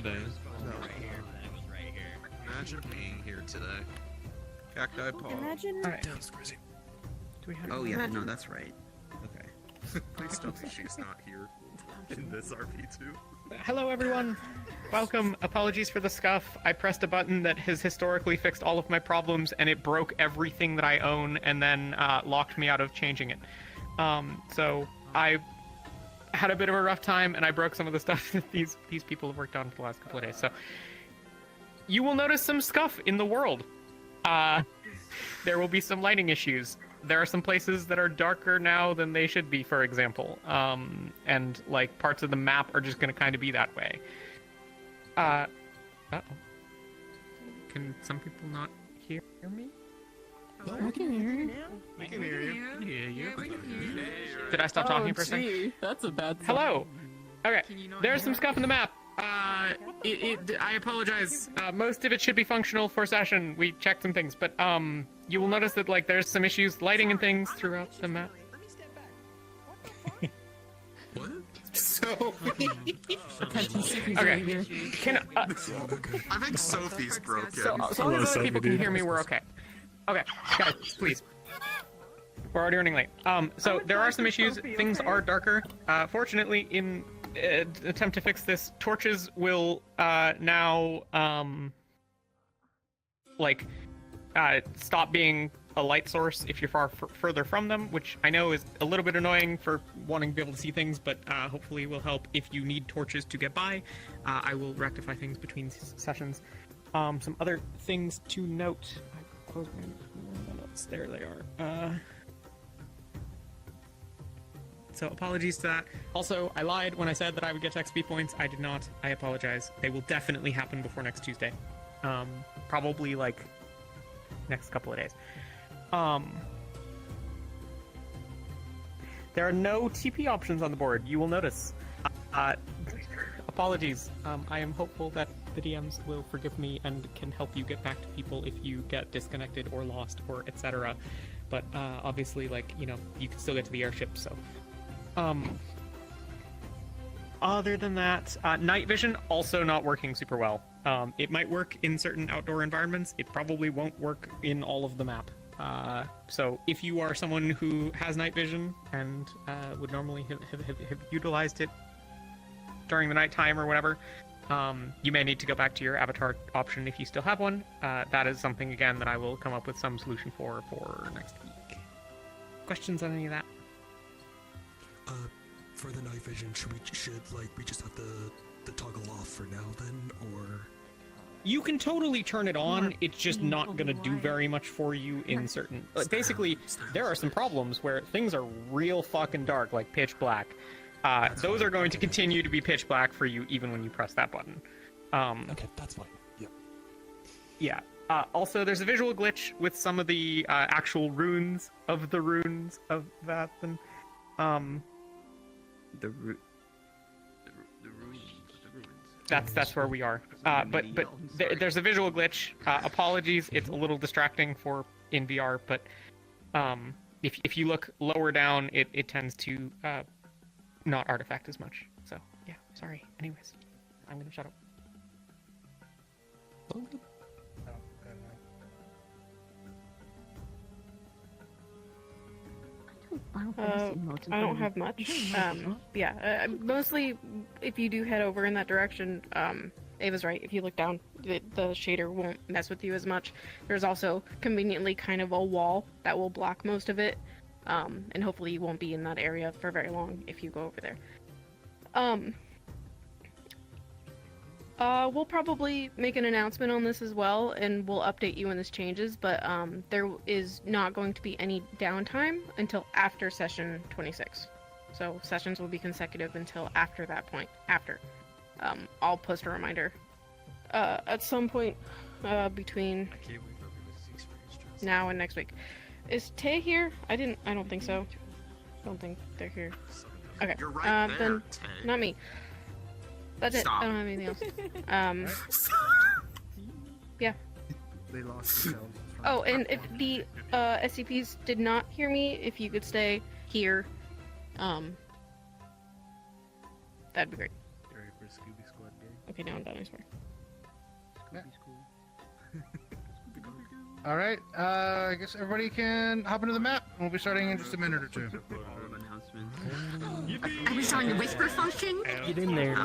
today. No. Imagine being here today. Cacti Paul. Imagine. Alright. Damn, it's crazy. Do we have Oh yeah, Imagine- no, that's right. Okay. Please tell me she's not here in this RP2. Hello, everyone. Welcome. Apologies for the scuff. I pressed a button that has historically fixed all of my problems, and it broke everything that I own, and then locked me out of changing it. So I had a bit of a rough time, and I broke some of the stuff that these people have worked on for the last couple of days. So you will notice some scuff in the world. There will be some lighting issues. There are some places that are darker now than they should be, for example. And like parts of the map are just going to kind of be that way. Uh-oh. Can some people not hear me? I can hear you. We can hear you. I hear you. We can hear you. Did I stop talking for a second? That's a bad sign. Hello. Okay. There's some scuff in the map. I apologize. Most of it should be functional for session. We checked some things, but you will notice that like there's some issues lighting and things throughout the map. What? Sophie. Attention seeking Okay. behavior. Can I think Sophie's broken. so as long as other people can hear me, we're okay. Okay, guys, please. We're already running late. So there are some issues. Things are darker. Fortunately, in attempt to fix this, torches will now stop being a light source if you're further from them, which I know is a little bit annoying for wanting to be able to see things, but hopefully will help if you need torches to get by. I will rectify things between sessions. Some other things to note. I closed my notes. There they are. So apologies to that. Also, I lied when I said that I would get XP points. I did not. I apologize. They will definitely happen before next Tuesday. Probably like next couple of days. There are no TP options on the board. You will notice. Apologies. I am hopeful that the DMs will forgive me and can help you get back to people if you get disconnected or lost or etc. But obviously, like, you know, you can still get to the airship, so. Other than that, night vision also not working super well. It might work in certain outdoor environments. It probably won't work in all of the map. So if you are someone who has night vision and would normally have utilized it during the nighttime or whatever, you may need to go back to your avatar option if you still have one. That is something, again, that I will come up with some solution for next week. Questions on any of that? For the night vision, should we just have to toggle off for now then, or? You can totally turn it on. It's just not gonna do very much for you in certain. Basically, there are some problems where things are real fucking dark, like pitch black. Those are going to continue to be pitch black for you even when you press that button. Okay, that's fine. Yep. Yeah. Also, there's a visual glitch with some of the actual runes of that. And, The ruins. that's where we are. But there's a visual glitch. Apologies, it's a little distracting in VR, but if you look lower down, it tends to not artifact as much. So yeah, sorry. Anyways, I'm gonna shut up. I don't have much. Mostly if you do head over in that direction, Ava's right. If you look down, the shader won't mess with you as much. There's also conveniently kind of a wall that will block most of it, and hopefully you won't be in that area for very long if you go over there. We'll probably make an announcement on this as well, and we'll update you when this changes, but there is not going to be any downtime until after session 26. So sessions will be consecutive until after that point. I'll post a reminder at some point between now and next week. Is Tay here? I don't think so. I don't think they're here. Okay. You're right there, then Tay. not me. That's it. Stop. I don't have anything else. Yeah. They lost themselves. Oh, and if the SCPs did not hear me, if you could stay here, that'd be great. Ready for a Scooby Squad game? Okay, now I'm done, I swear. All right. I guess everybody can hop into the map. We'll be starting in just a minute or two. Are we starting the whisper function? Get in there.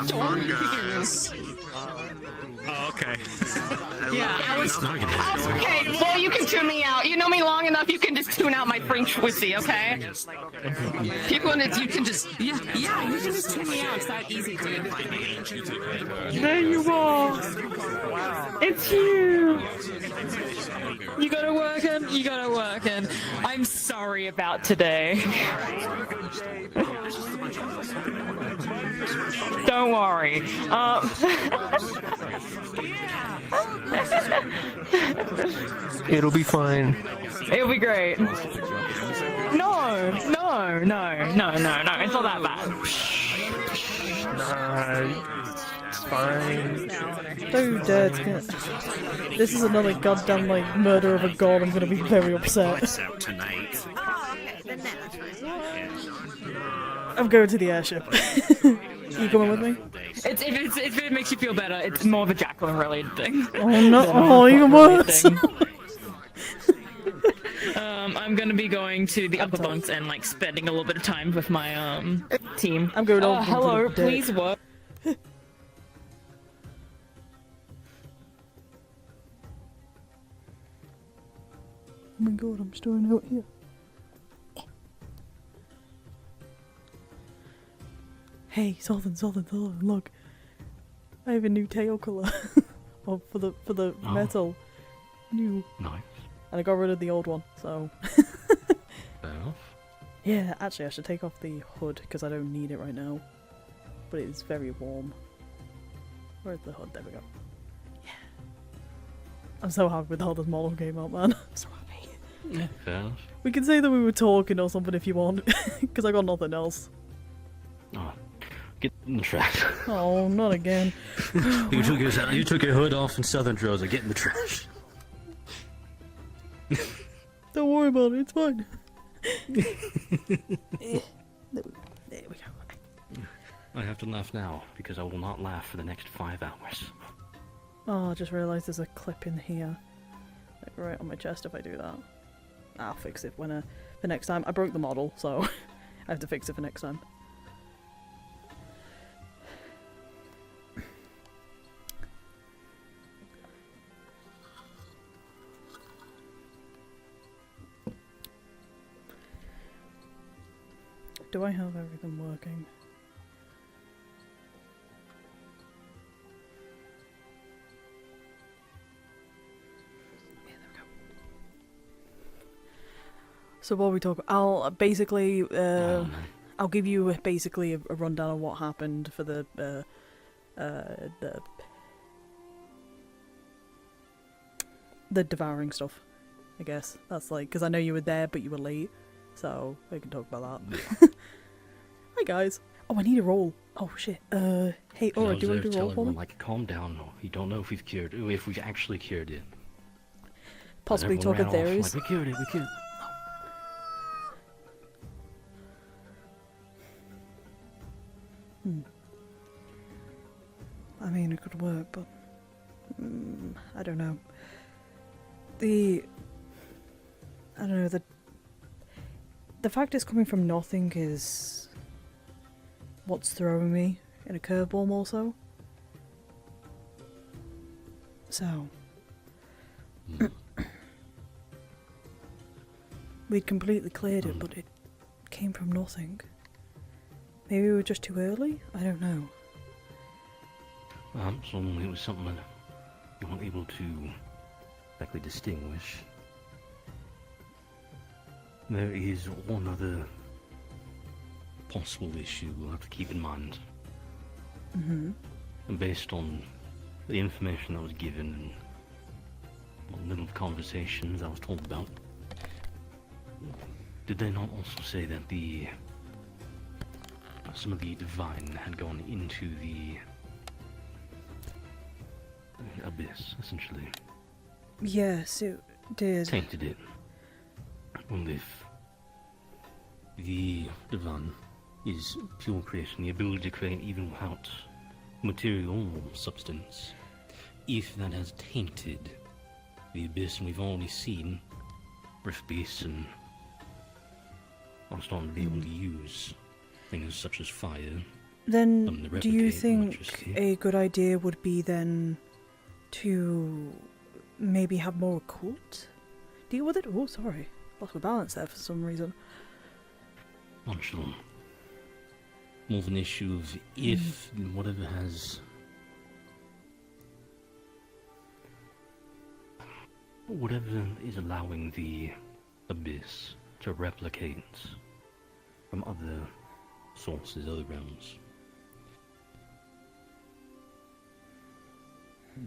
Oh, okay. Yeah, I was. Okay, well, you can tune me out. You know me long enough, you can just tune out my French whiskey, okay? People, you can just. Yeah, you can just tune me out. It's that easy to invite me. There you are. It's you. You gotta work in. You gotta work in. I'm sorry about today. Don't worry. It'll be fine. It'll be great. No. It's not that bad. It's fine. Don't dare to get... This is another goddamn, like, murder of a god. I'm gonna be very upset. I'm going to the airship. You coming with me? If it makes you feel better, it's more of a Jacqueline related thing. Oh no! Oh, even worse! I'm gonna be going to the upper bunks and like spending a little bit of time with my team. I'm going over. Hello, please work. Oh my god, I'm storing out here. Hey, Sultan, look. I have a new tail colour. Oh, for the metal. New. Nice. And I got rid of the old one, so... Fair enough. Yeah, actually I should take off the hood, because I don't need it right now. But it is very warm. Where's the hood? There we go. Yeah. I'm so happy with how this model came out, man. I'm so happy. Yeah, fair enough. We can say that we were talking or something if you want, because I got nothing else. Oh, get in the trash. Oh, not again. You took your hood off in Southern Rosa. Get in the trash. Don't worry about it, it's fine. There we go. I have to laugh now, because I will not laugh for the next 5 hours. Oh, I just realised there's a clip in here. Like right on my chest if I do that. I'll fix it when the next time. I broke the model, so I have to fix it for next time. Do I have everything working? Yeah, there we go. So what we talk, I'll basically, I'll give you basically a rundown of what happened for the devouring stuff. I guess that's like because I know you were there, but you were late. So, we can talk about that. Hi guys! Oh, I need a roll. Oh shit. Hey, Aura, do you want to do a roll for me? Like, calm down. You don't know if we've cured, if we've actually cured it. Possibly talking theories. Like, we cured it, we cured it. I mean, it could work, but... I don't know. I don't know, the fact it's coming from nothing is what's throwing me in a curveball more so. So we'd completely cleared it, but it came from nothing. Maybe we were just too early? I don't know. So it was something that you weren't able to exactly distinguish. There is one other possible issue we'll have to keep in mind. And based on the information that was given and what little conversations I was told about, did they not also say that some of the divine had gone into the abyss, essentially? Yes, it did. Tainted it. Well, if the divine is pure creation, the ability to create even without material or substance, if that has tainted the abyss, and we've already seen Rift Beasts and are starting to be able to use things such as fire. Then, to do you replicate think electricity. a good idea would be then to maybe have more occult deal with it? Oh, sorry. Lost my balance there for some reason. Not sure. More of an issue of if whatever has... Whatever is allowing the abyss to replicate from other sources, other realms.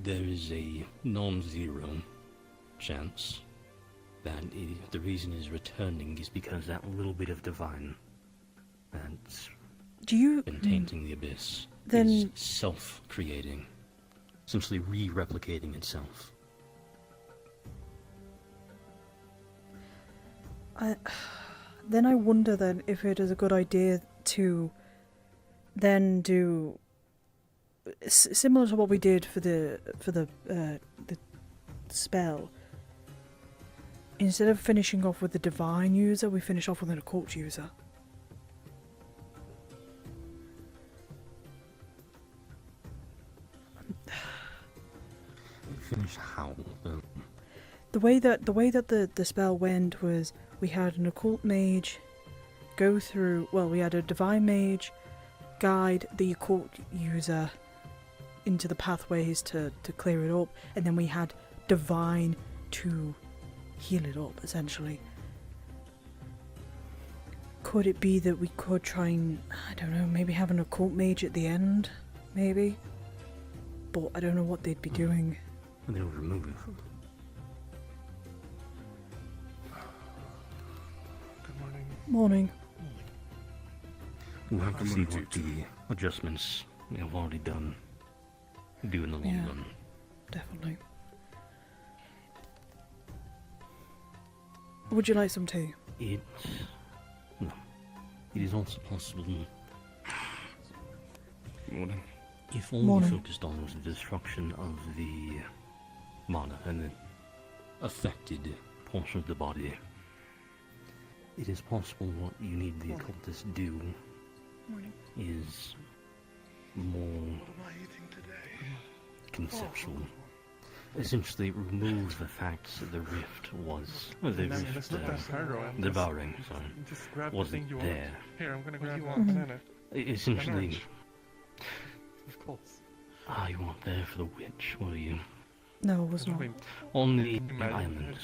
There is a non-zero chance that the reason it is returning is because that little bit of divine that's Do you... been tainting the abyss Then- is self-creating, essentially re-replicating itself. Then I wonder then if it is a good idea to then do similar to what we did for the spell. Instead of finishing off with the divine user, we finish off with an occult user. Finish how? The way that the spell went was we had an occult mage go through. Well, we had a divine mage guide the occult user into the pathways to clear it up, and then we had divine to heal it up, essentially. Could it be that we could try and, I don't know, maybe have an occult mage at the end? Maybe? But I don't know what they'd be doing. They will remove it. Good morning. Morning. We'll have to I'm see gonna what the adjustments we have already done do in the long Yeah. run. Definitely. Would you like some tea? It is also possible Morning. if all Morning. we focused on was the destruction of the mana and the affected portion of the body. It is possible what you need the occultist do is more conceptual. Essentially remove the fact that the rift was devouring, wasn't there. Here, I'm gonna grab one banana. Essentially, Of course. you weren't there for the witch, were you? No, it was not. On the island,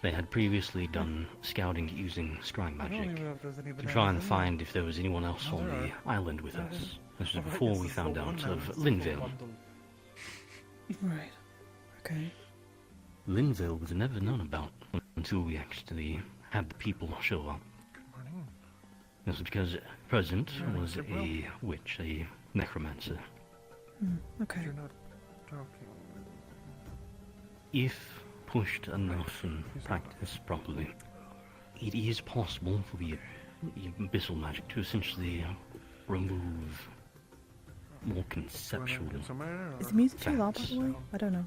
they had previously done scouting using scrying magic to try and find if there was anyone else on the island with us. This was before we found out of Linvale. Right. Okay. Linvale was never known about until we actually had the people show up. This was because present was a witch, a necromancer. Okay. You're not talking. If pushed enough and practiced properly, it is possible for the abyssal magic to essentially remove more conceptual. Is the music too loud, by the way? I don't know.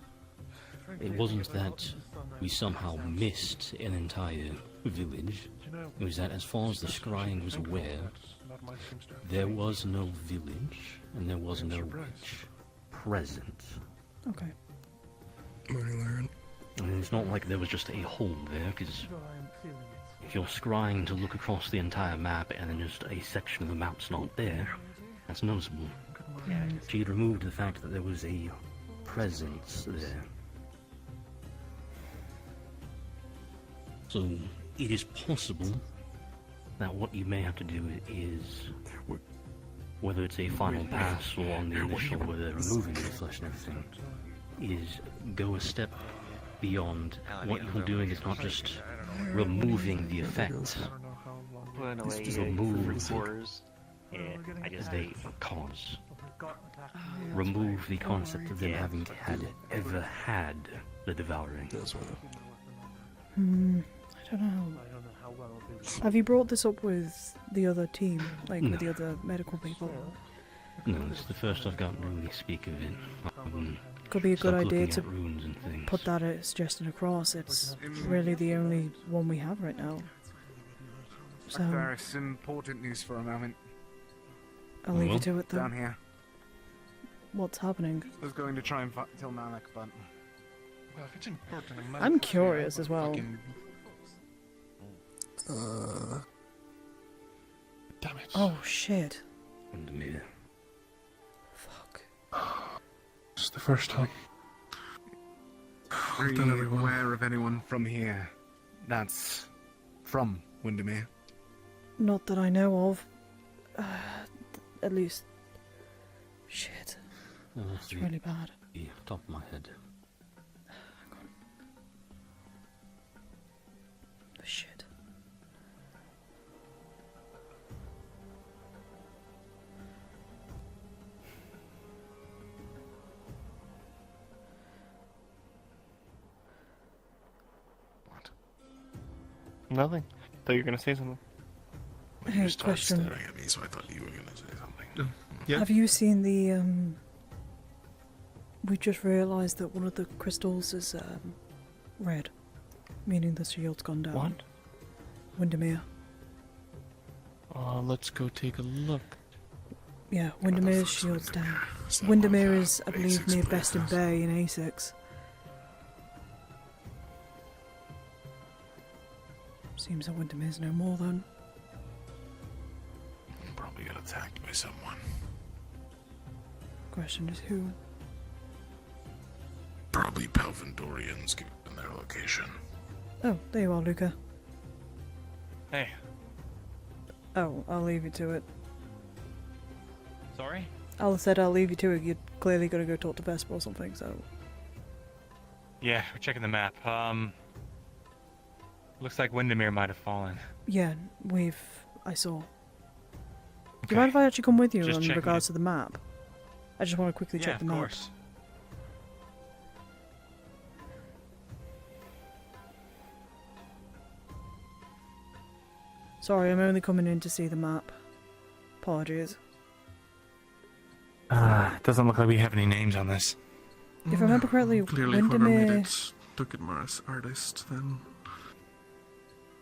It wasn't that we somehow missed an entire village. It was that as far as the scrying was aware, there was no village and there was no witch present. Okay. Morning, Lauren. And it's not like there was just a hole there, because if you're scrying to look across the entire map and then just a section of the map's not there, that's noticeable. She had removed the fact that there was a presence there. So it is possible that what you may have to do is, whether it's a final pass or on the initial where they're removing the flesh and everything, is go a step beyond. What you're doing is not just removing the effect, It's just remove the cause. Remove the concept of them having ever had the devouring. I don't know. Have you brought this up with the other team, like with the other medical people? No, it's the first I've gotten to really speak of it. Could be a good Start idea looking to at runes and things. put that suggestion across. It's really the only one we have right now. So There's important news for a moment. I'll leave you to it Down then. here. What's happening? I was going to try and tell Malik, but Well, if it's important, I'm curious as well. Damn it. Oh shit. Windermere. Fuck. It's the first time. are Well done, you everyone. aware of anyone from here that's from Windermere? Not that I know of. At least. Shit. It's really bad. The top of my head. Shit. Nothing. Thought you were gonna say something. Hey, You started question. staring at me, so I thought you were gonna say something. Yeah. Have you seen the we just realised that one of the crystals is red. Meaning the shield's gone down. What? Windermere. Let's go take a look. Yeah, Windermere's shield's down. Windermere is, I believe, near Beston Bay in A6. Seems that Windermere's no more then. Probably got attacked by someone. Question is who? Probably Palvindorians given their location. Oh, there you are, Luca. Hey. Oh, I'll leave you to it. Sorry? Al said I'll leave you to it. You're clearly gonna go talk to Vesper or something, so... Yeah, we're checking the map. Looks like Windermere might have fallen. Yeah, I saw. Do you mind if I actually come with you Just in checking regards to the map? I just want to quickly check the map. of course. Sorry, I'm only coming in to see the map. Apologies. It doesn't look like we have any names on this. If I remember correctly, Clearly, whoever made Windermere... it took it more as artist than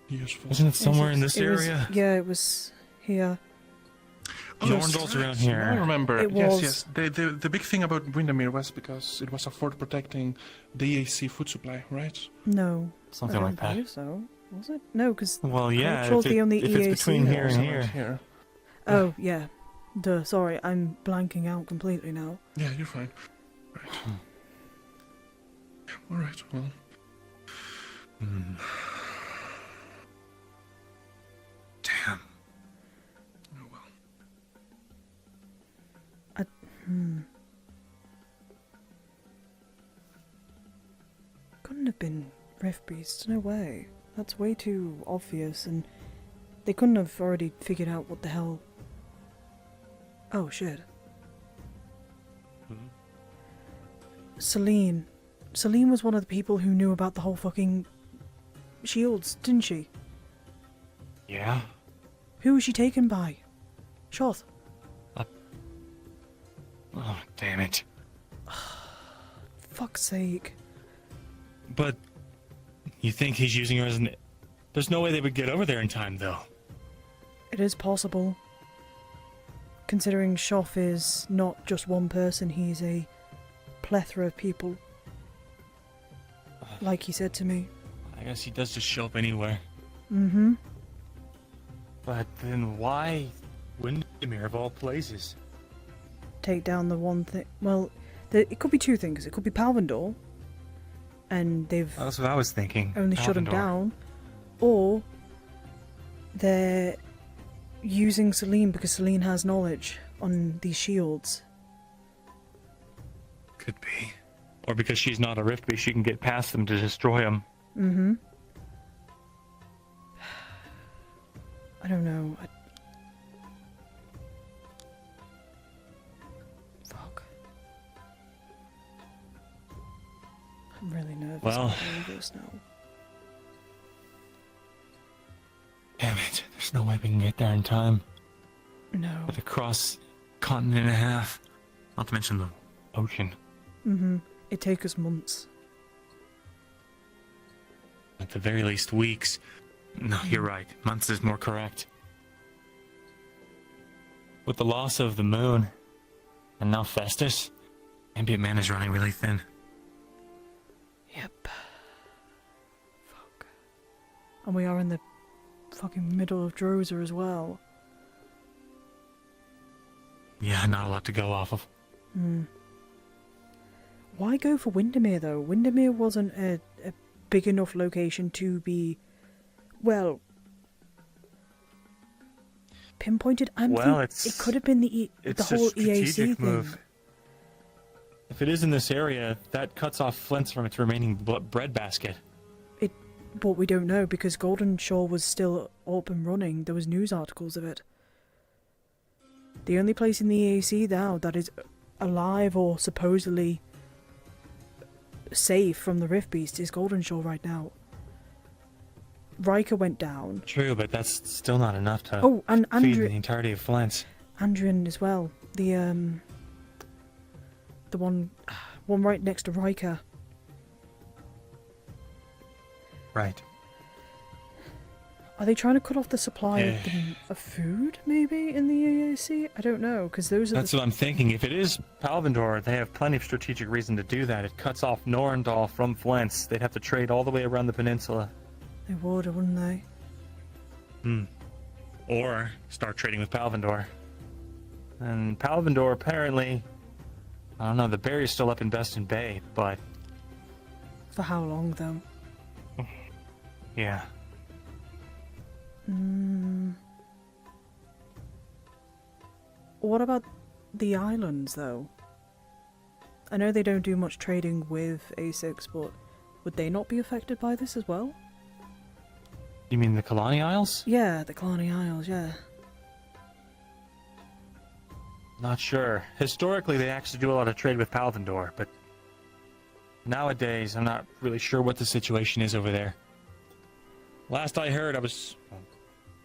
useful. Isn't it somewhere in this It was- area? Yeah, it was here. Jorndal's around here. I remember. It Yes, was. yes. The big thing about Windermere was because it was a fort protecting the EAC food supply, right? No. Something I like don't that. believe so. Was it? No, because Well, yeah, Cultural's if, the only if it's EAC between here and Also here. right here. Oh, yeah. Duh, sorry, I'm blanking out completely now. Yeah, you're fine. Right. All right. Well. Damn. Oh well. Couldn't have been Rift Beasts, no way. That's way too obvious, and they couldn't have already figured out what the hell... Oh, shit. Celine. Celine was one of the people who knew about the whole fucking shields, didn't she? Yeah? Who was she taken by? Shoth. Oh, damn it. Fuck's sake. But you think he's using her as an... There's no way they would get over there in time, though. It is possible. Considering Shoth is not just one person, he's a plethora of people. Like he said to me. I guess he does just show up anywhere. Mm-hmm. But then why Windermere of all places? Take down the one thing. Well, it could be two things. It could be Palvindor, and they've That's what I was thinking. only shut him Palvindor. down, or they're using Celine because Celine has knowledge on these shields. Could be. Or because she's not a Rift Beast, she can get past them to destroy them. Mm-hmm. I don't know. Fuck. I'm really nervous Well. about all this now. Damn it. There's no way we can get there in time. No. But the cross continent and a half. Not to mention the ocean. It'd take us months. At the very least, weeks. No, you're right. Months is more correct. With the loss of the moon, and now Festus, ambient man is running really thin. Yep. Fuck. And we are in the fucking middle of Drozer as well. Yeah, not a lot to go off of. Why go for Windermere though? Windermere wasn't a big enough location to be, well, pinpointed. It could have been the whole EAC thing. If it is in this area, that cuts off Flint's from its remaining breadbasket. But we don't know because Golden Shore was still up and running. There was news articles of it. The only place in the EAC now that is alive or supposedly safe from the Rift Beast is Golden Shore right now. Riker went down. True, but that's still not enough to and feed the entirety of Flint's. Andrian as well. The one right next to Riker. Right. Are they trying to cut off the supply of food, maybe, in the EAC? I don't know, because those are That's what I'm thinking. If it is Palvindor, they have plenty of strategic reason to do that. It cuts off Norendal from Flint's. They'd have to trade all the way around the peninsula. They would, wouldn't they? Or start trading with Palvindor. And Palvindor, apparently, I don't know, the barrier's still up in Beston Bay, but... For how long, though? Yeah. What about the islands, though? I know they don't do much trading with A6, but would they not be affected by this as well? You mean the Kalani Isles? Yeah, the Kalani Isles, yeah. Not sure. Historically, they actually do a lot of trade with Palvindor, but nowadays, I'm not really sure what the situation is over there. Last I heard,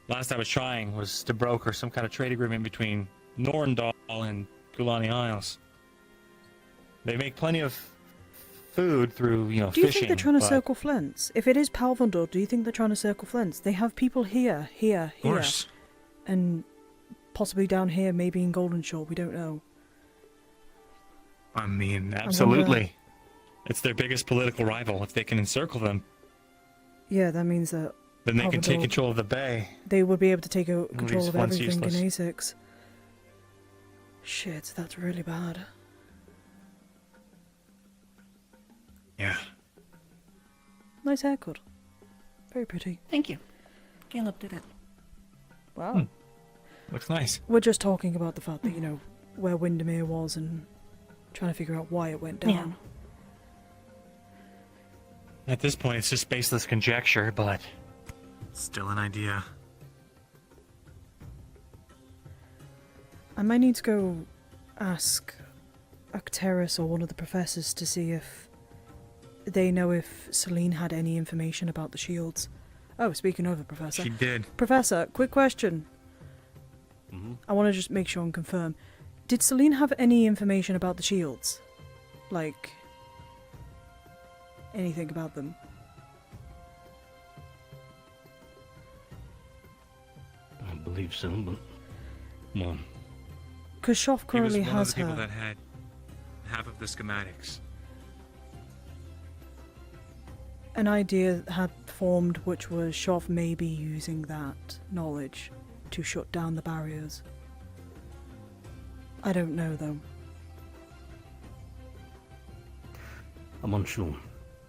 last I was trying was to broker some kind of trade agreement between Norendal and Kulani Isles. They make plenty of food through, Do you fishing. think they're trying to circle Flint's? If it is Palvindor, do you think they're trying to circle Flint's? They have people here, course. and possibly down here, maybe in Golden Shore. We don't know. I mean, absolutely. It's their biggest political rival. If they can encircle them, yeah, that means that then they can take control of the bay. They would be able to take control of Flint's everything in useless. A6. Shit, that's really bad. Yeah. Nice haircut. Very pretty. Thank you. Caleb did it. Wow. Looks nice. We're just talking about the fact that, where Windermere was and trying to figure out why it went down. Yeah. At this point, it's just baseless conjecture, but still an idea. I might need to go ask Arcturus or one of the professors to see if they know if Celine had any information about the shields. Oh, speaking of a professor. She did. Professor, quick question. I want to just make sure and confirm. Did Celine have any information about the shields? Like, anything about them? I believe so, but... Well, Because Shoff currently he was one has of the people her. that had half of the schematics. An idea had formed which was Shoff may be using that knowledge to shut down the barriers. I don't know though. I'm unsure.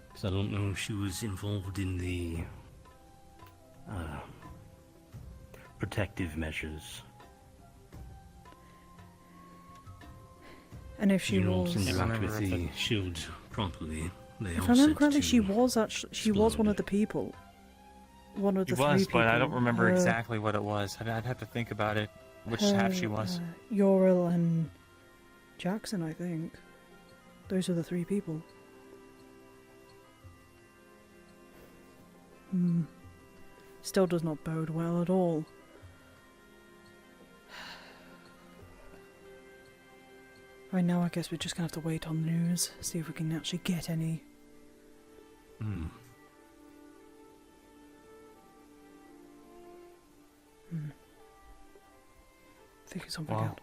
Because I don't know if she was involved in the... protective measures. And if she you was, don't interact with the shield properly. They if are I remember said correctly, to she was actually one of explode. the people. One of She the three was, people. but I don't remember Her- exactly what it was. I'd have to think about it, which half she was. Yoril and Jackson, I think. Those are the three people. Still does not bode well at all. Right now, I guess we're just gonna have to wait on the news, see if we can actually get any. Figure something out.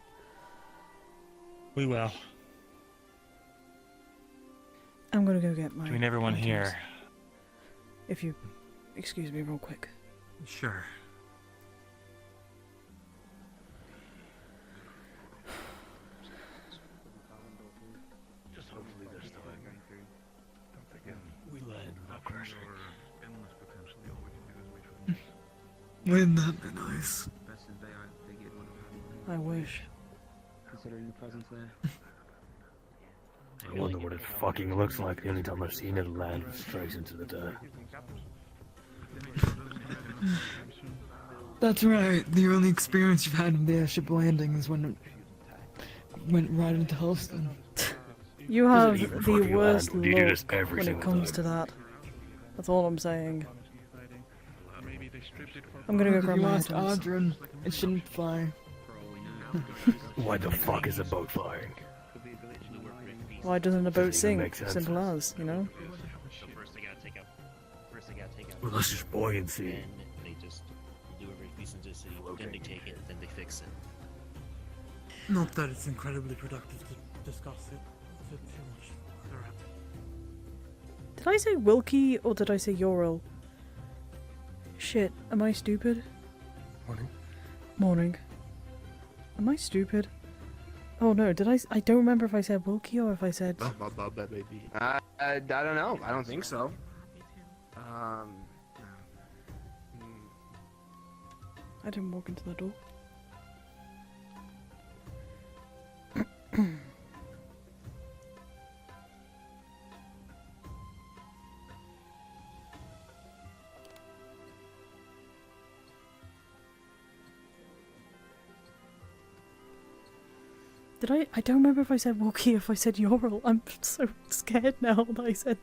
We will. I'm gonna go get my. Between everyone items. here. If you excuse me real quick. Sure. Just hopefully this time. We land without crashing. Wouldn't that be nice? I wish. Considering the presence there. I wonder what it fucking looks like. The only time I've seen it land straight into the dirt. That's right. The only experience you've had in the airship landing is when it went right into Holston. You have even the fucking worst land when you do this luck every when it single comes time. to that. That's all I'm saying. I'm gonna go grab You my asked items. Adrian. It shouldn't fly. Why the fuck is a boat firing? Why doesn't a boat Doesn't even sink? make sense. Simple as, you know? First they gotta take out. Well, that's just buoyancy. Then they just do a release into the city. Then they take it. Then they fix it. Not that it's incredibly productive to discuss it too much. Did I say Wilkie or did I say Ural? Shit, am I stupid? Morning. Morning. Am I stupid? Oh no, did I don't remember if I said Wilkie or if I said... I don't know. I don't think so. I didn't walk into the door. Did I don't remember if I said Wookie or if I said Ural. I'm so scared now that I said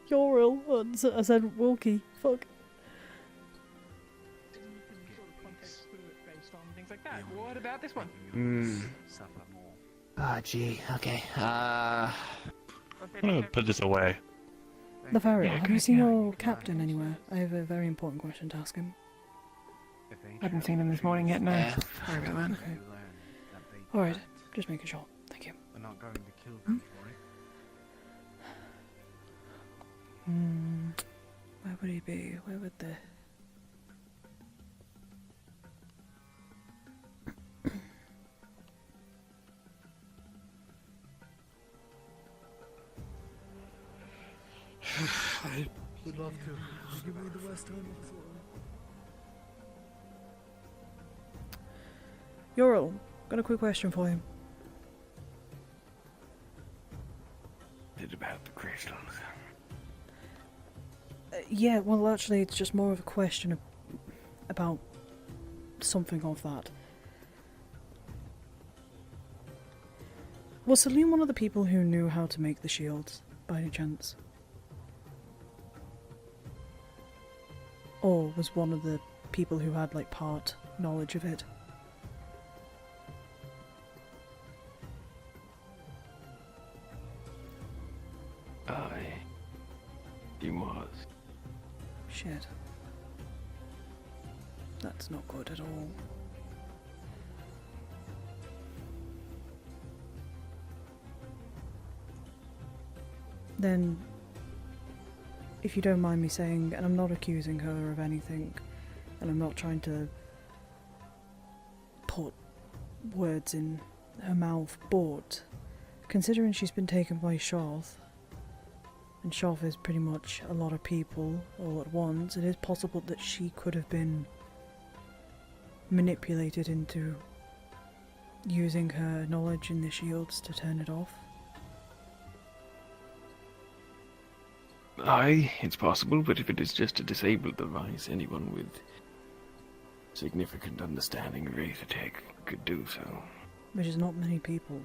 Ural. I said Wookie. Fuck. Things like that. What about this one? Ah, gee. Okay. I'm gonna put this away. Lavaria, have you seen your captain anywhere? I have a very important question to ask him. I haven't seen him this morning yet, no. Yeah. Sorry about that. Okay. Alright, just making sure. Thank you. We're not going to kill them for it. Where would he be? Where would the... I would love to. Give me the West End. Ural, got a quick question for you. It's about the crystals. Yeah, well actually it's just more of a question about something of that. Was Celine one of the people who knew how to make the shields, by any chance? Or was one of the people who had, like, part knowledge of it? He was. Shit. That's not good at all. Then, if you don't mind me saying, and I'm not accusing her of anything, and I'm not trying to put words in her mouth, but considering she's been taken by Sharth, and Sharth is pretty much a lot of people all at once, it is possible that she could have been manipulated into using her knowledge in the shields to turn it off. Aye, it's possible, but if it is just to disable the device, anyone with significant understanding of Aethertech could do so. Which is not many people.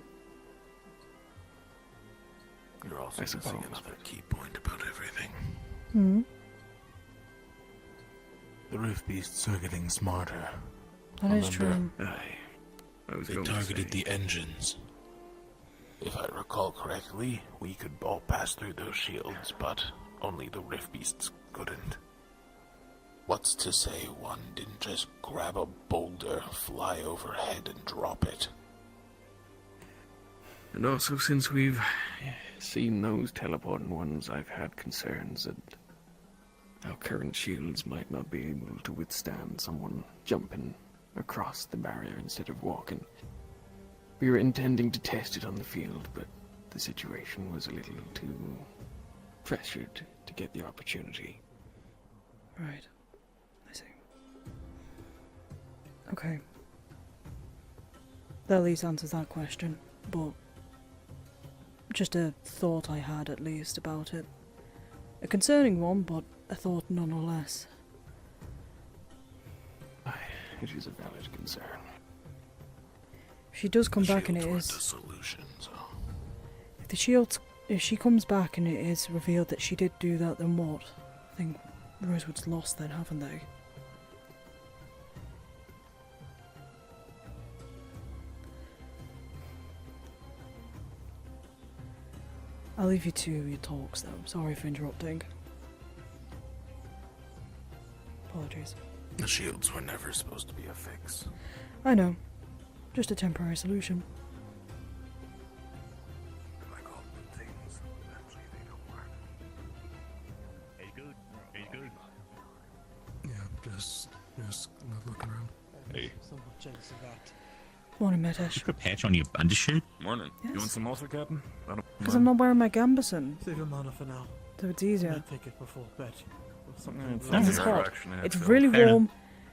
You're also I missing suppose. another key point about everything. Hmm? The roof beasts are getting smarter. That is true. Aye. I was They going to targeted say. the engines. If I recall correctly, we could all pass through those shields, but only the rift beasts couldn't. What's to say one didn't just grab a boulder, fly overhead, and drop it? And also, since we've seen those teleporting ones, I've had concerns that our current shields might not be able to withstand someone jumping across the barrier instead of walking. We were intending to test it on the field, but the situation was a little too pressured to get the opportunity. Right. I see. Okay. That at least answers that question, but just a thought I had at least about it. A concerning one, but a thought nonetheless. It is a valid concern. If she does come back and it is... If the shields... If she comes back and it is revealed that she did do that, then what? I think Rosewood's lost then, haven't they? I'll leave you to your talks though. Sorry for interrupting. Apologies. The shields were never supposed to be a fix. I know. Just a temporary solution. Like all good things, eventually they don't work. Hey, good. Hey, good. Yeah, just not looking around. Hey. Morning, Metesh. Put a patch on your undershirt. Morning. Yes. You want some also, Captain? Because I'm not wearing my gambeson. Save your mana for now. So it's easier. Might take it before bed. Or something. It's hot. Action It's head, really so- warm,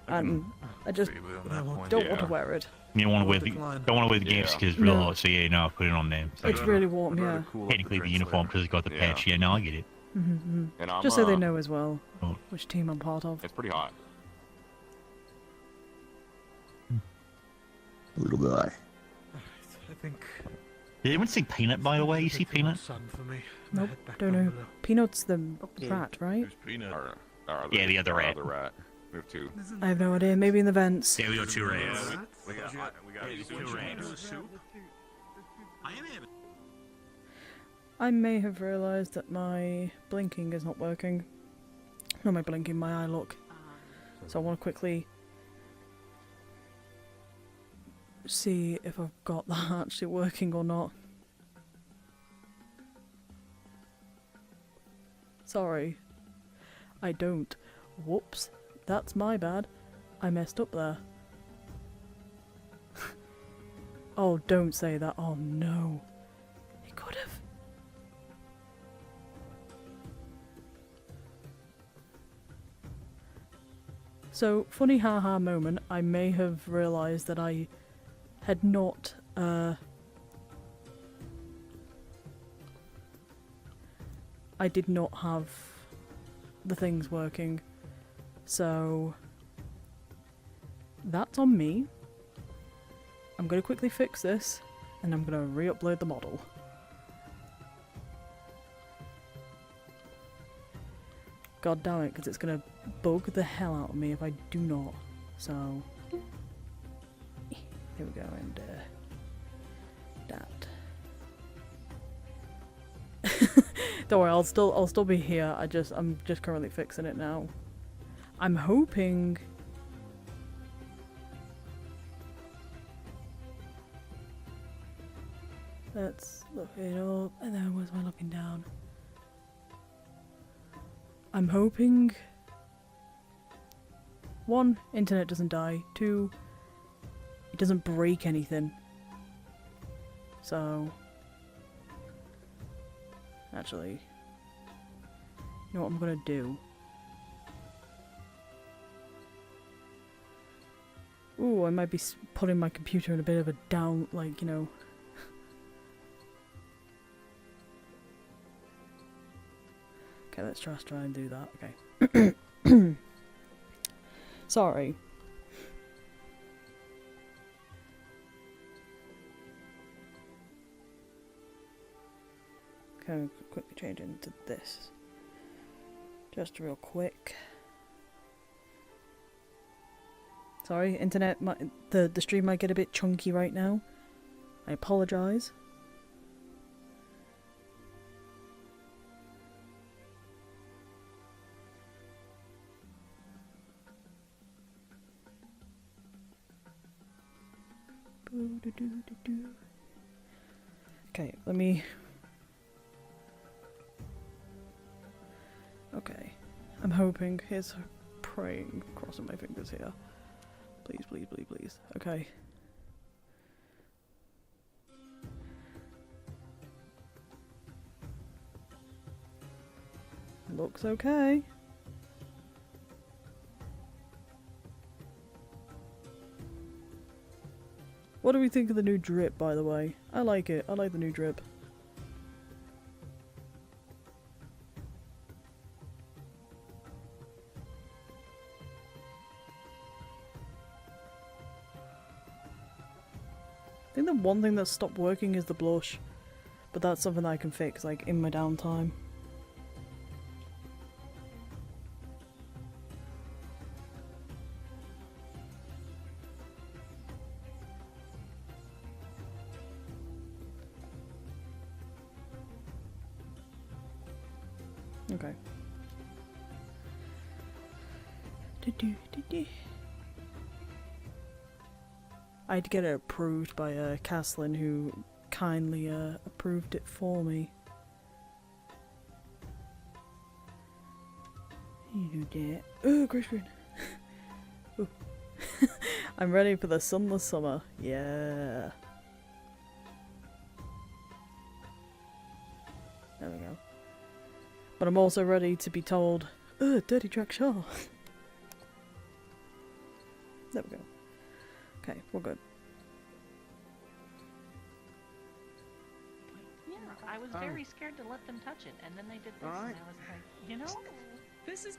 and I just Maybe on that point, don't want yeah. to wear it. You don't want to wear the Decline. games because it's No. real hot. So yeah, no, I'll put it on there. So It's really warm, yeah. technically the uniform because it's got the patch. Yeah, no, I get it. Mm-hmm. And I'm, Just so they know as well Oh. which team I'm part of. It's pretty hot. A little bit. I think. Did anyone see Peanut, by the way? You see Peanut? Sun for me. Nope, don't know. Peanut's the rat, right? Peanut. Yeah, the other rat. We have two. I have no idea. Maybe in the vents. Yeah, we got two rats. We got two rats. I may have realised that my blinking is not working. Not my blinking, my eye look. So I want to quickly see if I've got that actually working or not. Sorry. I don't. Whoops. That's my bad. I messed up there. Oh, don't say that. Oh no. He could have. So, funny haha moment, I may have realised that I had not, I did not have the things working. So, that's on me. I'm going to quickly fix this, and I'm going to re-upload the model. God damn it, because it's going to bug the hell out of me if I do not. So, here we go, and that. Don't worry, I'll still be here. I'm just currently fixing it now. I'm hoping. Let's look it up, and then where's my looking down? I'm hoping 1, internet doesn't die. 2, it doesn't break anything. So, actually, you know what I'm gonna do? Ooh, I might be putting my computer in a bit of a down, like, you know. Okay, let's try and do that. Okay. Sorry. Okay, quickly change into this. Just real quick. Sorry, internet. The stream might get a bit chunky right now. I apologise. Okay, let me... Okay. I'm hoping. Here's praying, crossing my fingers here. Please, please, please, please. Okay. Looks okay. What do we think of the new drip, by the way? I like it. I like the new drip. I think the one thing that stopped working is the blush. But that's something that I can fix, like, in my downtime. Okay. I had to get it approved by Caslin, who kindly approved it for me. You do that. Oh, Grace Green. Ooh. I'm ready for the sunless summer. Yeah. There we go. But I'm also ready to be told, ugh, dirty track Shaw. There we go. Okay, we're good. Yeah, I was very scared to let them touch it, and then they did this, and I was like, you know, this is...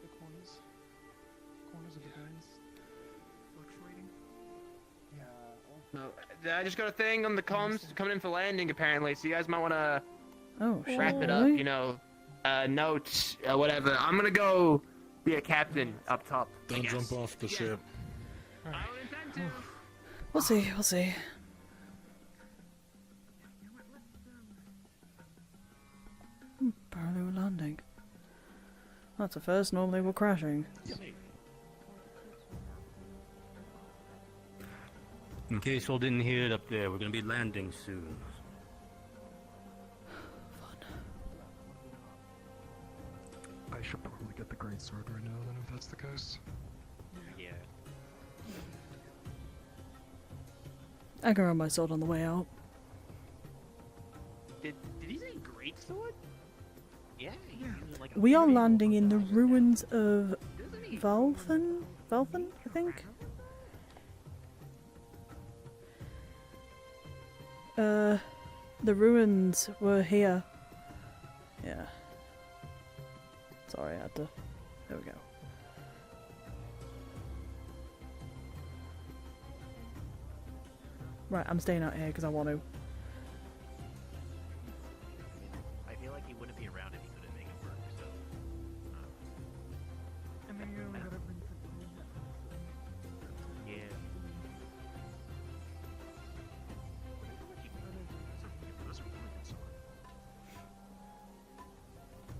The corners of the bones fluctuating. No, I just got a thing on the comms coming in for landing apparently, so you guys might want to wrap it up, really? you know, notes, whatever. I'm gonna go be a captain up top. Don't jump off the ship. We'll see, we'll see. Apparently we're landing. That's a first, normally we're crashing. In case you all didn't hear it up there, we're gonna be landing soon. I should probably get the great sword right now, then, if that's the case. Yeah. I can run my sword on the way out. Did he say great sword? Yeah. Like We are landing in the ruins of Valthen? Valthen, I think? The ruins were here. Yeah. Sorry, I had to... There we go. Right, I'm staying out here because I want to. I feel like he wouldn't be around if he couldn't make it work, so... And then you gotta bring Yeah.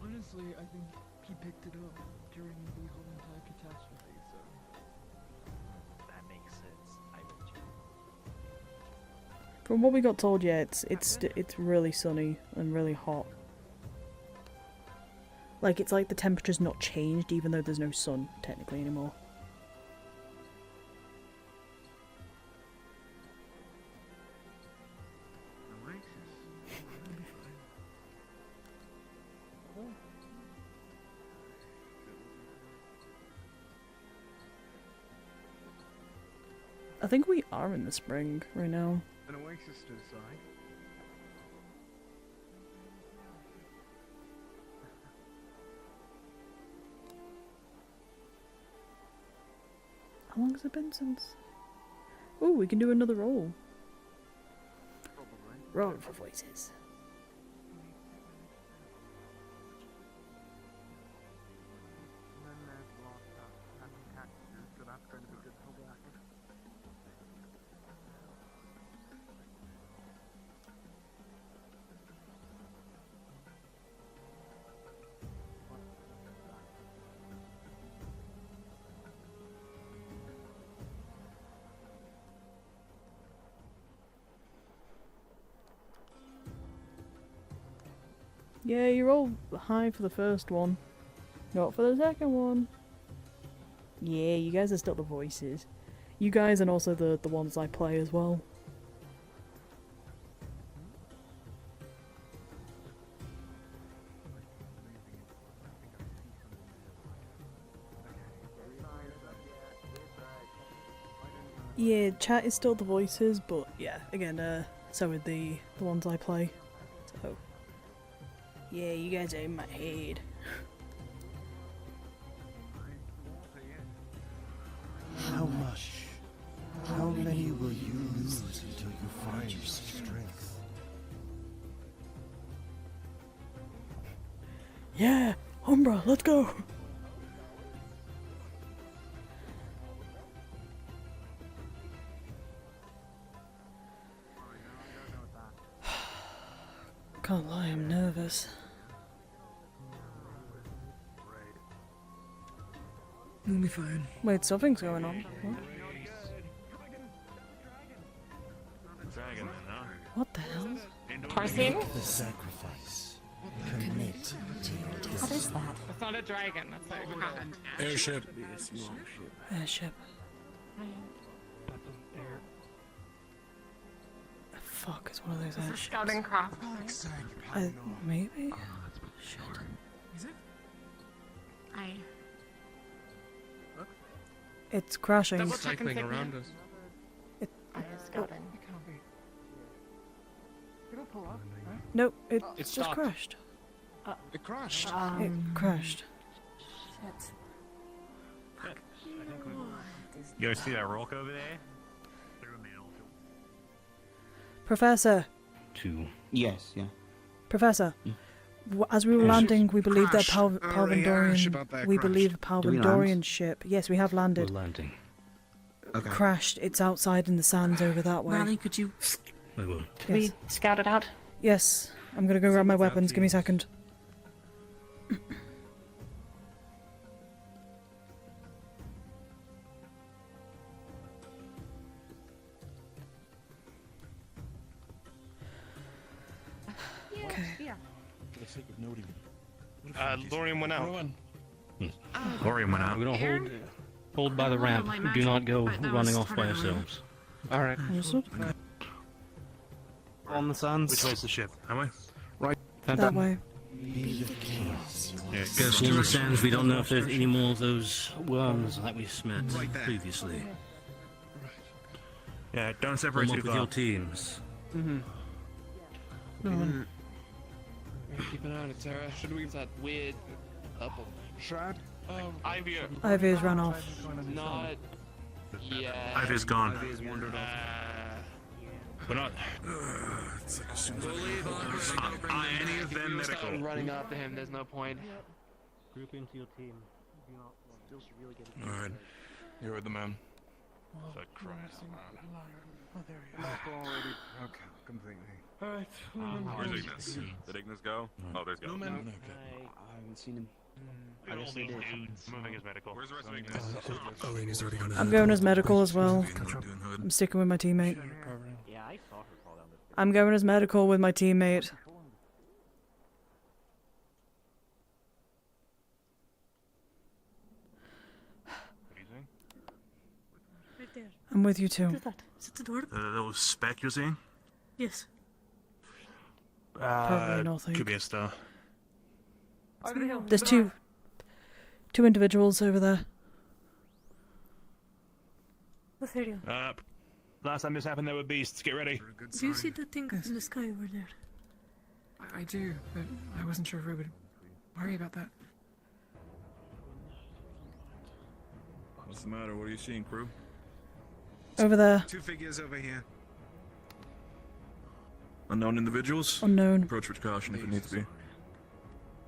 Honestly, I think he picked it up during the whole entire catastrophe, so... That makes sense. I bet you. From what we got told, yeah, it's really sunny and really hot. Like, it's like the temperature's not changed even though there's no sun, technically, anymore. I think we are in the spring right now. An oasis to the side. How long has it been since? Oh, we can do another roll. Roll for voices. And then there's lots of random cactuses, so that's going to be good for walking. Yeah, you roll high for the first one. Not for the second one. Yeah, you guys are still the voices. You guys and also the ones I play as well. Yeah, chat is still the voices, but yeah, again, so are the ones I play. So, yeah, you guys are in my head. How much? How many will you lose until you find your strength? Yeah, Umbra, let's go! Can't lie, I'm nervous. We'll be fine. Wait, something's going on. What the hell? Make the sacrifice. Commit to your destiny. What is that? That's not a dragon. That's a Airship. Airship. Fuck, it's one of those Is it airships. scouting craft? Maybe? Shit. Is it? I... It's crashing. Double check and around us. I is scouting. It'll pull up, right? Nope, it It just stopped. crashed. It crashed. It crashed. Shit. You guys see that rock over there? Professor! Yes, yeah. Professor! As we were Yes. landing, we believe that Crashed. The ship out there we crashed. believe a Do we land? Palvandorian ship. Yes, we have landed. We're landing. Okay. Crashed. It's outside in the sands over that way. Ryllae, could you... I will. Can we scout it out? Yes, I'm gonna go grab my weapons. Give me a second. Okay. For the sake of noting. Lorian went out. Lorian went out. We're gonna hold by the ramp. Do not go running off by yourselves. All right. On the sands. Which way's the ship? Am I? Right. That way. Careful on the sands. We don't know if there's any more of those worms that we met previously. Yeah, don't Form separate up too with far. your teams. Keep an eye on it, Sarah. Should we use that weird purple? Shad? Ivy's run off. Not yet. Ivy's gone. Ivy's wandered off. We're not. It's like as soon as We'll leave on. Are any of them Start medical? running after him. There's no point. Group into your team. Alright. You're with the man. Oh, there he is. Already broke completely. Alright. Where's Ignis? Did Ignis go? Oh, there's go. Okay. I haven't seen him. I guess they did. Moving is medical. Where's the rest of Ignis? Elena's already gone. I'm going as medical as well. Doing hood. I'm sticking with my teammate. Yeah, I saw her fall down the... I'm going as medical with my teammate. Right there. I'm with you too. What is that? Is it the door? Those spec you're seeing? Yes. Probably nothing. Could be a star. Over the hill. There's two individuals over there. What's the deal? Last time this happened, there were beasts. Get ready. Do you see the thing in the sky over there? I do, but I wasn't sure if we would worry about that. What's the matter? What are you seeing, crew? Over there. Two figures over here. Unknown individuals? Unknown. Approach with caution if it needs to be.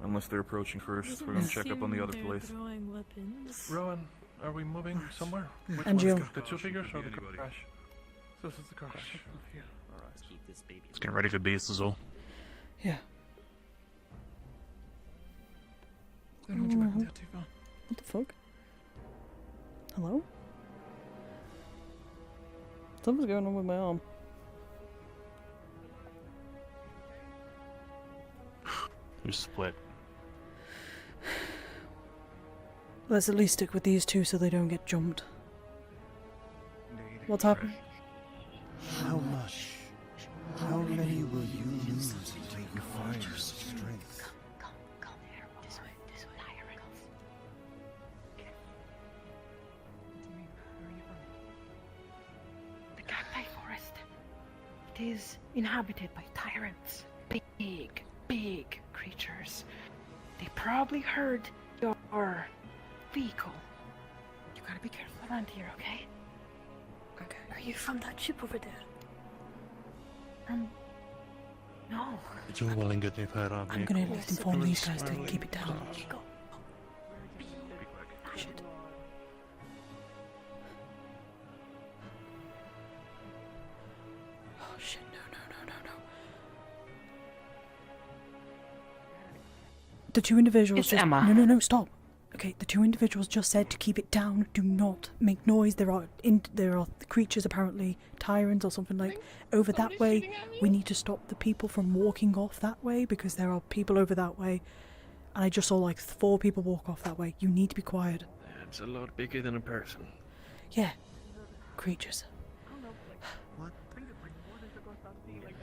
Unless they're approaching first, we're gonna check up on the other place. Throwing weapons. Rowan, are we moving somewhere? Which And one? you. The two figures or the crash? This is the crash. Here. Let's keep this baby. Let's get ready for beasts as well. Yeah. Don't hold your weapons out too far. What the fuck? Hello? Something's going on with my arm. We're split. Let's at least stick with these two so they don't get jumped. What's happened? How much? How many will you lose until you find your strength? The cacti forest. It is inhabited by tyrants. Big, big creatures. They probably heard your vehicle. You gotta be careful around here, okay? Okay. Are you from that ship over there? No. It's all well and good they've heard our I'm gonna at least inform these guys to keep it down. Shit. Oh shit, no. The two individuals It's just... Emma. No, stop. Okay, the two individuals just said to keep it down, do not make noise. There are creatures, apparently tyrants or something like over that way. We need to stop the people from walking off that way because there are people over that way. And I just saw like 4 people walk off that way. You need to be quiet. It's a lot bigger than a person. Yeah, creatures.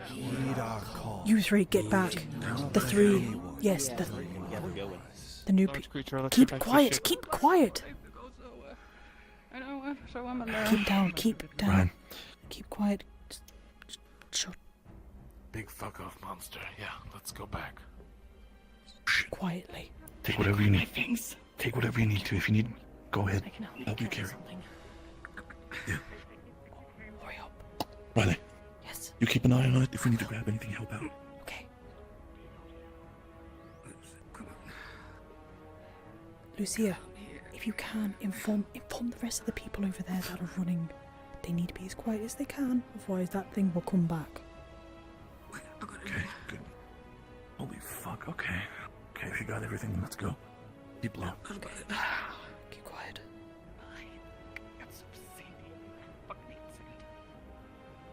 Heed our call. You 3 get back. The 3, yes, the new people. Keep quiet. Keep quiet. I know, so I'm alone. Keep down. Keep down. Ryan. Keep quiet. Shut. Big fuck off monster. Yeah, let's go back. Quietly. Take whatever you need. Take whatever you need to. If you need, go ahead. Help you carry. Yeah. Hurry up. Ryllae. Yes. You keep an eye on it. If we need to grab anything, help out. Okay. Lucia, if you can, inform the rest of the people over there that are running. They need to be as quiet as they can, otherwise that thing will come back. Okay, good. Holy fuck, okay. Okay, if you got everything, then let's go. Keep low. Keep quiet.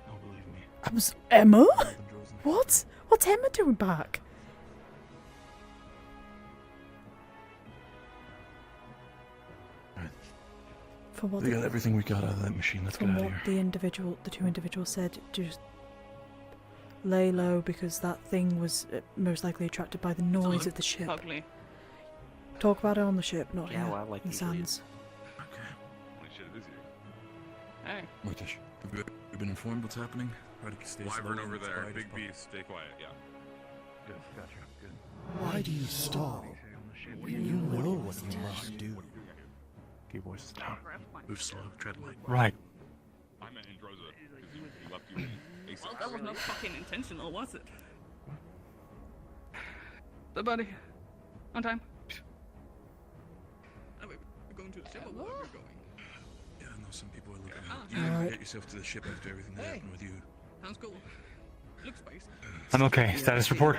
No, believe me. I was Emma? What? What's Emma doing back? For what We got everything we got out of that machine. Let's get From out of what here. the two individuals said, just lay low because that thing was most likely attracted by the noise of the ship. Ugly. Talk about it on the ship, not Yeah, here. well, I like in the these sands. Hey. Mortish, have you been informed what's happening? Try to stay Wyvern slow over and as there. quiet as Big possible. beast. Stay quiet. Yeah. Good, gotcha. Good. Why do you stall? You know what you must do. Keep voices down. Move slow, tread light. Right. I meant Androza, because he left you in ASAP. Well, that was not fucking intentional, was it? The buddy. On time. Oh, wait, we're going to the ship or where are we going? Yeah, I know some people are looking Ah, at you. Alright. Get yourself to the ship after everything that happened with you. Sounds cool. Looks space. I'm okay. Status report.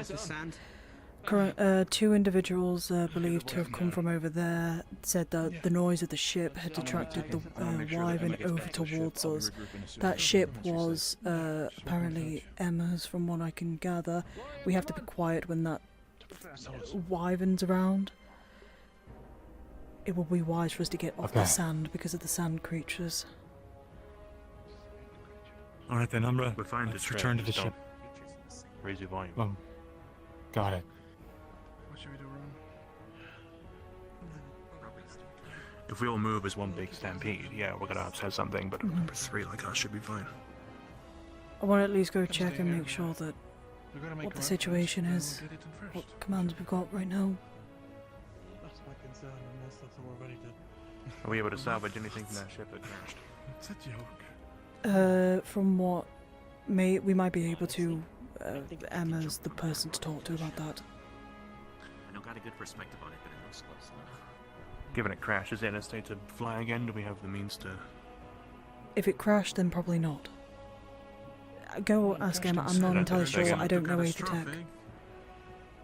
Current, 2 individuals believed to have come from over there said that the noise of the ship had attracted the wyvern over towards us. That ship was apparently Emma's, from what I can gather. We have to be quiet when that wyvern's around. It will be wise for us to get off the sand because of the sand creatures. All right then, Umbra. We're fine. Let's return to the ship. Raise your volume. Got it. What should we do, Ron? If we all move as one big stampede, yeah, we're gonna upset something, but number 3 like us should be fine. I want to at least go check and make sure that what the situation is, what commands we've got right now. That's my concern, unless that's all we're ready to... Are we able to salvage anything from that ship that crashed? It's a joke. From what we might be able to. Emma's the person to talk to about that. I don't got a good perspective on it, but it looks close enough. Given it crashes in a state to fly again, do we have the means to... If it crashed, then probably not. Go ask Emma. I'm not entirely sure. I don't know Aether Tech.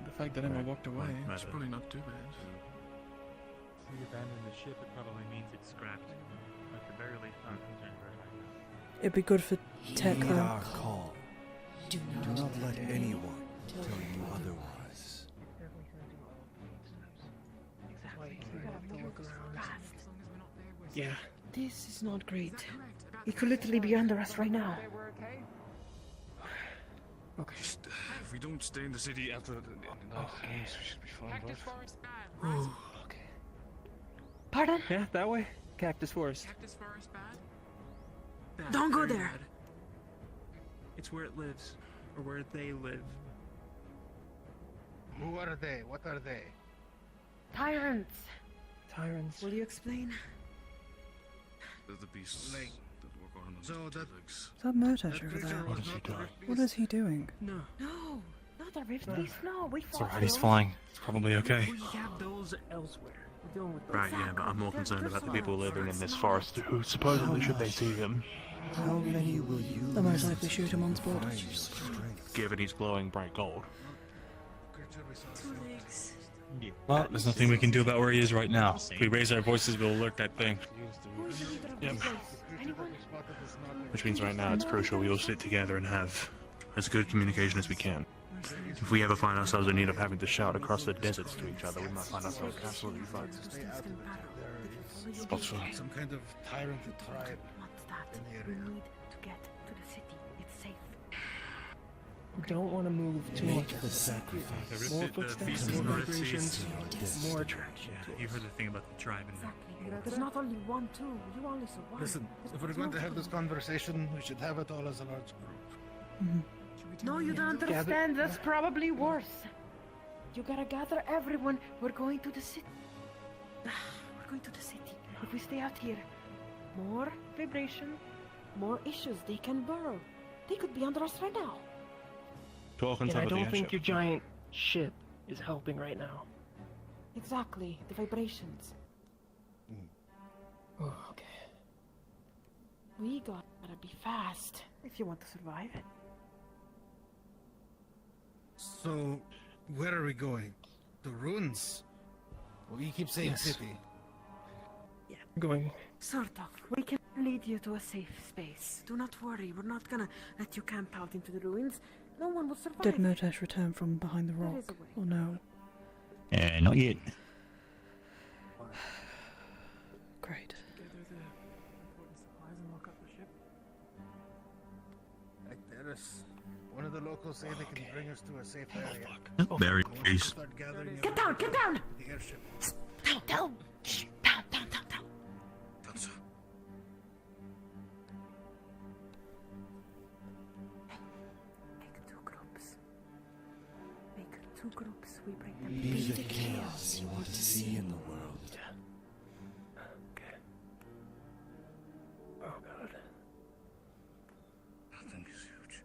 The fact that Emma walked away, it's probably not too bad. If we abandon the ship, it probably means it's scrapped. At the very least, I'm concerned right now. It'd be good for Tech, Heed though. our call. Do not let anyone tell you otherwise. Yeah. This is not great. He could literally be under us right now. Okay. If we don't stay in the city after the we should be fine. Cactus Forest bad. Ooh. Okay. Pardon? Yeah, that way. Cactus Forest. Cactus Forest bad? Don't go Very there. bad. It's where it lives, or where they live. Who are they? What are they? Tyrants. Tyrants. Will you explain? They're the beasts Like- that walk on So two that- legs. Is that Murtash over creature there? was is he not the doing? Rift What Beast? is he doing? No. No, Not the Rift Beast, no. We It's fought alright, he's those. flying. It's probably okay. We have those elsewhere. We're dealing with those. Right, yeah, but I'm more concerned about the people living in this forest. forest who supposedly, should they see him, How many will you They'll most likely shoot him on spot. find your strength? given he's glowing bright gold. Creature we saw Two legs. Well, there's nothing we can do about where he is right now. If we raise our voices, we'll alert that thing. Who is the leader of Yep. this place? Anyone? Which means right now it's crucial we all sit together and have as good communication as we can. If we ever find ourselves in need of having to shout across the deserts to each other, we might find ourselves absolutely fucked. Spot for some kind of tyrant tribe in the We area. need to get to the city. It's safe. We don't want to move too Make much. the sacrifice. More footsteps, more vibrations, more attraction. You heard the thing about the tribe and There's not only one, two. You only saw one. Listen, if we're going to have this conversation, we should have it all as a large group. No, you don't understand. That's probably worse. You gotta gather everyone. We're going to the city. We're going to the city. If we stay out here, more vibration, more issues. They can burrow. They could be under us right now. Talk on And top I of the don't think airship. your giant ship is helping right now. Exactly. The vibrations. Oh, okay. We gotta be fast if you want to survive. So, where are we going? The ruins? Well, you keep saying Yes. city. I'm going. Sort of. We can lead you to a safe space. Do not worry. We're not gonna let you camp out into the ruins. No one will survive. Did Murtash return from behind the There rock? is a way. Or no? Not yet. Great. Gather the important supplies and lock up the ship. Like there's one of the locals say they can bring us to a safe area. Very easy. Start gathering Get down! Get down! the airship. Down! Down! Shh, down! Down! Down! Down! Make two groups. Make two groups. We bring them. Be the chaos you want to see in the world. Okay. Oh god. That thing is huge.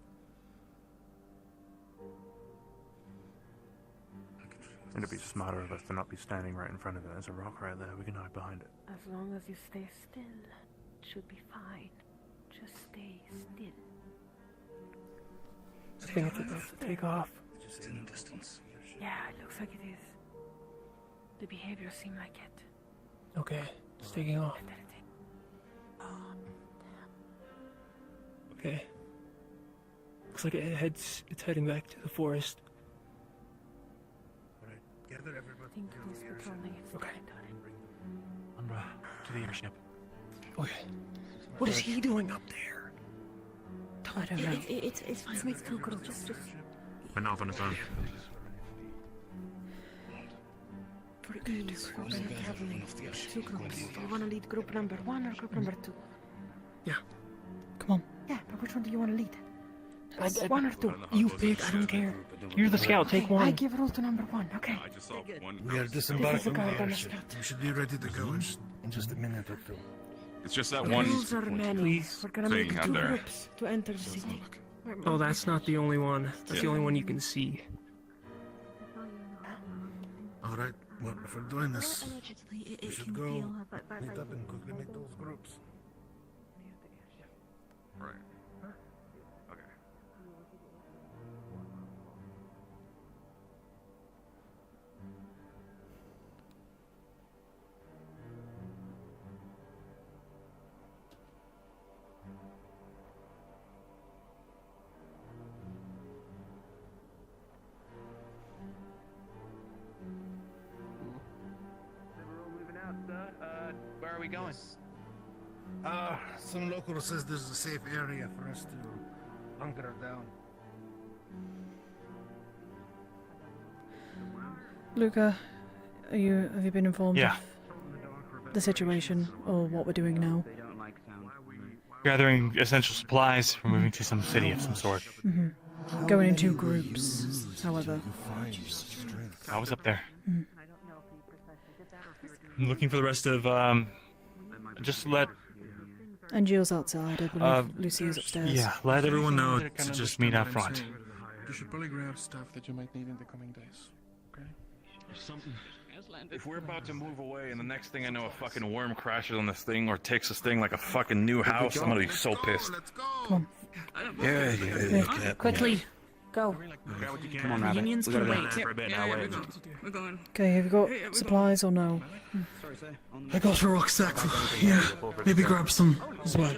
It'd be smarter of us to not be standing right in front of it. There's a rock right there. We can hide behind it. As long as you stay still, it should be fine. Just stay still. I think it's about to take off. Just in the distance. Yeah, it looks like it is. The behavior seem like it. Okay, it's taking off. Okay. Looks like it's heading back to the forest. Alright, gather everybody. I think who's patrolling its territory. Umbra, to the airship. Okay. What is he doing up there? I don't know. It's fine. Make two groups. Just We're not on his own. For ease, for better traveling. Two groups. You wanna lead group number 1 or group number 2? Come on. Yeah, but which one do you wanna lead? I- 1 or 2? You pick, I don't care. You're the scout, take Okay, I one. give rule to number 1, okay? I just saw one. We are This disembarking is the the guard on the airship. scout. We should be ready to go in just a minute or two. It's just that The one rules are many. Please. We're gonna thing make out 2 there. groups to enter the city. Oh, that's not the only one. That's the only one you can see. Alright, well, if we're doing this, allegedly, we should go meet up and quickly make those groups. Right. Okay. We're all moving out, sir. Where are we going? Some local says there's a safe area for us to hunker down. Luca, have you been informed Yeah. of the situation or what we're doing now? Gathering essential supplies. We're moving to some city of some sort. Going in two groups, however. I was up there. Mm. I'm looking for the rest of, just let... And Jill's outside, I believe Lucy's upstairs. Yeah, let everyone know to just meet out front. You should probably grab stuff that you might need in the coming days. Okay? If we're about to move away and the next thing I know a fucking worm crashes on this thing or takes this thing like a fucking new house, I'm gonna be so pissed. Come on. Yeah. Quickly, go. Come on, Rabbit. Unions We can gotta wait. go for a bit now. Wait. We're going. Okay, have you got supplies or no? I got a rucksack. Yeah, maybe grab some as well.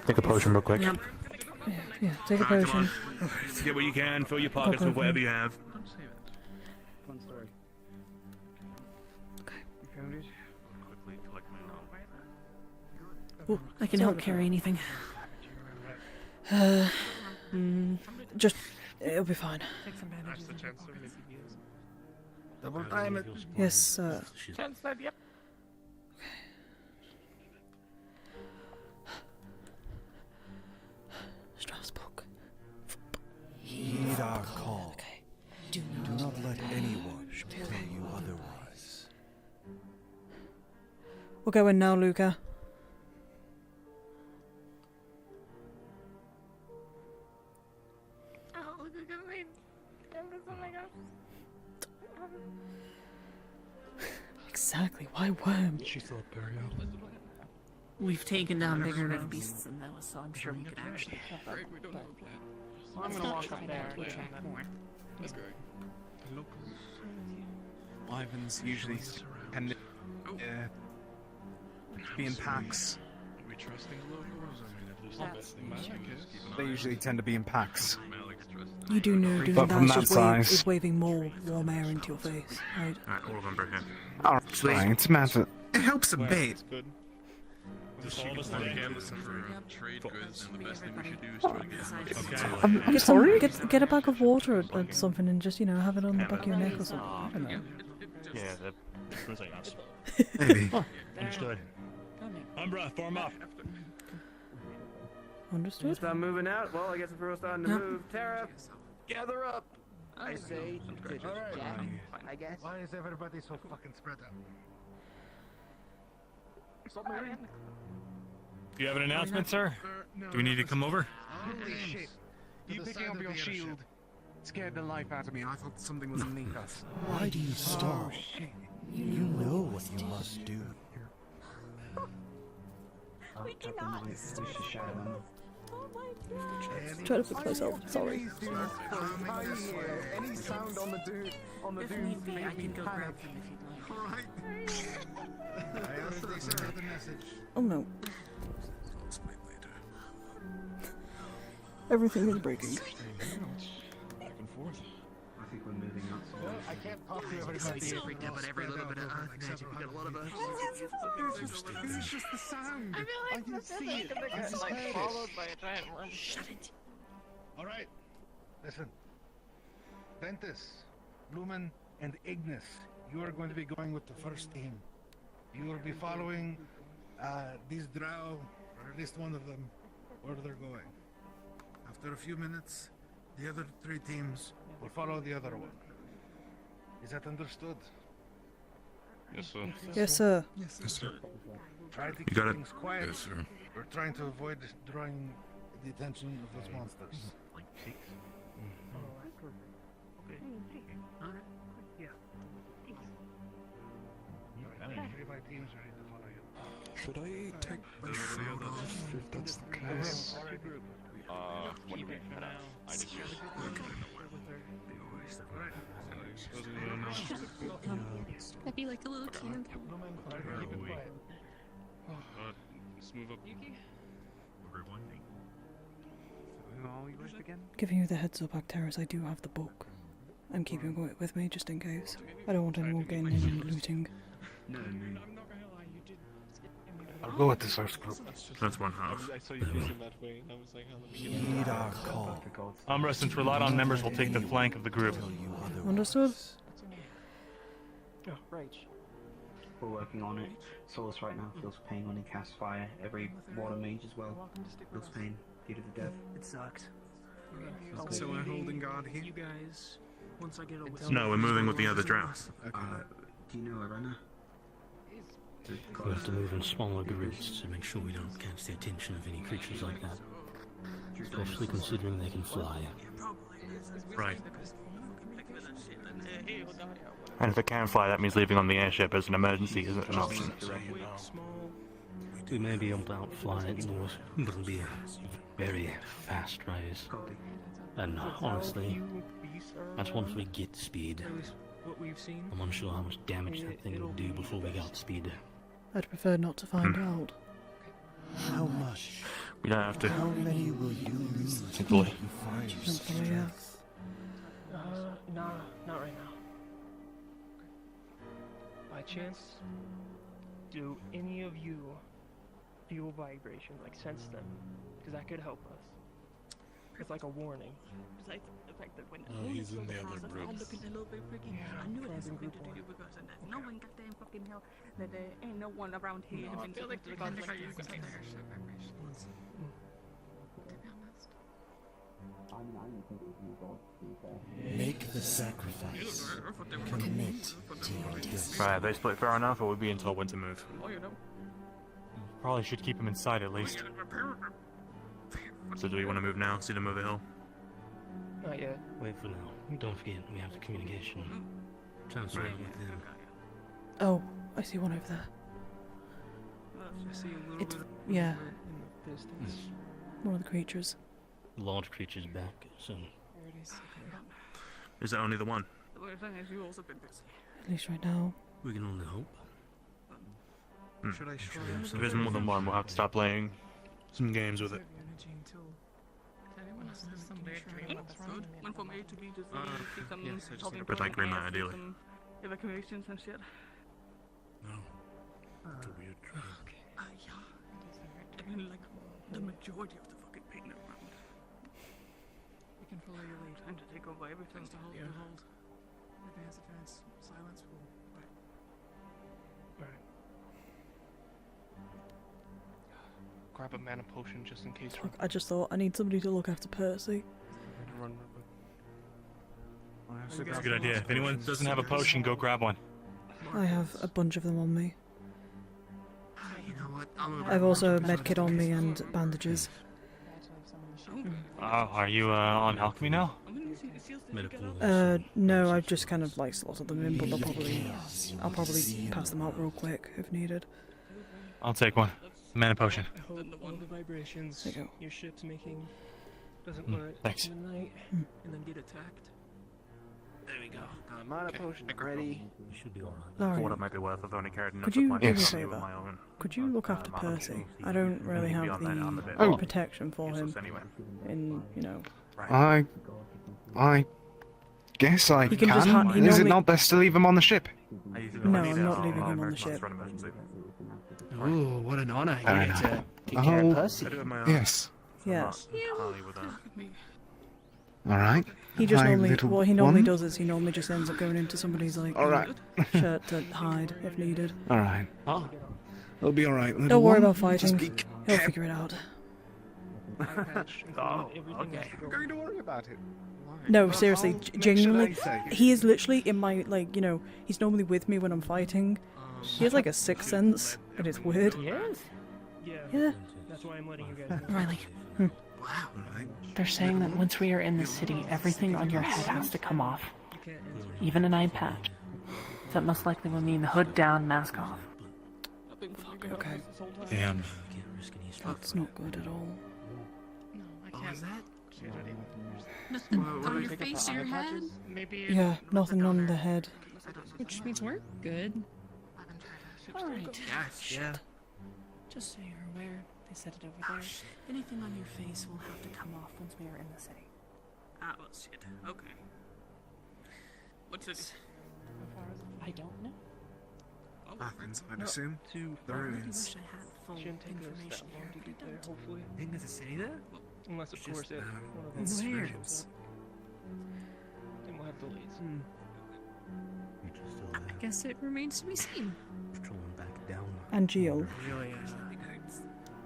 Take a potion real quick. Yeah, take a potion. Get what you can, fill your pockets with whatever you have. Oh, I can help carry anything. Just, it'll be fine. Double time it. Yes, sir. Yep. Strasbourg. Heed our call. Do not let anyone tell you otherwise. We're going now, Luca. Exactly, why worm? She thought burial. We've taken down bigger enough beasts than those, so I'm sure we could actually help them. Well, I'm gonna walk up there and check more. That's great. Wyverns usually tend to be in packs. Are we trusting the locals? I mean, at least They usually tend to be in packs. You do know doing But from that that is size. is waving more warm air into your face, right? Alright, all of them break in. Oh, fine. It's a matter. It helps a bit. Trade goods, and the best thing we should do is try to get as much Get some, get a bag of water or something and just, have it on the back of your neck or something. I don't know. Yeah, that was like us. Maybe. Understood. Umbra, form up. Understood. Start moving out. Well, I guess if we're all starting to Yep. move, Tara, gather up. I say, Alright. I guess. Why is everybody so fucking spread out? Do you have an announcement, sir? Do we need to come over? Holy shit. You picking up your shield scared the life out of me. I thought something was underneath us. Why do you stall? You know what you must do. We cannot. Try to fix myself, sorry. Any sound on the dude, If need be, I can go grab them if you'd like. I already sent her the message. Oh no. Everything is breaking. Back and forth. I think we're moving up. Well, I can't talk to everybody. Yeah, but every little bit of earth magic, we got a lot of earth. It's just the sound. I can see it. Followed by a giant worm. Shut it. All right. Listen. Ventus, Lumen, and Ignis, you are going to be going with the first team. You will be following these drow, or at least one of them, where they're going. After a few minutes, the other three teams will follow the other one. Is that understood? Yes, sir. Yes, sir. Yes, sir. Try to You keep got it. things quiet. Yes, sir. We're trying to avoid drawing the attention of those monsters. Everybody teams ready to follow you. Should I take my shield off if that's the case? What do you mean? I just use I feel like a little kid. Let's move up. Giving you the heads up, Actaris, I do have the book. I'm keeping it with me just in case. I don't want anyone getting in and looting. I'll go with the first group. That's one half. I saw you looking that way, and I was like, oh, Heed our call. Since Ryllae members will take the flank of the group. Understood? Oh, right. We're working on it. Solus right now feels pain when he casts fire. Every water mage as well feels pain due to the death. It sucked. So we're holding guard here. You guys, once I get over. No, we're moving with the other drow. Do you know a runner? We have to move in smaller groups to make sure we don't catch the attention of any creatures like that. Especially considering they can fly. Right. And if it can fly, that means leaving on the airship as an emergency isn't an option. We may be able to outfly it more, but it'll be a very fast rise. And honestly, that's once we get speed. I'm unsure how much damage that thing will do before we got speed. I'd prefer not to find out. How much? We don't have to. How many will you lose Simply. Simply, yeah. Nah, not right now. By chance, do any of you feel vibrations, like sense them? Because that could help us. It's like a warning. Besides the fact that when he's in the other group. I'm looking a little bit freaky. I knew it had something to do because there's no one goddamn fucking hell that there ain't no one around here. No, I feel like the vibrations are there. Make the sacrifice. Commit to your destiny. Right, they split far enough, or we'll be until when to move. Probably should keep him inside at least. So do we want to move now? See them over the hill? Not yet. Wait for now. Don't forget, we have the communication. Transfer with them. Oh, I see one over there. It's, yeah. One of the creatures. Large creature's back, so... Is that only the one? At least right now. We can only hope. If there's more than one, we'll have to start playing some games with it. But like Green Knight, ideally. Evacuations and shit. No. It's a weird trip. Yeah. I mean, like, the majority of the fucking pain around. We can follow your lead. Time to take over everything. To hold, hold. Advance. Silence. Right. Grab a mana potion just in case. Fuck, I just thought I need somebody to look after Percy. That's a good idea. If anyone doesn't have a potion, go grab one. I have a bunch of them on me. You know what? I've also a medkit on me and bandages. Are you on alchemy now? No, I've just kind of like slotted them in, but I'll probably pass them out real quick if needed. I'll take one. Mana potion. I hope all the vibrations your ship's making doesn't work Thanks. in the night and then get attacked. There we go. Mana potion ready. Should be alright. Alright. What it might be worth, I've only carried enough Could you of do me a my favour? Could you look after Percy? I don't really have the protection for him. In, you know. I guess I He can just can. he Is it normally- not best to leave him on the ship? No, I'm not leaving him on the ship. Ooh, what an honor. You Fair get to enough. take care of Oh, Percy. yes. Yeah. Alright. He just My normally, little what he normally one. does is he normally just ends up going into somebody's like Alright. shirt to hide if needed. Alright. It'll be alright. Don't worry about fighting. He'll figure it out. Oh, okay. I'm going to worry about it. No, seriously, genuinely, say? he is literally in my, like, you know, he's normally with me when I'm fighting. He has like a sixth sense, and it's weird. Yes? Yeah. That's why I'm letting you guys know. Ryllae. Wow. They're saying that once we are in the city, everything on your head has to come off. Even an eye patch. That most likely will mean the hood down, mask off. Okay. Damn. That's not good at all. Oh, is that? Nothing on your face or your head? Maybe. Yeah, nothing on the head. Which means we're good. Alright. Yeah. Just so you're aware, they said it over there. Anything on your face will have to come off once we are in the city. Ah, well, shit. Okay. What's it? I don't know. Athens, I'd assume. To The ruins. shouldn't take us that long to get there, hopefully. Think there's a city there? Unless, of It's course, just, it one of it's those weird. shows up. Then we'll have delays. I guess it remains to be seen. And Geo, Really,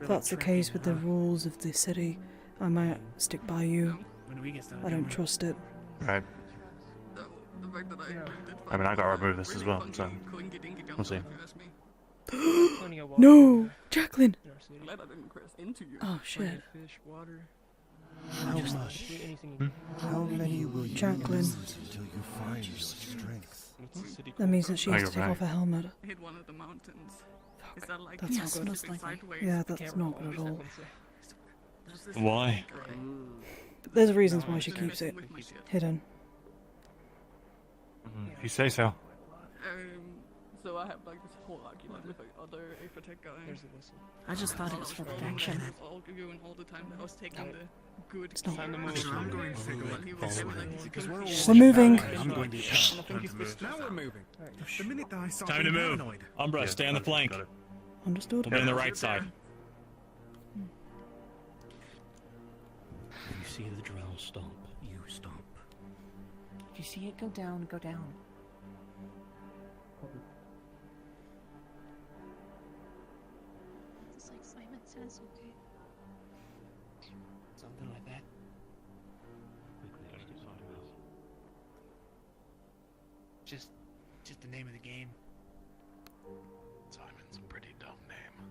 if that's the case with the rules of the city, I might stick by you. when we get started. I don't trust it. Right. I mean, I got to remove this as well, so we'll see. No! Jacqueline! Glad I didn't press into you. Oh, shit. Fish, water. How much? How many will you Jacqueline. use until you find your strength? That means that she Oh, has you're to take right. off her helmet. Hit one of the mountains. Is that like That's not good. specific sideways? Yeah, that's not good at all. Why? There's reasons why she keeps it hidden. If you say so. So I have like this whole argument with like other Aphotech guy. There's the whistle. I just thought it was for protection. All arguing all the time that I was taking the good It's not care. time to move. Actually, I'm going to take a And he look. was like, Because we're all We're moving. I'm going to Now Now we're moving. The minute that I start Time to being move. paranoid. Umbra, Yeah, stay on the got it, flank. got it. Understood? We'll be on the right side. If you see the drow stop, you stop. If you see it go down, go down. It's like Simon says, okay? Something like that. Just the name of the game. Simon's a pretty dumb name.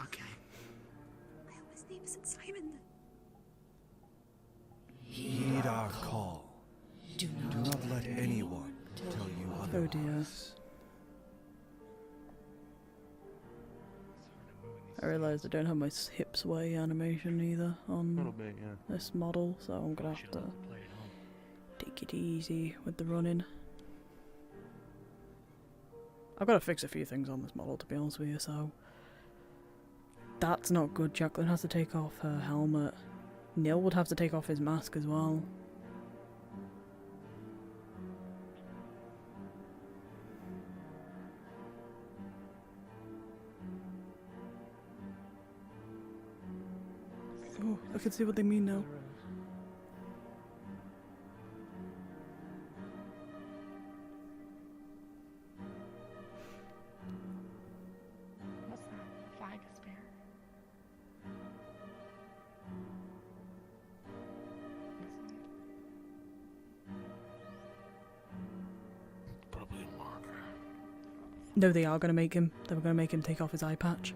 Okay. I hope his name isn't Simon. Heed our call. Do not let anyone tell you Oh otherwise. dear. I realised I don't have my hip sway animation either A little on bit, yeah. this model, so I'm gonna have to take it easy with the running. I've got to fix a few things on this model, to be honest with you, so... That's not good. Jacqueline has to take off her helmet. Neil would have to take off his mask as well. Oh, I can see what they mean now. What's that? Flag spare? Probably a marker. No, they are going to make him. They were going to make him take off his eye patch.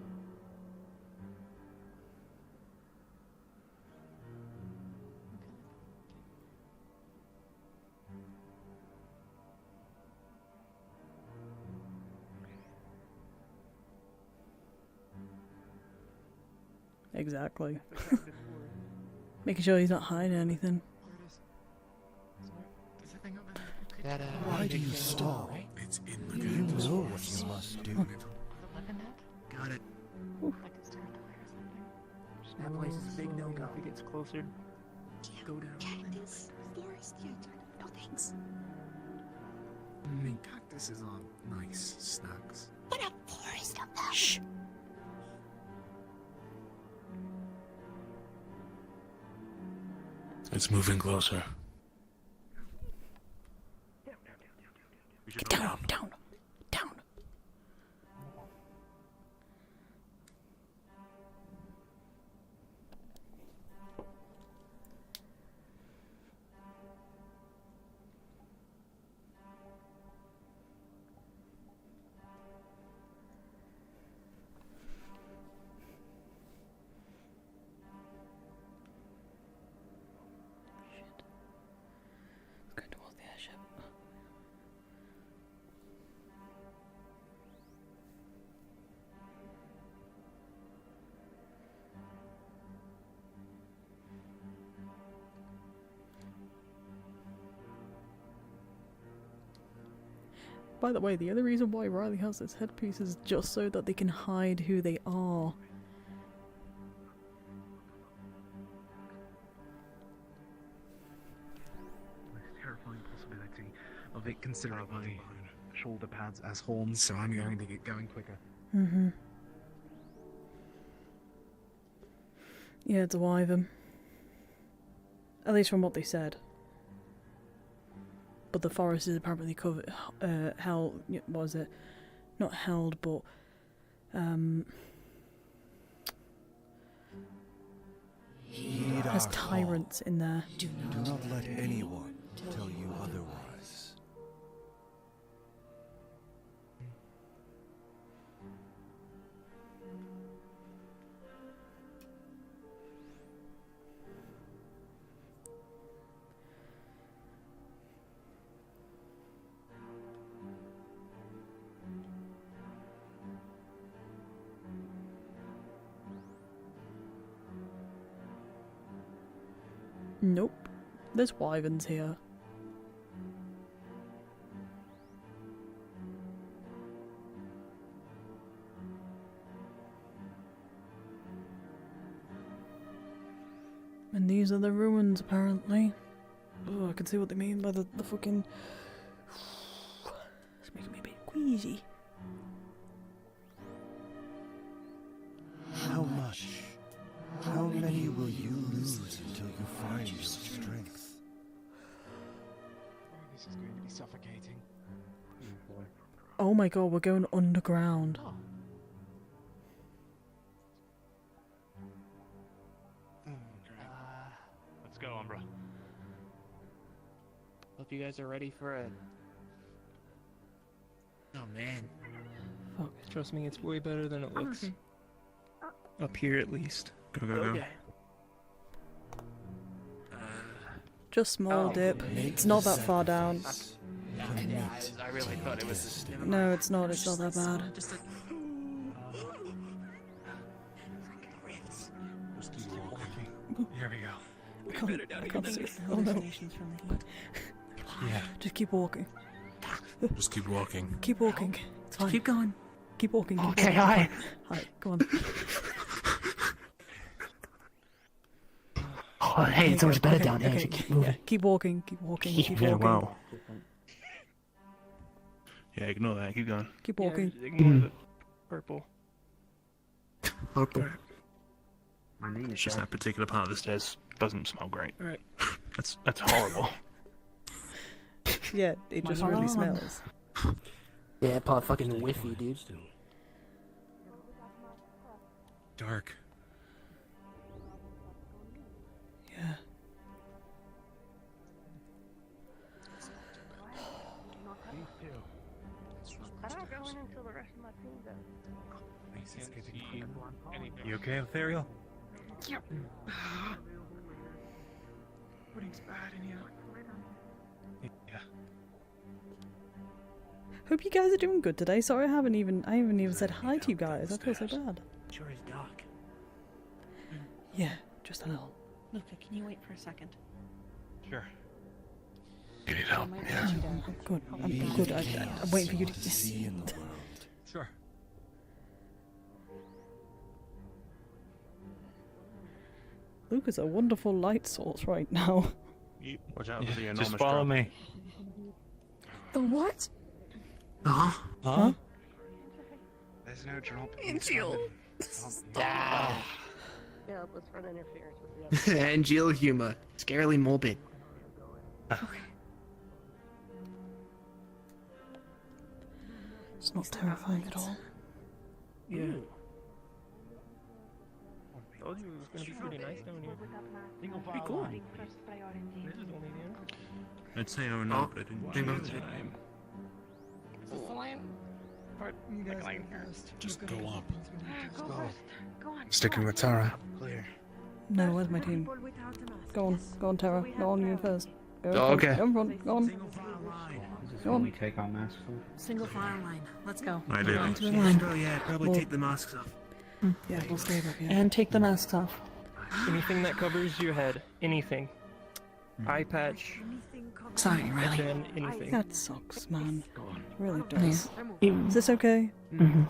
Exactly. Making sure he's not hiding anything. That, Why do you stall? It's in the game. You know what you must do. Got it. Like it's territory or something. That place is a big no-go. If it gets closer, go down. Cactus. Forest. Yeah, no thanks. I mean, cactuses are nice snacks. But a forest of them. Shh. It's moving closer. Get down, down, down. Going towards the airship. By the way, the other reason why Ryllae has this headpiece is just so that they can hide who they are. The terrifying possibility of it considerably shoulder pads as horns, so I'm going to get going quicker. Mm-hmm. Yeah, it's a wyvern. At least from what they said. But the forest is apparently covered, held, what was it? Not held, but, has tyrants in there. Do not let anyone tell you otherwise. Nope. There's wyverns here. And these are the ruins, apparently. Oh, I can see what they mean by the fucking... It's making me a bit queasy. How much? How many will you lose until you find your strength? This is going to be suffocating. Oh my god, we're going underground. Let's go, Umbra. Hope you guys are ready for a... Oh man. Fuck. Trust me, it's way better than it looks. Up here, at least. Go, go, go. Okay. Just small dip. It's not that far down. I really thought it was... No, it's not. It's not that bad. Here we go. I can't see. Oh no. Yeah. Just keep walking. Just keep walking. Keep walking. It's fine. Keep going. Keep walking. Keep Okay, walking. hi. Hi, go on. Oh, hey, it's so much better down here. Okay, I should keep moving. yeah, keep walking. Keep walking. Keep Yeah, walking. wow. Yeah, ignore that. Keep going. Keep walking. Yeah, ignore the purple. Purple. My name It's is just that particular part of the stairs doesn't smell great. Alright. That's horrible. Yeah, it just Come really on. smells. Yeah, part fucking whiffy, dude. Dark. Yeah. I'm not going until the rest of my team does. You okay, Ethereal? Yep. Everything's bad in here. Yeah. Hope you guys are doing good today. Sorry, I haven't even said hi to you guys. I feel so bad. Sure is dark. Yeah, just a little. Luca, can you wait for a second? Sure. You need help. Yeah. I'm good. I'm good. I'm waiting for you to see in the world. Sure. Luke is a wonderful light source right now. Watch out for the enormous Just follow drop. me. The what? Huh? There's no drop. Angel. Ah. Yeah, let's run interference with the other. Angel humor. Scarily morbid. It's not terrifying at all. Yeah. Told you it was gonna be pretty nice down here. Pretty cool. This is only the end. I'd say oh no, but I didn't hang on. choose it. Just go up. Go on. Sticking with Tara. Clear. No, where's my team? Go on, Tara. Go on, you first. Go, Oh, okay. Go in front. Go on. Is this Go when on. we take our masks off? Single file line. Let's go. I do. Line to a line. Oh yeah, probably Well- take the masks off. Yeah, we'll stay back here. And take the masks off. Anything that covers your head. Anything. Eye patch. Sorry, Ryllae. Then anything. That sucks, man. Really does. You, Is this okay? mhm.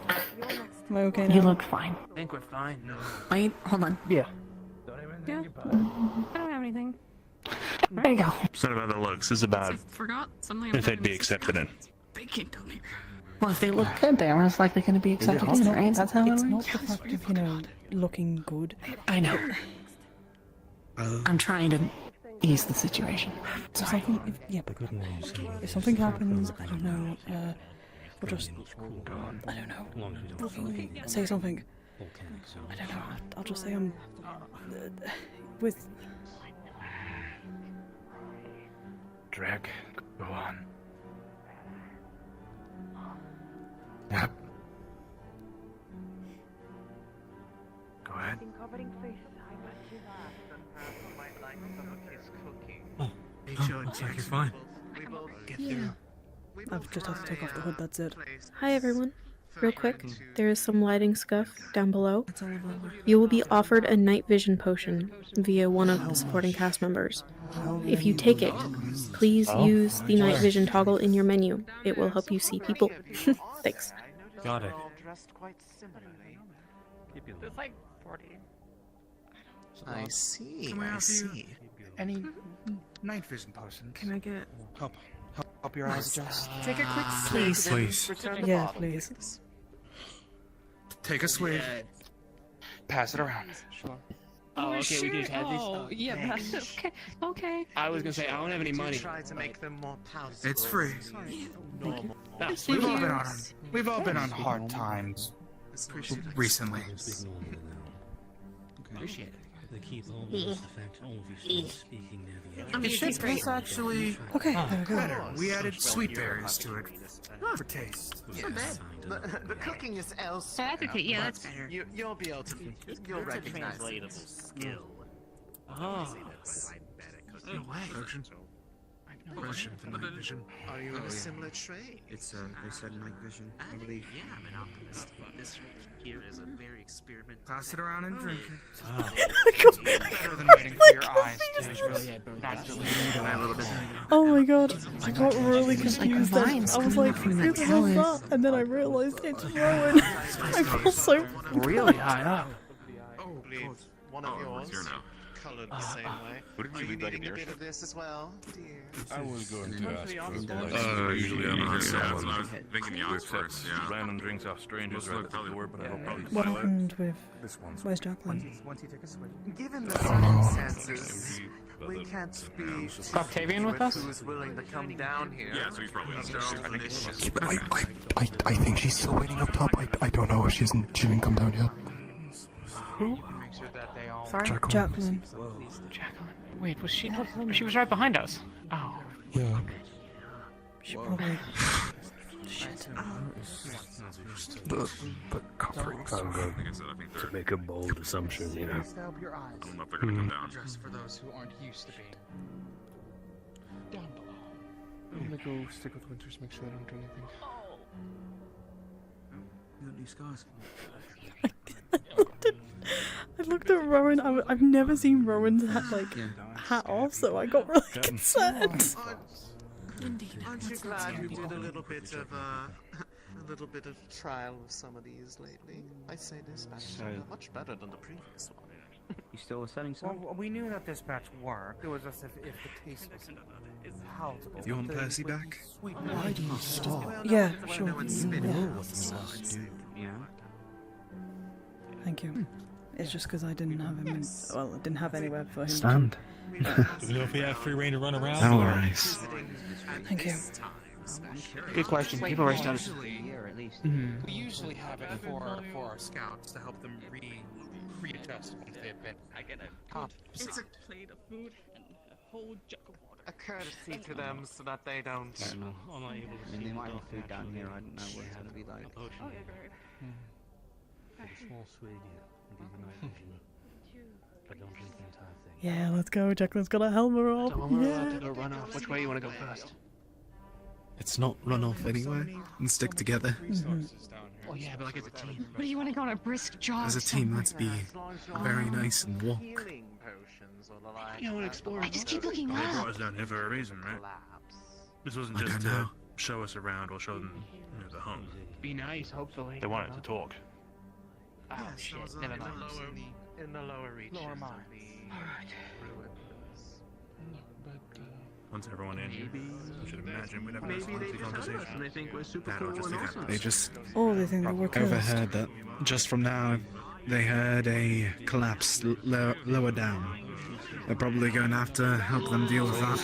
Am I okay now? You look fine. I think we're fine. No. Wait, hold on. Yeah. Yeah. I don't have anything. There you go. It's not about the looks, it's about Forgot something. if they'd be accepted in. can't tell me. Well, if they look good, they're most likely going to be accepted in, right? That's how it It's works. not the fact of, looking good. I know. I'm trying to ease the situation. So something, if something happens, I don't know, we'll just, I don't know, say something. I don't know, I'll just say I'm, with... Drag, go on. Yep. Go ahead. Oh, looks like you're fine. Yeah. I've just had to take off the hood, that's it. Hi everyone. Real quick, there is some lighting scuff down below. You will be offered a night vision potion via one of the supporting cast members. If you take it, please use the night vision toggle in your menu. It will help you see people. Thanks. Got it. There's like 40. I see. Can we I offer you see. any night vision potions? Can I get... Help your eyes adjust. Take a quick Please. swig, then Please. return the Yeah, bottle. please. Take a swig. Pass it around. Sure. Oh, okay, we can just have this. Oh, yeah, that's okay. Okay. I was gonna say, I don't have any money. Try to make them more palatable. It's free. Normal. We've all been on hard times recently. Appreciate it. They keep all the effect all of you start speaking near the It should taste actually Okay, there we go. better. We added sweet berries to it for taste. Yes. The cooking is elsewhere. That's okay, yeah, that's better. You'll be able to. You'll recognize it. skill. Oh. No way. Question for night vision. Are you in a similar trade? It's they said night vision, I believe. Yeah, I'm an optimist. This here is a very experimental. Pass it around and drink it. Oh. Better than waiting for your eyes to naturally die a little bit. Oh my god, I got really confused then. vines I was coming like, up from who that the hell's callus. that? And then I realised it's Rowan. I feel so Really high up. Oh, please. One of yours. Colored the same way. Are you needing a bit of this as well, dear? I was going to ask Usually I'm not sad. I was thinking the Oxfords, yeah. Random drinks off strangers right at the door, but I will probably What happened with... Where's Jacqueline? Given the circumstances, we can't be Octavian with us? who's willing to come down here. Yeah, so he's probably upstairs. I think she's still waiting up top. I don't know if she didn't come down yet. Who? Sorry? Jacqueline. Jacqueline. Jacqueline. Wait, was she? She was right behind us. Oh. Yeah. She probably... Shit. But comfort. I'm going to make a bold assumption, you know. To help your eyes. I don't know if they're gonna come down. Just for those who aren't used to being down below. I'm gonna go stick with Winters, make sure I don't do anything. You got new scars? I looked at Rowan. I've never seen Rowan's hat off, so I got really concerned. Aren't you glad you did a little bit of trial with some of these lately? I say this batch much better than the previous one. You still a setting sun? Well, we knew that this batch worked. It was just if the taste was palatable. You want Percy back? Why do you stop? Yeah, sure. Yeah. Thank you. It's just because I didn't have him. Well, I didn't have anywhere for him. Stand. Do we know if we have free reign to run around? No worries. Thank you. Good question. People are stunned. We usually have it for our scouts to help them readjust once they've been. I get it. It's a plate of food and a whole jug of water. A courtesy to them so that they don't. I don't know. I mean, they might have food down here. I don't know what it's gonna be like. Small swig, and give you night vision. But don't drink the entire thing. Yeah, let's go. Jacqueline's got a helmet on. So when we're allowed to go run off, which way you want to go first? Let's not run off anywhere and stick together. Oh yeah, but like as a team. What do you want to go on a brisk jog? As a team, let's be very nice and walk. You want to explore? I just keep looking They up. brought us down here for a reason, right? This wasn't I just don't to know. show us around or show them the home. Be nice, hopefully. They wanted to talk. Oh shit, never mind. In the lower reaches. Lower mines. Alright. But Once everyone in, I should imagine we'd have a nice Maybe they lengthy just heard us conversation. and they think we're super That'll cool just and be awesome. They just Oh, they think that we're cursed. overheard that just from now they heard a collapse lower down. They're probably going to have to help them deal with that.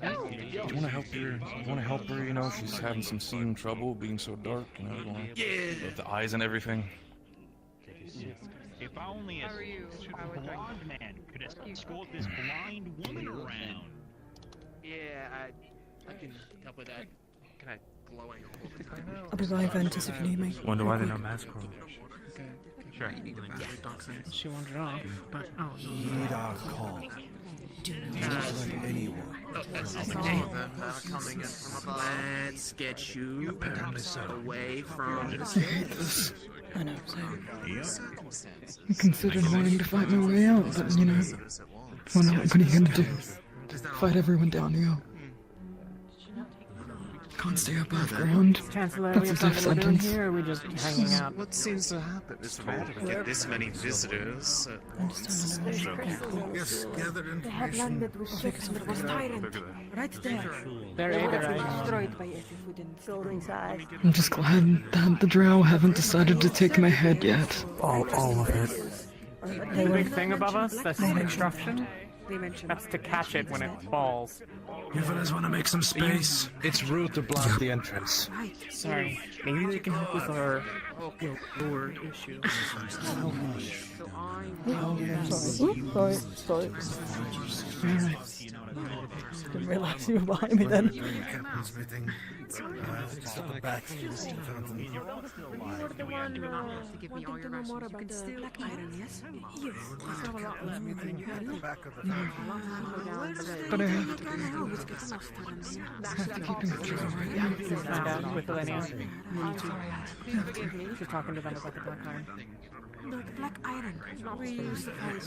Do you want to help her? You want to help her? You know, she's having some seeing trouble, being so dark. You know, with the eyes and everything. If only a blonde man could escort this blind woman around. Yeah, I can help with that. Can I glowing all the time? I'll be by Ventus if you need me. Wonder why they're Real not quick. mask rolls. Sure. She wandered off, but Heed our call. Do not let anyone. Let's get you away from I know, so I considered wanting to fight my way out, but you know, what are you gonna do? Fight everyone down here. Can't stay above ground. Chancellor, That's we a have death something to do sentence. here, or are we just hanging out? What seems to happen is for to get this many visitors. Yes, gather They had information. landed with ships and there was tyrant. Right there. They're They would have eager been eyes. destroyed by it if we didn't building size. I'm just glad that the drow haven't decided to take my head yet. All of it. The big thing above us, that's instruction. That's to catch it when it falls. You fellas want to make some space? It's rude to block the entrance. sorry. Maybe they can help with our lower issue. Sorry. Didn't realise you were behind me then. Captain's meeting. Just at the back. You were the one wanting to know more about the black iron, yes? Yes. I saw a lot of meeting. But I have to keep in control right Find out with Elenia. She's talking to them about the black iron. The black iron. We used to find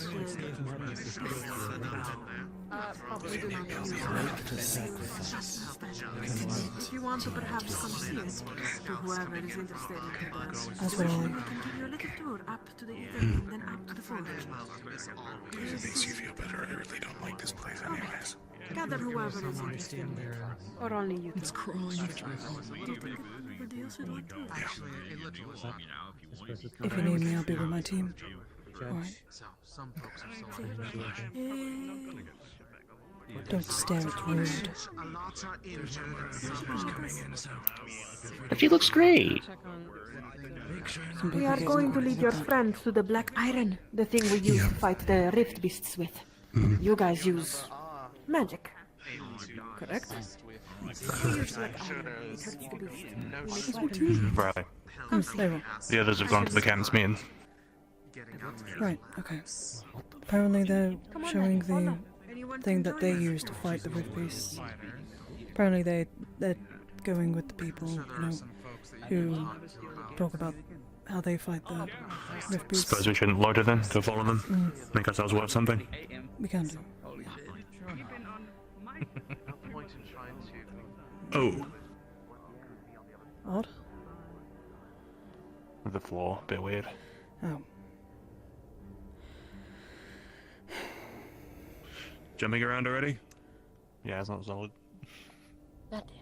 probably do not If you want to perhaps come see it, to whoever is interested in As well. we can give you a little tour up to the event and then up to the forge. It makes you feel better. I really don't like this place anyways. Gather whoever is interested. Or only you. It's crawling. If you need me, I'll be with my team. Alright. Don't stare at rude. She looks great. We are going to lead your friend to the black iron, the thing we use to fight the rift beasts with. You guys use magic, correct? Ryllae. They will. The others have gone to the captain's meeting. Right, okay. Apparently they're showing the thing that they use to fight the rift beasts. Apparently they're going with the people, you know, who talk about how they fight the rift beasts. Suppose we shouldn't loiter then, go follow them, make ourselves worth something. We can do. Oh. Odd? The floor, bit weird. Oh. Jumping around already? Yeah, it's not solid.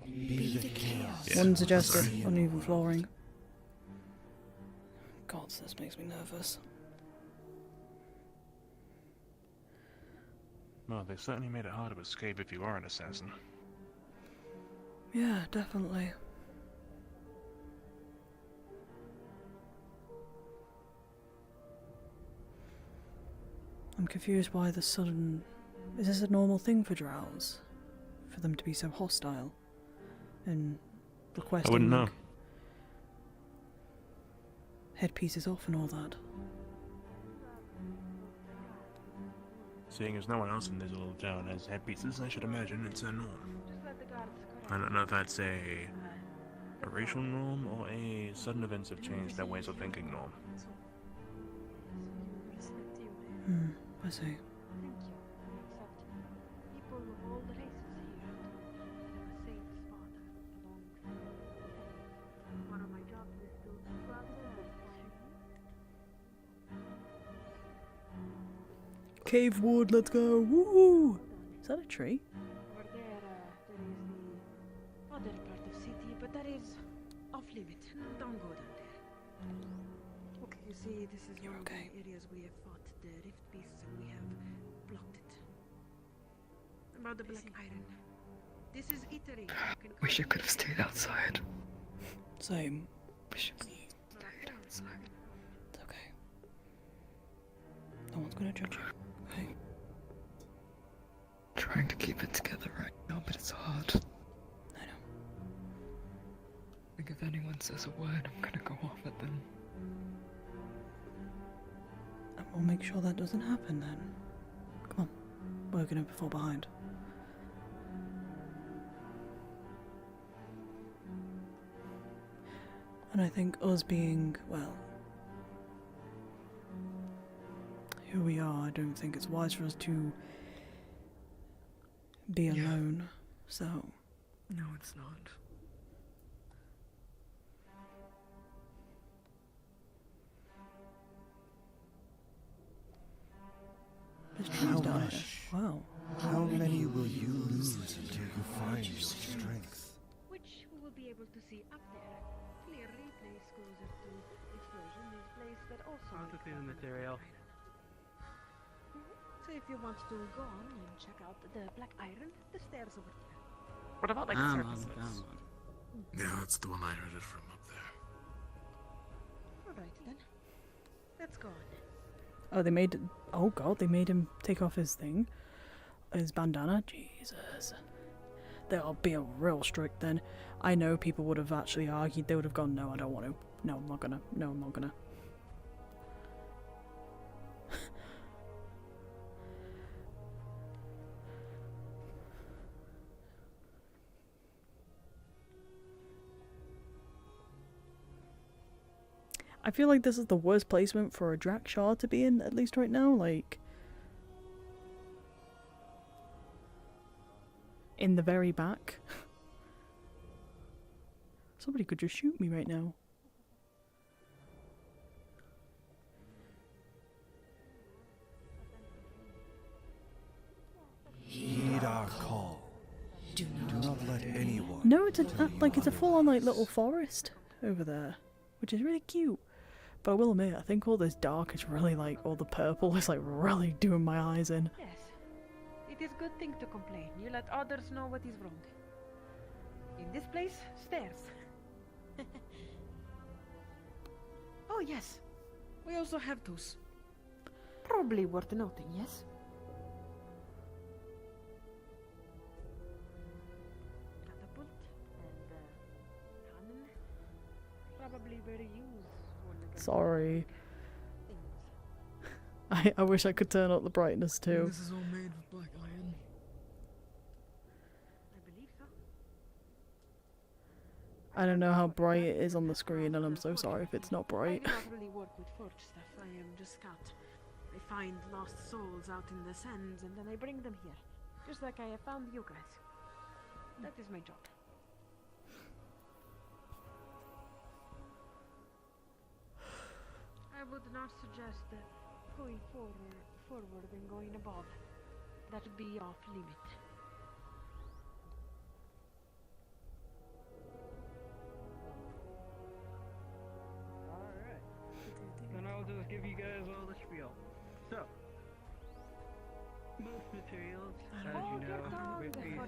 Be the chaos. One suggested, uneven flooring. God, this makes me nervous. Well, they certainly made it hard to escape if you are an assassin. Yeah, definitely. I'm confused why the sudden... Is this a normal thing for drows? For them to be so hostile? And requesting... I wouldn't know. Headpieces off and all that. Seeing as no one else in this little town has headpieces, I should imagine it's a norm. I don't know if that's a racial norm or a sudden events have changed their ways of thinking norm. I see. Cave wood, let's go! Woo! Is that a tree? other part of city, but that is off limit. Don't go down there. Okay, you see, this is one of the areas we have fought the rift beasts, and we have blocked it. About the black iron. This is Italy. Wish I could have stayed outside. Same. Wish I could have stayed outside. It's okay. No one's gonna judge you. Okay. Trying to keep it together right now, but it's hard. I know. Like if anyone says a word, I'm gonna go off at them. And we'll make sure that doesn't happen then. Come on. We're gonna fall behind. And I think us being, well, who we are, I don't think it's wise for us to be alone, so... No, it's not. There's trees down here. Wow. How many will you lose until you find your strength? Which we will be able to see up there. Clearly, place closer to explosion is place that also. I'll have to clean the material. So if you want to go on and check out the black iron, the stairs over there. What about like surfaces? Yeah, that's the one I heard it from up there. Alright then. Let's go on. Oh, they made... Oh god, they made him take off his thing. His bandana. Jesus. That'll be a real strict then. I know people would have actually argued. They would have gone, no, I don't want to. No, I'm not gonna. No, I'm not gonna. I feel like this is the worst placement for a Drakshar to be in, at least right now, like... in the very back. Somebody could just shoot me right now. Heed our call. Do not let anyone... No, it's a full-on like little forest over there, which is really cute. But I will admit, I think all this dark is really like, all the purple is like really doing my eyes in. Yes. It is good thing to complain. You let others know what is wrong. In this place, stairs. Oh yes. We also have those. Probably worth noting, yes? Catapult and cannon. Probably very used. Sorry. I wish I could turn up the brightness too. This is all made with black iron. I believe so. I don't know how bright it is on the screen, and I'm so sorry if it's not bright. I do not really work with forge stuff. I am just scout. I find lost souls out in the sands, and then I bring them here. Just like I have found you guys. That is my job. I would not suggest going forward and going above. That would be off limit. Alright. Then I'll just give you guys all the spiel. So, most materials, as you know, with these...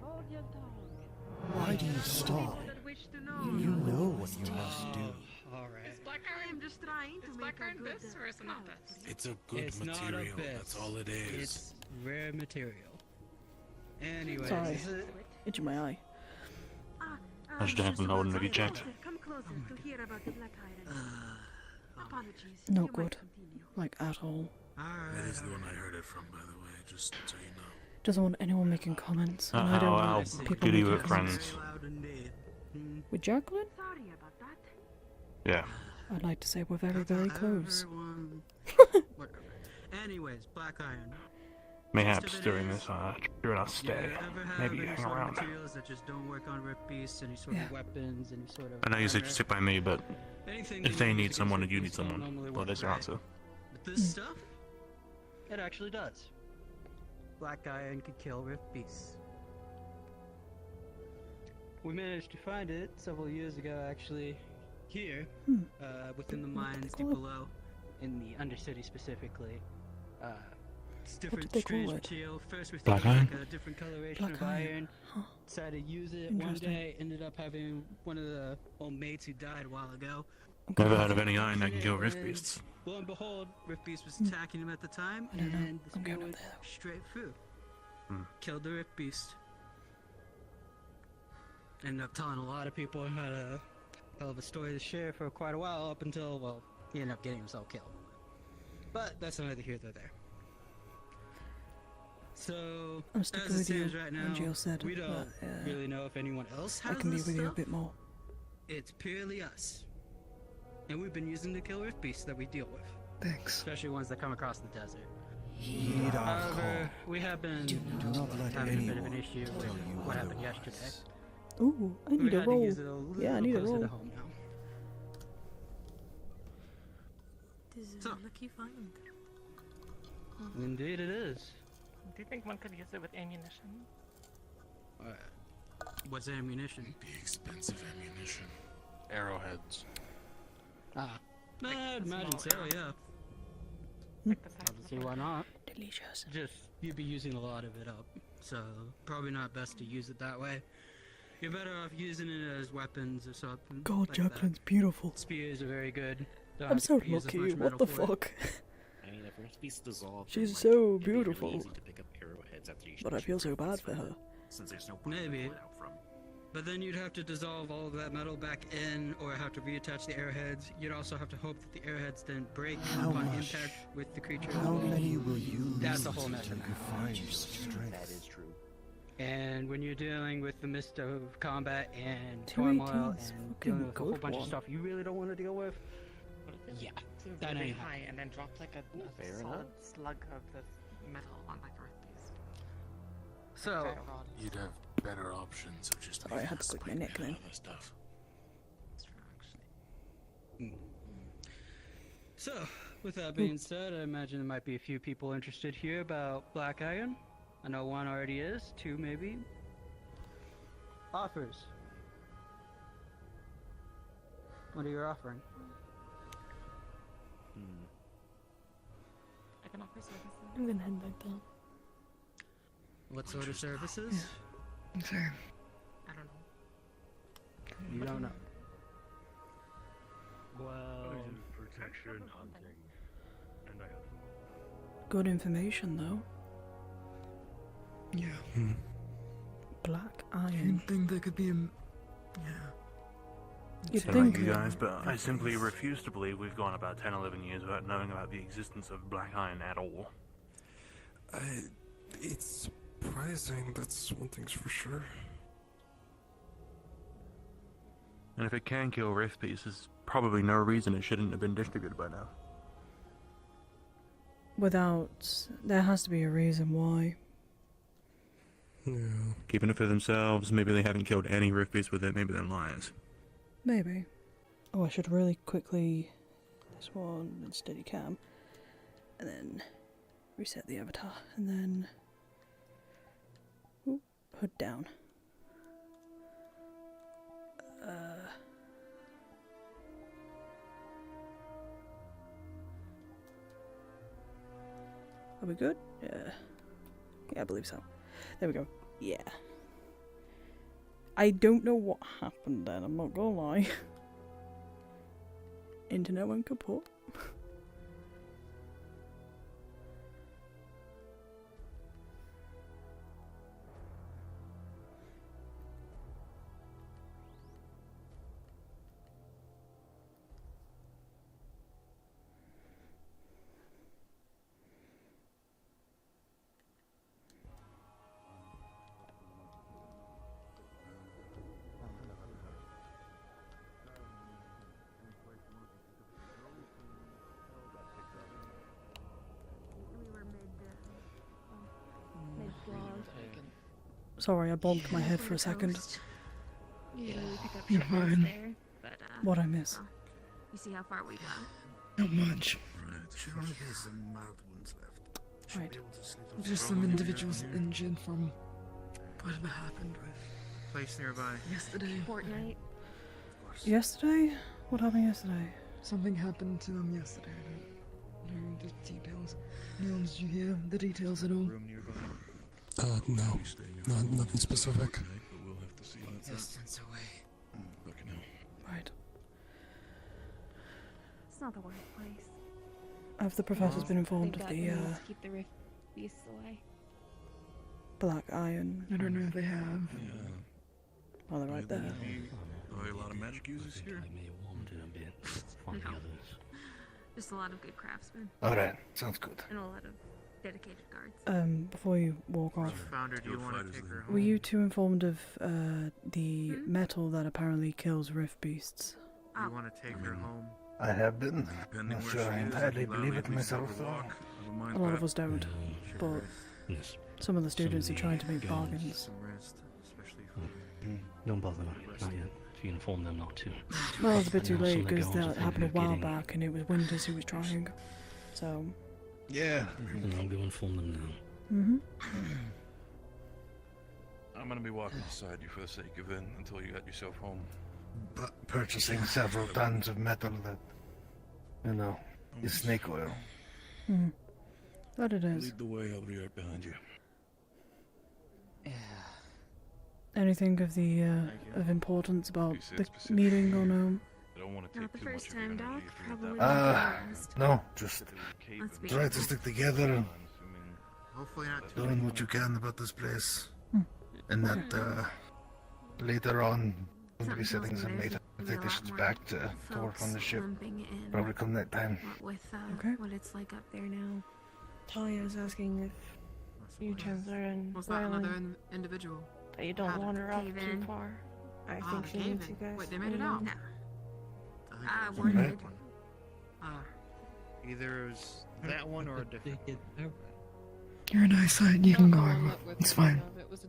Hold your tongue. Why do you stop? You know what you must do. Alright. I am just trying to make a good or is it not this? It's a good It's not material, abyss. that's all it is. It's rare material. Anyways, Sorry. Itching my eye. I should have known to be checked. Come closer to hear about the black iron. Apologies. Not good. Like, at all. That is the one I heard it from, by the way, just so you know. Doesn't want anyone making comments. And I don't How want people good are you making with comments. friends? With Jacqueline? Sorry about that. Yeah. I'd like to say we're very, very close. Whatever. Anyways, black iron. Mayhaps during this, during our stay, maybe Any hang sort of around. materials that just don't work on rift beasts, any sort of weapons, any sort of... I know you said stick by me, but Anything if that they you need use to someone get and you rift need beasts don't someone, normally well, work, there's your right? answer. But this stuff, it actually does. Black iron can kill rift beasts. We managed to find it several years ago, actually, here, within the mines deep below, in the Undercity specifically. It's different, did they call strange it? material. First we Black thought it was iron? like a different coloration Black of iron. iron. Huh. Decided to use it one Interesting. day. Ended up having one of the old mates who died a while ago. Never heard of any iron that can kill rift beasts. Lo and behold, Rift Beast was attacking him at the time, I don't know. and the I'm spear going went up there. straight through. Hmm. Killed the Rift Beast. Ended up telling a lot of people and had a hell of a story to share for quite a while, up until, well, he ended up getting himself killed. But that's neither here nor there. So, I'm sticking as it with you stands right when now, Jill said we don't that, really know if anyone else has I can be this with you a stuff. bit more. It's purely us. And we've been using to kill Rift Beasts that we deal with. Thanks. Especially ones that come across the desert. Heed our However, call. we have been Do not let having a bit of anyone an issue tell with you what happened otherwise. yesterday. Ooh, I We need a had to roll. use it a little Yeah, I need a closer roll. to home now. This is So. a lucky find. Indeed it is. Do you think one could use it with ammunition? What's ammunition? The expensive ammunition. Arrowheads. Ah. I'd imagine so, yeah. Like the size I don't of see a why not. Delicious. Just, you'd be using a lot of it up. So, probably not best to use it that way. You're better off using it as weapons or something. God, like Jacqueline's beautiful. that. Spears are very good. Don't I'm have so to use as lucky. much What metal the for it. fuck? I mean, if Rift Beast dissolved, She's then, so it'd be really beautiful. easy to pick up arrowheads after you But I shoot feel so Rift bad Beast for with her. it, since there's no point to Maybe. pull it out from. But then you'd have to dissolve all of that metal back in, or have to reattach the arrowheads. You'd also have to hope that the arrowheads didn't break How upon much? impact with the creature. as How well. many will you That's a lose whole mess. until you find your strength? That is true. And when you're dealing with the mist of combat and 218 turmoil is and fucking dealing with a whole good bunch of one. stuff you really don't want to deal with, yeah, that really ain't high happening. and then drop like a Fair solid enough. slug of this metal on like Earth piece. So, Giant rod. You'd have better options of just Sorry, I had to click my neck then. other stuff. So, with that being said, I imagine there might be a few people interested here about Black Iron. I know one already is, two maybe. Offers. What are you offering? I can offer services. I'm gonna head back down. What sort of services? Sorry. I don't know. You don't know. Well, protection, hunting, and I have Good information though. Yeah. Black I iron. didn't think there could be a. Yeah. You'd Say think. about you guys, but I simply refuse to believe we've gone about 10, 11 years without knowing about the existence of black iron at all. It's surprising, that's one thing's for sure. And if it can kill rift beasts, there's probably no reason it shouldn't have been distributed by now. Without, there has to be a reason why. Yeah. Keeping it for themselves, maybe they haven't killed any rift beasts with it, maybe they're liars. Maybe. Oh, I should really quickly this one and steady cam, and then reset the avatar, and then ooh, hood down. Are we good? Yeah, I believe so. There we go. Yeah. I don't know what happened then, I'm not gonna lie. Internet went kaput. Sorry, I bonked my head for a second. Yeah, pick up You're shit fine. there, but What'd I miss? you see how far we got. Not much. She only has some mild wounds left. She'll Right. be able to sleep Just some individuals injured from whatever happened with place nearby? Yesterday. Fortnite. Yesterday? What happened yesterday? Something happened to him yesterday. I don't know the details. Neil, did you hear the details at all? No. Nothing specific. Distance away. Right. It's not the worst place. Have the professors been informed of the keep the rift beasts away. black iron? I don't know if they have. Oh, they're right there. Are there a lot of magic users here? No. Just a lot of good craftsmen. Alright, sounds good. And a lot of dedicated guards. Before you walk off, Founder, do you want to take her home? were you two informed of the metal that apparently kills rift beasts? Do you want to take her home? I have been. Not sure I entirely believe it myself, though. A lot of us don't, but some of the students are trying to make bargains. Don't bother, not yet. If you inform them not to. Well, it's a bit too I know late some of the because girls that are happened a thinking of while getting- back and it was Winters who was trying. So. Yeah. And I'll go inform them now. Mm-hmm. I'm gonna be walking beside you for the sake of it until you get yourself home. But purchasing several tons of metal that, you know, is snake oil. Hmm. That it is. Lead the way, I'll be right behind you. Anything of the of importance about the meeting or no? I don't want to Not take the too first much of time, your Doc. energy if you're Probably that not the last. No, just Let's be try to honest. stick together, Hopefully not too learn what you can about this place. Hmm. And that later on, we'll be setting some later expectations back to work on the ship. Probably come that time. With Okay. what it's like up there now. Talia was asking if you Chandler and Was that Ryllae, another individual? that you don't How to wander off cave too in? far. I Ah, think the she cave needs in. you guys. Wait, they made it in out? on- No. I One Right. did. Either it was that one or a different. You're an eyesight, you can go over. It's fine.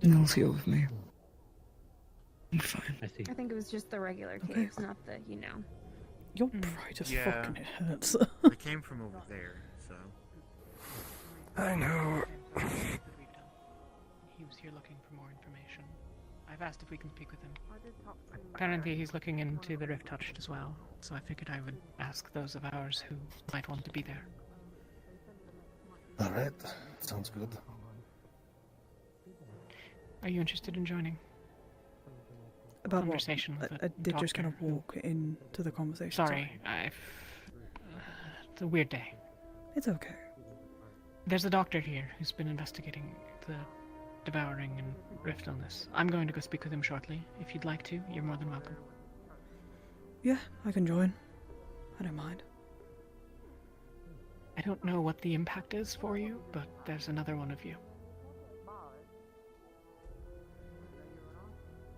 Neil's here with me. I'm fine. I see. I think it was just the regular caves, not the, you know. You're bright as Yeah. fuck and it hurts. They came from over there, so. I know. He was here looking for more information. I've asked if we can speak with him. Apparently he's looking into the Rift Touched as well, so I figured I would ask those of ours who might want to be there. Alright, sounds good. Are you interested in joining? About what? Conversation with I a did just kind doctor of walk into the conversation. Sorry, it's a weird day. It's okay. There's a doctor here who's been investigating the devouring and rift illness. I'm going to go speak with him shortly. If you'd like to, you're more than welcome. Yeah, I can join. I don't mind. I don't know what the impact is for you, but there's another one of you.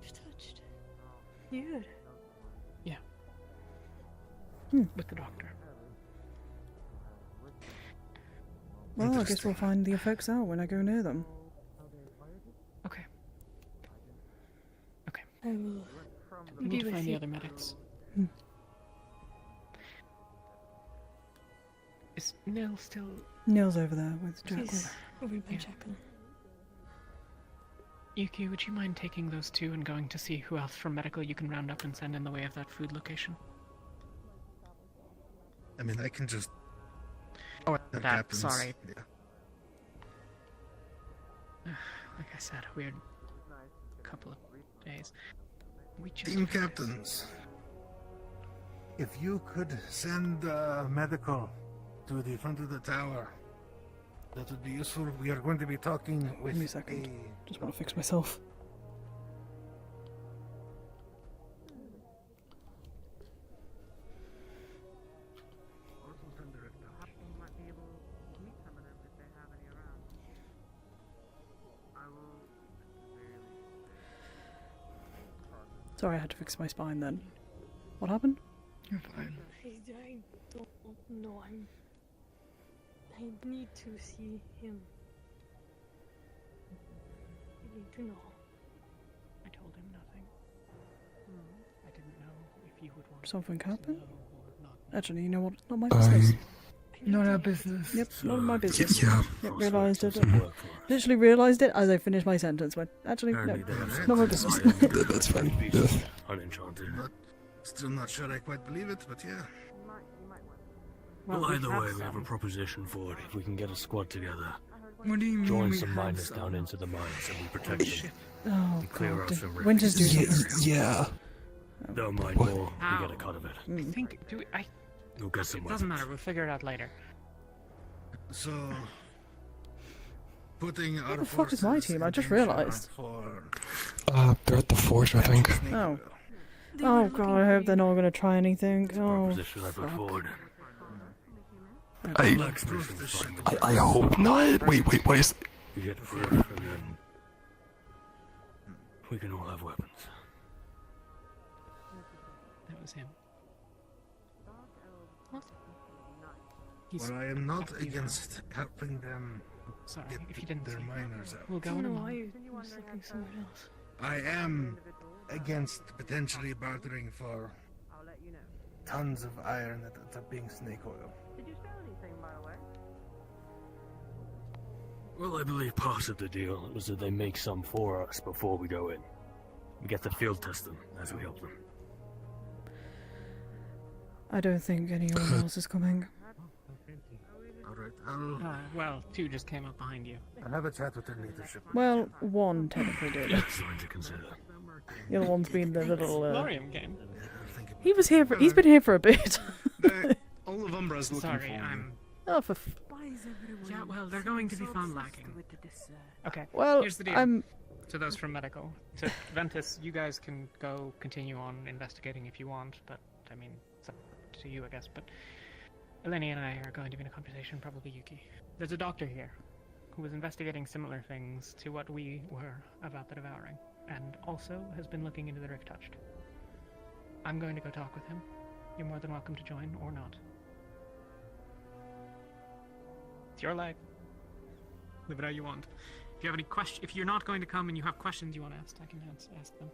You're touched. You. Yeah. With the doctor. Well, I guess we'll find the effects out when I go near them. Okay. Okay. I will We be need to with find the you. other medics. Is Nell still... Neil's over there with Jacqueline. He's over by Jacqueline. Yuki, would you mind taking those two and going to see who else from medical you can round up and send in the way of that food location? I mean, I can just. Oh, That that, happens, sorry. yeah. Like I said, a weird couple of days. We just... Team captains, if you could send medical to the front of the tower, that would be useful. We are going to be talking with Give me a second. Just want to fix myself. Sorry, I had to fix my spine then. What happened? You're fine. I don't know. I need to see him. I need to know. I told him nothing. I didn't know if you would want Something to happened? know or not. Actually, you know what? It's not my business. I Not our business. Yep, none of my business. Yeah. Yep, realised it. Literally realised it as I finished my sentence. Went, actually, no, none of my business. That's fine. Unenchanted. Still not sure I quite believe it, but yeah. Well, either way, we have a proposition for it. If we can get a squad together, What do you mean join we some have miners some? down into the mines and we protect them. Oh, And clear out God. some Winter's due. Yeah. Don't mind more. We get a cut of it. I think. We'll get some It doesn't weapons. matter. We'll figure it out later. So, putting our What the fuck is my team? I just realised. They're at the forge, I think. Oh. Oh god, I hope they're not going to try anything. Oh, Proposition I put forward. I hope not. Wait, what is... We get proof and then we can all have weapons. That was him. Well, I am not against helping them Sorry, get if you didn't their see. miners out. We'll go in a Why are moment. you looking somewhere else? I am against potentially bartering for tons of iron that ends up being snake oil. Did you sell anything, by the way? Well, I believe part of the deal was that they make some for us before we go in. We get to field test them as we help them. I don't think anyone else is coming. Alright, Well, two just came up behind you. I'll have a chat with their leadership. Well, one technically did. Something to consider. The other one's been the little. Lorium game. He was here for. He's been here for a bit. All of Umbra's looking Sorry, for I'm. Oh, for. Yeah, well, they're going to be found lacking. Okay. Well, here's the deal. I'm. To those from medical, to Ventus, you guys can go continue on investigating if you want, but I mean, it's up to you, I guess. But Eleni and I are going to be in a conversation, probably Yuki. There's a doctor here who was investigating similar things to what we were about the devouring, and also has been looking into the Rift Touched. I'm going to go talk with him. You're more than welcome to join or not. It's your life. Live it how you want. If you have any questions, if you're not going to come and you have questions you want to ask, I can ask them.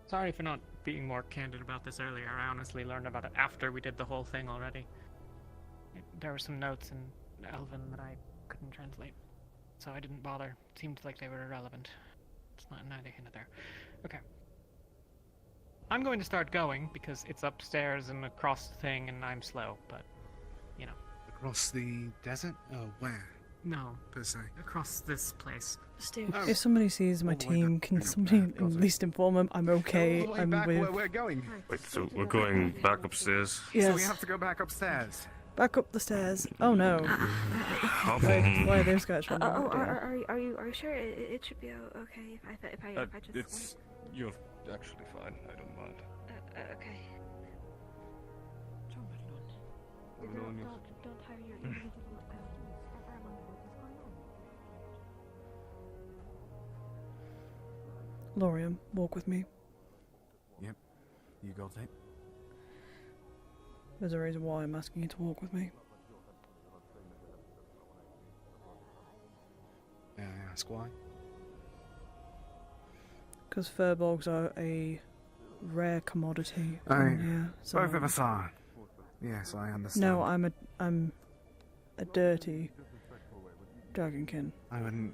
Sorry for not being more candid about this earlier. I honestly learned about it after we did the whole thing already. There were some notes in Elven that I couldn't translate, so I didn't bother. It seemed like they were irrelevant. It's not neither here nor there. Okay. I'm going to start going because it's upstairs and across the thing and I'm slow, but, you know. Across the desert? Oh, where? No. Per se. Across this place. If somebody sees my team, can somebody at least inform them I'm okay? I'm back with. where we're going. Wait, so we're going back upstairs? Yes. So we have to go back upstairs. Back up the stairs. Oh no. Why are those guys running? up there? Are you sure it should be okay if I just? It's... You're actually fine. I don't mind. Okay. Don't hire your individual Lorium, walk with me. Yep. You got it. There's a reason why I'm asking you to walk with me. May I ask why? Because furbolgs are a rare commodity. Aye. Yeah, so Both of us are. Yes, I understand. No, I'm a dirty dragonkin. I wouldn't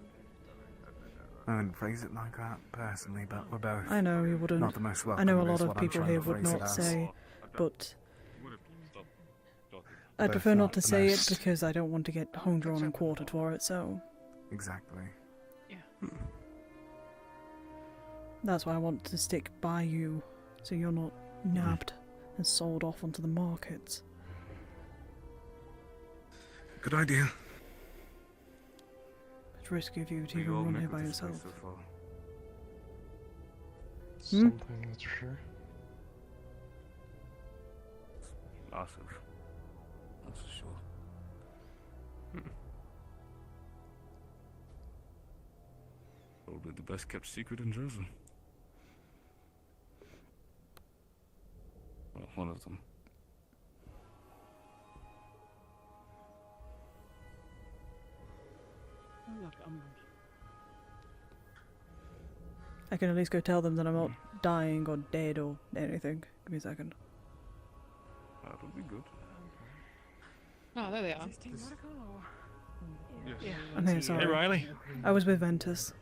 phrase it like that personally, but we're both. I know you wouldn't. Not the most I know a welcoming is lot of what I'm people trying here to would phrase it not as. say, but I Both prefer not not to the say it most- because I don't want to get hung drawn and quartered for it. So Exactly. that's why I want to stick by you, so you're not nabbed and sold off onto the markets. Good idea. It's risky of you to We even all run make here by with this yourself. place so far. Something, that's for sure. Massive. That's for sure. Probably the best kept secret in Jersey. Well, one of them. I can at least go tell them that I'm not dying or dead or anything. Give me a second. That would be good. Oh, there they are. Yes. Okay, sorry. Hey, Ryllae. I was with Ventus.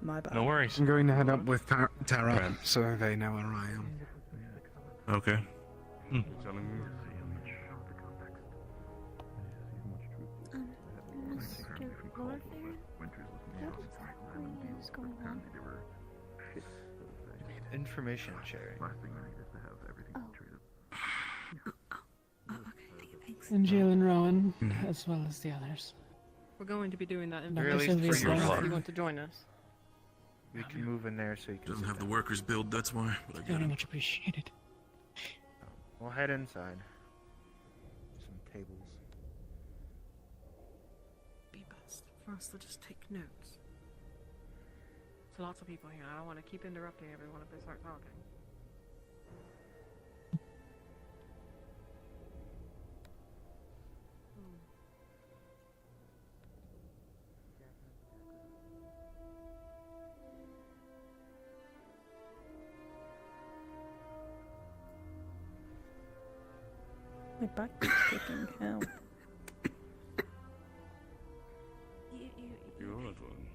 My bad. No worries. I'm going to head up with Tara, so they know where I am. Okay. Information sharing. And Jill and Rowan, as well as the others. We're going to be doing that in Or at Vegas. least for your If part. you want to join us. We can move in there so you can. Doesn't have the workers build, that's why. But I get Very it. much appreciated. We'll head inside. Some tables. Be best for us to just take notes. So lots of people here. I don't want to keep interrupting everyone if they start talking. My back is kicking out. You're right, one.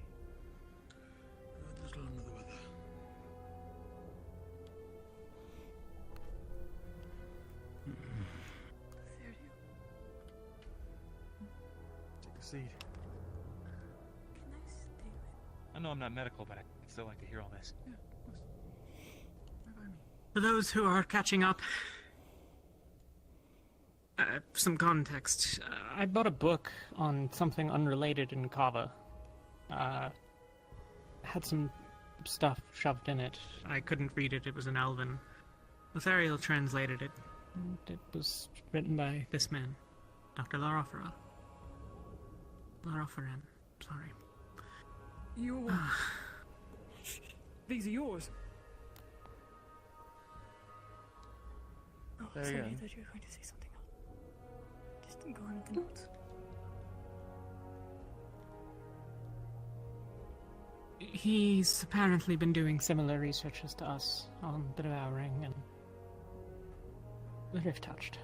Just under the weather. Take a seat. I know I'm not medical, but I'd still like to hear all this. For those who are catching up, some context. I bought a book on something unrelated in Kava. Had some stuff shoved in it. I couldn't read it. It was in Elven. Lothariel translated it. And it was written by this man, Dr. Larofera. Laroferan. Sorry. These are yours. Oh, There sorry, you go. I thought you were going to say something else. Just go on with the notes. He's apparently been doing similar researches to us on the devouring and the Rift Touched.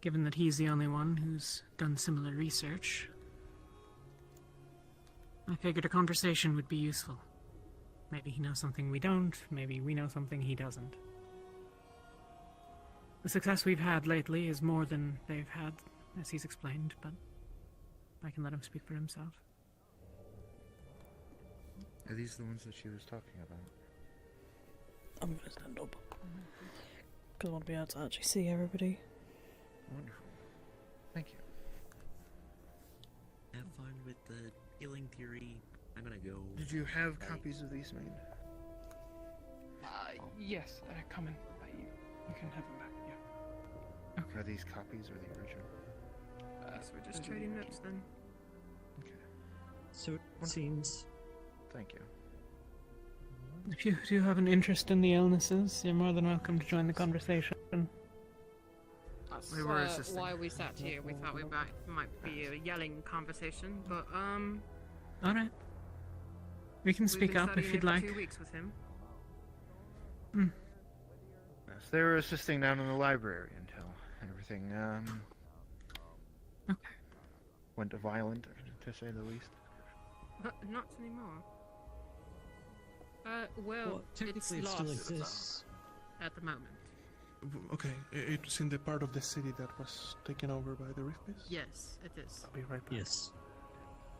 Given that he's the only one who's done similar research, I figured a conversation would be useful. Maybe he knows something we don't, maybe we know something he doesn't. The success we've had lately is more than they've had, as he's explained, but I can let him speak for himself. Are these the ones that she was talking about? I'm gonna stand up. Because I want to be able to actually see everybody. Wonderful. Thank you. Have fun with the healing theory. I'm gonna go. Did you have copies of these made? Yes, come in. You can have them back, yeah. Are these copies or the original? So we're just trading notes then. Okay. So it seems. Thank you. If you do have an interest in the illnesses, you're more than welcome to join the conversation. That's We were assisting. why we sat here. We thought we might be a yelling conversation, but Alright. We can we've speak been up if studying you'd it for like. 2 weeks with him. Yes, they were assisting down in the library until everything Okay. went violent, to say the least. Not anymore. Well, technically it's it lost still exists. at the moment. Okay, it's in the part of the city that was taken over by the Rift Beast? Yes, it is. I'll be right back. Yes.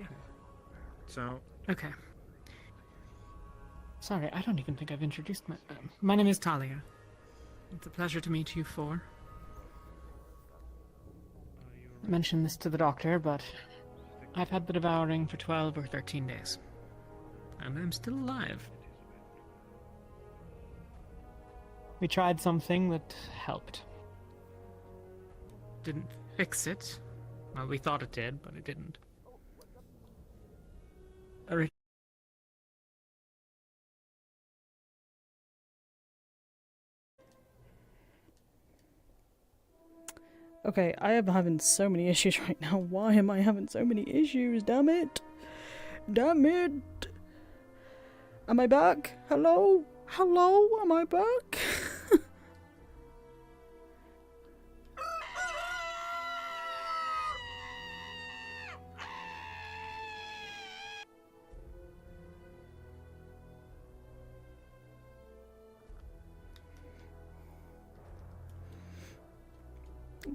Yeah. So, Okay. Sorry, I don't even think I've introduced my name is Talia. It's a pleasure to meet you four. I mentioned this to the doctor, but I've had the devouring for 12 or 13 days. And I'm still alive. We tried something that helped. Didn't fix it. Well, we thought it did, but it didn't. Okay, I am having so many issues right now. Why am I having so many issues? Damn it! Damn it! Am I back? Hello? Hello? Am I back?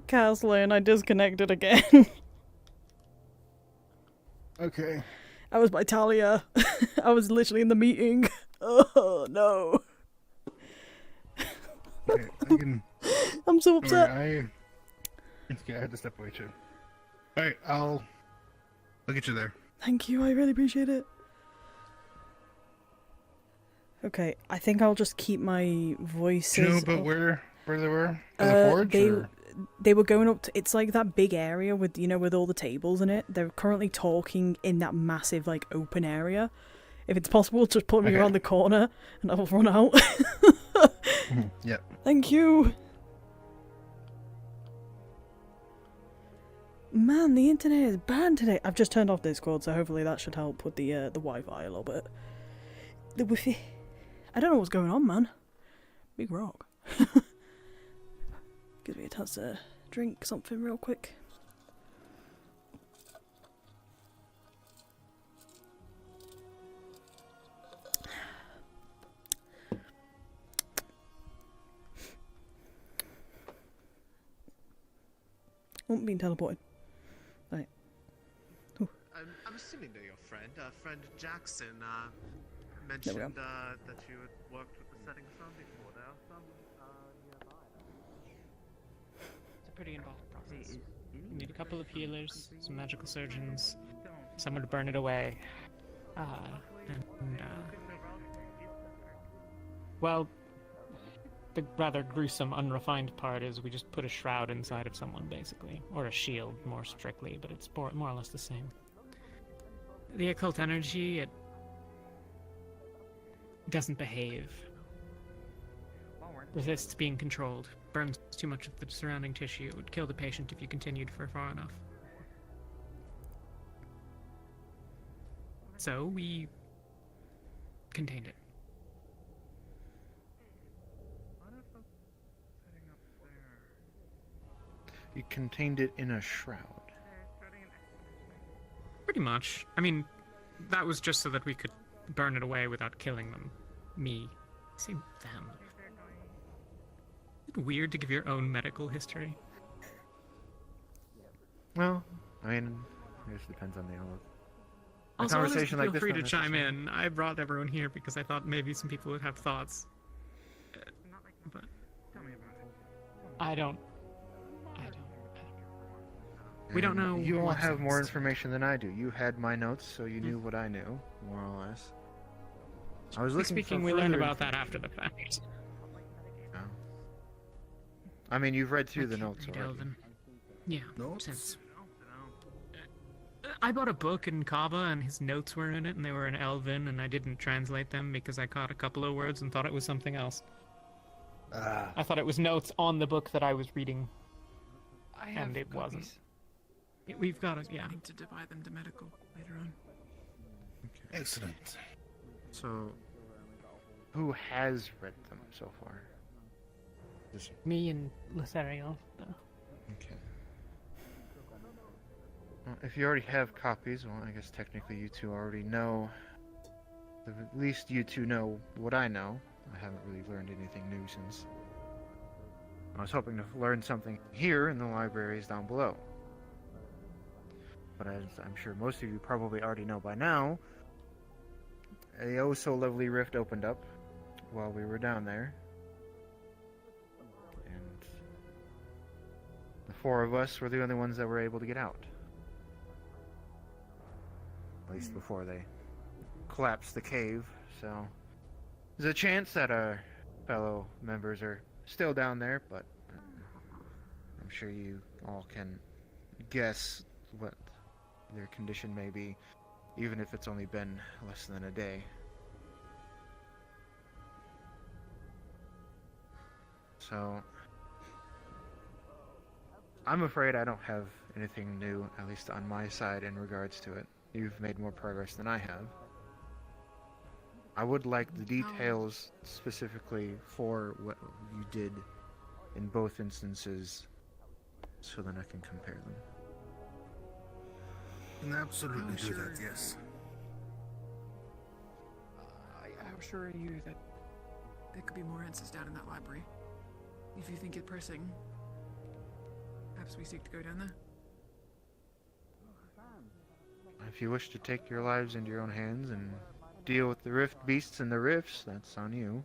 Caslin, I disconnected again. Okay. That was my Talia. I was literally in the meeting. Oh no. Okay, I can... I'm so upset. Sorry, I had to step away too. Alright, I'll get you there. Thank you, I really appreciate it. Okay, I think I'll just keep my voices. Do you know about off. where they were? In the forge? or? They were going up to, it's like that big area with, you know, with all the tables in it. They're currently talking in that massive, like, open area. If it's possible, just put me around the corner and I'll run out. Yep. Thank you. Man, the internet is bad today. I've just turned off Discord, so hopefully that should help with the Wi-Fi a little bit. The Wi-Fi. I don't know what's going on, man. Big rock. Gives me a chance to drink something real quick. Oh, being teleported. Right. I'm assuming they're your friend. Friend Jackson mentioned that you had worked with the setting sun before. There are some nearby. It's a pretty involved process. You need a couple of healers, some magical surgeons, someone to burn it away. Well, the rather gruesome, unrefined part is we just put a shroud inside of someone, basically. Or a shield, more strictly, but it's more or less the same. The occult energy, it doesn't behave. Resists being controlled. Burns too much of the surrounding tissue. It would kill the patient if you continued for far enough. So we contained it. You contained it in a shroud. Pretty much. I mean, that was just so that we could burn it away without killing them. Me. Say them. Is it weird to give your own medical history? Well, I mean, it just depends on the hour. Also, conversation like this. Feel free to chime in. I brought everyone here because I thought maybe some people would have thoughts. But I don't. We don't know. You all have more information than I do. You had my notes, so you knew what I knew, more or less. I was looking Speaking, for we learned further about that after the fact. Oh. I mean, you've read through the notes already. Elven. Yeah, since I bought a book in Kava, and his notes were in it, and they were in Elven, and I didn't translate them because I caught a couple of words and thought it was something else. I thought it was notes on the book that I was reading, and it wasn't. We've got it, yeah. To divide them to medical later on. Okay. Excellent. So, who has read them so far? Me and Lothario. Okay. Well, if you already have copies, well, I guess technically you two already know. At least you two know what I know. I haven't really learned anything new since. I was hoping to learn something here in the libraries down below. But as I'm sure most of you probably already know by now, a oh-so-lovely rift opened up while we were down there. And the four of us were the only ones that were able to get out. At least before they collapsed the cave, so there's a chance that our fellow members are still down there, but I'm sure you all can guess what their condition may be, even if it's only been less than a day. So, I'm afraid I don't have anything new, at least on my side, in regards to it. You've made more progress than I have. I would like the details specifically for what you did in both instances, so then I can compare them. Can absolutely do that, yes. How sure are you that there could be more answers down in that library? If you think it pressing, perhaps we seek to go down there. If you wish to take your lives into your own hands and deal with the rift beasts and the rifts, that's on you.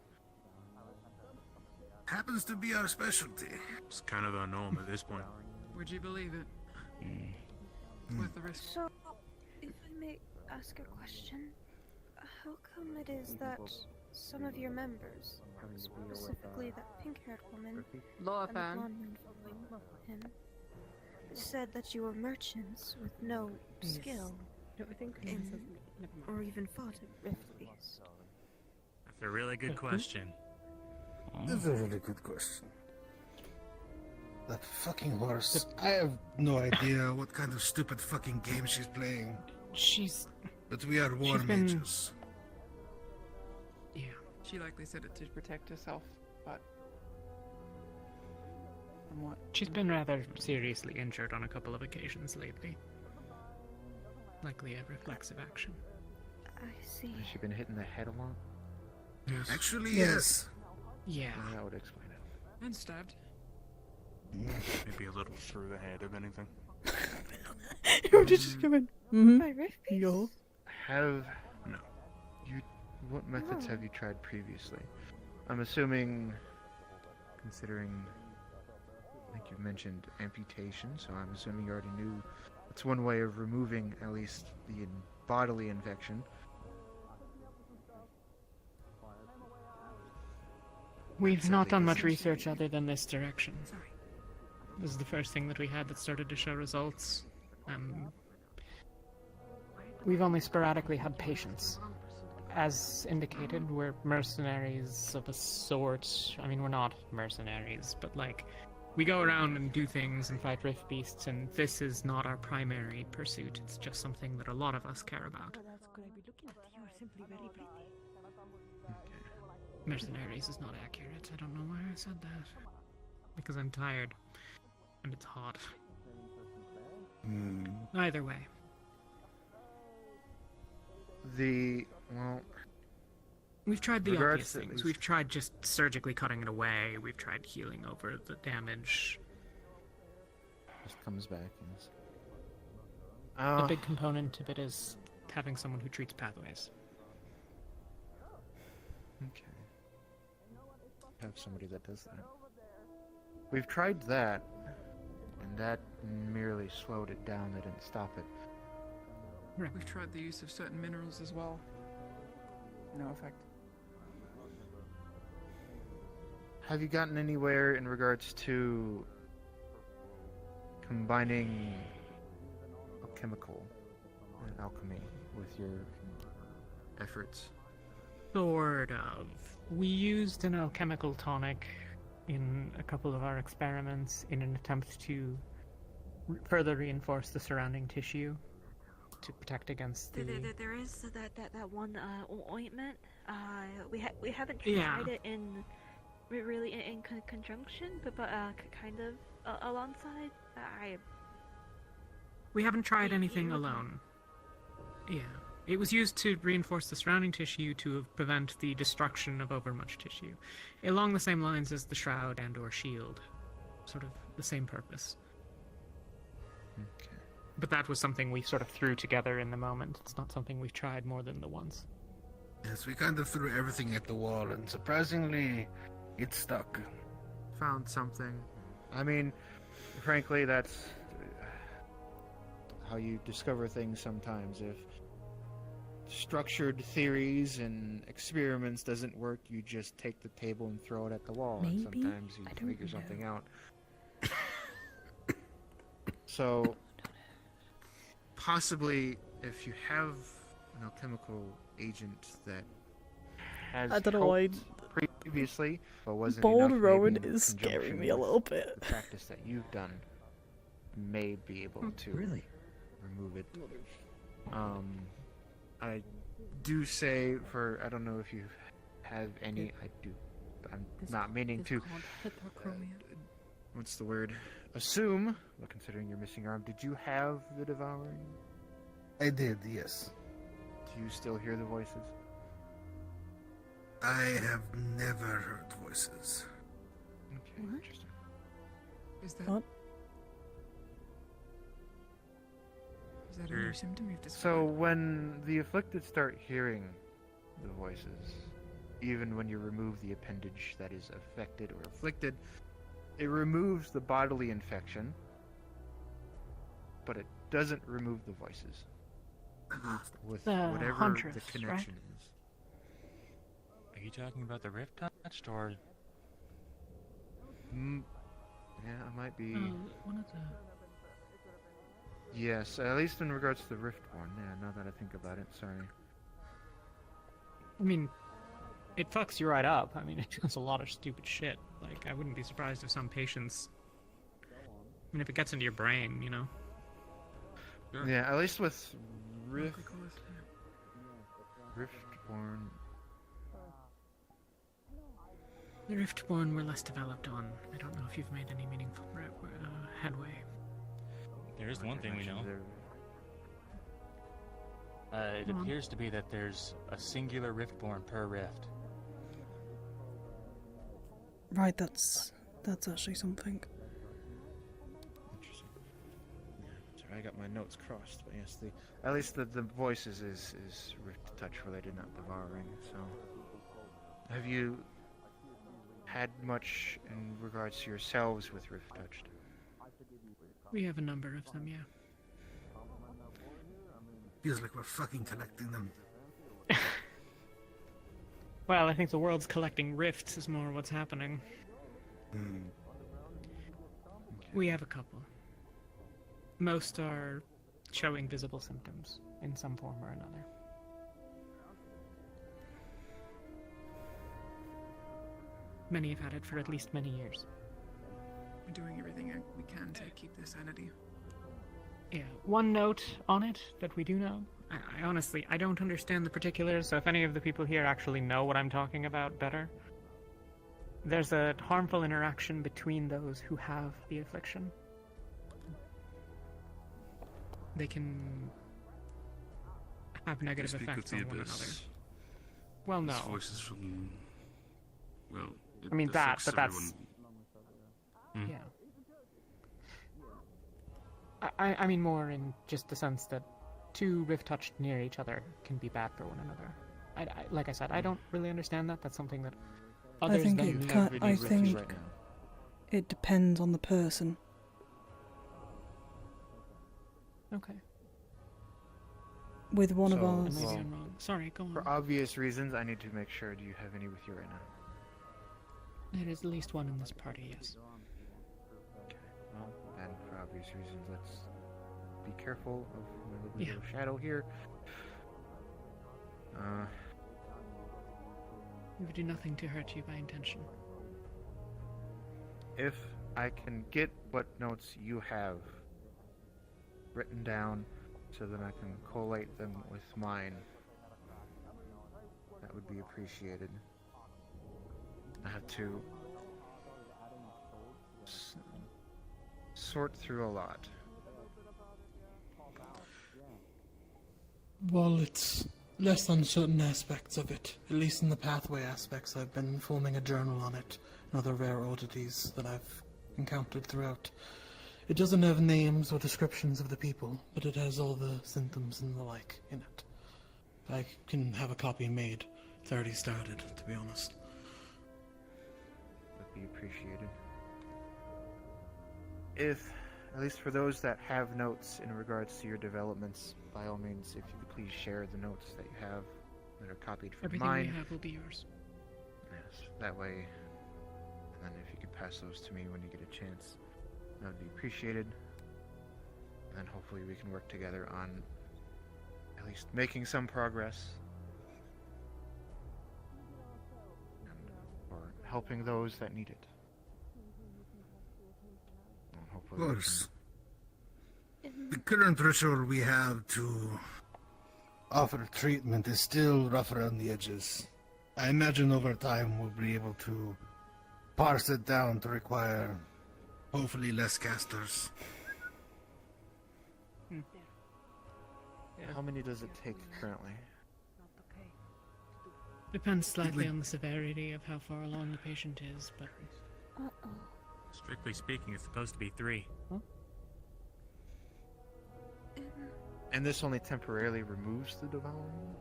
Happens to be our specialty. It's kind of the norm at this point. Would you believe it? Worth the risk. So, if I may ask a question, how come it is that some of your members, specifically that pink-haired woman and the blonde man following him, said that you were merchants with no skill in, or even fought a rift beast? That's a really good question. That's a really good question. That fucking horse. I have no idea what kind of stupid fucking game she's playing. But we are war mages. Yeah. She likely said it to protect herself, but... From what? She's been rather seriously injured on a couple of occasions lately. Likely a reflexive action. I see. Has she been hitting the head a lot? Yes. Actually, yes. Yeah. That would explain it. And stabbed. Maybe a little through the head, if anything. You're just coming. My rift beast? Yo. No. What methods have you tried previously? I'm assuming, considering, I think you mentioned amputation, so I'm assuming you already knew it's one way of removing at least the bodily infection. We've not done much research other than this direction. This is the first thing that we had that started to show results. We've only sporadically had patients. As indicated, we're mercenaries of a sort. I mean, we're not mercenaries, but like, we go around and do things and fight rift beasts, and this is not our primary pursuit. It's just something that a lot of us care about. Mercenaries is not accurate. I don't know why I said that. Because I'm tired. And it's hot. Either way. Well... We've tried the obvious things. We've tried just surgically cutting it away. We've tried healing over the damage. Just comes back. A big component of it is having someone who treats pathways. Okay. Have somebody that does that. We've tried that, and that merely slowed it down. They didn't stop it. Right. We've tried the use of certain minerals as well. No effect. Have you gotten anywhere in regards to combining alchemical and alchemy with your efforts? Sort of. We used an alchemical tonic in a couple of our experiments in an attempt to further reinforce the surrounding tissue to protect against the... There is that one ointment. We haven't tried it in really in conjunction, but kind of alongside. We haven't tried anything alone. Yeah. It was used to reinforce the surrounding tissue to prevent the destruction of overmuch tissue. Along the same lines as the shroud and or shield. Sort of the same purpose. Okay. But that was something we sort of threw together in the moment. It's not something we've tried more than the once. Yes, we kind of threw everything at the wall, and surprisingly, it stuck. Found something. I mean, frankly, that's how you discover things sometimes. If structured theories and experiments doesn't work, you just take the table and throw it at the wall. Maybe? And sometimes you figure something out. So, possibly, if you have an alchemical agent that has I don't know why previously, but wasn't Bold enough, Rowan maybe in is scaring conjunction me a with little bit. The practice that you've done may be able to remove it. do say for, I don't know if you have any, I do, I'm not meaning to, what's the word? Assume, well, considering your missing arm, did you have the devouring? I did, yes. Do you still hear the voices? I have never heard voices. Okay, interesting. Is that... What? Is that a new symptom you've discovered? So when the afflicted start hearing the voices, even when you remove the appendage that is affected or afflicted, it removes the bodily infection, but it doesn't remove the voices. With The whatever Huntress, the connection is. Are you talking about the rift touched or? Yeah, it might be. One of the... Yes, at least in regards to the Riftborn. Yeah, now that I think about it, sorry. I mean, it fucks you right up. I mean, it does a lot of stupid shit. Like, I wouldn't be surprised if some patients... I mean, if it gets into your brain, you know? Yeah, at least with Riftborn... The Riftborn were less developed on. I don't know if you've made any meaningful headway. There is one thing we know. It Go on. appears to be that there's a singular Riftborn per rift. Right, that's actually something. Interesting. Yeah, sorry, I got my notes crossed, but yes, at least the voices is Rift Touch related, not devouring, so... Have you had much in regards to yourselves with Rift Touched? We have a number of them, yeah. Feels like we're fucking collecting them. Well, I think the world's collecting rifts is more what's happening. We have a couple. Most are showing visible symptoms in some form or another. Many have had it for at least many years. We're doing everything we can to keep their sanity. Yeah, one note on it that we do know. I honestly, I don't understand the particulars, so if any of the people here actually know what I'm talking about better. There's a harmful interaction between those who have the affliction. They can have negative effects on one another. Well, no. Voices from... Well, I mean that, but that's... everyone. Yeah. I mean more in just the sense that two rift touched near each other can be bad for one another. Like I said, I don't really understand that. That's something that others I think than it me can, really I rift think right now. it depends on the person. Okay. With one of So, ours. Maybe I'm wrong. Sorry, go on. For obvious reasons, I need to make sure, do you have any with you right now? There is at least one in this party, yes. Well, then, for obvious reasons, let's be careful of my little shadow here. We would do nothing to hurt you by intention. If I can get what notes you have written down so that I can collate them with mine, that would be appreciated. I have to sort through a lot. Well, it's less on certain aspects of it. At least in the pathway aspects, I've been forming a journal on it and other rare oddities that I've encountered throughout. It doesn't have names or descriptions of the people, but it has all the symptoms and the like in it. I can have a copy made. It's already started, to be honest. Would be appreciated. If, at least for those that have notes in regards to your developments, by all means, if you could please share the notes that you have that are copied from Everything mine. we have will be yours. Yes, that way, and then if you could pass those to me when you get a chance, that would be appreciated. And then hopefully we can work together on at least making some progress. Or helping those that need it. And hopefully Of we course. The current threshold we have to offer treatment is still rough around the edges. I imagine over time we'll be able to parse it down to require hopefully less casters. How many does it take currently? Depends slightly on the severity of how far along the patient is, but... Strictly speaking, it's supposed to be 3. And this only temporarily removes the devouring?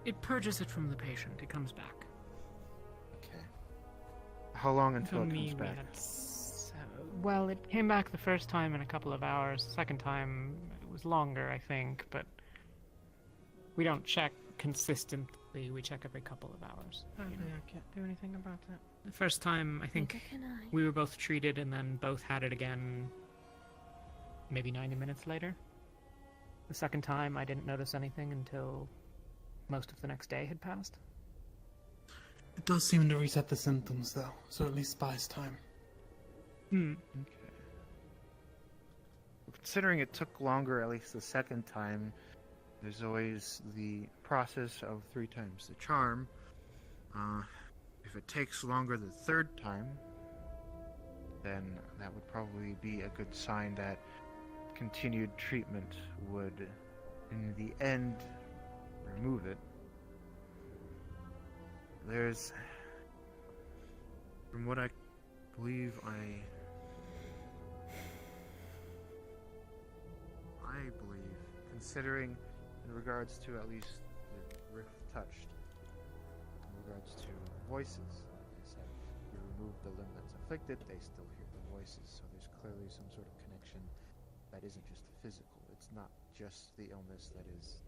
It purges it from the patient. It comes back. Okay. How long until For it me, comes we back? had well, it came back the first time in a couple of hours. Second time, it was longer, I think, but we don't check consistently. We check every couple of hours. I can't do anything about that. The first time, I think we were both treated and then both had it again maybe 90 minutes later. The second time, I didn't notice anything until most of the next day had passed. It does seem to reset the symptoms, though, so at least buys time. Okay. Considering it took longer, at least the second time, there's always the process of 3 times the charm. If it takes longer the third time, then that would probably be a good sign that continued treatment would, in the end, remove it. There's, from what I believe, I believe, considering in regards to at least the rift touched, in regards to voices, like I said, you remove the limb that's afflicted, they still hear the voices, so there's clearly some sort of connection that isn't just physical. It's not just the illness that is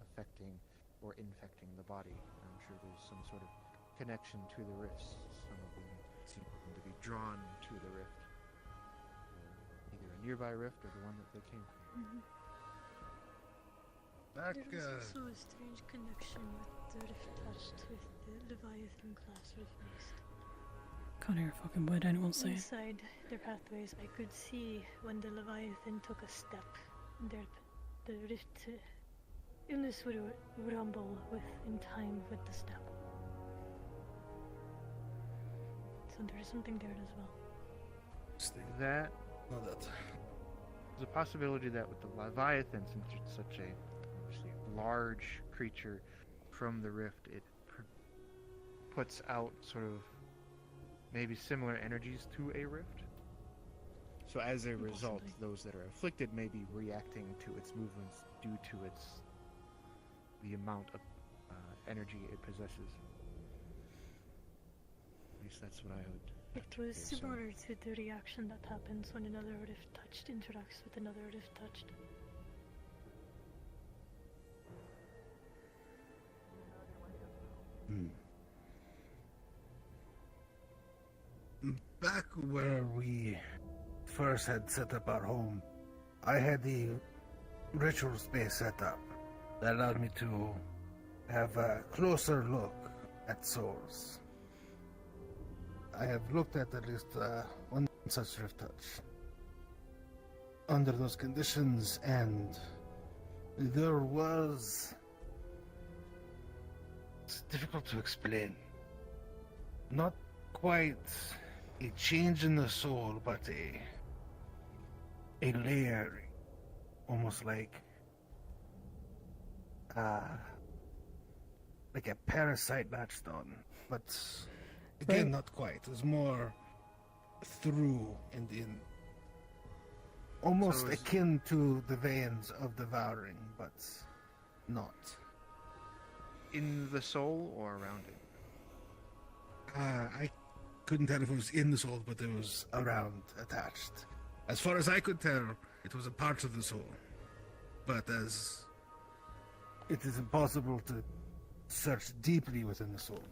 affecting or infecting the body. I'm sure there's some sort of connection to the rifts. Some of them seem to be drawn to the rift, either a nearby rift or the one that they came from. Back, There was also a strange connection with the rift touched with the Leviathan class rift beast. Can't hear a fucking word anyone saying. Inside their pathways, I could see when the Leviathan took a step, the rift illness would rumble in time with the step. So there's something there as well. That, there's a possibility that with the Leviathan, since it's such a obviously large creature from the rift, it puts out sort of maybe similar energies to a rift. So as a result, those that are afflicted may be reacting to its movements due to the amount of energy it possesses. At least that's what I would. It was similar to the reaction that happens when another rift touched interacts with another rift touched. Back where we first had set up our home, I had the ritual space set up that allowed me to have a closer look at souls. I have looked at least one such rift touch under those conditions, and there was... It's difficult to explain. Not quite a change in the soul, but a layer, almost like a parasite latched on, but again, not quite. It was more through and in, almost So akin to the veins of devouring, but not. In the soul or around it? I couldn't tell if it was in the soul, but it was around, attached. As far as I could tell, it was a part of the soul. But as it is impossible to search deeply within the soul,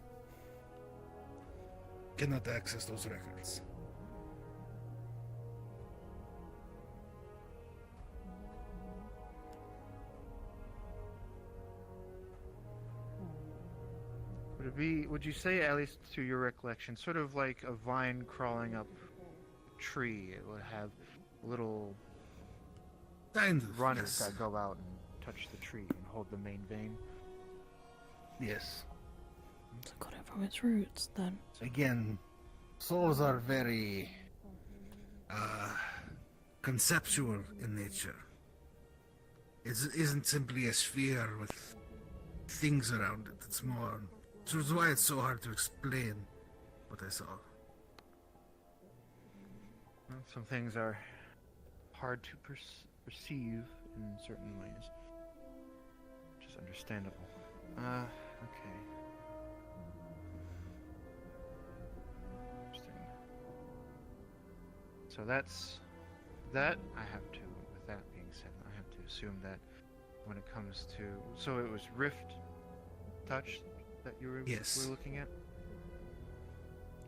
cannot access those records. Would you say, at least to your recollection, sort of like a vine crawling up a tree? It would have little kind of runners yes. that go out and touch the tree and hold the main vein? Yes. So cut it from its roots, then. Again, souls are very conceptual in nature. It isn't simply a sphere with things around it. It's more. So it's why it's so hard to explain what I saw. Well, some things are hard to perceive in certain ways. Which is understandable. Okay. Interesting. So that's that. I have to. With that being said, I have to assume that when it comes to, so it was Rift Touch that you were looking at.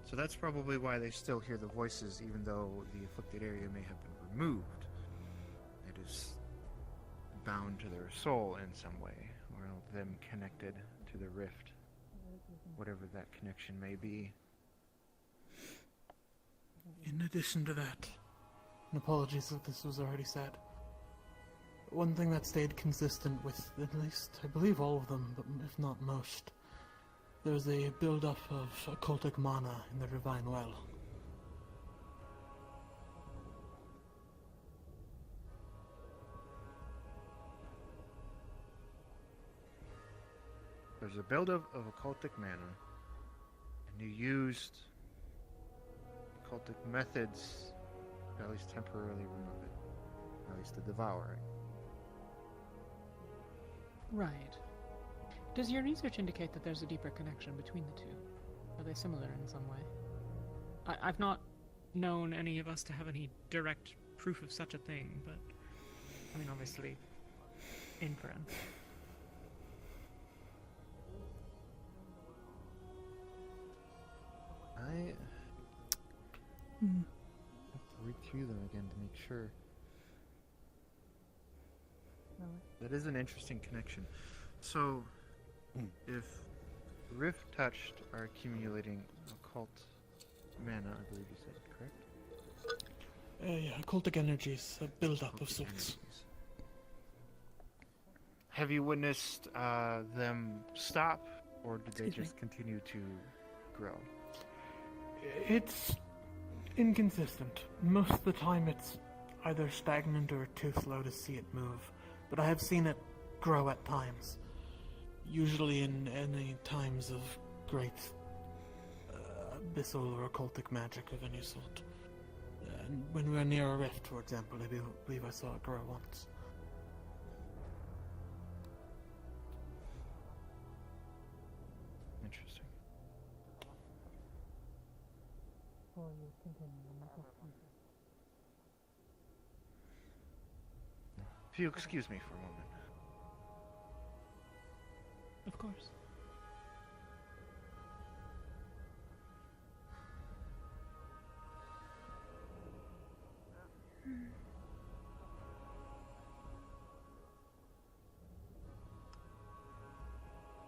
So that's probably why they still hear the voices, even though the afflicted area may have been removed. It is bound to their soul in some way, or them connected to the rift, whatever that connection may be. In addition to that, and apologies if this was already said, one thing that stayed consistent with at least, I believe, all of them, but if not most, there's a build-up of occultic mana in the Divine Well. There's a build-up of occultic mana, and you used occultic methods to at least temporarily remove it, at least the devouring. Right. Does your research indicate that there's a deeper connection between the two? Are they similar in some way? I've not known any of us to have any direct proof of such a thing, but I mean, obviously, inference. I have to read through them again to make sure. That is an interesting connection. So, if Rift Touched are accumulating occult mana, I believe you said, correct? Yeah, occultic energies, a build-up of sorts. Have you witnessed them stop, or did they just continue to grow? It's inconsistent. Most of the time it's either stagnant or too slow to see it move, but I have seen it grow at times. Usually in any times of great abyssal or occultic magic of any sort. And when we were near a rift, for example, I believe I saw it grow once. Interesting. If you excuse me for a moment. Of course.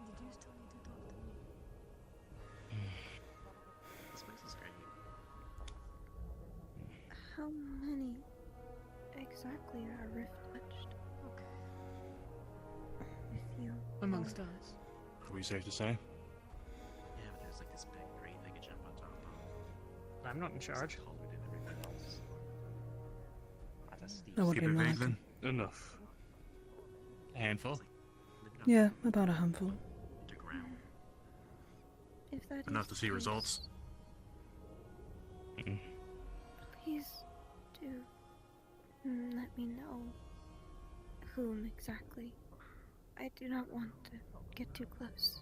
Did you still need to talk to me? This place is great. How many exactly are rift touched? Okay. If you Amongst us. Are we safe to say? Yeah, but there's like this big grate they could jump on top of. I'm not in charge. Covered in everything else. That's a steep That would Keep be it mine. vague then. Enough. A handful? Yeah, about a handful. underground. If that Enough is to see the results. case, please do let me know whom exactly. I do not want to get too close.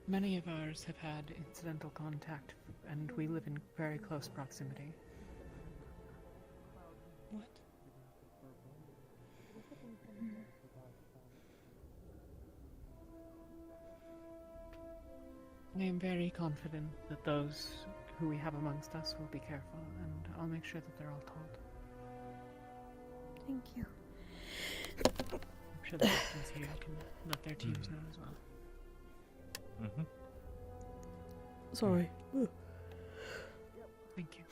Many of ours have had incidental contact, and we live in very close proximity. What? I am very confident that those who we have amongst us will be careful, and I'll make sure that they're all told. Thank you. I'm sure the captains here can let their teams know as well. Mm-hmm. Sorry. Ugh. Thank you.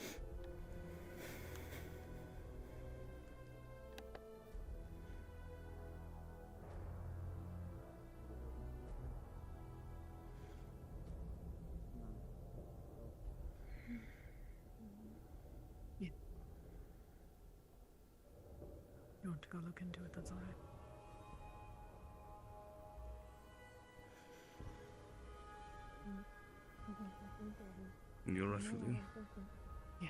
want to go look into it, that's alright. You're right with you. Yeah.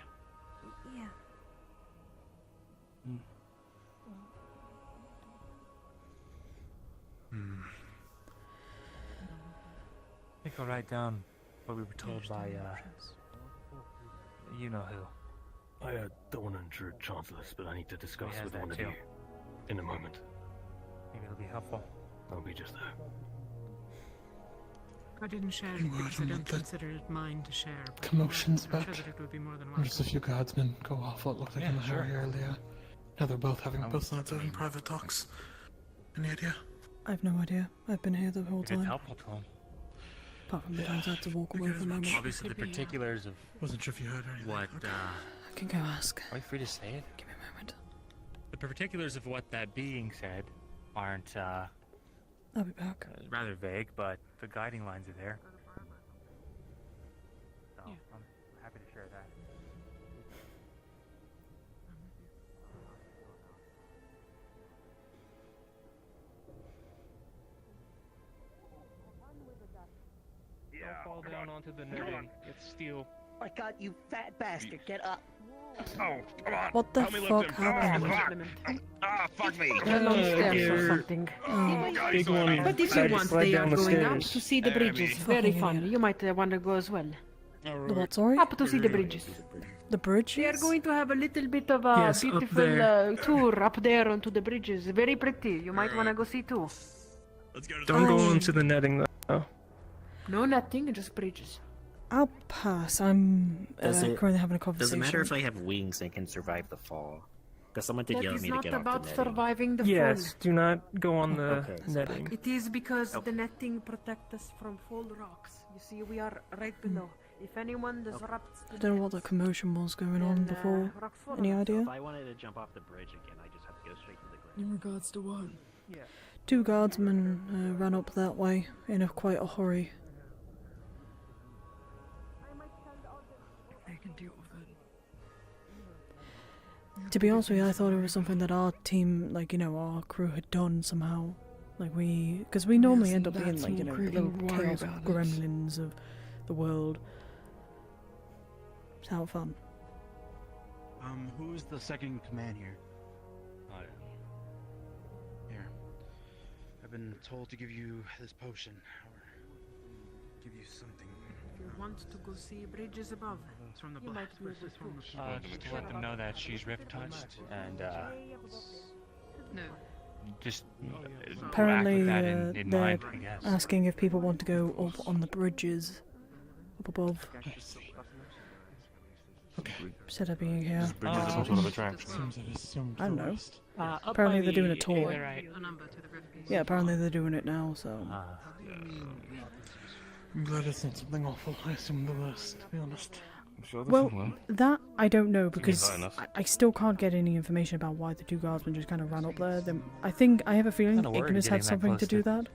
Yeah. I think I'll write down what we were told by, you know who. I don't want to intrude, Chancellors, but I need to discuss He has with that one of too. you in a moment. Maybe it'll be helpful. I'll be just there. I didn't share You it because I are don't not the consider it mine to share. But Commotion's I'm back. sure that it would be more than There's a welcome. few guardsmen go off what looked like in a hurry earlier. Now they're both having both sides having private talks. Any idea? I've no idea. I've been here the whole If it's time. helpful to him. Apart from the times I had to walk away for a moment. Obviously, the particulars of Wasn't sure if you heard anything. what I can go ask. Are you free to say it? Give me a moment. the particulars of what that being said Aren't, I'll be back. rather vague, but the guiding lines are there. So, I'm happy to share that. Don't fall down onto the netting. It's steel. My God, you fat bastard, get up. Oh, come on. What the Help me lift fuck him. happened? Ah, fuck me. Run downstairs or something. Big one. But if you want, they are going up to see the bridges. Very Fucking fun. idiot. You might want to go as well. The what, sorry? Up to see the bridges. The bridges? They are going to have a little bit of a Yes, up beautiful there. tour up there onto the bridges. Very pretty. You might want to go see too. Don't go onto the netting, though. No nothing, just bridges. I'll pass. I'm Does it- currently having a Does conversation. it matter if I have wings and can survive the fall? Because someone did That yell at is me to not get off the about netting. surviving the Yes, fall. do not go on the Okay. netting. It is because Oh. the netting protects us from fall rocks. You see, we are right below. If anyone disrupts the I don't know what the commotion was going on before. rock fall Any on us. idea? If I wanted to jump off the bridge again, I just have to go straight to the ground. In regards to what? Yeah. Two guardsmen ran up that way in quite a hurry. They can deal with it. To be honest with you, I thought it was something that our team, like, you know, our crew had done somehow. Like, because we normally Yes, end up being, that's like, you know, what we little don't worry chaos about it. gremlins of the world. It's how fun. Who's the second in command here? Here. I've been told to give you this potion, or give you something. If you want to go see bridges above, It's from the you book. might be able to. Just to let them know that she's rift touched, and, No. just Apparently, act with that in they're mind, I guess. asking if people want to go up on the bridges up above. Instead of being here. Bridges are some sort of attraction. Seems I've assumed I don't the know. worst. Up Apparently by they're doing the- a tour. yeah, right. A number to the rift. Yeah, apparently they're doing it now, so. I'm glad it's not something awful. I assumed the worst, to be honest. I'm sure Well, that I don't know because high enough. I still can't get any information about why the two guardsmen just kind of ran up there. I think I have a feeling Kinda worried Ignis getting had that something close to do to- that.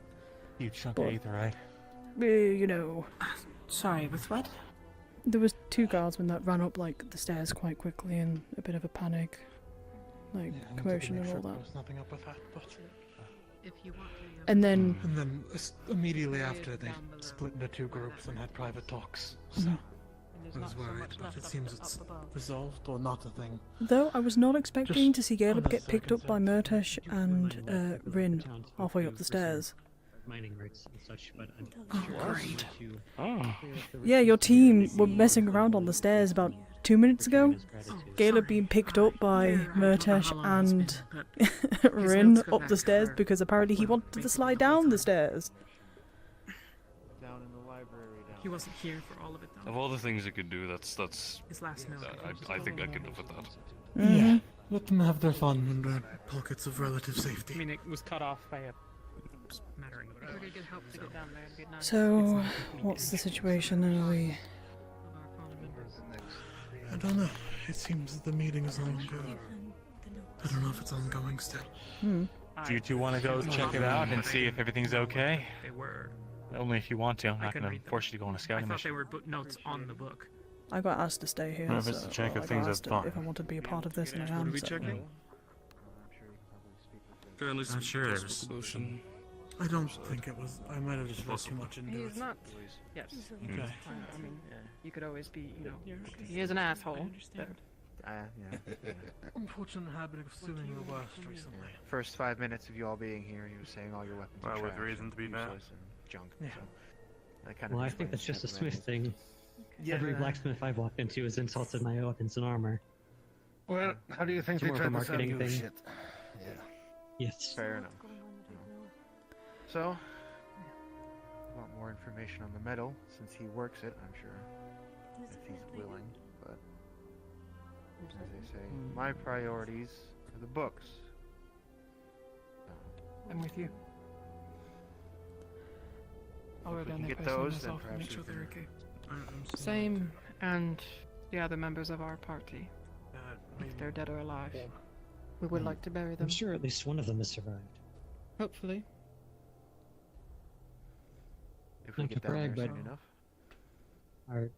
Huge chunk of But- ether, right? You know, Sorry, with what? there was two guardsmen that ran up like the stairs quite quickly in a bit of a panic, like Yeah, I wanted to commotion make and sure all there that. was nothing up with that, but... If you want to. And then And then immediately after, they split into two groups and had private talks. So I was worried, but it seems it's resolved or not a thing. though I was not expecting to see on Caleb the get picked up by Murtesh and Rin Town to halfway do up the for some stairs. mining rigs and such, but I'm Oh, sure great. to Oh. clear up the Yeah, your team were messing around on the stairs about 2 minutes ago. gratitude. Caleb being picked up by Murtesh and Rin notes go up back the to stairs her. because apparently he wanted to slide down the stairs. Down in the library. He wasn't here for all of it though. Of all the things you could do, that's His last note. I think I can live with that. Yeah, let them have their fun in their pockets of relative I safety. mean, it was cut off by a smattering. If we could get help to get down there, it'd be nice. So, what's the situation then? Are we... I don't know. It seems that the meeting is ongoing. I don't know if it's ongoing still. Do you two want to go check it out and see if everything's okay? They were. Only if you want to. I'm I not can going read to them. force you to go on a I scouting thought mission. they were notes on the book. I got asked to stay here, Well, if so it's to check if I things got are asked fine. if I wanted to be a part of this, and I What am. are we So. checking? Not sure. There's solution. I don't think it was. I might have just read too much into it. He's not. Yes. Okay. I mean, you could always be, you know, he is an asshole. But... Yeah. Unfortunate habit of assuming the worst recently. First 5 minutes of you all being here, he was saying all your weapons are Well, with trash reason and to be bad. useless and junk. Yeah. So that kind of Well, I think that's explains just a the Smith thing. Yeah. Every blacksmith I've walked into has insulted my weapons and armor. Well, how do you think It's they more of a tried to sell marketing you thing. shit? Yeah. Yes. Fair enough. So, a lot more information on the medal, since he works it, I'm sure, if he's willing, but as they say, my priorities are the books. I'm with you. I'll go If we down can there get personally those, then myself and perhaps make we sure they're can- okay. Same, and the other members of our party, if they're dead or alive. We would like to bury them. I'm sure at least one of them has survived. Hopefully. If we Not get to down there brag, but soon enough. our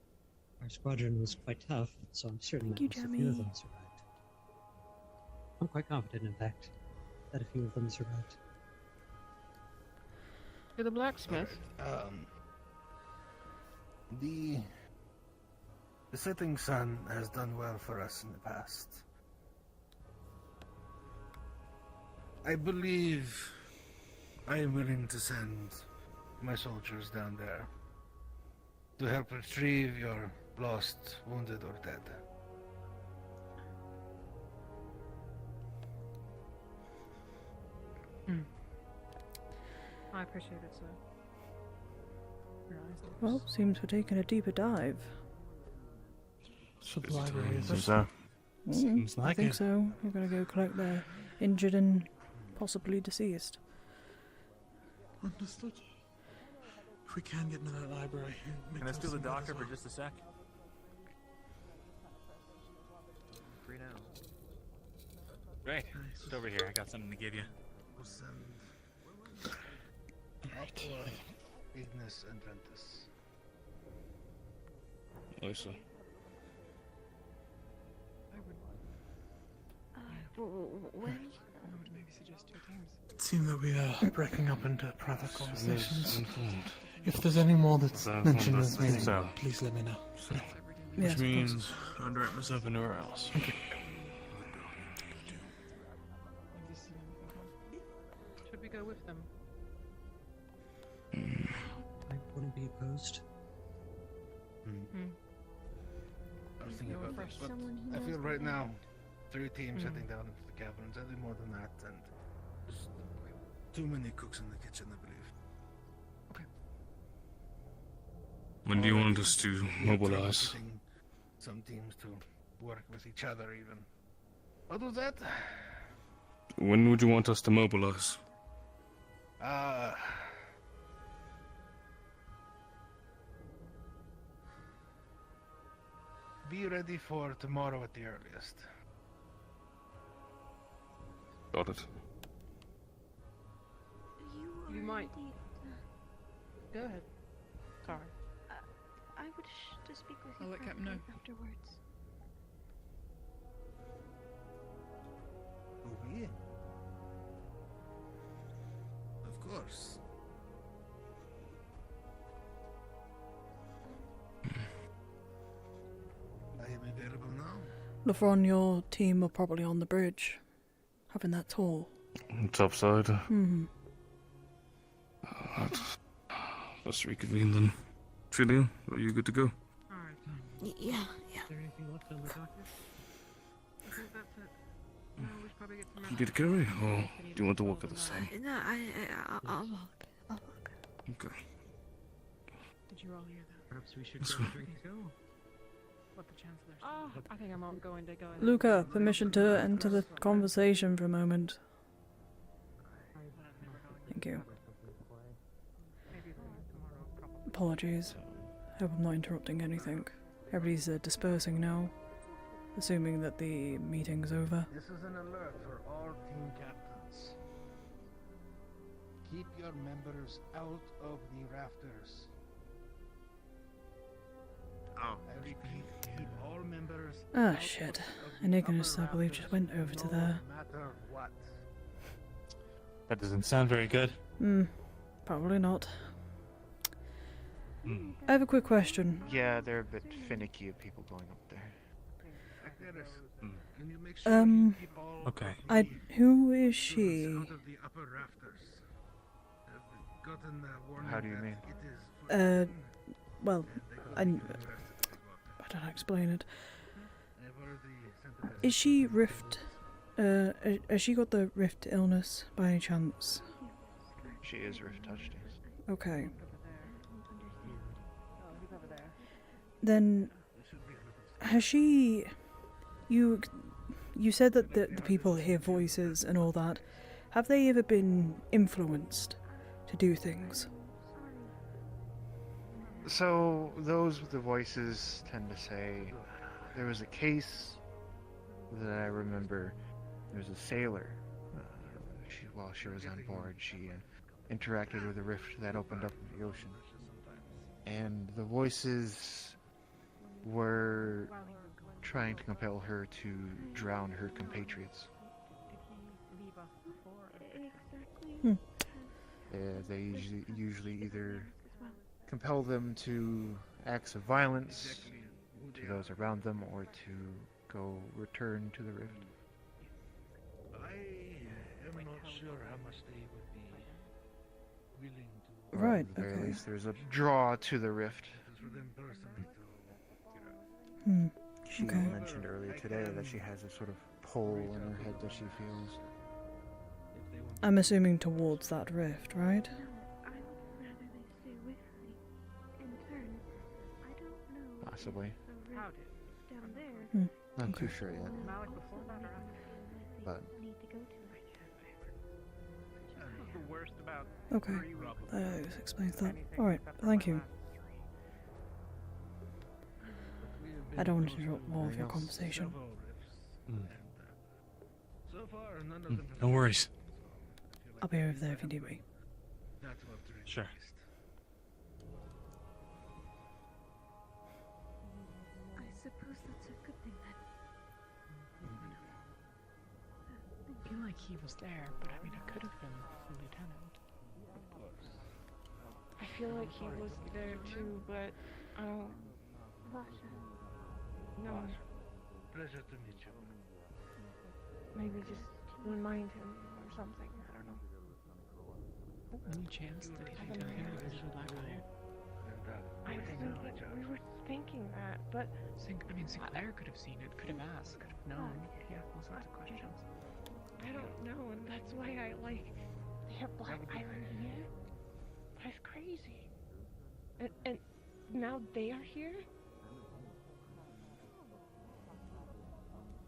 squadron was quite tough, so I'm certain Thank that you, at least a few of Jamie. them survived. I'm quite confident, in fact, that a few of them survived. You're the blacksmith. The setting sun has done well for us in the past. I believe I am willing to send my soldiers down there to help retrieve your lost, wounded, or dead. I appreciate it, sir. Well, seems we're taking a deeper dive. So the library is Seems so. Seems I like think it. so. We're gonna go collect the injured and possibly deceased. Understood. If we can get into that library, Can I steal the doctor for just a sec? Free now. Great. Just over here. I got something to give you. We'll send Ignis and Ventus. Lisa. When? I would maybe suggest 2 teams. It seemed that we are breaking up into private conversations. informed. If there's any more that's So, mentioned in that's- this meeting, so. please let me know. Yes, Which of course. means I'll direct myself anywhere else. Should we go with them? I wouldn't be opposed. I was thinking Go about first. that, but Someone who I knows feel the right way. now 3 teams heading down into the caverns, anything more than that, and just too many cooks in the kitchen, I believe. When do you want us to We have trouble mobilize? getting some teams to work with each other, even. What was that? When would you want us to mobilize? Be ready for tomorrow at the earliest. Got it. You might. Go ahead. Sorry. I wish to speak with you I'll let Captain know. afterwards. Oh, yeah. Of course. I am available now. Lafron, your team are probably on the bridge, having that tour. Top side. Hmm. Let's reconvene then. Trillian, are you good to go? Yeah, yeah. Is there anything left on the docket? I think that's it. No, we should probably get some You need to carry, or do you want to walk at the same? No, I'll walk. I'll walk. Okay. Did you all hear that? Perhaps we should That's go fine. drink. What the chancellor said. Oh, I think I'm not going to go ahead. Luca, permission to enter the conversation for a moment. Thank you. Apologies. Hope I'm not interrupting anything. Everybody's dispersing now, assuming that the meeting's over. This is an alert for all team captains. Keep your members out of the rafters. Oh. I repeat, keep all members Ah, out shit. of the Ignis, upper I believe, just went over to no there. matter what. That doesn't sound very good. Probably not. Hmm. I have a quick question. Yeah, they're a bit finicky of people going up there. Can you make sure you keep all Okay. Who is she? out of the upper rafters? I've gotten warning How do you that mean? it is Well, I don't know how to explain it. Is she Rift? Has she got the Rift illness by any chance? She is Rift touched. Okay. Then, has she... You said that the people hear voices and all that. Have they ever been influenced to do things? So, those with the voices tend to say, there was a case that I remember, there was a sailor, while she was on board, she interacted with a rift that opened up in the ocean. And the voices were trying to compel her to drown her compatriots. They usually either compel them to acts of violence to those around them, or to return to the rift. I am not sure how much they would be willing to. Right. At the very Okay. least, there's a draw to the rift. For them personally She Okay. mentioned earlier today that she has a sort of pull in her head that she feels. I'm assuming towards that rift, right? Possibly. Hmm. Not Okay. too sure yet. But Okay. This explains that. Alright, thank you. I don't want to interrupt more of your conversation. so far, none of them have No worries. I'll be over there if you need me. That's what they're Sure. I suppose that's a good thing then. I feel like he was there, but I mean, it could have been the lieutenant. I feel like he was there too, but I don't. No, Pleasure to meet you. maybe just remind him or something. I don't know. Any chance that he did him because of Black Iron? I was thinking, we were thinking that, but Sinclair could have seen it, could have asked, could have known. Yeah, all sorts of questions. I don't know, and that's why I like. They have Black Iron here. That's crazy. And now they are here.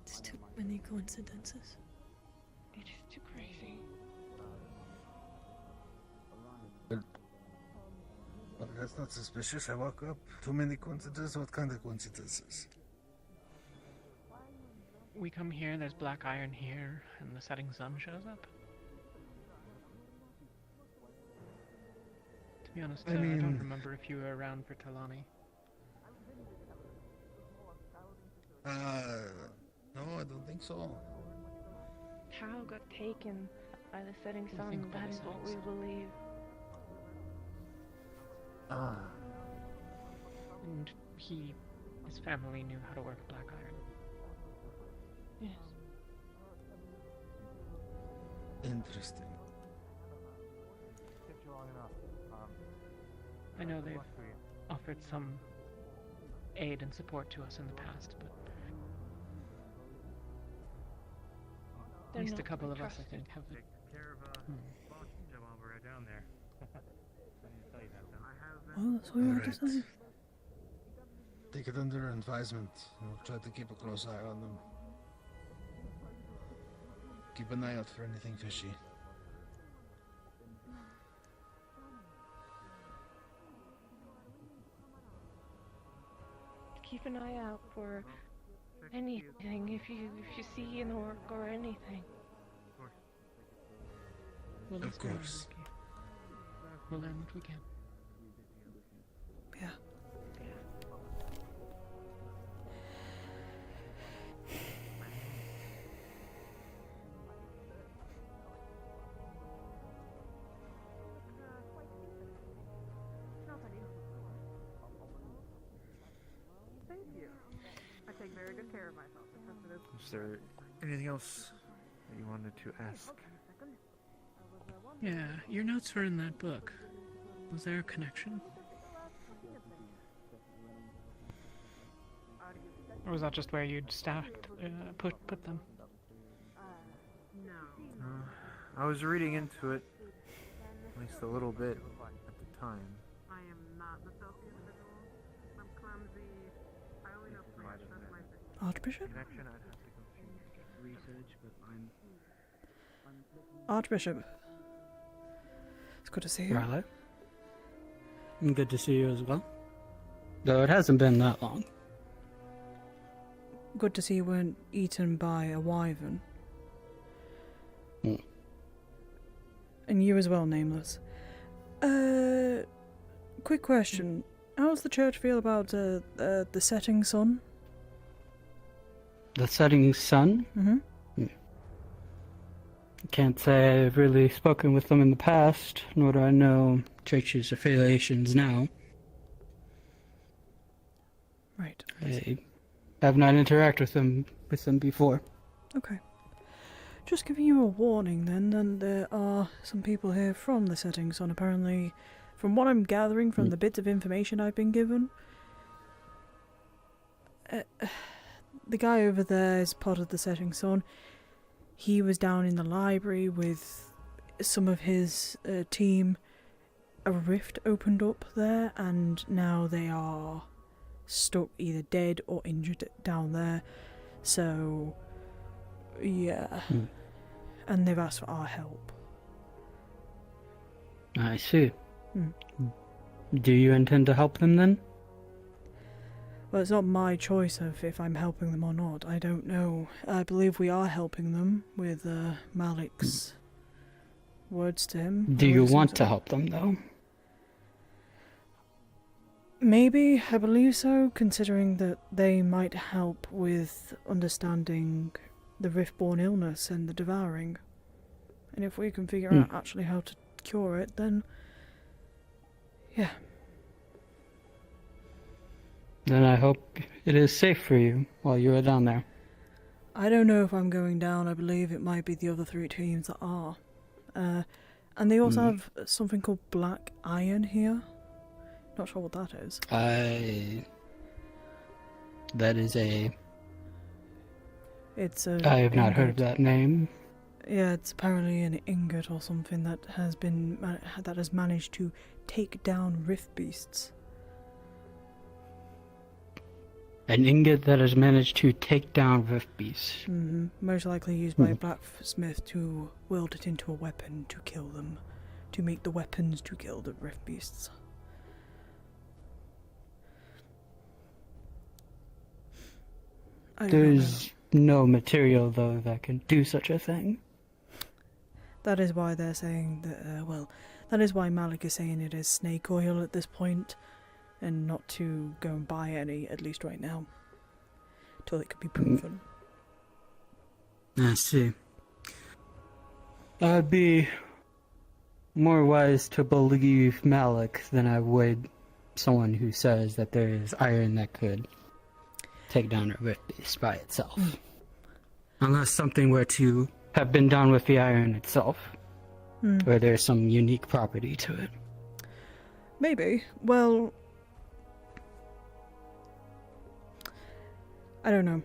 It's too many coincidences. It is too crazy. Well, that's not suspicious. I woke up. Too many coincidences? What kind of coincidences? We come here, there's Black Iron here, and the setting sun shows up. To be honest, I I don't mean- remember if you were around for Talani. No, I don't think so. Tao got taken by the setting think sun. about That is it, what we so. believe. And his family knew how to work Black Iron. Yes. Interesting. I know they've offered some aid and support to us in the past, but at They're least a not couple to of be us, I trusted. think, have While we're down there. Oh, that's what you want to Alright. say? Take it under advisement. We'll try to keep a close eye on them. Keep an eye out for anything fishy. Keep an eye out for anything if you see an orc or anything. Well, Of course. We'll learn what we can. Yeah. you. I take very good care of myself. Is there anything else that you wanted to ask? Yeah, your notes were in that book. Was there a connection? Or was that just where you'd put them? I was reading into it, at least a little bit at the time. I am not the stealthy individual. I'm clumsy. I only know French. That's my thing. Archbishop? Connection, I'd have to confuse. Research, but Archbishop. It's good to see you. Ryllae. Good to see you as well. Though it hasn't been that long. Good to see you weren't eaten by a wyvern. And you as well, Nameless. Quick question. How's the church feel about the setting sun? The setting sun? Mm-hmm. Can't say I've really spoken with them in the past, nor do I know church's affiliations now. Right. I have not interacted with them before. Okay. Just giving you a warning then there are some people here from the setting sun. Apparently, from what I'm gathering from the bits of information I've been given, the guy over there is part of the setting sun. He was down in the library with some of his team. A rift opened up there, and now they are stuck either dead or injured down there. So, yeah. And they've asked for our help. I see. Do you intend to help them then? Well, it's not my choice of if I'm helping them or not. I don't know. I believe we are helping them with Malik's words to him. Do you want to help them, though? Maybe, I believe so, considering that they might help with understanding the rift-born illness and the devouring. And if we can figure out actually how to cure it, then yeah. Then I hope it is safe for you while you are down there. I don't know if I'm going down. I believe it might be the other 3 teams that are. And they also have something called black iron here. Not sure what that is. That is a... It's a... I have not heard of ingot. that name. Yeah, it's apparently an ingot or something that has been that has managed to take down rift beasts. An ingot that has managed to take down rift beasts. Most likely used by a blacksmith to wield it into a weapon to kill them. To make the weapons to kill the rift beasts. There's no material, though, that can do such a thing. That is why they're saying that, that is why Malik is saying it is snake oil at this point, and not to go and buy any, at least right now, till it can be proven. I see. I'd be more wise to believe Malik than I would someone who says that there is iron that could take down a rift beast by itself. Unless something were to have been done with the iron itself, where there's some unique property to it. Maybe. Well, I don't know.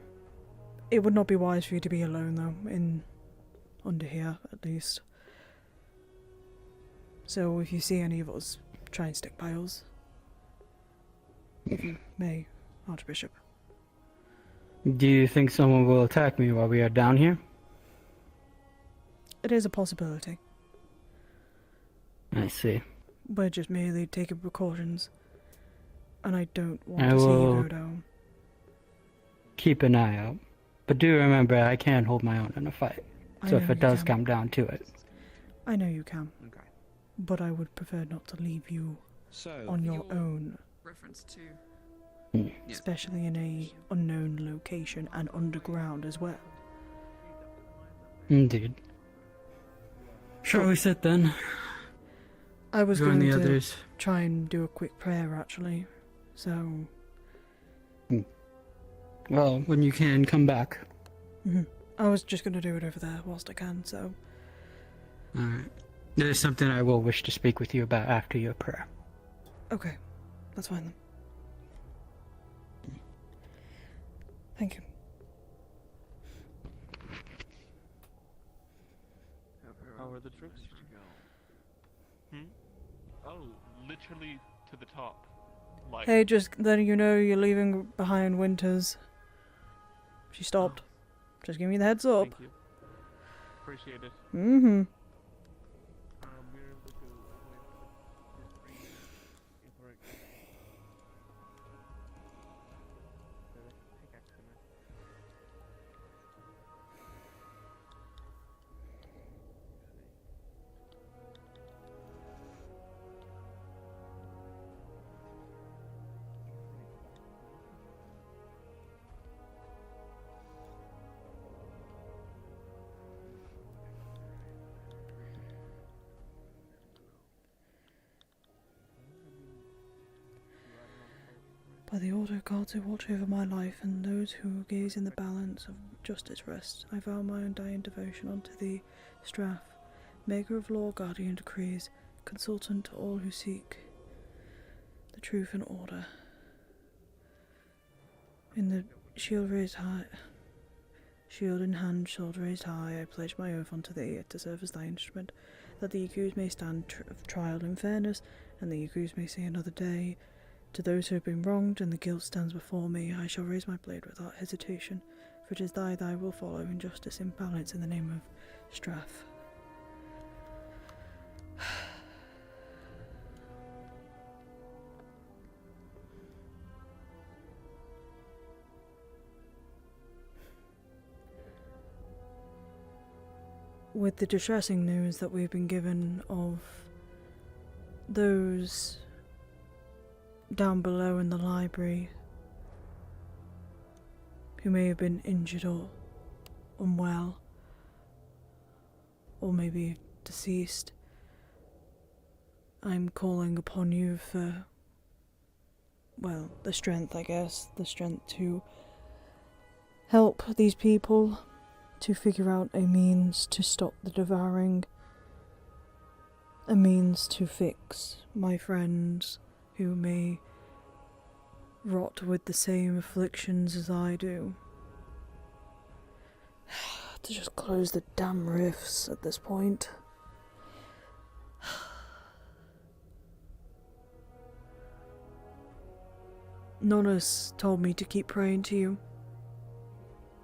It would not be wise for you to be alone, though, under here, at least. So if you see any of us, try and stick by us. If you may, Archbishop. Do you think someone will attack me while we are down here? It is a possibility. I see. We're just merely taking precautions. And I don't want to see you go down. Keep an eye out. But do remember, I can hold my own in a fight. So if it does come down to it. I know you can. Okay. But I would prefer not to leave you on your own. Reference to... Especially in a unknown location and underground as well. Indeed. Shall we sit then? I was Join going to try and do a quick prayer, actually. So, Well, when you can, come back. I was just gonna do it over there whilst I can, so. Alright. There's something I will wish to speak with you about after your prayer. Okay, that's fine then. Thank you. How are the trips? Oh, literally to the top. Like. Hey, just letting you know you're leaving behind Winters. She stopped. Just give me the heads up. Thank you. Appreciate it. Mm-hmm. By the order of gods who watch over my life and those who gaze in the balance of justice rest, I vow my undying devotion unto thee, Straff, maker of law, guardian of decrees, consultant to all who seek the truth and order. In the shield raised high, shield in hand, sword raised high, I pledge my oath unto thee to serve as thy instrument, that the accused may stand trial in fairness, and the accused may see another day. To those who have been wronged and the guilt stands before me, I shall raise my blade without hesitation, for it is thy will follow in justice in balance in the name of Straff. With the distressing news that we've been given of those down below in the library who may have been injured or unwell, or maybe deceased, I'm calling upon you for, well, the strength, I guess, the strength to help these people, to figure out a means to stop the devouring, a means to fix my friends who may rot with the same afflictions as I do. To just close the damn rifts at this point. Nonna's told me to keep praying to you,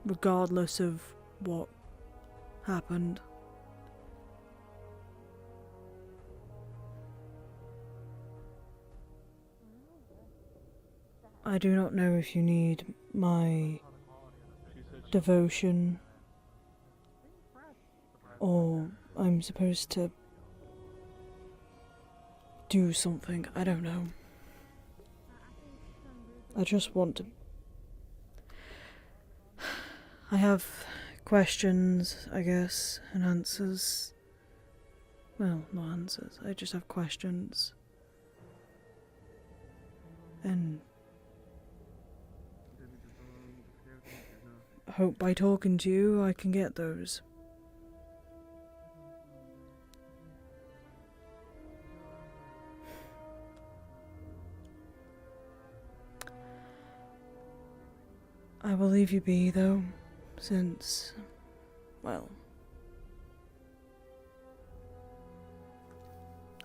regardless of what happened. I do not know if you need my devotion, or I'm supposed to do something, I don't know. I just want to... I have questions, I guess, and answers. Well, not answers, I just have questions. And hope by talking to you I can get those. I will leave you be, though, since, well,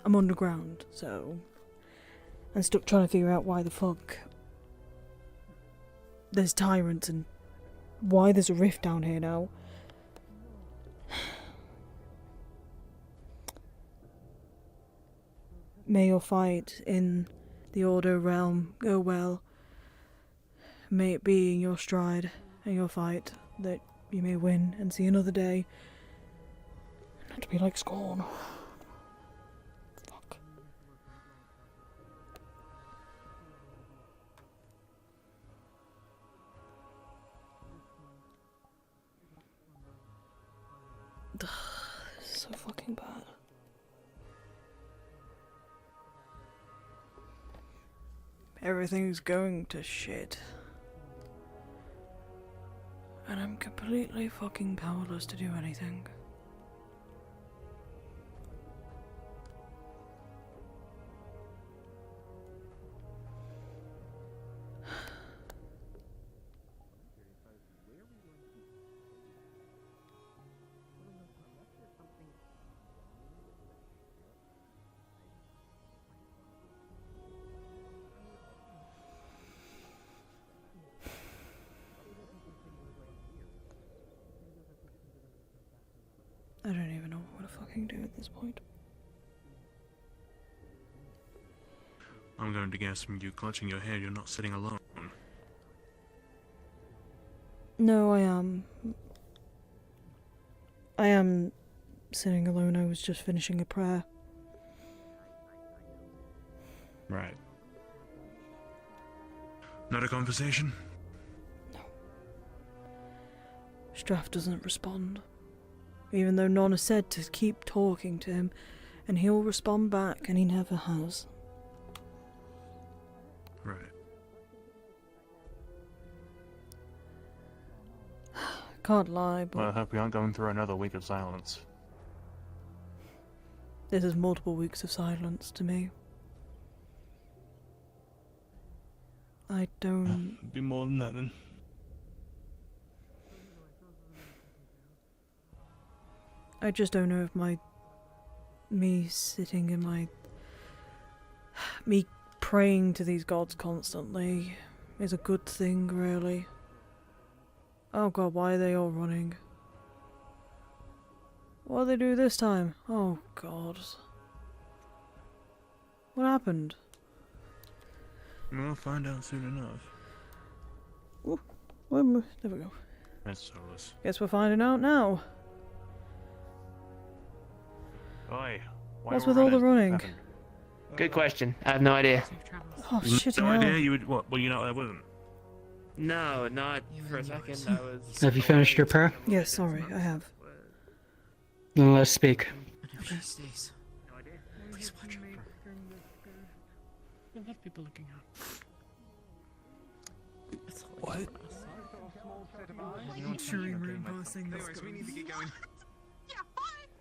I'm underground, so I'm stuck trying to figure out why the fuck there's tyrants and why there's a rift down here now. May your fight in the Order realm go well. May it be in your stride and your fight that you may win and see another day. Not to be like Scorn. Fuck. Ugh, this is so fucking bad. Everything's going to shit. And I'm completely fucking powerless to do anything. I don't even know what to fucking do at this point. I'm going to guess from you clutching your hair, you're not sitting alone. No, I am. I am sitting alone. I was just finishing a prayer. Right. Not a conversation? Straff doesn't respond. Even though Nonna said to keep talking to him, and he'll respond back, and he never has. Right. Can't lie, but Well, I hope we aren't going through another week of silence. this is multiple weeks of silence to me. I don't... Be more than that then. I just don't know if me sitting in my... me praying to these gods constantly is a good thing, really. Oh god, why are they all running? What did they do this time? Oh god. What happened? We'll find out soon enough. Ooh, there we go. That's soulless. Guess we're finding out now. Oi. What's with all the running? Good question. I have no idea. Oh shit! No idea you would. What? Well, you know, I wasn't. No, not for a second. I was. Have you finished your prayer? Yes, sorry, I have. Then let's speak. She stays. Please watch her. A lot of people looking out. What? Dream room passing. Anyways, we need to get going.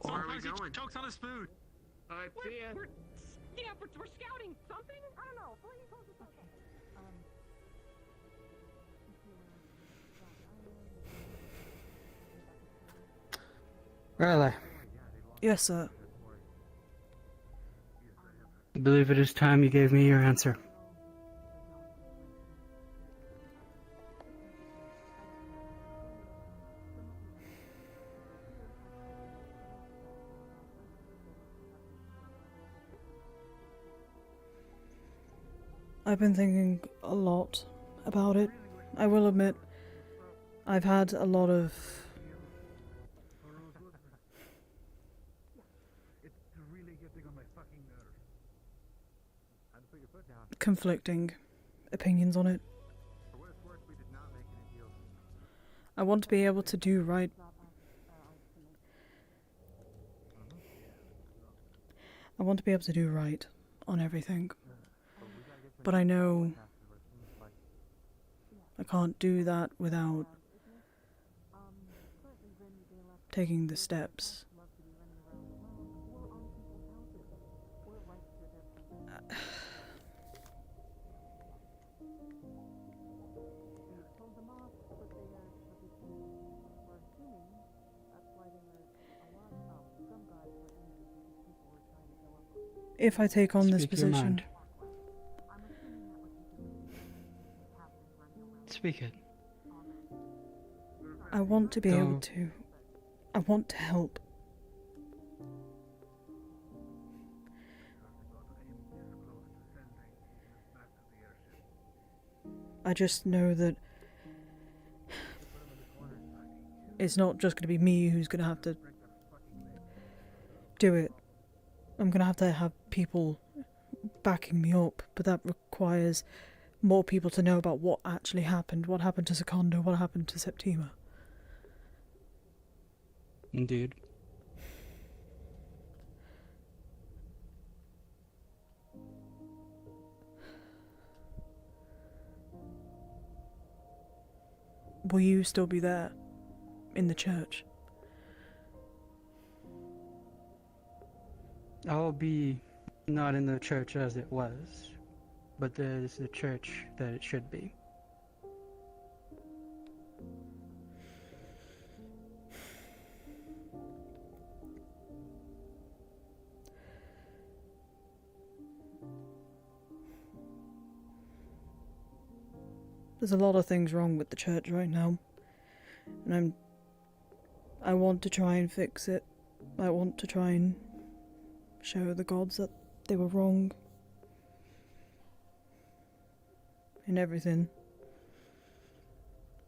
Where are we going? Chokes on his food. Alright, see ya. We're scouting something? I don't know. Ryllae, Yes, sir. I believe it is time you gave me your answer. I've been thinking a lot about it. I will admit, I've had a lot of conflicting opinions on it. I want to be able to do right. I want to be able to do right on everything. But I know I can't do that without taking the steps. If I take on this Speak your position, mind. Speak it. I want to be able Go. to. I want to help. I just know that it's not just going to be me who's going to have to do it. I'm going to have people backing me up, but that requires more people to know about what actually happened. What happened to Secondo, what happened to Septima. Indeed. Will you still be there? in the church. I'll be not in the church as it was, but there's the church that it should be. There's a lot of things wrong with the church right now, and I want to try and fix it. I want to try and show the gods that they were wrong in everything,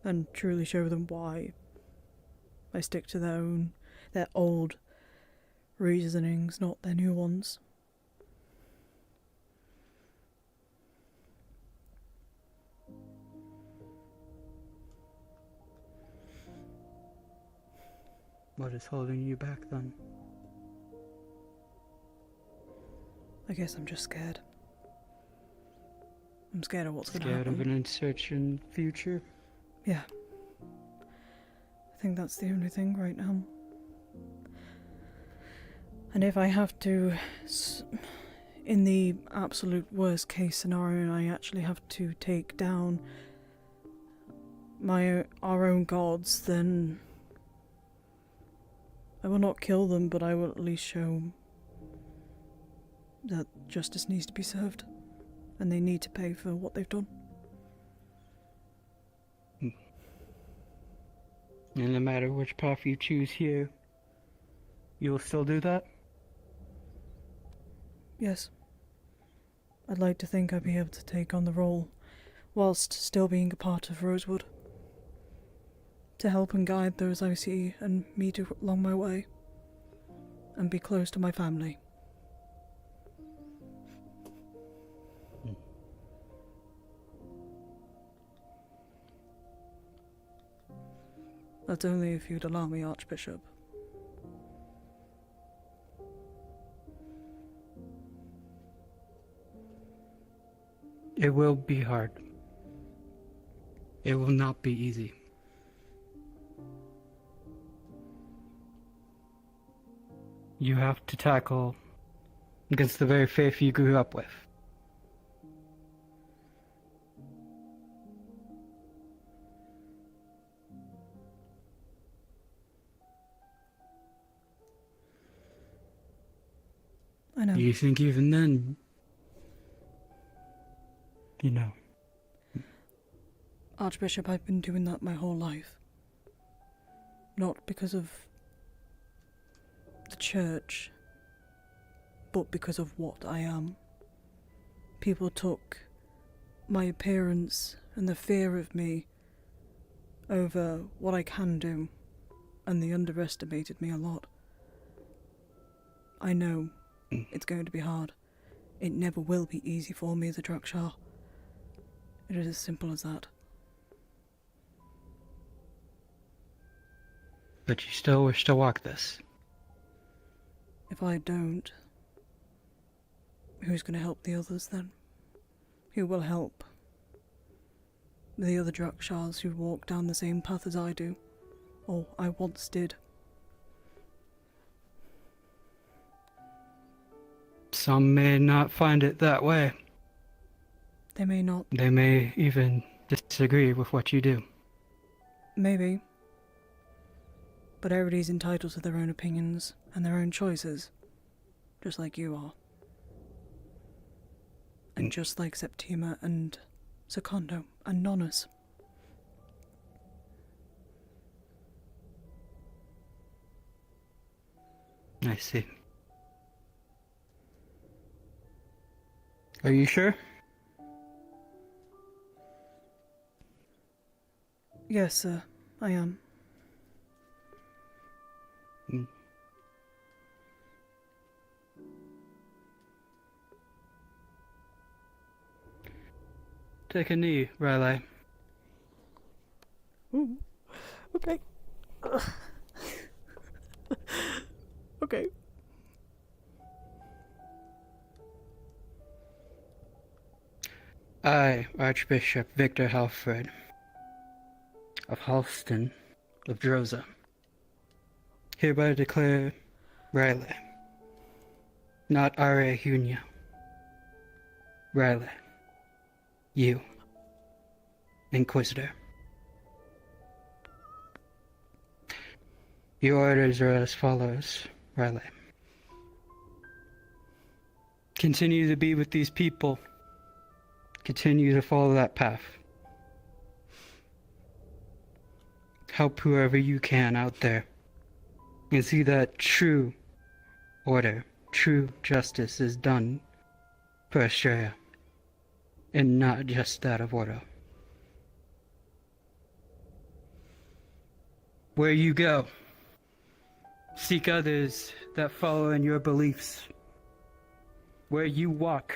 and truly show them why I stick to their old reasonings, not their new ones. What is holding you back then? I guess I'm just scared. I'm scared of what's going to happen. Scared of an uncertain future? Yeah. I think that's the only thing right now. And if I have to, in the absolute worst case scenario, I actually have to take down our own gods, then I will not kill them, but I will at least show that justice needs to be served, and they need to pay for what they've done. And no matter which path you choose here, you will still do that? Yes. I'd like to think I'd be able to take on the role whilst still being a part of Rosewood, to help and guide those I see and meet along my way, and be close to my family. That's only if you'd allow me, Archbishop. It will be hard. It will not be easy. You have to tackle against the very faith you grew up with. I know. Do you think even then, you know? Archbishop, I've been doing that my whole life. Not because of the church, but because of what I am. People took my appearance and the fear of me over what I can do, and they underestimated me a lot. I know it's going to be hard. It never will be easy for me as a Drakshar. It is as simple as that. But you still wish to walk this. If I don't, who's going to help the others then? Who will help the other Drakshars who walk down the same path as I do? Or I once did. Some may not find it that way. They may not. They may even disagree with what you do. Maybe. But everybody's entitled to their own opinions and their own choices. Just like you are. And just like Septima and Secondo and Nonus. I see. Are you sure? Yes, sir, I am. Take a knee, Ryllae. Ooh. Okay. Okay. I, Archbishop Victor Halfred of Halston of Droza, hereby declare Ryllae, not Ara Hunia. Ryllae, you, Inquisitor. Your orders are as follows, Ryllae. Continue to be with these people. Continue to follow that path. Help whoever you can out there. And see that true order, true justice is done for Australia. And not just that of Ordo. Where you go, seek others that follow in your beliefs. Where you walk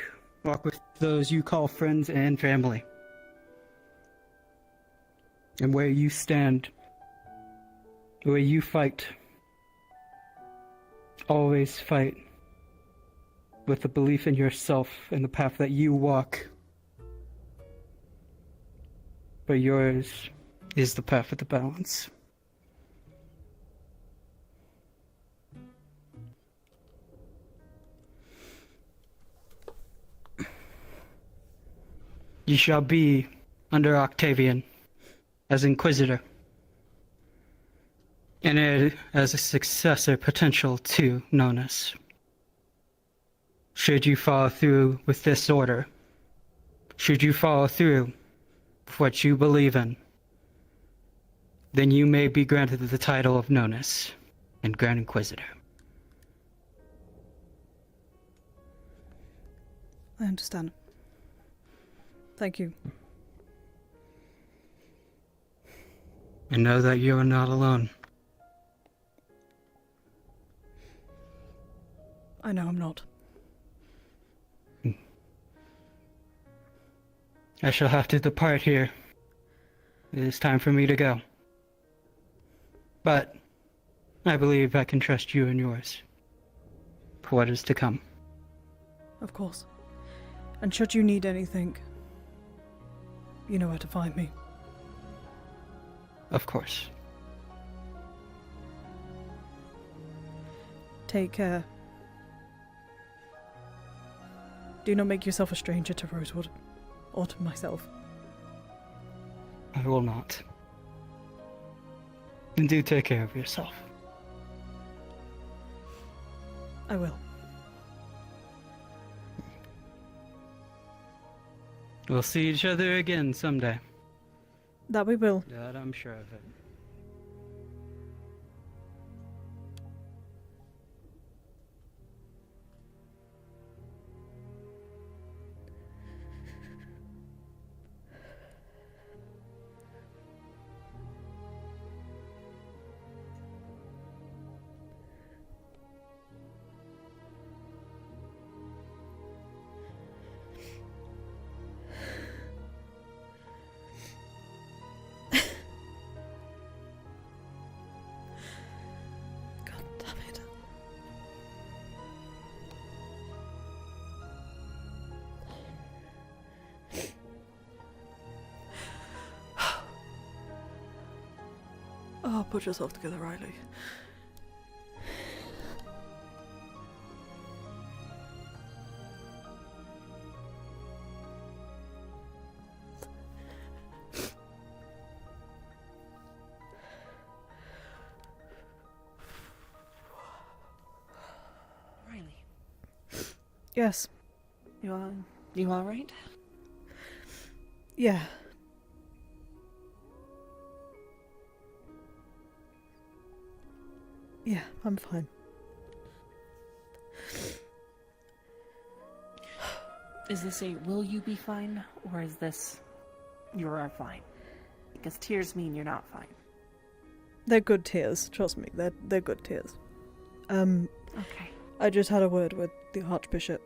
with those you call friends and family. And where you stand, where you fight, always fight with the belief in yourself and the path that you walk. But yours is the path of the balance. You shall be under Octavian as Inquisitor, and as a successor potential to Nonus. Should you follow through with this order, should you follow through with what you believe in, then you may be granted the title of Nonus and Grand Inquisitor. I understand. Thank you. And know that you are not alone. I know I'm not. I shall have to depart here. It is time for me to go. But I believe I can trust you and yours for what is to come. Of course. And should you need anything, you know where to find me. Of course. Take care. Do not make yourself a stranger to Rosewood, or to myself. I will not. And do take care of yourself. I will. We'll see each other again someday. That we will. That I'm sure of it. Oh, put yourself together, Ryllae. Ryllae, Yes. you all right? Yeah. Yeah, I'm fine. Is this a will you be fine, or is this you are fine? Because tears mean you're not fine. They're good tears, trust me. They're good tears. Okay. I just had a word with the Archbishop.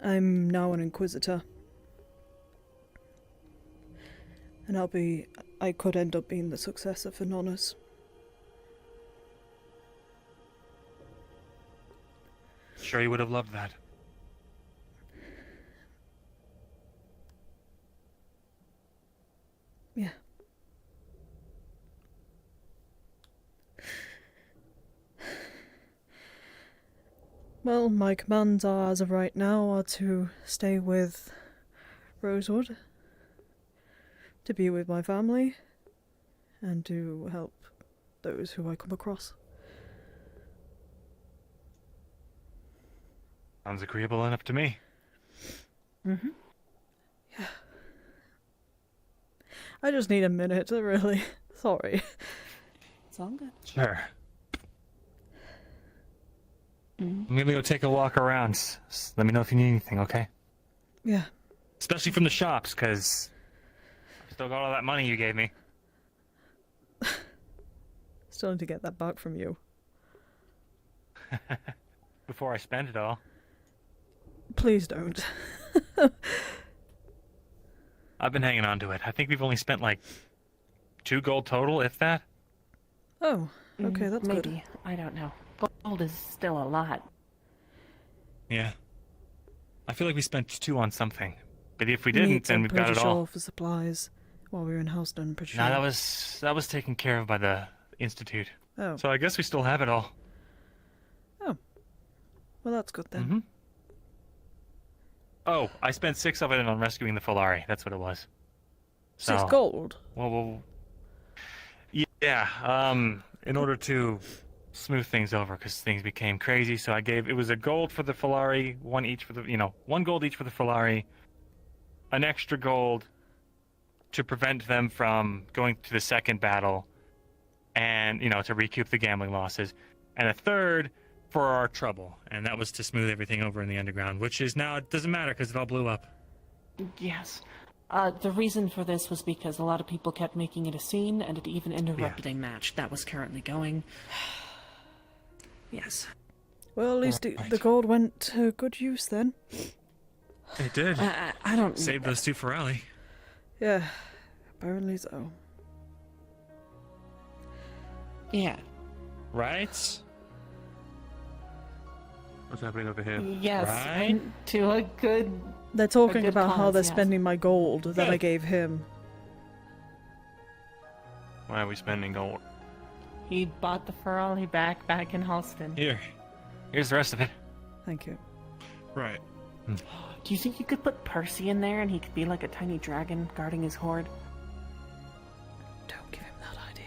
I'm now an Inquisitor. And I could end up being the successor for Nonus. Sure you would have loved that. Well, my commands are, as of right now, are to stay with Rosewood, to be with my family, and to help those who I come across. Sounds agreeable enough to me. Mm-hmm. Yeah. I just need a minute, really. Sorry. It's all good. Sure. I'm gonna go take a walk around. Let me know if you need anything, okay? Yeah. Especially from the shops, because I still got all that money you gave me. Still need to get that back from you. Before I spend it all. Please don't. I've been hanging on to it. I think we've only spent like 2 gold total, if that. Oh, okay, that's maybe. good. I don't know. Gold is still a lot. Yeah. I feel like we spent 2 on something. But if we Meat, didn't, then I'm we've got pretty it all. sure for supplies while we were in Houston, I'm pretty sure. No, that was taken care of by the Institute. Oh. So I guess we still have it all. Oh. Well, that's good then. Mm-hmm. Oh, I spent 6 of it on rescuing the Folari. That's what it was. 6 gold? Well, yeah. In order to smooth things over, because things became crazy, so it was a gold for the Folari, 1 each for the, 1 gold each for the Folari, an extra gold to prevent them from going to the second battle, and, to recoup the gambling losses, and a third for our trouble, and that was to smooth everything over in the underground, which is now, it doesn't matter because it all blew up. Yes. The reason for this was because a lot of people kept making it a scene, and it even interrupted a match that was currently going. Yes. Well, at least the gold went to good use then. It did. I don't... Save those 2 for Ryllae. Yeah, apparently so. Yeah. Right? What's happening over here? Yes, Right? to a good... They're talking good about how cause, they're yes. spending my gold that I gave him. Why are we spending gold? He bought the Ferrari back in Halston. Here's the rest of it. Thank you. Right. Do you think you could put Percy in there and he could be like a tiny dragon guarding his hoard? Don't give him that idea.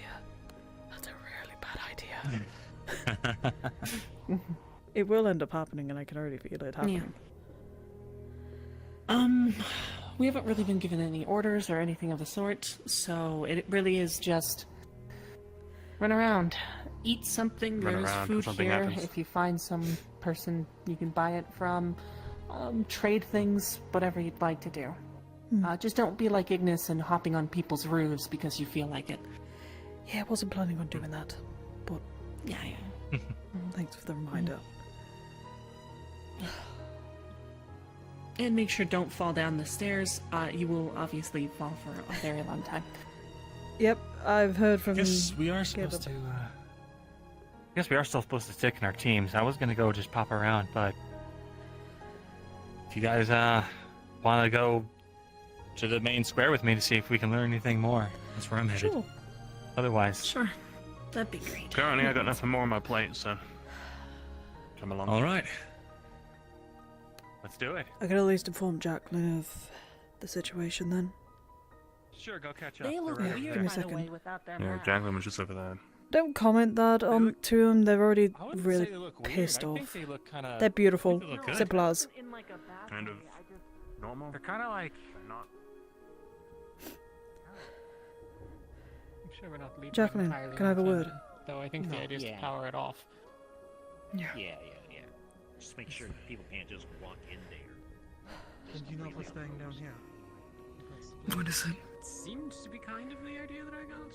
That's a really bad idea. It will end up happening, and I can already feel it happening. We haven't really been given any orders or anything of the sort, so it really is just run around, eat something. Run There's around, food something here. happens. If you find some person you can buy it from, trade things, whatever you'd like to do. Just don't be like Ignis and hopping on people's roofs because you feel like it. Yeah, I wasn't planning on doing that, but yeah. Thanks for the reminder. And make sure don't fall down the stairs. You will obviously fall for a very long time. Yep, I've heard from. Guess we are supposed to. Guess we are still supposed to stick in our teams. I was gonna go just pop around, but if you guys want to go to the main square with me to see if we can learn anything more, that's where I'm headed. Sure. Otherwise, Sure, that'd be great. Currently, I got nothing more on my plate, so come along. All right. Let's do it. I could at least inform Jacqueline of the situation then. Sure, go catch up. They look Yeah, weird, give me a by the second. way, without their Yeah, mask. Jacqueline was just over there. Don't comment that on to them. They're already I wouldn't really say they look weird. pissed I think off. they look kinda- They're beautiful. I think they look good. Simple as. Kind of normal. They're kind of like not. I'm sure we're not leaving Jacqueline, entirely can I have a word? unattended, though I think the idea is to power it off. Yeah. Yeah. Just make sure that people can't just walk in there. And you know if we're staying down here? What is it? It seemed to be kind of the idea that I got.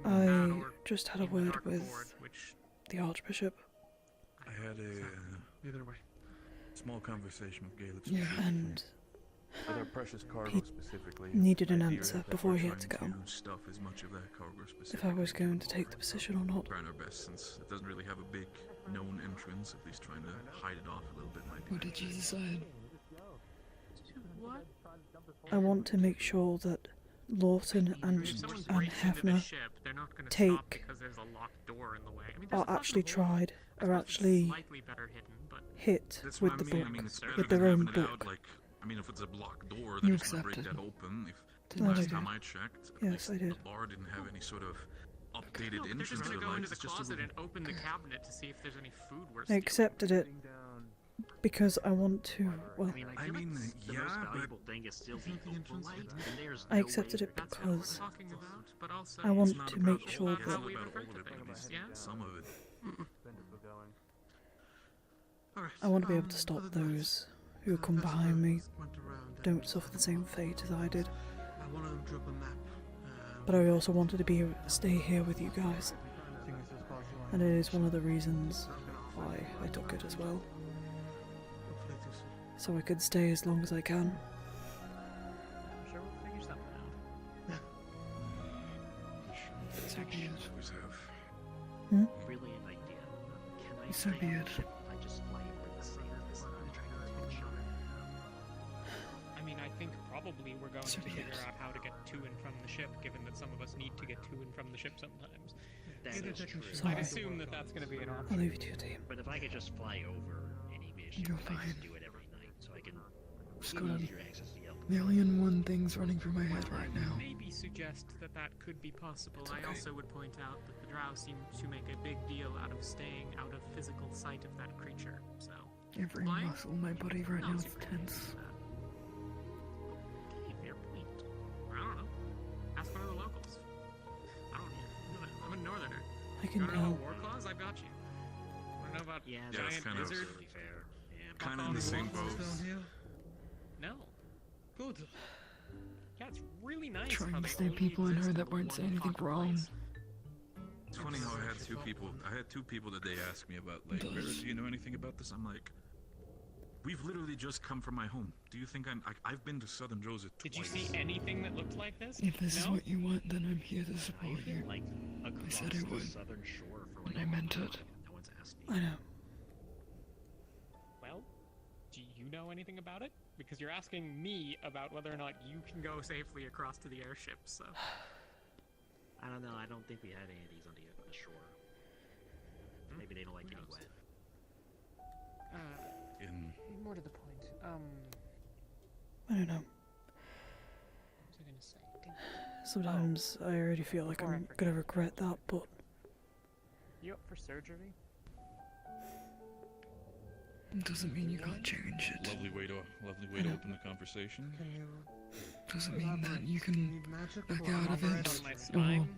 I mean, I just had a word with which the Archbishop. I had a Either way. small conversation with Gaelic. Yeah, and for their precious cargo he specifically. needed an I fear answer that before we're he had to go. trying stuff as much of that cargo If I specifically. was going to take the position or not. Trying our best since it doesn't really have a big known entrance. At least trying to hide it off a little bit might be. What did you decide? what? I want to make sure that Lawton and If someone breaks into the Hefner ship, they're not going to take stop because there's a locked door in the way. I mean, there's are a possible actually hole. tried, I are suppose it's actually slightly better hidden, but hit That's with what the I mean. book, I mean, it's better with than their own having it book. out, like, I mean, if it's a blocked door, You then it's gonna break accepted. that open. If Oh, last I time did. I checked, at Yes, least I did. the bar didn't have any sort of updated No, but they're entrance just to gonna the go light. into the It's just a closet little... and open the cabinet to see if there's any food we're I stealing. accepted it because I want to. Well, I mean, the yeah, most but valuable thing is still the opal light, and there's I no accepted way it That's what we're because talking about, but also I it's want not to about make all- sure it's that not we about refer all to of it, at things, least yeah? some of it. I want to be able to stop those who come behind me don't suffer the same fate as I did. One of them drop a map. But I also wanted to stay here with you guys, and it is one of the reasons why I took it as well. So I could stay as long as I can. I'm sure we'll figure something out. So be it. Always have. Hmm? Brilliant idea. Can I So stay be on it. the ship if I just fly over the sand and attract attention? I mean, I think probably we're going So to be figure it. out how to get to and from the ship, given that some of us need to get to and from the ship sometimes. That is true. Sorry. I'd assume that that's going to be an I'll option. leave it to your team. But if I could just fly over any mission, You're I fine. just do it every night, so I can Just got a easier access the outlet. million and one things running through my head right now. Maybe suggest that that could be possible. It's I okay. also would point out that the drow seem to make a big deal out of staying out of physical sight of that creature, so... Every Flying? muscle in my body right now No, is super tense. Okay, fair point. I don't know. Ask one of the locals. I don't know. I'm a northerner. I can You wanna know tell. about war claws? I've got you. Wanna know about Yeah, Yeah, it's giant kind of- lizard? Really fair. Yeah, Kind of in the same boat. No. Good. Yeah, it's really nice. Trying how to they stay only people in exist her in that the weren't one saying anything pocket wrong. place. It's funny how I had two people that they asked me about, like, do you know anything about this? I'm like, we've literally just come from my home. Do you think I've been to Southern Joseph twice. Did you see anything that looked like this? If this is No? what you want, then I'm here to support I've you. been like I across said I the would. southern shore for like And I meant a month, it. and no one's asked me. I know. Well, do you know anything about it? Because you're asking me about whether or not you can go safely across to the airship, so... I don't know. I don't think we had any of these on the shore. Maybe they don't like getting wet. More to the point. I don't know. What was I gonna say? Sometimes I already feel like Before I I'm forget. gonna regret that, but You up for surgery? Doesn't mean you can't change it. Lovely way to open the conversation. Can you Doesn't mean that you can need magic back or out of armor it On my or spine?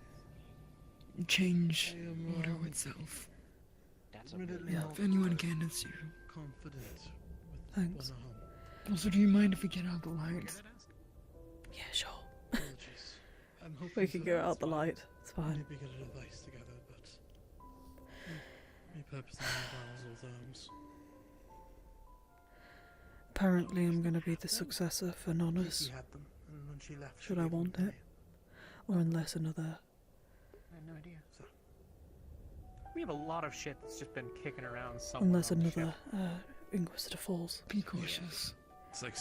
change I am, order itself. That's a admittedly Yeah, not if anyone can, it's you. confident with thanks. Bonaham. Also, do you mind if we get out the lights? Yeah, sure. Apologies. I'm hoping We can to go out the light. It's fine. maybe get a device together, but repurposing the Basil's arms. Apparently, I'm gonna be the successor for Nonus. She had them, and when she left, she Should I gave them want to it? me. Or unless another. I have no idea. So, We have a lot of shit that's just been kicking around somewhere Unless on the another ship. Inquisitor falls. Be cautious. It's like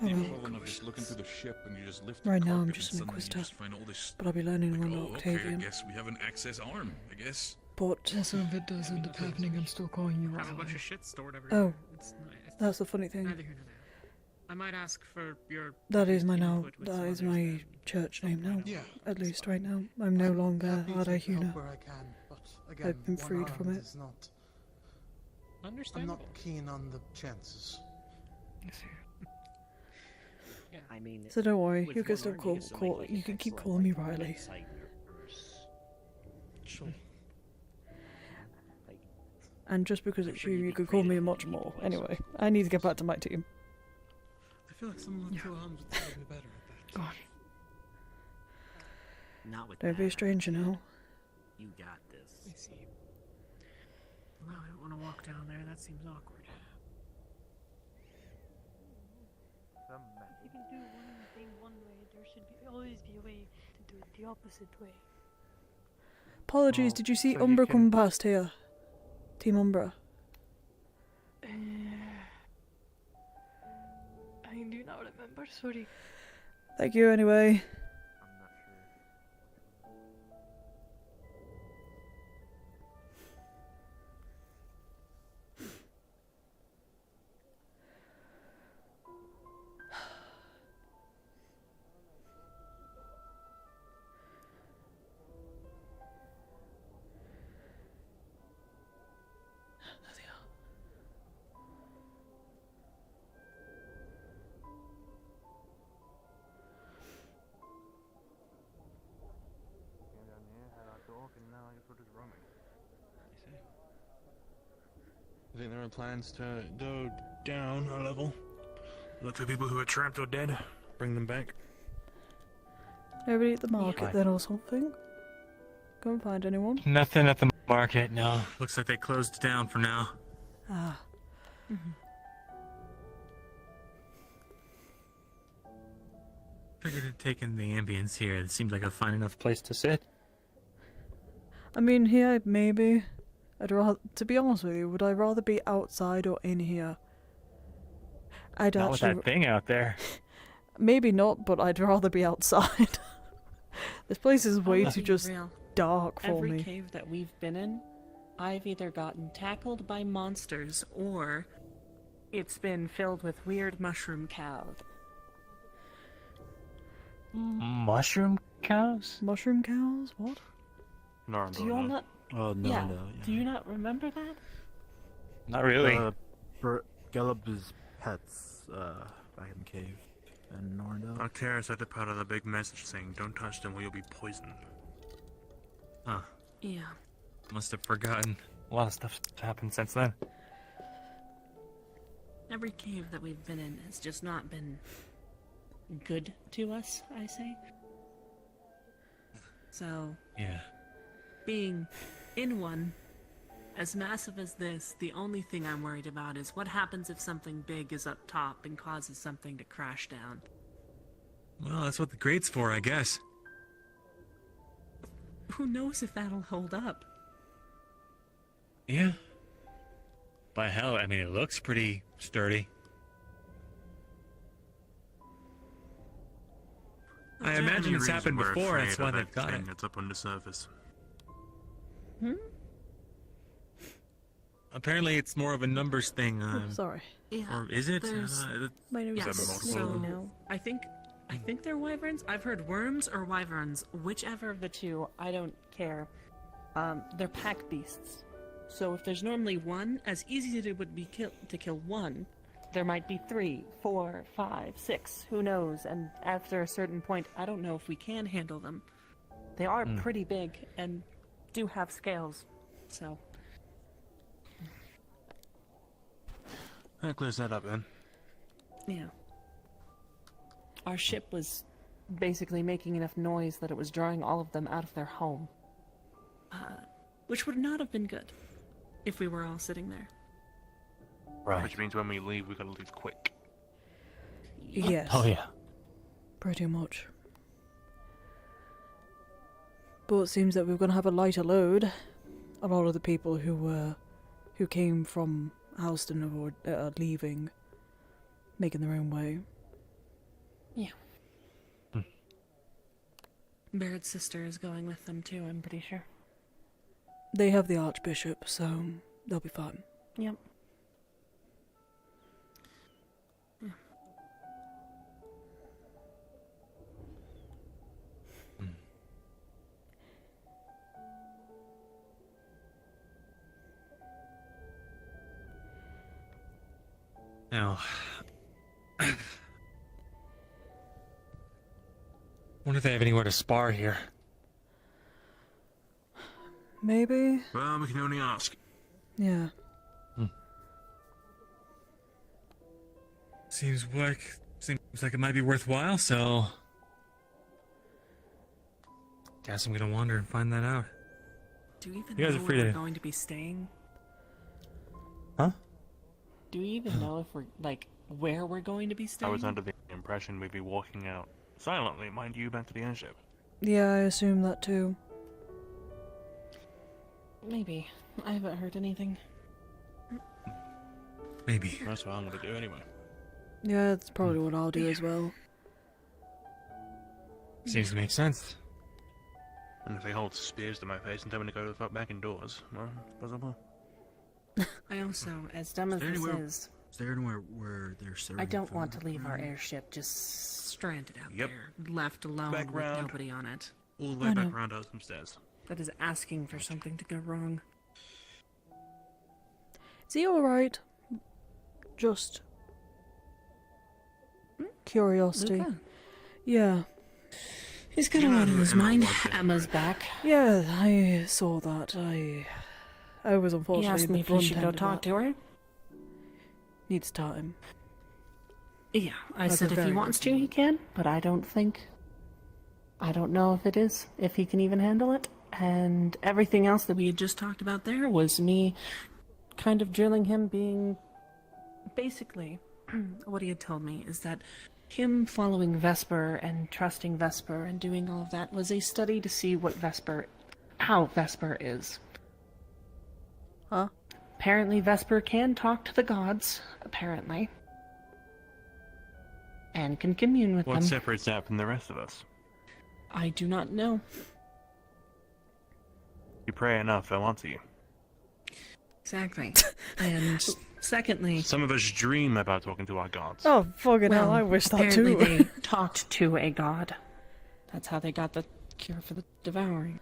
Oh, the well. equivalent of just looking through the ship and you just lift the Right now, I'm carpet just and an suddenly you Inquisitor. just find all this. But I'll be learning Like, on oh, okay, I Octavian. guess we have an access arm. I guess. But Also, if it does end up happening, I'm still calling you Have a bunch Ryllae. of shit stored everywhere. oh, It's nice. that's the funny thing. Neither here nor there. I might ask for your. That is my now. input with That some is others my then. church name now. yeah. At least right now. I'm no longer Happy to Ada help Huna. where I can, but again, I've been one freed from armed it. is not. I'm Understandable. not keen on the chances. I mean, So don't worry, with you can one still arm, call, can still make, like, you can keep excellent, calling me like, Ryllae. bedside nurse. Sure. Like, And just because I'm it's sure you, you'd you be could call me creative much with more. people Anyway, I need to get back to my team. I feel like someone with two arms would serve me better at that. God. not with Don't be a that. stranger now. You got this. I see. Well, I don't want to walk down there. That seems awkward. If you can do one thing one way, there should always be a way to do it the opposite way. Apologies, Well, did you see so you Umbra can- come past here? Team Umbra. I do not remember, sorry. Thank you anyway. I'm not sure. I think there are plans to go down a level. Look for people who are trapped or dead. Bring them back. Everybody at the market then or something? Go and find anyone. Nothing at the market, no. Looks like they closed down for now. Ah. Figured it'd taken the ambience here. It seemed like a fine enough place to sit. I mean, here, maybe. I'd rather, to be honest with you, would I rather be outside or in here? I'd Not actually. with that thing out there. Maybe not, but I'd rather be outside. This place is way Let's too be just real. dark for Every me. cave that we've been in, I've either gotten tackled by monsters or it's been filled with weird mushroom cows. Mushroom cows? Mushroom cows? What? No, Do you all not? Oh, no, yeah. no. Do you not remember that? Not really. Gallup's pets, back in the cave. And Norndale. Octaris had to put out a big message saying, don't touch them or you'll be poisoned. Huh. Yeah. Must have forgotten. A lot of stuff's happened since then. Every cave that we've been in has just not been good to us, I say. So, Yeah. being in one as massive as this, the only thing I'm worried about is what happens if something big is up top and causes something to crash down. Well, that's what the grate's for, I guess. Who knows if that'll hold up? Yeah. By hell, I mean, it looks pretty sturdy. I imagine it's happened before, that's why they've got it. It's up on the surface. Hmm? Apparently, it's more of a numbers thing. Sorry. Yeah. Or is it? My nose Yes, is so bleeding now. I think they're wyverns. I've heard worms or wyverns. Whichever of the two, I don't care. They're pack beasts. So if there's normally one, as easy as it would be to kill one, there might be 3, 4, 5, 6, who knows? And after a certain point, I don't know if we can handle them. They are pretty big and do have scales, so... That clears that up then. Yeah. Our ship was basically making enough noise that it was drawing all of them out of their home. Which would not have been good if we were all sitting there. Right. Which means when we leave, we gotta leave quick. Yes. Oh, yeah. Pretty much. But it seems that we're going to have a lighter load. A lot of the people who came from Houston are leaving, making their own way. Yeah. Barrett's sister is going with them too, I'm pretty sure. They have the Archbishop, so they'll be fine. Yep. Now, wonder if they have anywhere to spar here. Maybe? Well, we can only ask. Yeah. Seems like it might be worthwhile, so guess I'm gonna wander and find that out. Do you even You guys know are free where we're to- going to be staying? Huh? Do you even know if we're, like, where we're going to be I staying? was under the impression we'd be walking out silently, mind you, back to the airship. Yeah, I assume that too. Maybe. I haven't heard anything. Maybe. That's what I'm gonna do anyway. Yeah, that's probably what I'll do as well. Seems to make sense. And if they hold spears to my face and tell me to go the fuck back indoors, well, possible. I also, as dumb as this is, Is there anywhere where they're serving I don't want food? to leave our airship just stranded out Yep. there, left alone Back with round. nobody on it. All the I way know. back around us some stairs. That is asking for something to go wrong. Is he alright? Just curiosity. Luca? Yeah. He's got a lot on his mind. Emma's back. Yeah, I saw that. I was He unfortunately asked in me the if he front should end go of talk that. to her. Needs time. Yeah, I Like a said if he very wants good to, he can, but I don't know if he can even handle it. And everything else that we had just talked about there was me kind of drilling him being basically what he had told me is that him following Vesper and trusting Vesper and doing all of that was a study to see how Vesper is. Huh? Apparently Vesper can talk to the gods, apparently. And can commune with What them. separates that from the rest of us? I do not know. You pray enough, they'll answer you. Exactly. And secondly... Some of us dream about talking to our gods. Oh, fucking hell, I wish that too. Apparently they talked to a god. That's how they got the cure for the devouring.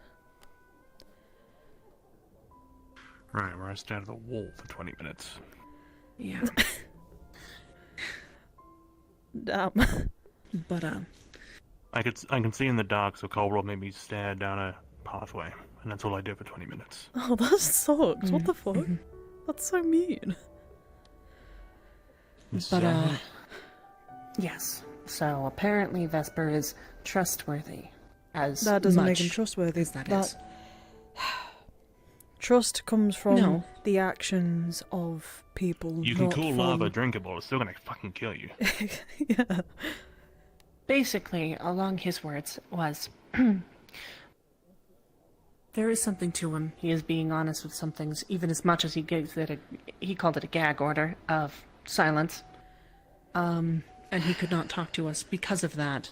Right, where I stared at the wall for 20 minutes. Yeah. Damn. But, I can see in the dark, so Coldwell made me stare down a pathway, and that's all I did for 20 minutes. Oh, that sucks. What the fuck? That's so mean. But, yes. So apparently Vesper is trustworthy. As That doesn't make much him trustworthy. as that is. Trust comes from No. the actions of people. You can not cool from... lava drinkable, it's still gonna fucking kill you. Yeah. Basically, along his words, was there is something to him. He is being honest with some things, even as much as he gives it he called it a gag order of silence. And he could not talk to us because of that.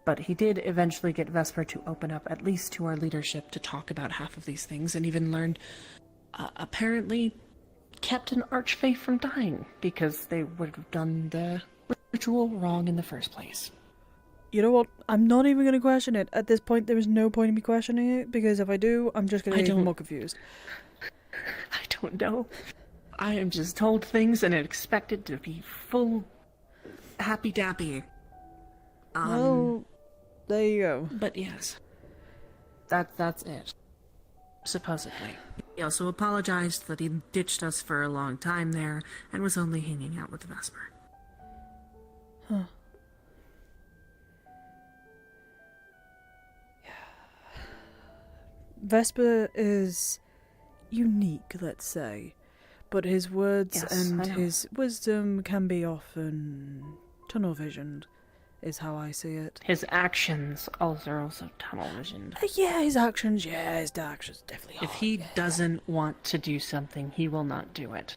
But he did eventually get Vesper to open up, at least to our leadership, to talk about half of these things, and even learned, apparently, kept an archfey from dying, because they would have done the ritual wrong in the first place. You know what? I'm not even going to question it. At this point, there is no point in me questioning it, because if I do, I'm just going to get even more confused. I don't know. I am just told things and expected to be full happy-dappy. Well, there you go. But yes, that's it. Supposedly. He also apologized that he ditched us for a long time there and was only hanging out with Vesper. Huh. Vesper is unique, let's say, but his words Yes, and I know. his wisdom can be often tunnel-visioned, is how I see it. His actions are also tunnel-visioned. Yeah, his actions definitely If he doesn't want to do something, he will not do it.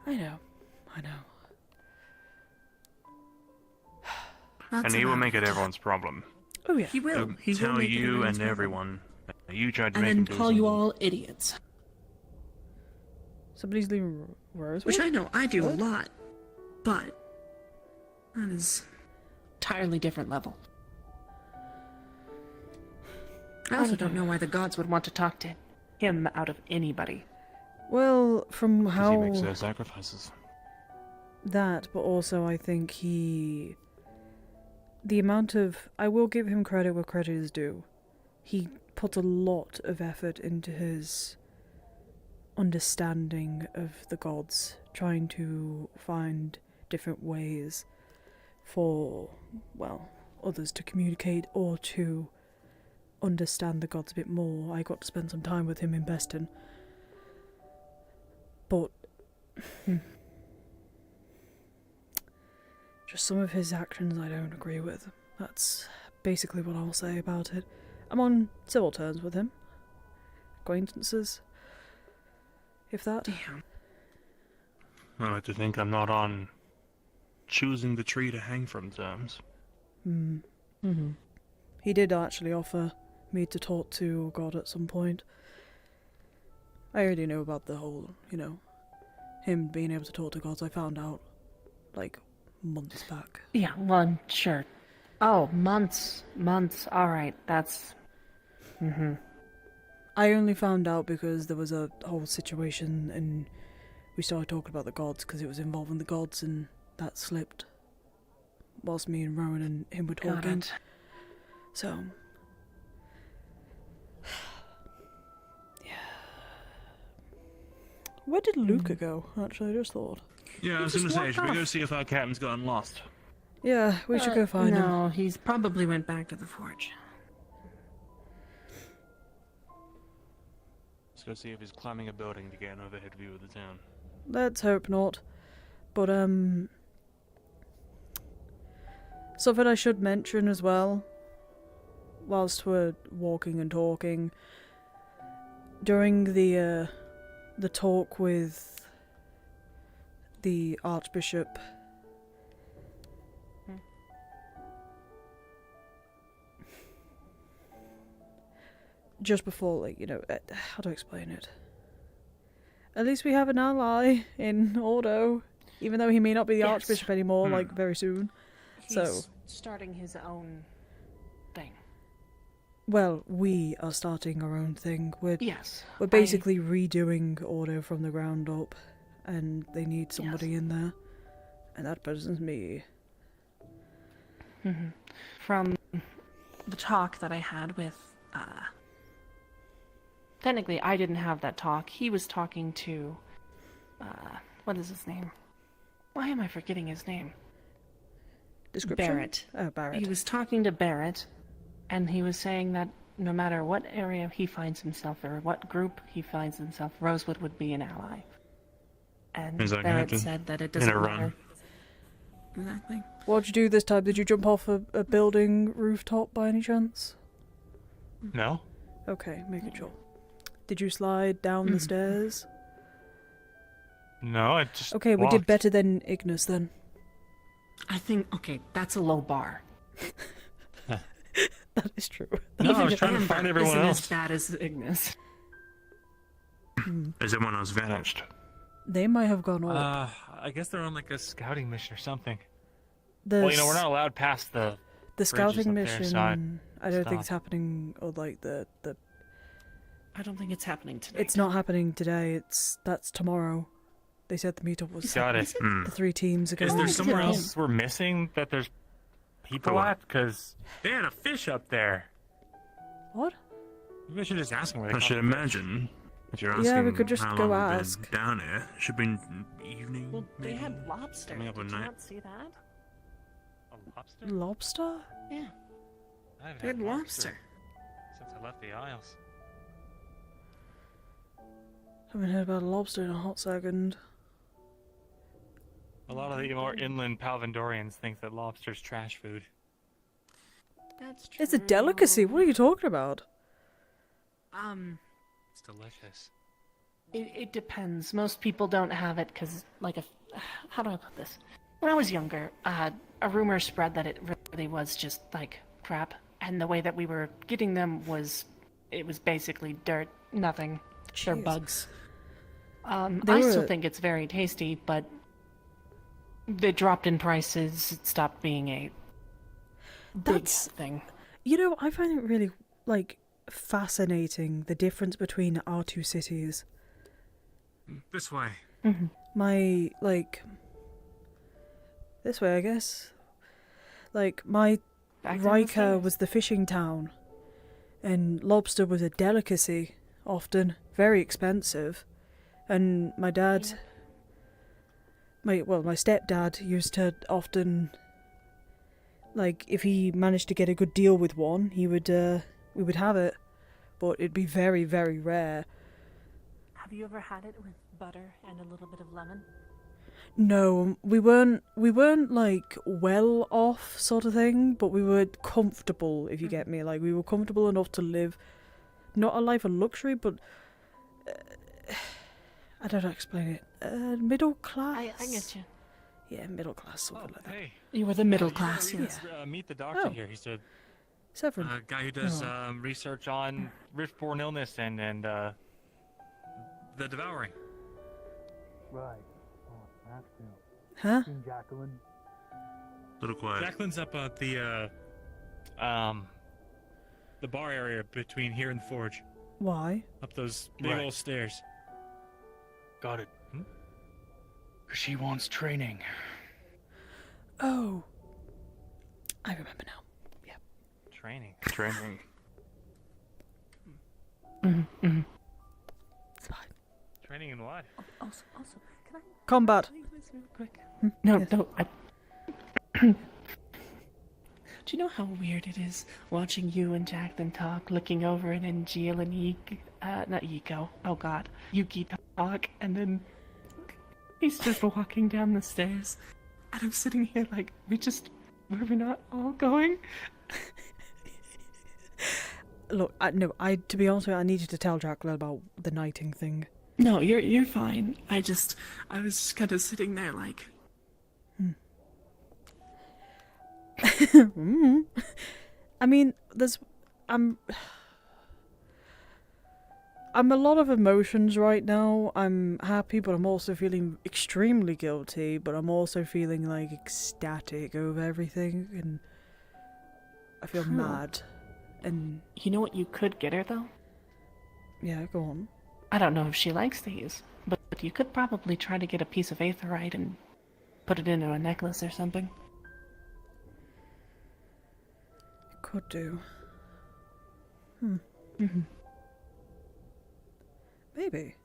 I know. And he will make it everyone's problem. Oh yeah. He will. He'll He will tell make it you everyone's and problem. everyone that you tried to And make then him do call you something. all idiots. Somebody's leaving Rosewood? Which I know I do a lot, but that is entirely different level. I also don't know why the gods would want to talk to him out of anybody. Well, from Because how... he makes their sacrifices. That, but also I think he... The amount of... I will give him credit where credit is due. He put a lot of effort into his understanding of the gods, trying to find different ways for, well, others to communicate or to understand the gods a bit more. I got to spend some time with him in Beston. But... just some of his actions I don't agree with. That's basically what I'll say about it. I'm on civil terms with him. Acquaintances. If that. Damn. I like to think I'm not on choosing the tree to hang from terms. Mm-hmm. He did actually offer me to talk to God at some point. I already knew about the whole, him being able to talk to gods. I found out, months back. Yeah, well, sure. Oh, months. Alright, that's... I only found out because there was a whole situation and we started talking about the gods because it was involving the gods and that slipped whilst me and Rowan and him were Got talking. it. So... Where did Luca go? Actually, I just thought. Yeah, I was He gonna just say, walked should we go off. see if our captain's gotten lost? Yeah, we should go find him. No, he's probably went back to the forge. Let's go see if he's climbing a building to get an overhead view of the town. Let's hope not. But, something I should mention as well, whilst we're walking and talking, during the talk with the Archbishop, just before, like, you know, how do I explain it? At least we have an ally in Ordo, even though he may not be the Yes. Archbishop anymore, like, very soon. He's So, starting his own thing. well, we are starting our own thing. We're Yes, we're basically redoing Ordo from the ground up, and they need somebody in there, and that person's me. From the talk that I had with, technically I didn't have that talk. He was talking to, what is his name? Why am I forgetting his name? Description? Barrett. Oh, Barrett. He was talking to Barrett, and he was saying that no matter what area he finds himself or what group he finds himself, Rosewood would be an ally. And Is that Barrett Captain? said that it In doesn't a matter. run. Exactly. What'd you do this time? Did you jump off a building rooftop by any chance? No. Okay, making sure. Did you slide down the stairs? No, I just. Okay, we walked. did better than Ignis then. I think, okay, that's a low bar. That is true. No, I was Even trying to Amber find everyone isn't else. as bad as Ignis. Has everyone else vanished? They might have gone up. I guess they're on like a scouting mission or something. The Well, you know, we're not allowed past the. The bridges scouting up there, mission, so I don't think it's stopped. happening, or like the I don't think it's happening tonight. It's not happening today. That's tomorrow. They said the meetup was. Got it. The 3 teams are going. Is there somewhere else we're missing that there's people at? Because they had a fish up there. What? Maybe I should just ask them where they I should caught the fish. imagine. If you're asking Yeah, we could just how go long we've ask. been down here, it should be evening. Well, they maybe? had lobster. Coming up Did at you night. not see that? A lobster? Lobster? Yeah. I haven't They had had lobster. since I left the Isles. Haven't heard about a lobster in a hot second. A lot of the more inland Palvandorians think that lobster's trash food. That's true. It's a delicacy. What are you talking about? It's delicious. It depends. Most people don't have it because, like, how do I put this? When I was younger, a rumor spread that it really was just, like, crap. And the way that we were getting them was, it was basically dirt, nothing. They're Jeez. bugs. They I still were- think it's very tasty, but they dropped in prices. It stopped being a big That's thing. You know, I find it really like fascinating the difference between our two cities. This way. My this way, I guess. Like my Back to the Riker States. was the fishing town, and lobster was a delicacy, often very expensive. And my dad, my stepdad used to often, like, if he managed to get a good deal with one, we would have it, but it'd be very, very rare. Have you ever had it with butter and a little bit of lemon? No, we weren't like well off sort of thing, but we were comfortable, if you get me. Like, we were comfortable enough to live not a life of luxury, but I don't know how to explain it. Middle class. I get you. Yeah, middle class, something like that. Hey. You were the middle class, Yeah. yes. Meet the doctor Oh. here. He's a Severin. guy who does Oh. research on rift-borne illness and the devouring. Right. Oh, that's new. Huh? Seen Jacqueline? Little quiet. Jacqueline's up at the bar area between here and the forge. Why? Up those big Right. old stairs. Got it. She wants training. Oh. I remember now. Training. Training. It's fine. Training in what? Also, can I Combat. leave this real quick? No, Yes. no. Do you know how weird it is watching you and Jacqueline talk, looking over and then Jill and not Yiko, oh god, Yuki talk, and then he's just walking down the stairs, and I'm sitting here like, were we not all going? Look, to be honest with you, I needed to tell Jacqueline about the knighting thing. No, you're fine. I was just kind of sitting there like... I mean, I'm a lot of emotions right now. I'm happy, but I'm also feeling extremely guilty, but I'm also feeling like ecstatic over everything, and I feel mad. And you know what you could get her though? Yeah, go on. I don't know if she likes these, but you could probably try to get a piece of aetherite and put it into a necklace or something. Could do. Maybe.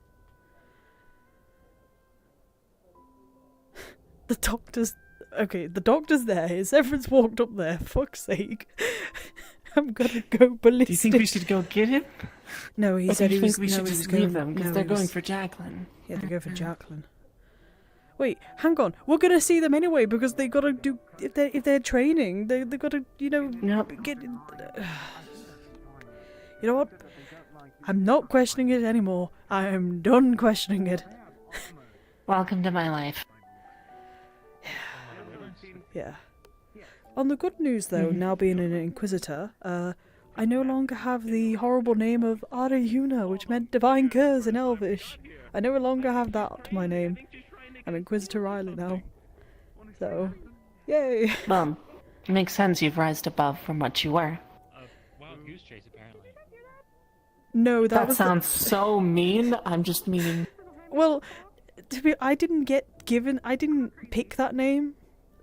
The doctor's there. Everyone's walked up there. Fuck's sake. I'm gonna go ballistic. Do you think we should go get him? No, he Or said do you he think was. we should no, he just was leave going- them because no, they're he going was- for Jacqueline? Yeah, they're going for Jacqueline. Wait, hang on. We're gonna see them anyway because they gotta do if they're training. They gotta get. You know what? I'm not questioning it anymore. I am done questioning it. Welcome to my life. Yeah. On the good news, though, now being an Inquisitor, I no longer have the horrible name of Arayuna, which meant divine curse in Elvish. I no longer have that to my name. I'm Inquisitor Ryllae now. So, yay! Well, it makes sense you've rised above from what you were. Wild goose chase, apparently. No, That was sounds so mean. I'm just meaning... Well, I didn't pick that name.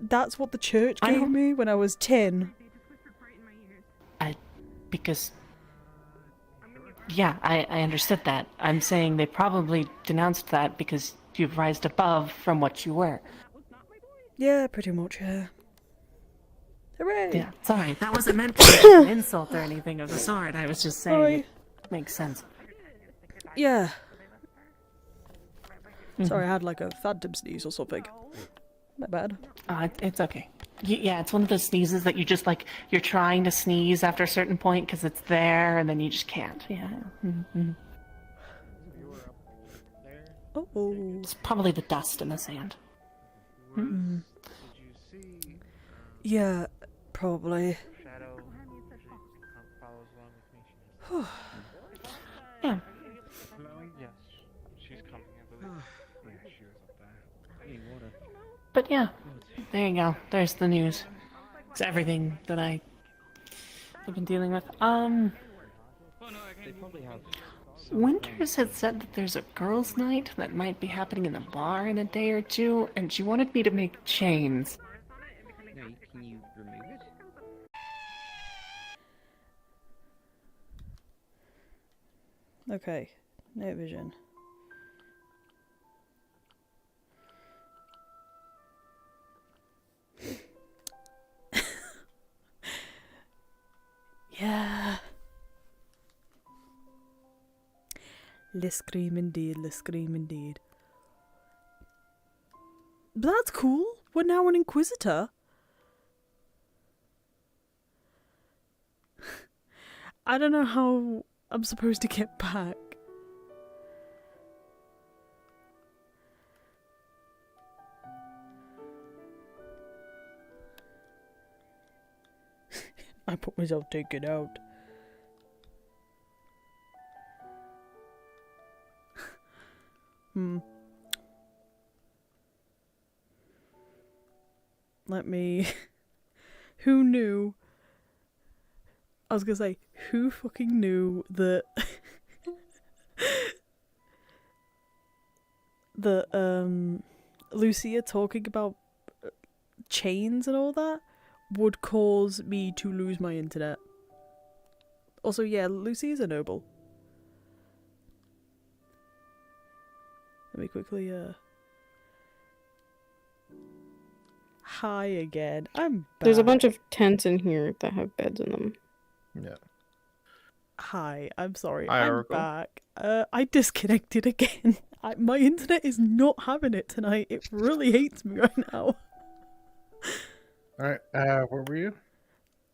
That's what the church gave me when I was 10. Because... Yeah, I understood that. I'm saying they probably denounced that because you've rised above from what you were. Yeah, pretty much, yeah. Hooray! Yeah, sorry. That wasn't meant to be an insult or anything of the sort. I was just saying Sorry. it makes sense. Yeah. Sorry, I had like a phantom sneeze or something. My bad. It's okay. Yeah, it's one of those sneezes that you just like, you're trying to sneeze after a certain point because it's there and then you just can't. Yeah. Uh-oh. It's probably the dust in the sand. Yeah, probably. Yeah. Yes, she's coming, I believe. Yeah, she was up there. I need water. But yeah, there you go. There's the news. It's everything that I've been dealing with. They probably have. Winters had said that there's a girls' night that might be happening in the bar in a day or two, and she wanted me to make chains. No, can you remove it? Okay, night vision. Yeah. Let's scream indeed, let's scream indeed. But that's cool. We're now an Inquisitor. I don't know how I'm supposed to get back. I put myself taken out. Let me... Who knew? I was gonna say, who fucking knew that... that, Lucia talking about chains and all that would cause me to lose my internet. Also, yeah, Lucy is a noble. Let me quickly, Hi again. I'm back. There's a bunch of tents in here that have beds in them. Yeah. Hi, I'm sorry. Hi, I'm Oracle. back. I disconnected again. My internet is not having it tonight. It really hates me right now. Alright, where were you?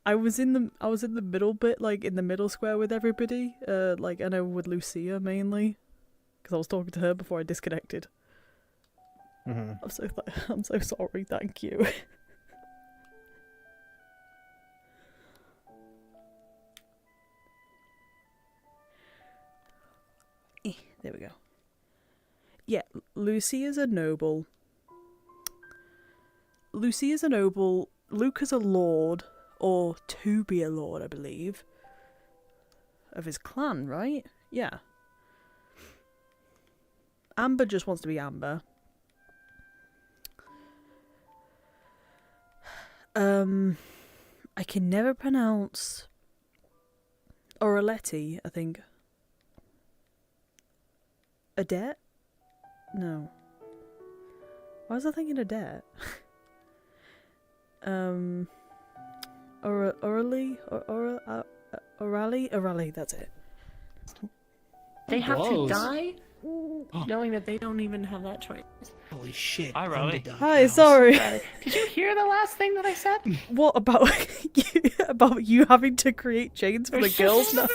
I was in the middle bit, like in the middle square with everybody. Like I know with Lucia mainly, because I was talking to her before I disconnected. Mm-hmm. I'm so sorry. Thank you. There we go. Yeah, Lucy is a noble. Lucy is a noble. Luke is a lord, or to be a lord, I believe. Of his clan, right? Yeah. Amber just wants to be Amber. I can never pronounce Oraletti, I think. Adet? No. Why was I thinking Adet? Orally, that's it. They have to Blows. die, knowing that they don't even have that choice. Holy shit. Hi, Ryllae. Hi, sorry. Did you hear the last thing that I said? What about you having to create chains for the girls now?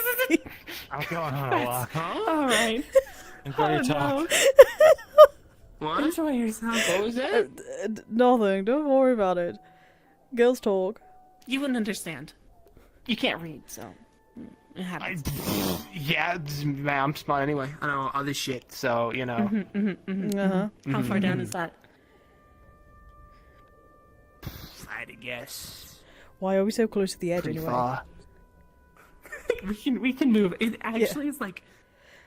I'm going on a walk. All right. Enjoy your talk. What? Enjoy yourself. What was that? Nothing. Don't worry about it. Girls talk. You wouldn't understand. You can't read, so it happens. Yeah, I'm smart anyway. I know all this shit, so you know. How far down is that? If I had to guess. Why are we so close to the edge Pretty anyway? far. we can move. It actually is like,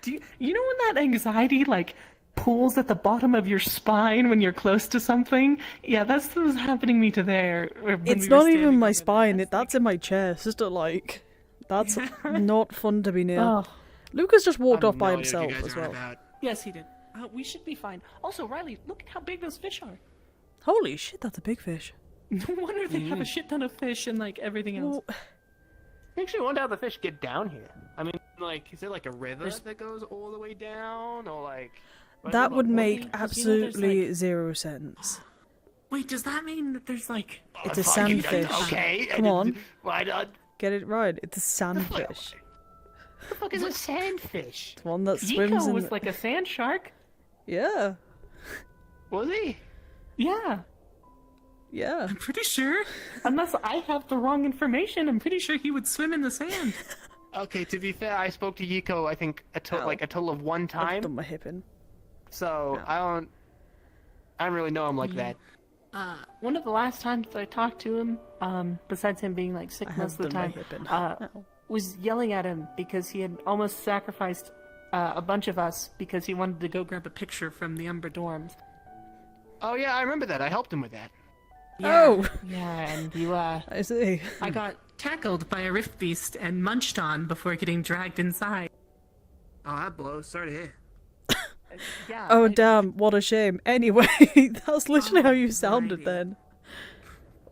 do you know when that anxiety like pulls at the bottom of your spine when you're close to something? Yeah, that's what was happening to me to there. It's not even my spine. That's in my chest. Just like, that's not fun to be near. Oh. Lucas just walked off by himself as well. Yes, he did. We should be fine. Also, Ryllae, look at how big those fish are. Holy shit, that's a big fish. No wonder they have a shit ton of fish and like everything else. Makes me wonder how the fish get down here. I mean, like, is there like a river that goes all the way down, or like? That would make Because, absolutely zero sense. Wait, does that mean that there's like? It's a sandfish. Okay. Come on. Why not? Get it right. It's a sandfish. What the fuck is a sandfish? It's one that swims Yiko in. was like a sand shark. Yeah. Was he? Yeah. Yeah. I'm pretty sure. Unless I have the wrong information, I'm pretty sure he would swim in the sand. Okay, to be fair, I spoke to Yiko, I think, a total of one time. I've done my hip in. So, I don't really know him like that. One of the last times I talked to him, besides him being like sick I most of have the done time, my hip in. was yelling at him because he had almost sacrificed a bunch of us because he wanted to go grab a picture from the Umbra dorms. Oh yeah, I remember that. I helped him with that. Yeah, Oh! Yeah, and you, I see. I got tackled by a rift beast and munched on before getting dragged inside. Oh, that blows. Sorry to hear. Yeah. Oh damn, what a shame. Anyway, that's literally how you sounded then.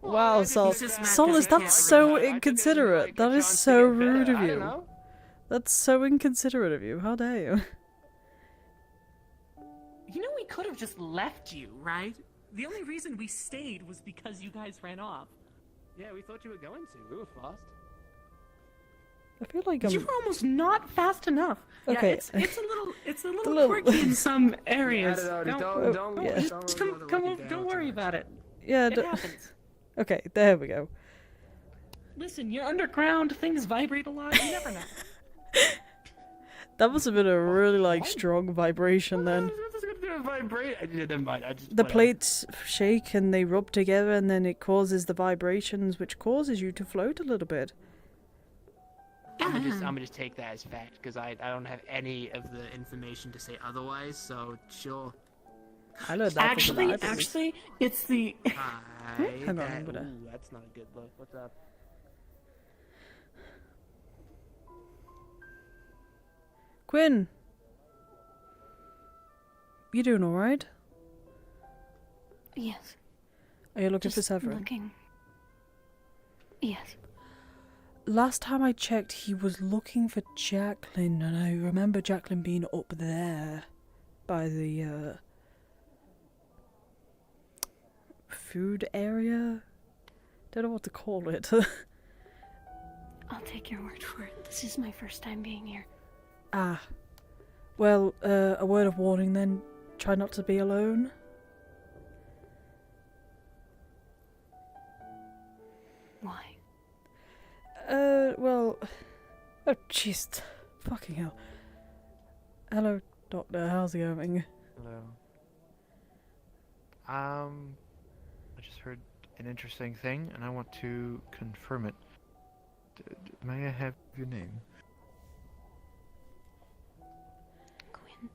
Wow, Solace, that's so inconsiderate. That is so rude of you. That's so inconsiderate of you. How dare you? You know we could have just left you, right? The only reason we stayed was because you guys ran off. Yeah, we thought you were going to. We were fast. I feel like You were almost not fast enough. Okay. Yeah, it's a little quirky in some areas. Don't worry about it. Yeah, It happens. Okay, there we go. Listen, you're underground, things vibrate a lot, you never know. That must have been a really like strong vibration then. The plates shake and they rub together and then it causes the vibrations which causes you to float a little bit. I'm gonna just take that as fact because I don't have any of the information to say otherwise. So sure. I learned that from the library. Actually, it's the. Hang on, I'm gonna. Ooh, that's not a good look. What's up? Quinn. You doing alright? Yes. Are you looking Just for Severin? looking. Yes. Last time I checked, he was looking for Jacqueline, and I remember Jacqueline being up there by the food area. Don't know what to call it. I'll take your word for it. This is my first time being here. Ah. Well, a word of warning then. Try not to be alone. Why? Well... Oh, jeez. Fucking hell. Hello, Doctor. How's it going? Hello. I just heard an interesting thing, and I want to confirm it. May I have your name? Quinn.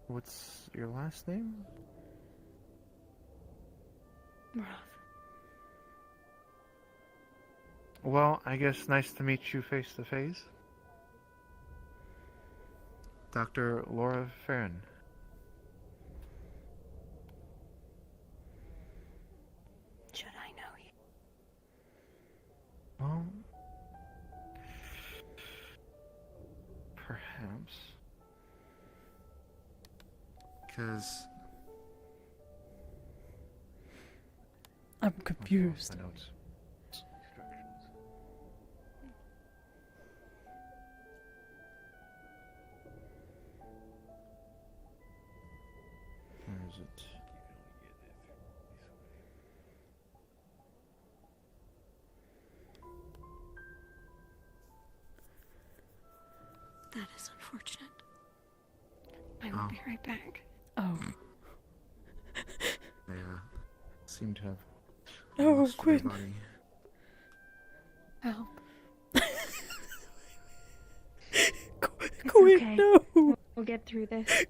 What's your last name? Roth. Well, I guess nice to meet you face to face. Dr. Laura Farron. Should I know you? Well, perhaps. Because I'm confused. my notes. Where is it? That is unfortunate. I will be right back. Oh. They seem to have Oh, lost their Quinn. body. Help. Quinn, okay. no! We'll get through this.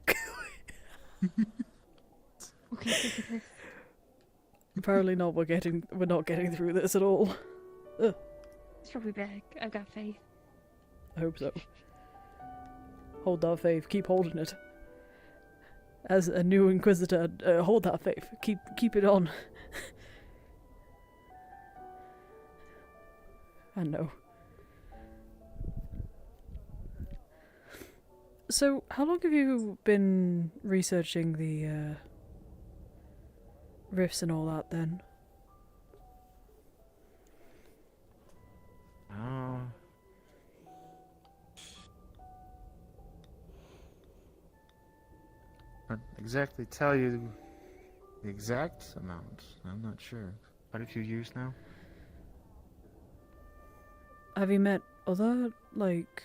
We'll get through this. Apparently not. We're not getting through this at all. Ugh, She'll be back. I've got faith. I hope so. Hold that faith. Keep holding it. As a new Inquisitor, hold that faith. Keep it on. I know. So, how long have you been researching the rifts and all that then? Oh. Can't exactly tell you the exact amount. I'm not sure. Quite a few years now. Have you met other, like...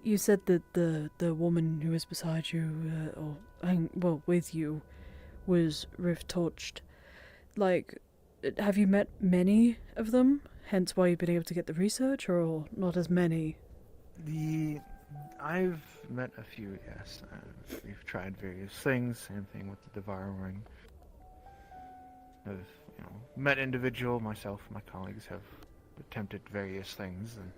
You said that the woman who was beside you, well, with you, was rift touched. Like, have you met many of them? Hence why you've been able to get the research, or not as many? I've met a few, yes. We've tried various things. Same thing with the devouring. I've, met myself, my colleagues have attempted various things, and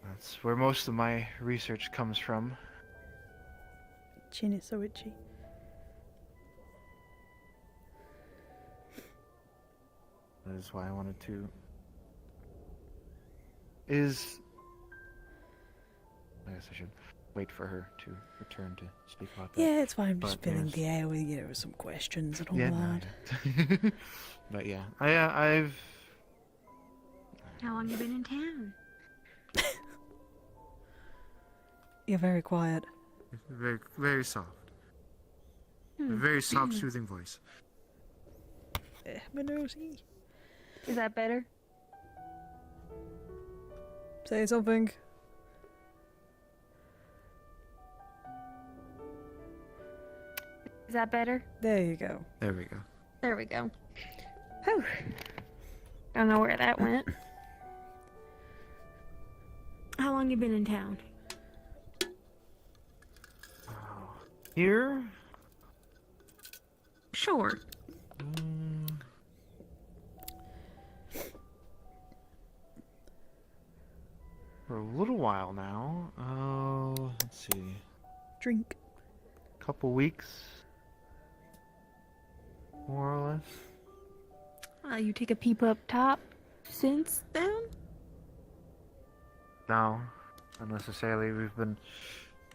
that's where most of my research comes from. Chin is so itchy. That is why I wanted to... I guess I should wait for her to return to speak about that. Yeah, it's fine. I'm just But filling there's- the air with, some questions and all Yeah, that. no, but yeah, I've... How long you been in town? You're very quiet. Very, very soft. A very soft, soothing voice. My nosy. Is that better? Say something. Is that better? There you go. There we go. There we go. Whew. Don't know where that went. How long you been in town? Here? Sure. a little while now. Oh, let's see. Drink. Couple weeks, more or less. You take a peep up top since then? No, not necessarily. We've been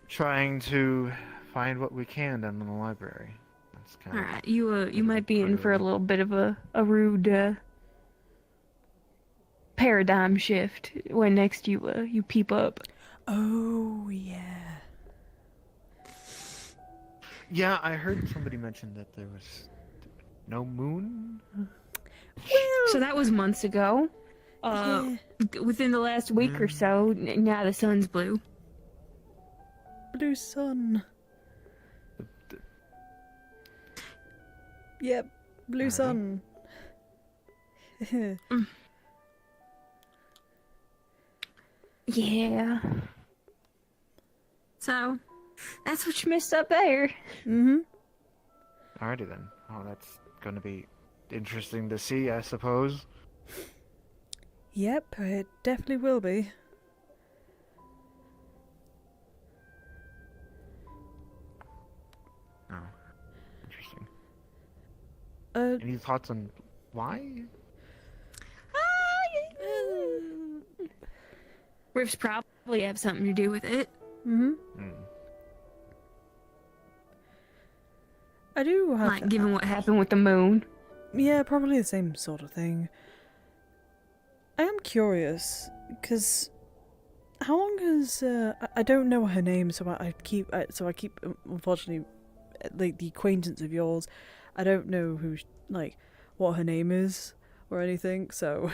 trying to find what we can down in the library. That's kind Alright, you might be in for a little bit of a rude paradigm shift when next you peep up. Oh, yeah. Yeah, I heard somebody mention that there was no moon. So that was months ago. Within the last week or so, now the sun's blue. Blue sun. Yep, blue sun. Yeah. So, that's what you missed up there. Mm-hmm. Alrighty then. Oh, that's gonna be interesting to see, I suppose. Yep, it definitely will be. Oh, interesting. Any thoughts on why? Rifts probably have something to do with it. Mm-hmm. I do have Like, given what happened with the moon. Yeah, probably the same sort of thing. I am curious, because how long has I don't know her name, so I keep unfortunately, like, the acquaintance of yours. I don't know what her name is or anything, so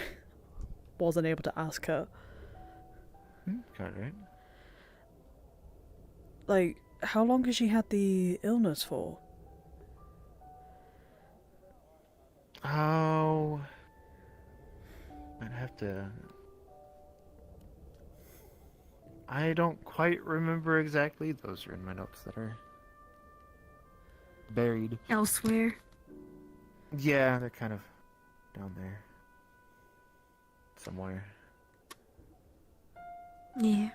wasn't able to ask her. Got it right. Like, how long has she had the illness for? Oh, I'd have to. I don't quite remember exactly. Those are in my notes that are buried elsewhere. Yeah, they're kind of down there somewhere. Yeah.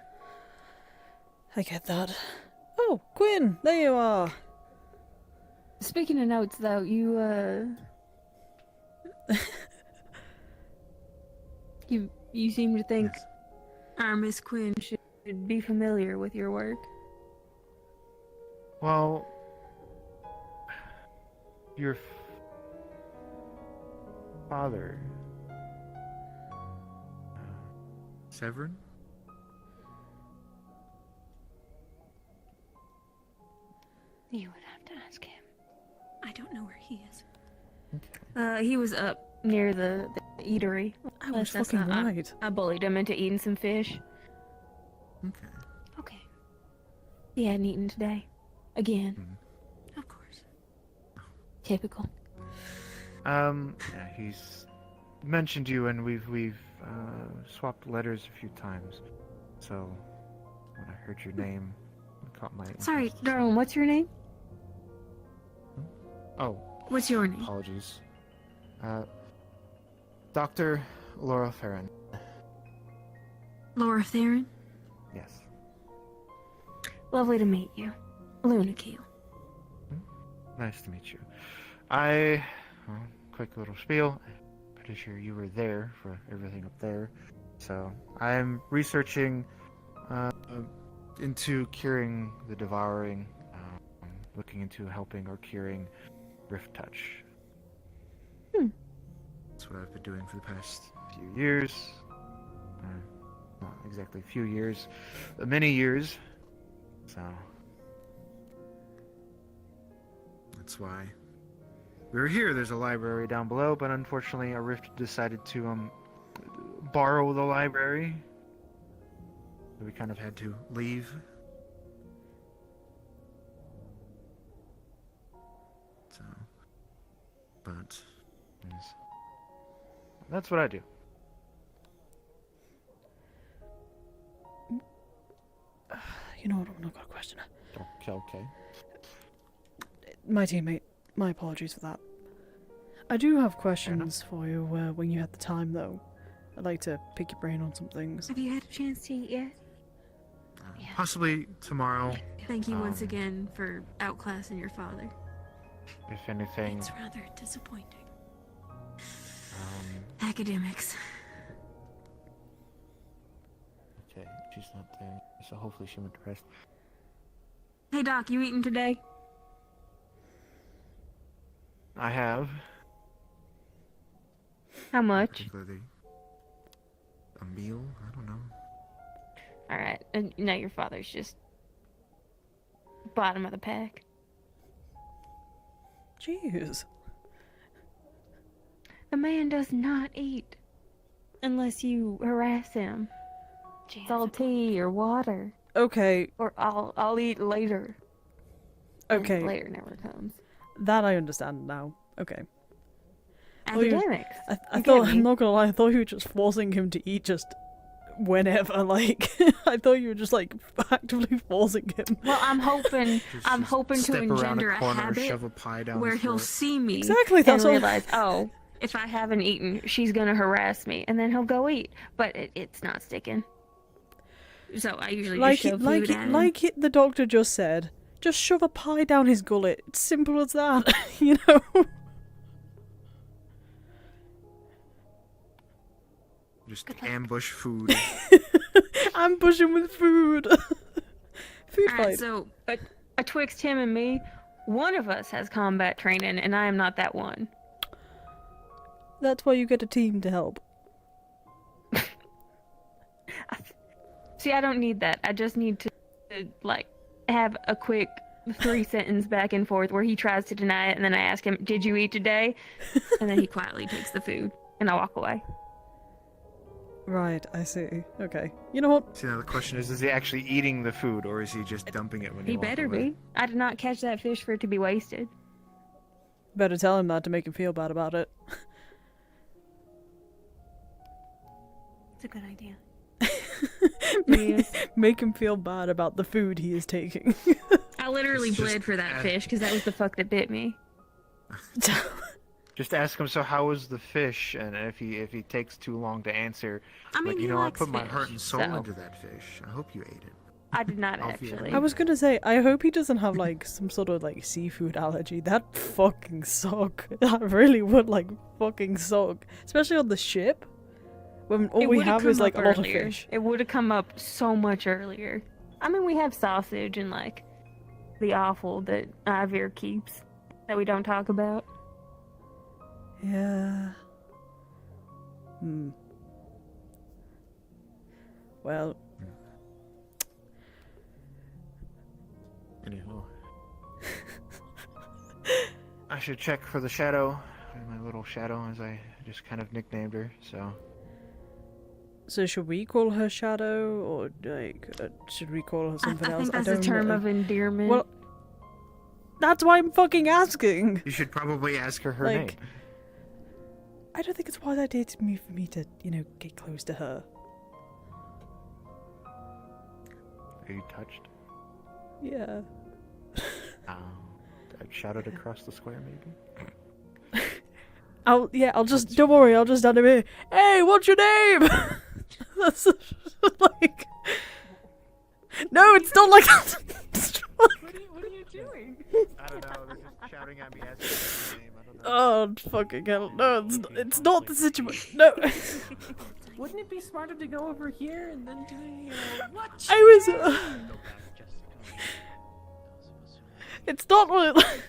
I get that. Oh, Quinn, there you are. Speaking of notes, though, you you seem to think our Miss Quinn should be familiar with your work. Well, your father, Severin? You would have to ask him. I don't know where he is. Okay. He was up near the eatery. I was That's fucking not- right. I bullied him into eating some fish. Okay. Okay. He hadn't eaten today. Again. Mm-hmm. Of course. Typical. Yeah, he's mentioned you, and we've swapped letters a few times. So when I heard your name, it caught my interest. Sorry, darling, what's your name? Oh. What's your name? Apologies. Dr. Laura Farron. Laura Theron? Yes. Lovely to meet you. Luna Keel. Nice to meet you. Quick little spiel. Pretty sure you were there for everything up there. So, I'm researching into curing the devouring, looking into helping or curing Rift Touch. That's what I've been doing for the past few years. Not exactly a few years, many years. So, that's why we were here. There's a library down below, but unfortunately a Rift decided to borrow the library. So we kind of had to leave. So, but yes. That's what I do. You know what? I'm not gonna question her. Okay. My teammate. My apologies for that. I do have questions for you when you had the time, though. I'd like to pick your brain on some things. Have you had a chance to eat yet? Possibly tomorrow. Thank you once again for outclassing your father. If anything. It's rather disappointing. Academics. Okay, she's not there, so hopefully she went to rest. Hey Doc, you eating today? I have. How much? Particularly a meal? I don't know. Alright, and now your father's just bottom of the pack. Jeez. The man does not eat unless you harass him. It's all tea or water. Okay. Or I'll eat later. Okay. And later never comes. That I understand now. Okay. Academics. I thought, I'm not gonna lie, I thought you were just forcing him to eat just whenever, like, I thought you were just, like, actively forcing him. Well, I'm hoping to step around engender a a corner, habit shove a pie down where his he'll throat. see me Exactly, that's and what- realize, oh, if I haven't eaten, she's gonna harass me, and then he'll go eat. But it's not sticking. So I usually just shove food at him. The doctor just said, just shove a pie down his gullet. It's simple as that, you know? Just ambush food. Ambush him with food. Food Alright, fight. so betwixt him and me, one of us has combat training, and I am not that one. That's why you get a team to help. See, I don't need that. I just need to like, have a quick 3-sentence back and forth where he tries to deny it, and then I ask him, "Did you eat today?" And then he quietly takes the food, and I walk away. Right, I see. Okay. You know what? See, now the question is he actually eating the food, or is he just dumping it when he He walks better away? be. I did not catch that fish for it to be wasted. Better tell him that to make him feel bad about it. It's a good idea. Make him feel bad about the food he is taking. I literally bled for that fish because that was the fuck that bit me. Just ask him, so how was the fish? And if he takes too long to answer, I mean, like, he you know, I likes put my fish, heart and soul so- into that fish. I hope you ate it. I did not I'll feel actually. I was gonna say, I hope he doesn't have, like, some sort of, like, seafood allergy. That fucking suck. That really would, like, fucking suck. Especially on the ship. When all It we would've have come is, like, up a lot of earlier. fish. It would have come up so much earlier. I mean, we have sausage and, like, the offal that Ivir keeps that we don't talk about. Yeah. Well. Anyhow. I should check for the shadow. My little shadow, as I just kind of nicknamed her, so. So should we call her Shadow, or, like, should we call her something I else? think that's a don't term know. of endearment. Well, that's why I'm fucking asking. You should probably ask her Like, name. I don't think it's a wise idea for me to, you know, get close to her. Are you touched? Yeah. I'd shout it across the square, maybe? I'll just, don't worry, I'll just stand over here. Hey, what's your name? That's like, no, it's not like that. What are you doing? I don't know, they're just shouting at me asking me my name. Oh, fucking hell. No, it's not the situation. No. Wouldn't it be smarter to go over here and then do what? I was. It's not what it.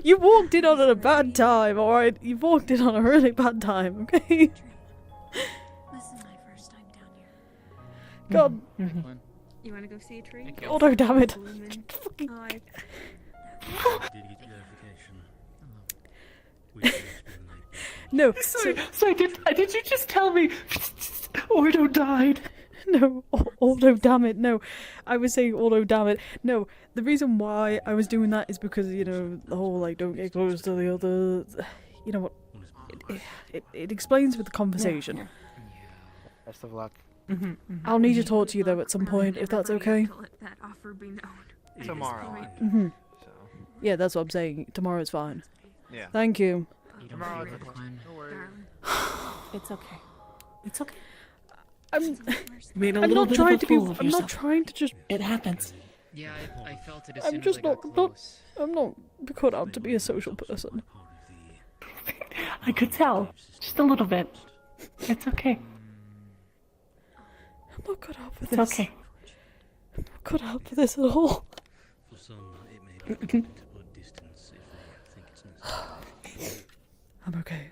You walked in on a bad time, alright? You walked in on a really bad time, okay? This is my first time down here. God. You want to go see a tree? Oh, no, damn it. Fucking. Oh, Did get clarification. No. So did you just tell me Ordo died? No, Ordo, damn it, no. I was saying Ordo, damn it. No, the reason why I was doing that is because, you know, the whole, like, don't get close to the other... You know what? It explains with the conversation. Best of luck. I'll need to talk to you, though, at some point, if that's okay. Let that offer be known. Tomorrow. Yeah, that's what I'm saying. Tomorrow's fine. Yeah. Thank you. Tomorrow, no worries. It's okay. It's okay. I'm Made a I'm little not bit trying of to a be. fool of I'm yourself. not trying to just. It happens. Yeah, I felt it as I'm soon just as I got not. close. I'm not cut out to be a social person. I could tell. Just a little bit. It's okay. I'm not cut out for It's this. okay. I'm not cut out for this at all. For some, it may be good to put distance if they think it's necessary. I'm okay.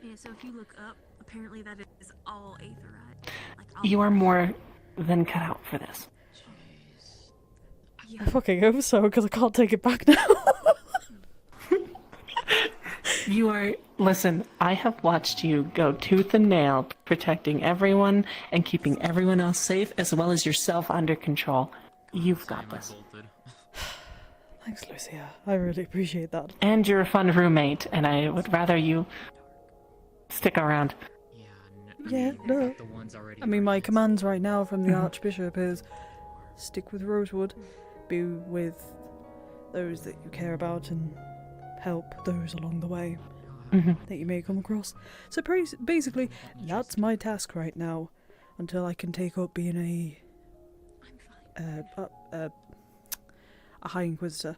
Yeah, so if you look up, apparently that is all aetherite. Like all You are more than cut out for this. I fucking hope so, because I can't take it back now. You are. Listen, I have watched you go tooth and nail protecting everyone and keeping everyone else safe as well as yourself under control. You've got this. Thanks, Lucia. I really appreciate that. And you're a fun roommate, and I would rather you stick around. Yeah, no. I mean, my commands right now from the Archbishop is stick with Rosewood, be with those that you care about, and help those along the way that you may come across. So basically, that's my task right now, until I can take up being a High Inquisitor.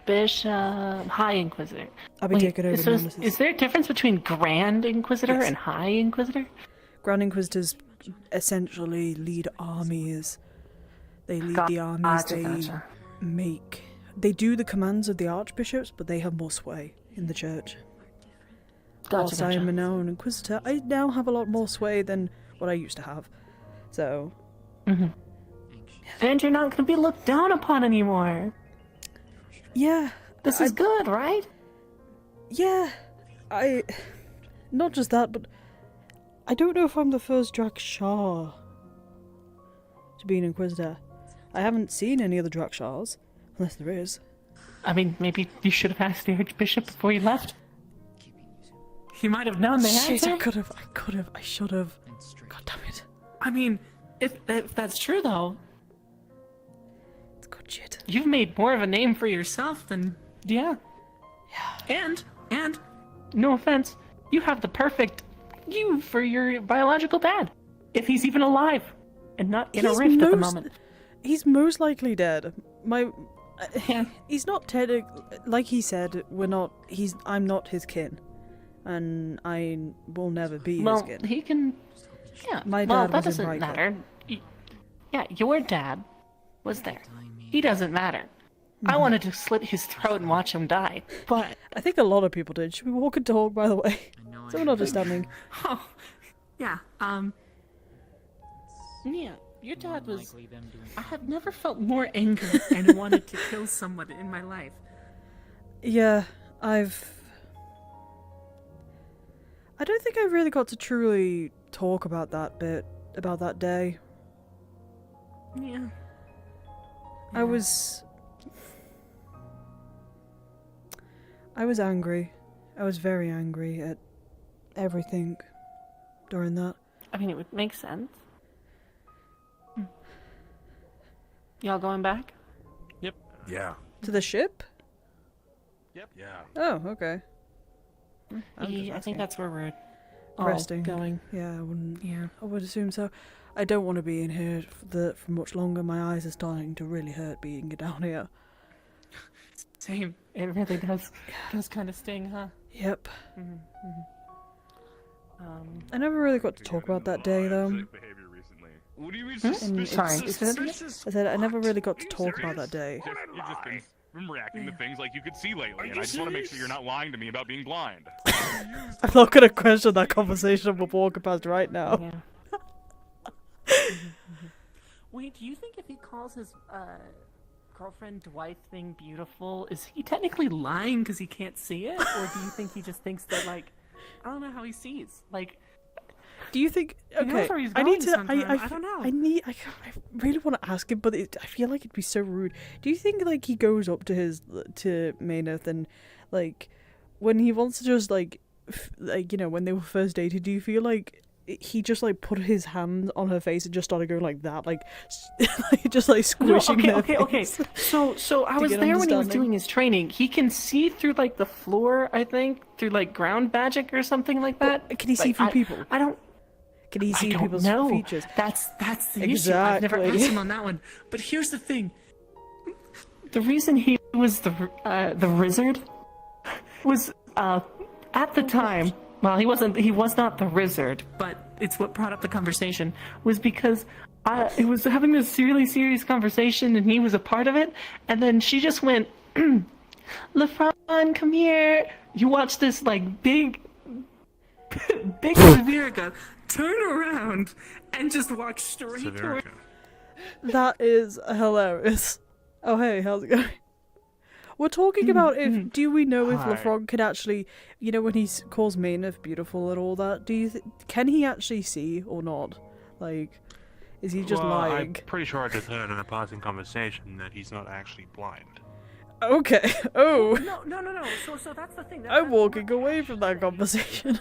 Bishop, High Inquisitor. I'll be taking over so Nemesis. is there a difference between Grand Inquisitor Yes. and High Inquisitor? Grand Inquisitors essentially lead armies. They lead the armies. Gotcha. They do the commands of the archbishops, but they have more sway in the church. Whilst I am now an inquisitor, I now have a lot more sway than what I used to have. So. And you're not going to be looked down upon anymore. Yeah. This is good, right? Yeah. Not just that, but I don't know if I'm the first Drakshar to be an inquisitor. I haven't seen any other Drakshars, unless there is. I mean, maybe you should have asked the Archbishop before you left. He might have known the Shit, answer. I could have, I should have. God damn it. I mean, if that's true, though. It's good shit. You've made more of a name for yourself than... Yeah. And, no offense, you have the perfect you for your biological dad. If he's even alive. And not in a rift at the moment. He's most likely dead. He's not technically, like he said, I'm not his kin. And I will never be his kin. He can... Yeah, My well, dad that was in doesn't Ryllae. matter. Yeah, your dad was there. He doesn't matter. I wanted to slit his throat and watch him die, but... I think a lot of people did. Should we walk and talk, by the way? Someone understanding. Oh, yeah, Yeah, your dad was... Likely them doing I have never felt more anger and wanted to kill someone in my life. Yeah, I don't think I really got to truly talk about that day. Yeah. I was angry. I was very angry at everything during that. I mean, it would make sense. Y'all going back? Yep. Yeah. To the ship? Yep. Yeah. Oh, okay. I think that's where we're all Resting. going. Yeah, I would assume so. I don't want to be in here for much longer. My eyes are starting to really hurt being down here. Same. It really does. Does kind of sting, huh? Yep. I never really got to talk about that day, though. What do you mean Sorry, I said I never really got to talk about that day. You've just been reacting to things like you could see lately, and I just want to make sure you're not lying to me about being blind. I'm not going to question that conversation we're walking past right now. Wait, do you think if he calls his girlfriend Dwight thing beautiful, is he technically lying because he can't see it? Or do you think he just thinks that, like, I don't know how he sees? Like, do you think... He knows Okay, where he's I need going to... sometime. I don't know. I really want to ask him, but I feel like it'd be so rude. Do you think, like, he goes up to Mayneth and, like, when he wants to just, like, when they were first dated, do you feel like he just, like, put his hand on her face and just started going like that, like just, like, squishing her face? So I was there when he was doing his training. He can see through, like, the floor, I think, through, like, ground magic or something like that. But can he see through people? I don't... Can he see I don't people's know. features? That's the issue. I've never Exactly. asked him on that one. But here's the thing. The reason he was the wizard was at the time. Well, he wasn't. He was not the wizard, but it's what brought up the conversation. Was because it was having this really serious conversation, and he was a part of it. And then she just went, "LeFron, come here." You watch this like big Severica turn around and just walk straight toward. That is hilarious. Oh hey, how's it going? We're talking about if do we know if Hi. LeFron can actually, you know, when he calls Maynard beautiful and all that, do you can he actually see or not? Like, is he just well, lying? I'm pretty sure I just heard in a passing conversation that he's not actually blind. Okay. Oh. No. So that's the thing. I'm walking away from that conversation.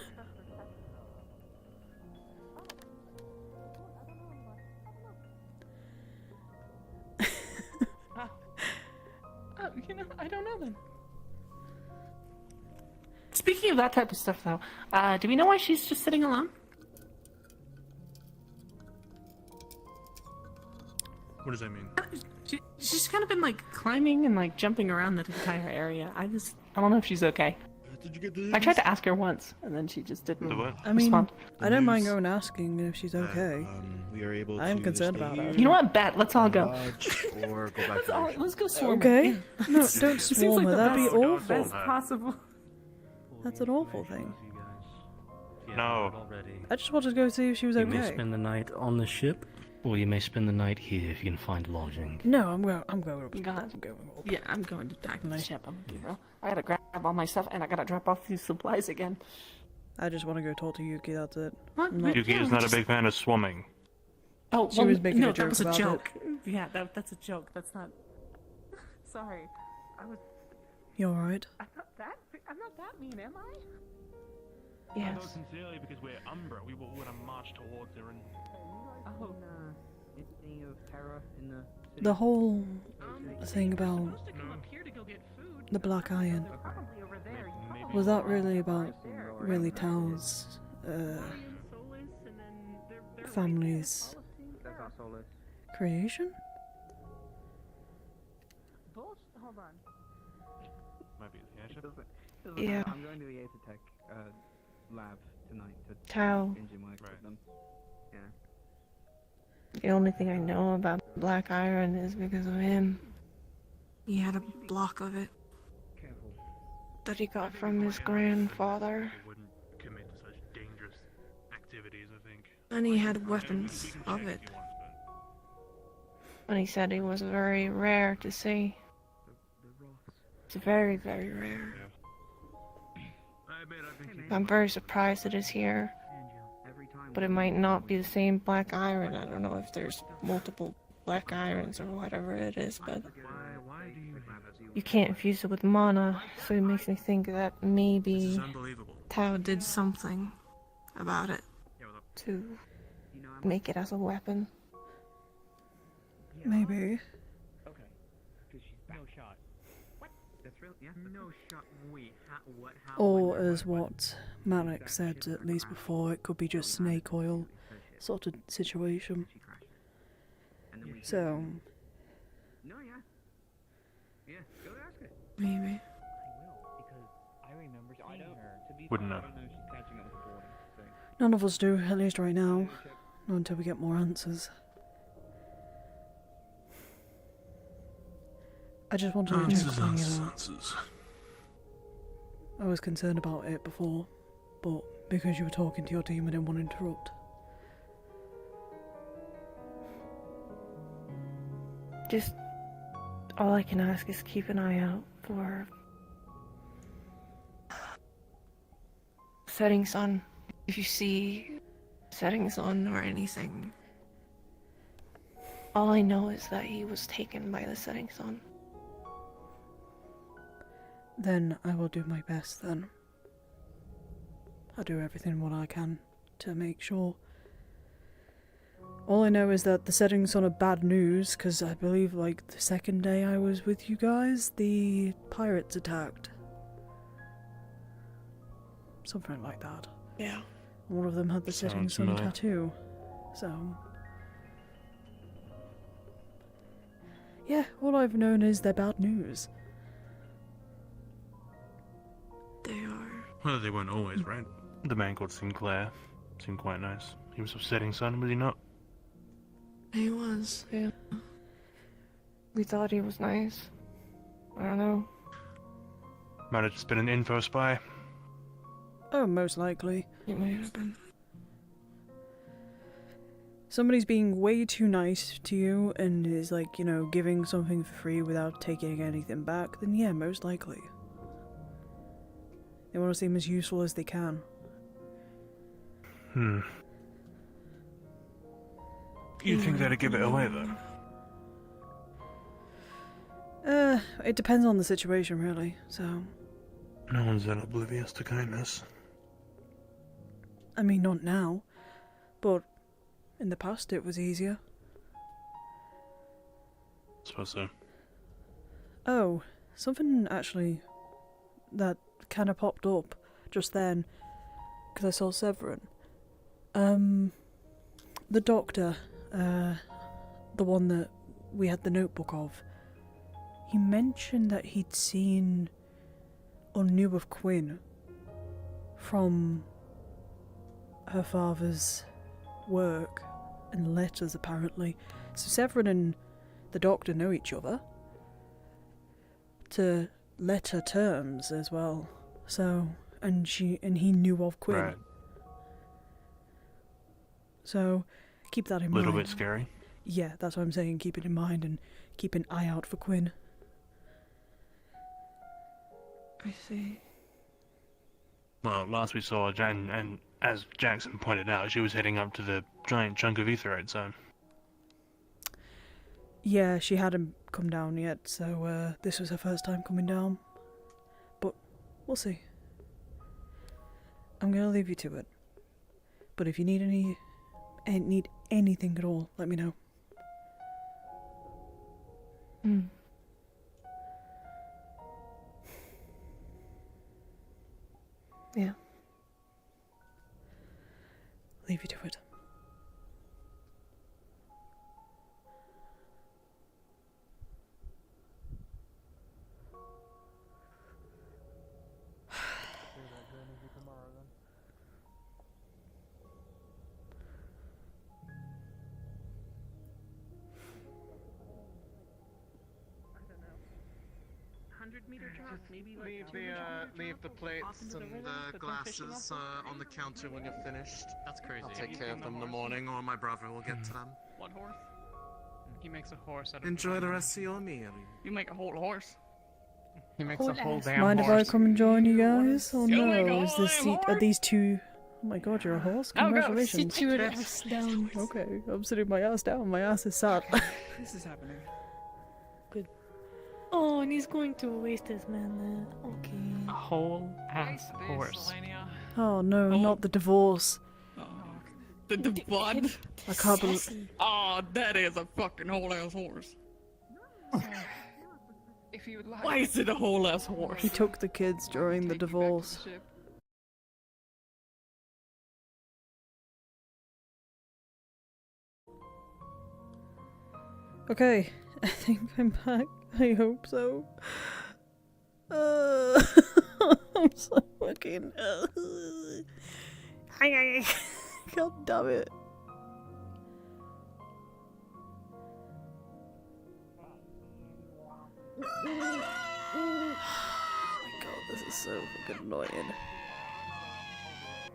You know, I don't know then. Speaking of that type of stuff, though, do we know why she's just sitting alone? What does that mean? She's kind of been like climbing and like jumping around the entire area. I don't know if she's okay. Did you get the I tried to ask her once, and then she just didn't I mean, respond. I don't mind going asking if she's okay. We are able I am to concerned stay about her. here, You know what? Bet. Let's all go. or go back to Let's go swarm. Okay. her. No, It don't seems swarm like her. the That'd be best- awful. Best possible. That's an awful thing. No. I just wanted to go see if she was You may okay. spend the night on the ship, or you may spend the night here if you can find lodging. No, I'm going up. I'm going up. Yeah, I'm going to back the ship. I'm gonna be real. I gotta grab all my stuff, and I gotta drop off these supplies again. I just want to go talk to Yuki. That's it. What? I'm not- Yuki is not a big fan of swimming. Oh, She was making no, a joke that was a about joke. Yeah, that's a joke. That's not. Sorry, I was. You alright? I'm not that mean, am I? I know sincerely because we're Umbra. We would have marched towards her and. Oh. Any of terror in the city? The whole thing about the Black Iron, was that really about really Tao's family's creation? Hold on. Might be the airship. Yeah. I'm going to the Aethertech lab tonight to Tao. engine work with them. Yeah. The only thing I know about Black Iron is because of him. He had a block of it That he got from his grandfather. Wouldn't commit to such dangerous activities, I think. and he had weapons of it. And he said it was very rare to see. It's very, very rare. I'm very surprised it is here. But it might not be the same Black Iron. I don't know if there's multiple Black Irons or whatever it is, but you can't fuse it with mana, so it makes me think that maybe Tao did something about it. to make it as a weapon. Maybe. No shot. What? That's real? Yeah. No shot. Wait. What? How? Or as what Malik said at least before, it could be just snake oil sort of situation. So, No, yeah. Yeah. Go ask her. Maybe. Wouldn't know. none of us do, at least right now. Not until we get more answers. I just wanted to check something, you know. I was concerned about it before, but because you were talking to your team, I didn't want to interrupt. Just all I can ask is keep an eye out for setting sun. If you see setting sun or anything, all I know is that he was taken by the setting sun. Then I will do my best then. I'll do everything what I can to make sure. All I know is that the setting sun are bad news, because I believe like the second day I was with you guys, the pirates attacked. Something like that. Yeah. One of them had the setting Sounds sun familiar. tattoo. So. Yeah, all I've known is they're bad news. They are. Well, they weren't always, right? The man called Sinclair seemed quite nice. He was of setting sun, was he not? He was, yeah. We thought he was nice. I don't know. Might have just been an info spy. Oh, most likely. He might have been. Somebody's being way too nice to you and is like, you know, giving something for free without taking anything back, then yeah, most likely. They want to seem as useful as they can. You think they'd give it away, though? It depends on the situation, really, so... No one's that oblivious to kindness. I mean, not now, but in the past it was easier. Suppose so. Oh, something actually that kind of popped up just then, because I saw Severin. The doctor, the one that we had the notebook of, he mentioned that he'd seen or knew of Quinn from her father's work and letters, apparently. So Severin and the doctor know each other to letter terms as well. So, and he knew of Quinn. Right. So, keep that in mind. A little bit scary. Yeah, that's what I'm saying. Keep it in mind and keep an eye out for Quinn. I see. Well, last we saw Jan, and as Jackson pointed out, she was heading up to the giant chunk of etherite zone. Yeah, she hadn't come down yet, so this was her first time coming down. But we'll see. I'm gonna leave you to it. But if you need anything at all, let me know. Yeah. Leave you to it. Leave the plates and the glasses on the counter when you're finished. That's crazy. I'll take care of them in the morning, or my brother will get to them. What horse? He makes a horse out of Enjoy the rest of your meal. You make a whole horse. He makes a whole damn Mind if horse. I come and join you guys? Oh Oh no, my God, is this seat? Are these two? Oh my god, you're a horse. Oh, go Congratulations. sit your ass down. Okay, I'm sitting my ass down. My ass is sat. This is happening. Oh, and he's going to waste his man there. Okay. A whole ass horse. Oh no, not the divorce. The what? I can't believe. Oh, that is a fucking whole ass horse. If you would like. Why is it a whole ass horse? He took the kids during the divorce. Okay, I think I'm back. I hope so. I'm so fucking. God damn it. Oh my god, this is so fucking annoying.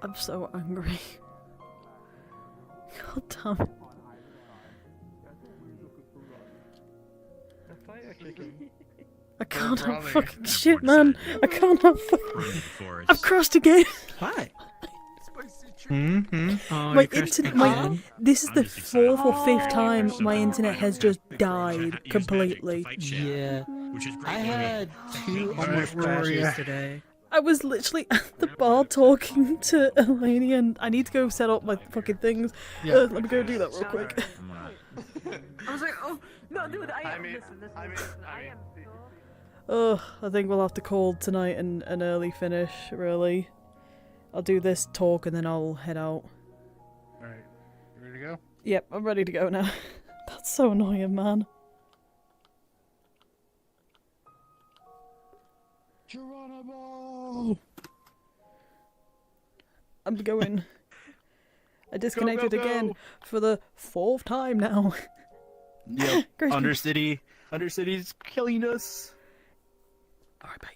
I'm so angry. God damn it. I can't have fucking shit, man. I can't have fucking. I've crossed again. Hi. Oh, My internet, this is the fourth or fifth time my internet has just died completely. Yeah. I had 2 almost crashes today. I was literally at the bar talking to Eleni and I need to go set up my fucking things. Yeah. Let me go do that real quick. I was like, oh, no, dude, I am. Ugh, I think we'll have to call tonight an early finish, really. I'll do this talk and then I'll head out. Alright, you ready to go? Yep, I'm ready to go now. That's so annoying, man. Geronimo! I'm going. I disconnected go. again for the 4th time now. Yep. Grace, Undercity. Undercity's killing us. Alright, bye.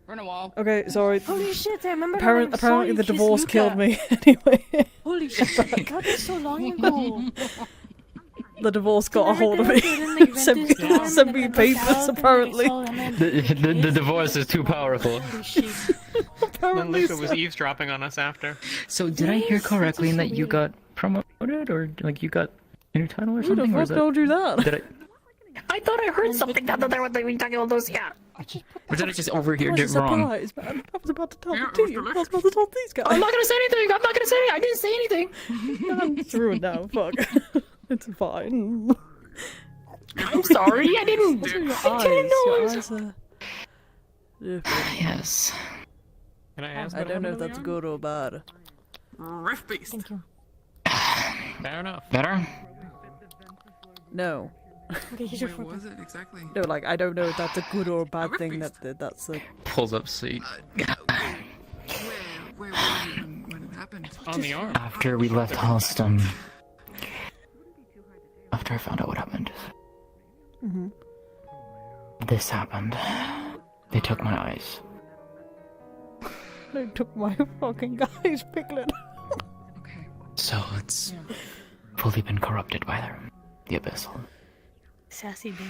Run a wall. Okay, sorry. Holy shit, I remember Apparently the divorce killed me. Anyway. Holy shit, God, that's so long ago. The divorce got a hold of me. Sent me papers, apparently. The divorce is too powerful. Then Luca was eavesdropping on us after. So did I hear correctly in that you got promoted, or like you got a new title or Who the something? Or is fuck that... told you that? Did I thought I heard something the other day when they were talking about those. Yeah. Or did I just overhear it wrong? Surprise, man. I was about to tell it to you. I was about to tell these guys. I'm not gonna say anything. I'm not gonna say anything. I didn't say anything. It's ruined now. Fuck. It's fine. I'm sorry. I didn't. What's with your I didn't know. Your I was- eyes are... Yes. Can I ask? I don't know if that's good or bad. Rift beast. Thank you. Fair enough. Better? No. Okay, here's your Where fork. was it exactly? No, like, I don't know if that's a good or bad thing. That's a... Pulls up seat. Where were you when it happened? On the arm. After we left Halston. After I found out what happened. Mm-hmm. This happened. They took my eyes. They took my fucking guys, Piglet. So it's fully been corrupted by the Abyssal. Sassy bean.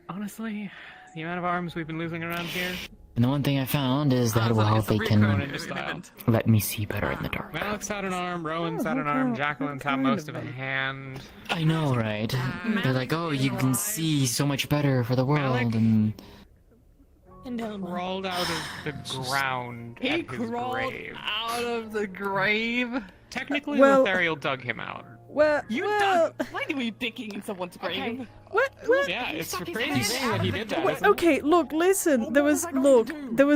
Honestly, the amount of arms we've been losing around here. And the one thing I found is that, well, they can style. let me see better in the dark. Malik's had an arm, Rowan's had an arm, Jacqueline's had most of a hand. I know, right? They're like, oh, you can see so much better for the world, and... Crawled out of the ground He at his crawled grave. out of the grave. Technically, Well- Lothariel dug him out. Well, Why do we digging in someone's grave? What? Yeah, it's a crazy thing that he did that. Wait, isn't it? okay, look, listen. There was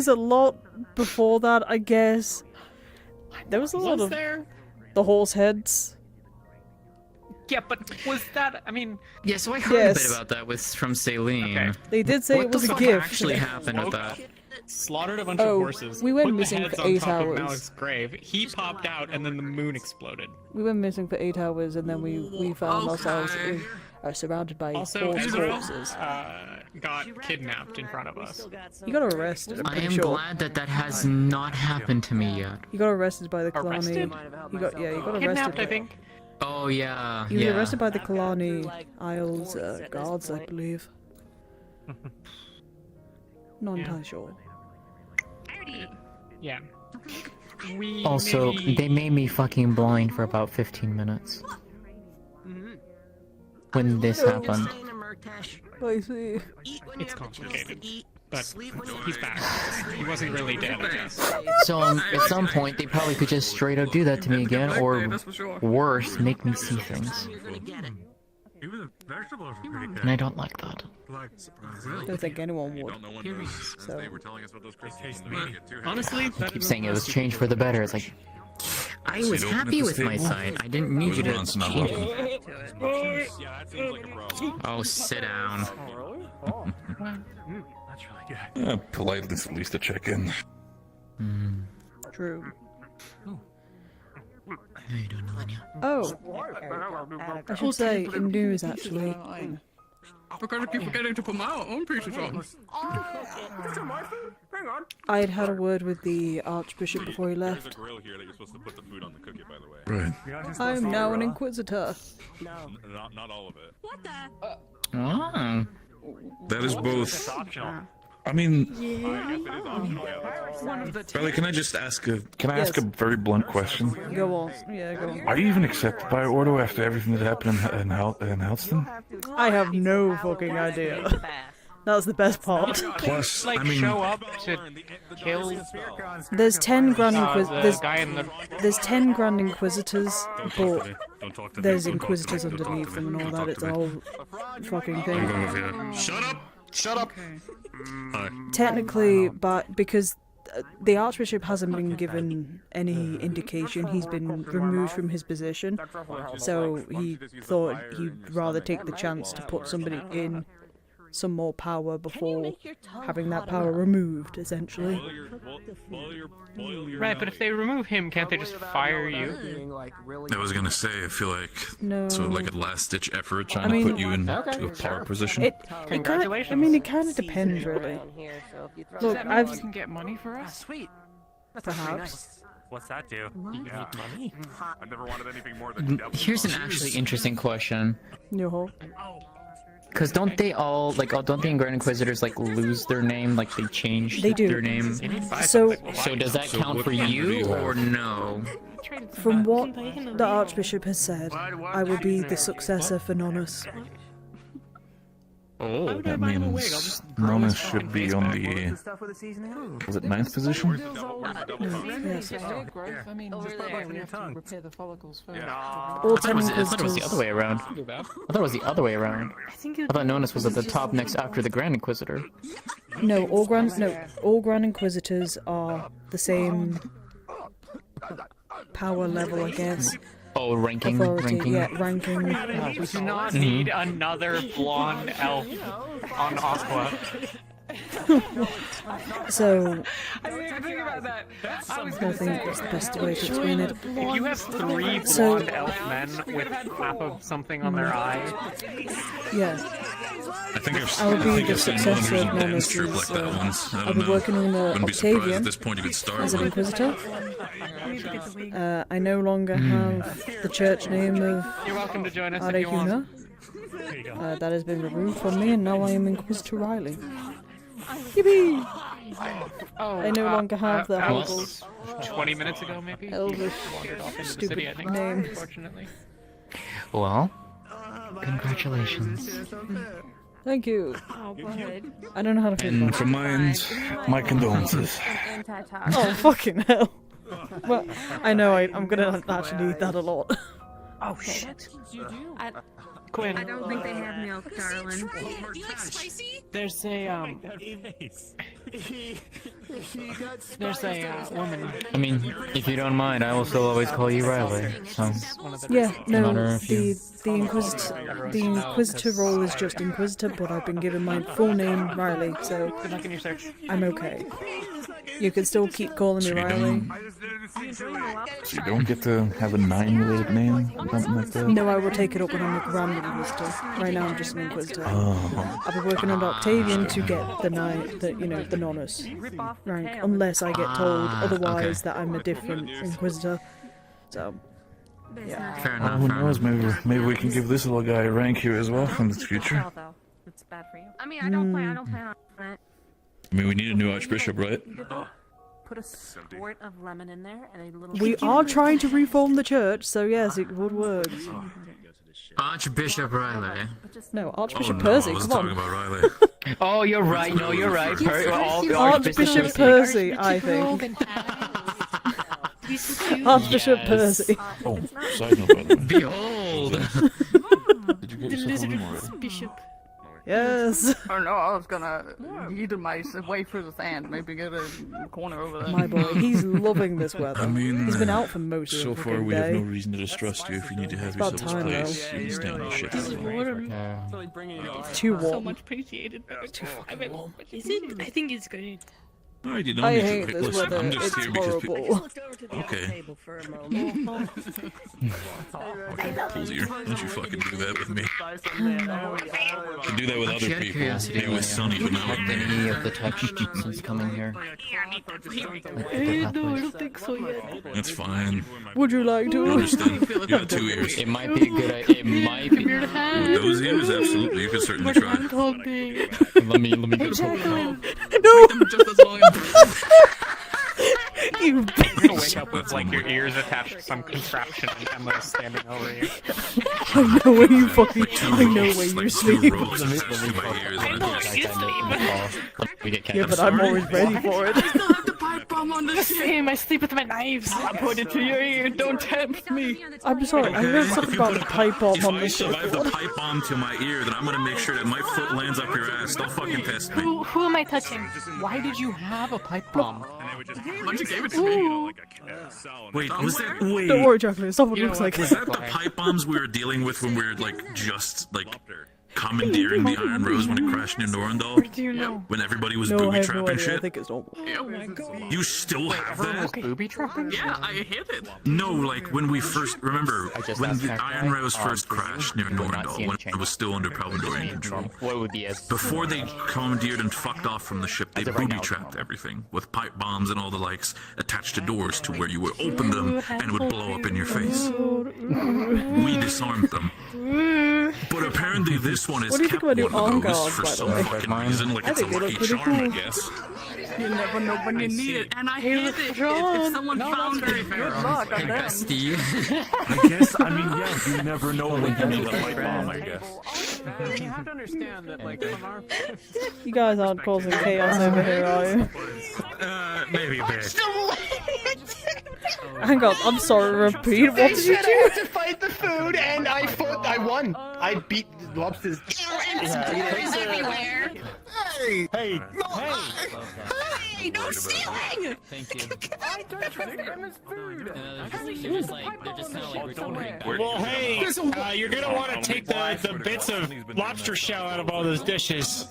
a lot before that, I guess. There was a lot Was of there? the horse heads. Yeah, but was that? I mean, Yeah, so I heard a Yes. bit about that from Celine. Okay. They did say What it was the a fuck gift. actually happened with that? slaughtered a bunch Oh, of horses. we went put the missing heads for on 8 top of hours. Malik's grave. He popped out, and then the moon exploded. We went missing for 8 hours, and then we found ourselves surrounded by Also, horse Ezra corpses. got kidnapped in front of us. You got arrested. I'm I pretty am sure. glad that has not happened to me yet. You got arrested by the Kalani. Arrested? You got arrested. Kidnapped, I think. Oh yeah, You were yeah. arrested by the Kalani Isles guards, I believe. Not entirely sure. Yeah. We Also, maybe... they made me fucking blind for about 15 minutes. When this happened. I see. It's complicated. But he's back. He wasn't really dead, I guess. So at some point, they probably could just straight up do that to me again, or worse, make me see things. Even the vegetables are pretty good. And I don't like that. I don't think anyone would. So. They were telling us about those crystals. Honestly, I keep saying it was changed for the better. It's like, I was happy with my side. I didn't need you to change it. Yeah, that seems like a problem. Oh, sit down. That's really good. Politeness, at least to check in. True. How you doing, Melania? Oh, I should say in news actually. We're gonna keep forgetting to put my own pieces on. I had had a word with the Archbishop before he There's a left. grill here that you're supposed to put the food on the cookie, by the way. Right. I am now an Inquisitor. Not all of it. What the? Oh. That is both. I mean, Ryllae, can I just ask a Yes. very blunt question? Go on. Yeah, go on. Are you even accepted by Ordo after everything that happened in Halston? I have no fucking idea. That's the best part. Plus, like I mean, show up to kill. There's 10 Grand the Inquisitors. guy in the. There's 10 Grand Inquisitors, but don't talk to me. there's Don't talk Inquisitors to me. Don't underneath talk to them me. and all Don't that. It's talk a to me. whole fucking I'm thing. going with you. Shut up! Shut up! Hi. Technically, but because the Archbishop hasn't been given any indication, he's been removed from his position, so he thought he'd rather take the chance to put somebody in some more power before having that power removed, essentially. Right, but if they remove him, can't they just fire you? I was gonna say, I feel like No. sort of like a last-ditch effort trying I mean- to put you into a power position. It kind of, I mean, it kind of depends, really. Does Look, that mean I've you can get money for us? Sweet. perhaps. What's that do? Yeah. I never wanted anything more than devil. Here's an actually interesting question. No. Because don't they all, like, don't the Grand Inquisitors, like, lose their name? Like, they change They do. their name? So does that count for you, or no? From what the Archbishop has said, I will be the successor for Nonus. Oh, that means Nonus should be on the, was it 9th position? Yes. I mean, just there, we have to repair the follicles first. I thought it was the other way around. I thought it was the other way around. I thought Nonus was at the top next after the Grand Inquisitor. No, all Grand Inquisitors are the same power level, I guess. Oh, ranking. Yeah, ranking. We do not need another blonde elf on Aqua. So, I didn't think about that. I was I gonna think say, that's the best way to explain it. if you have 3 blonde So- elf men with half of something on their eye, Yeah. I think I would be I've the seen one successor who's of a dance Nonus. troupe like that once. I I'll don't be know. working on Wouldn't be surprised at Octavian this point you could start as an one. Inquisitor. I no longer have the church name of you're welcome to join us if you want. Arehuna. That has been removed from me, and now I am Inquisitor Ryllae. Yippee! Oh, I no longer have the that was Elvish 20 minutes ago, maybe? Elvish Wandered off into the stupid city, I think, name. unfortunately. Well, congratulations. Thank you. Oh, good. I don't know how to feel And about from my end, my condolences. Oh, fucking hell. Well, I know I'm gonna actually need that a lot. Oh, shit. I don't think they have milk, darling. You like spicy? There's a, there's a woman. I mean, if you don't mind, I will still always call you Ryllae. So, Yeah, no no, matter if you- the Inquisitor role is just Inquisitor, but I've been given my full name, Ryllae, so Good luck in your search. I'm okay. You can still keep calling me Ryllae. So you don't get to have a 9-related name? Something like that? No, I will take it up when I'm a Grand Inquisitor. Right now I'm just an Inquisitor. Oh. I'll be working on Octavian to get the the Nonus rank, unless I get told otherwise that I'm a different Inquisitor. So, yeah. Fair Well, who knows? Maybe we can give this little guy a rank here as well in the future. It's bad for you. I mean, I don't plan on it. I mean, we need a new archbishop, right? Put a squirt of lemon in there and a little. We are trying to reform the church, so yes, it would work. Archbishop Ryllae. No, Archbishop Oh, no, Percy, I was come talking on. about Ryllae. Oh, you're right. No, you're right. Archbishop Percy, I think. Archbishop Percy. Oh, side note, by the way. Behold. Did you get yourself a room already? Bishop. Yes. Oh no, I was gonna needle my way through the sand, maybe get a corner over there. My boy, he's loving this weather. I mean, he's been out for most of so the far fucking we have no day. reason to distrust you. If you need to have It's about yourself time, this place, you can stand on shit. Too So warm. much appreciated. Is it? I think it's good. No, you don't I need to. hate Hey, this listen, weather. I'm just It's here because horrible. Okay. Cozier, don't you fucking do that with me. You do that with other people. Maybe with Sonny, but not with Any me. of the touch since coming here? No, I don't think so yet. That's fine. Would you like I to? understand. You got 2 ears. It might be a good idea. It might be. With those ears, absolutely. You could certainly try. Let me go. No! You You're gonna wake up with like your ears attached to some contraption and Emma's standing over you. I know where you fucking. I know where you sleep. Yeah, but I'm always ready for it. Same, I sleep with my knives. I put it to your ear, don't tempt me. I'm sorry, I heard something about the pipe bomb on If I this ship. survive the pipe bomb to my ear, then I'm gonna make sure that my foot lands up your ass. Don't fucking test me. Who am I touching? Why did you have a pipe bomb? Why you gave it to me? Wait, was that? Wait. Don't worry, Chocolate, it's not what it looks like. Was that the pipe bombs we were dealing with when we were like just like commandeering the Iron Rose when it crashed near Norendal? Do you know? When everybody was No, I booby have no trapping idea. I shit? think it's normal. Oh my god. You still have that? Booby trapping? Yeah, I hit it. No, like when we first remember just when asked the that Iron guy. Rose first crashed near you would not see Norendal any when change. it was still under Palindorian control. What would be as Before they commandeered and fucked off from the ship, they As of right booby now, it's trapped everything with pipe bombs and all the likes attached to doors to where you would open them and it would blow up in your face. We disarmed them. But apparently this one is What do you think kept about one new of those on-guards, for by the some way? fucking reason, like I it's a think they look lucky pretty charm, I cool. guess. You never know when you need it, and I hit it if someone found it. Good luck on them. I guess, I mean, yeah, you never know when you need a pipe bomb, I guess. You have to understand that, like, from our You guys aren't causing chaos over here, are you? Maybe a bit. Hang on, I'm sorry, repeat. What did you do? to fight the food, and I won. I beat the lobsters. Everywhere. Hey! Hey! Hey, no stealing! Thank you. Well, hey, you're gonna want to take the bits of lobster shell out of all those dishes.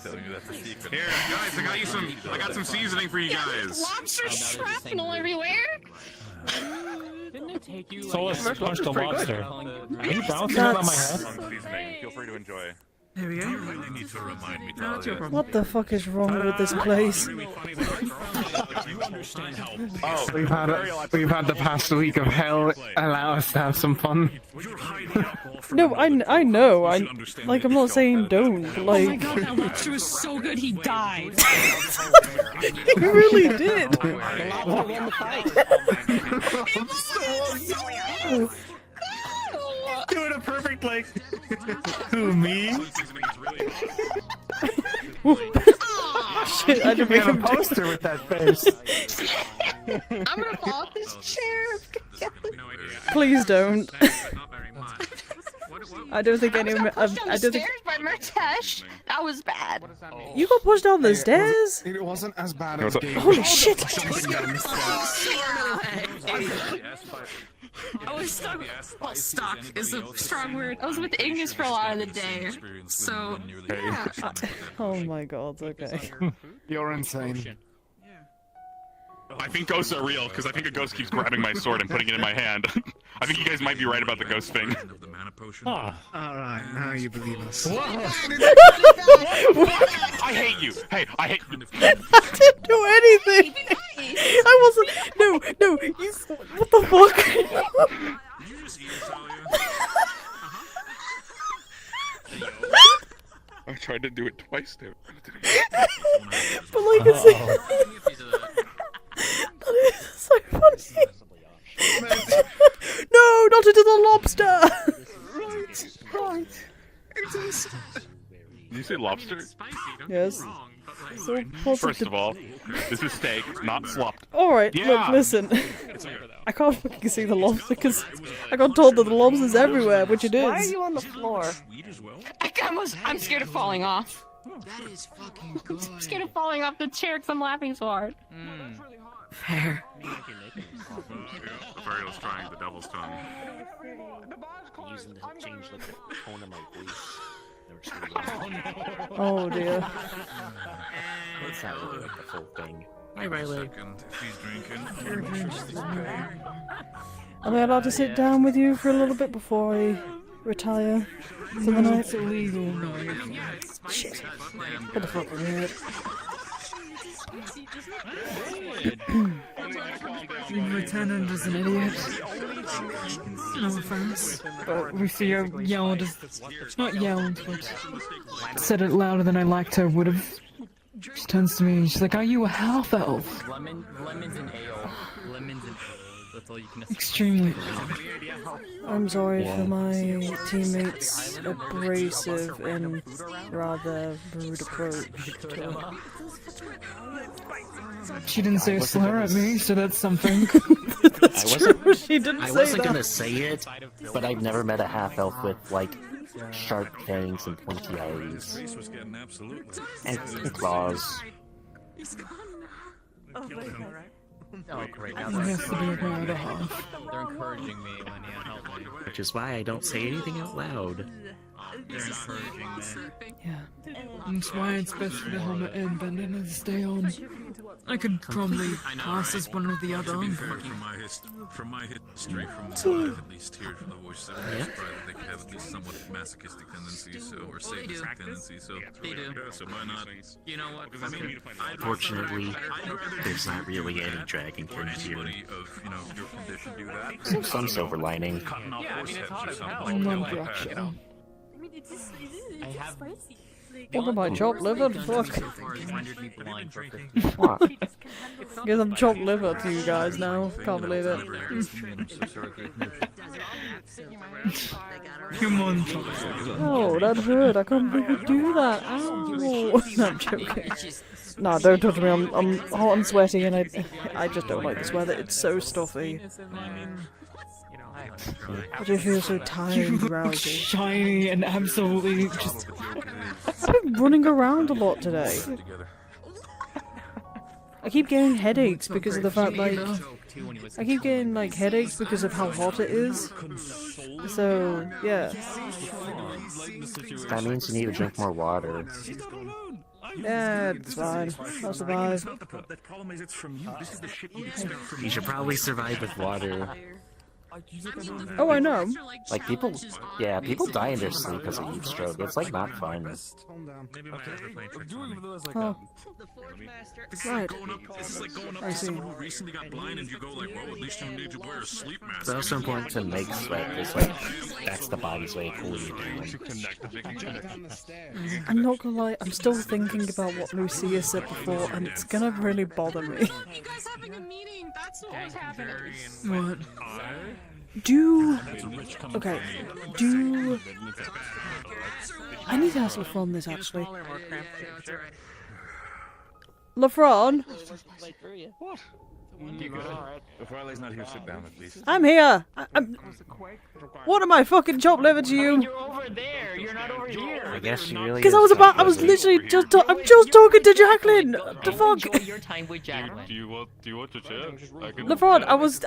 Here, guys, I got some seasoning for you guys. Lobster shrapnel everywhere? Didn't it take you So let's punch the lobster. Are you bouncing That's- on my head? Some seasoning. Feel free to enjoy. There we go. You really need to remind me, No, it's your Talia. problem. What the fuck is wrong with this place? You understand how Oh, we've had the past week of hell allow us to have some fun. you're hiding alcohol from No, I know. You should understand Like, that I'm it not felt saying bad. don't. Oh my Like, god, that lobster was so good he died. you really did. Doing a perfect, like, who, me? Shit, I didn't make him poster with that face. I'm gonna fall off this chair. Please don't. I don't think anyone. I don't think Stairs by Murtash. That was bad. you got pushed down the stairs. It wasn't as bad as Game Holy shit! I was stuck. Well, stuck is a strong word. I was with Ignis for a lot of the day. So, yeah. Oh my god, okay. You're insane. I think ghosts are real because I think a ghost keeps grabbing my sword and putting it in my hand. I think you guys might be right about the ghost thing. Alright, now you believe us. I hate you. Hey, I hate you. I didn't do anything. I wasn't. No. You. What the fuck? I tried to do it twice, dude. But like it's. That is so funny. No, not into the lobster. Right. Did you say lobster? Yes. So First of all, this is steak, not slopped. Alright, Yeah. look, listen. I can't fucking see the lobster because I got told that the lobster's everywhere, which it is. Why are you on the floor? I'm scared of falling off. That is fucking good. I'm scared of falling off the chair because I'm laughing so hard. Fair. Varial's trying the devil's tongue. Using the change the tone of my voice. Oh dear. It's not really like the full thing. Hi, Ryllae. Am I allowed to sit down with you for a little bit before I retire for the night? It's illegal, no. Shit. What the fuck was that? Lieutenant is an idiot. No offense. But Lucia yelled, not yelled, but said it louder than I liked her would have. She turns to me and she's like, "Are you a half elf?" Lemons and ale. Extremely. I'm sorry Yeah. for my teammates' abrasive and rather rude approach to... She didn't say a slur at me, so that's something. That's true, she didn't I say wasn't that. gonna say it, but I've never met a half-elf with, like, sharp fangs and pointy eyes. And claws. Oh, great. Now He has to be aware of the half. they're encouraging me when you help me. Which is why I don't say anything out loud. They're encouraging me. Yeah. That's why it's best for the helmet and bending and stay on. I could probably pass as one or the other. From my history, from what I've at least heard from the voices, I'm surprised that they could have at least somewhat masochistic tendencies, so, or sadistic tendencies, so... They do. Yeah, so why not? You know what? Fortunately, there's not really any dragon kings here. So some silver lining. Yeah, I mean, it's hot as hell. No Like, objection. I have... What am I, chopped liver? Fuck. What? Guess I'm chopped liver to you guys now. Can't believe it. Come on, chocolate. Oh, that hurt. I can't believe you do that. Ow. No, I'm joking. No, don't touch me. I'm hot and sweaty, and I just don't like this weather. It's so stuffy. I just feel so tired and You look drowsy. shiny and absolutely just... I've been running around a lot today. I keep getting headaches because of the fact, like... I keep getting, like, headaches because of how hot it is. So, yeah. That means you need to drink more water. Yeah, it's fine. I'll survive. You should probably survive with water. Oh, I know. Like, people die in their sleep because of heat stroke. It's, like, not fun. Oh. Right. This is like going up I to see. someone who recently got blind and you go like, well, at least you need to wear a sleep mask. It's also important to make sweat, because, like, that's the body's way of cooling you down. I'm not gonna lie, I'm still thinking about what Lucia said before, and it's gonna really bother me. You guys having a meeting? That's what's happening. What? Okay, I need to ask LaFron this, actually. LaFron? What? If Ryllae's not here, sit down at least. I'm here! What am I, fucking chopped liver to you? You're over there. You're not over here. I guess she really Because is I was literally just, I'm just talking to Jacqueline! The fuck? Enjoy your time with Jacqueline. Do you want to chat? LaFron, I was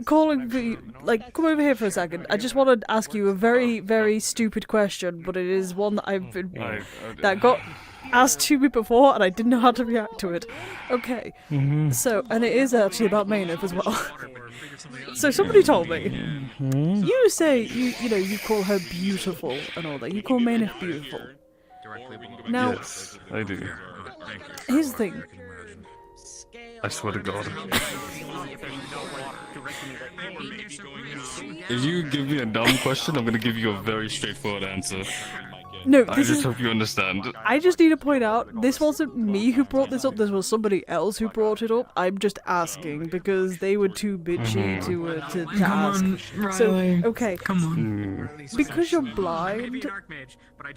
calling for you, like, come over here for a second. I just want to ask you a very, very stupid question, but it is one that I've been, that got asked to me before, and I didn't know how to react to it. Okay, so, and it is actually about Maynard as well. So somebody told me, you say, you call her beautiful and all that. You call Maynard beautiful. Now, Yes, I do. here's the thing. I swear to God. If you give me a dumb question, I'm gonna give you a very straightforward answer. No, I this just is... hope you understand. I just need to point out, this wasn't me who brought this up, this was somebody else who brought it up. I'm just asking, because they were too bitchy to Come ask. on, So, Ryllae. okay. Come on. Because you're blind,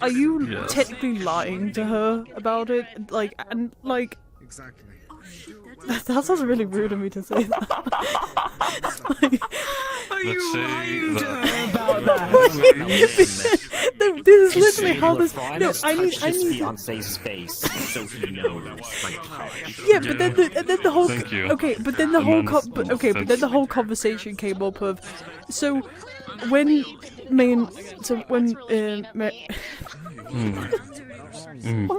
are you Yes. technically lying to her about it? Like, and, like... Exactly. That sounds really rude of me to say that. Let's say that. About that. No, this is literally how this... LaFron No, has I touched his need... fiance's face, so he knows. Like, Yeah, but then the whole... Thank you. Okay, but then the whole... but then the whole conversation came up of... So, when... Why am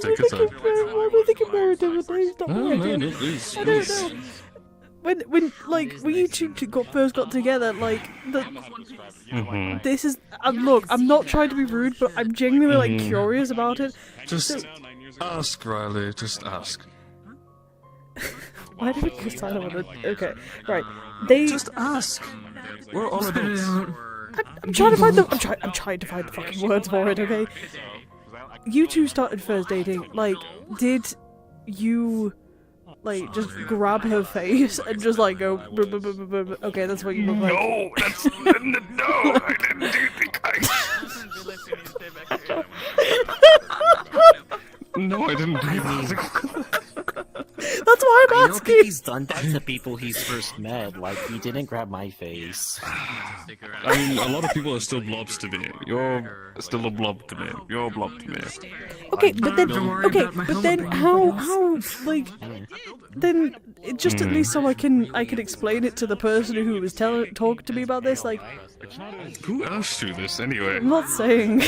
Take your time. I thinking Mary different names? Stop No, it. please, I don't please. know. When you two first got together, like, this is... look, I'm not trying to be rude, but I'm genuinely, like, curious about it. Just ask, Ryllae. Just ask. Why did we go silent with it? Okay, right. They... Just ask. We're all adults. I'm trying to find the... I'm trying to find the fucking words for it, okay? You two started first dating, like, did you... like just grab her face and just like go. "Buh, buh, buh, buh, buh, buh." Okay, that's what you look like. No, that's no. I didn't do No, I didn't do that. That's why I'm I don't asking. think he's done that to people he's first met. Like, he didn't grab my face. I mean, a lot of people are still blobs to me. You're still a blob to me. You're a blob to me. Okay, but then how like then just at least so I can explain it to the person who was talking to me about this. Like, Who asked you this anyway? I'm not saying.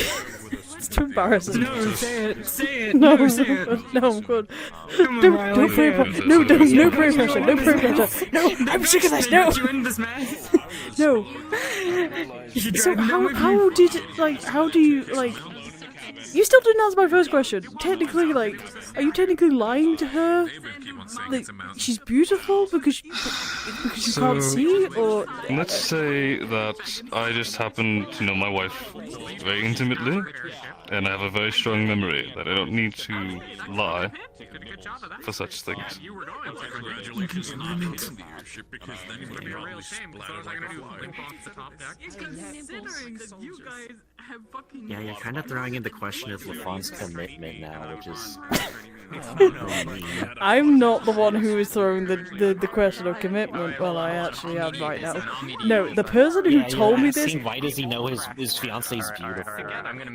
It's too embarrassing. No, say it. Say it. No, No, say it. no, I'm good. Come on, No Ryllae. peer pressure. No peer pressure. No peer pressure. No, I'm sick of this. No. You in this mess? No. So how did how do you like? You still didn't answer my first question. Technically, like, are you technically lying to her? Like, she's beautiful because you can't see, or Let's say that I just happen to know my wife very intimately, and I have a very strong memory that I don't need to lie for such things. Considering that you guys have fucking. Yeah, you're kind of throwing in the question of LaFon's commitment now, which is... I'm not the one who is throwing the question of commitment. Well, I actually am right now. No, the person who told me this. Why does he know his fiance is beautiful?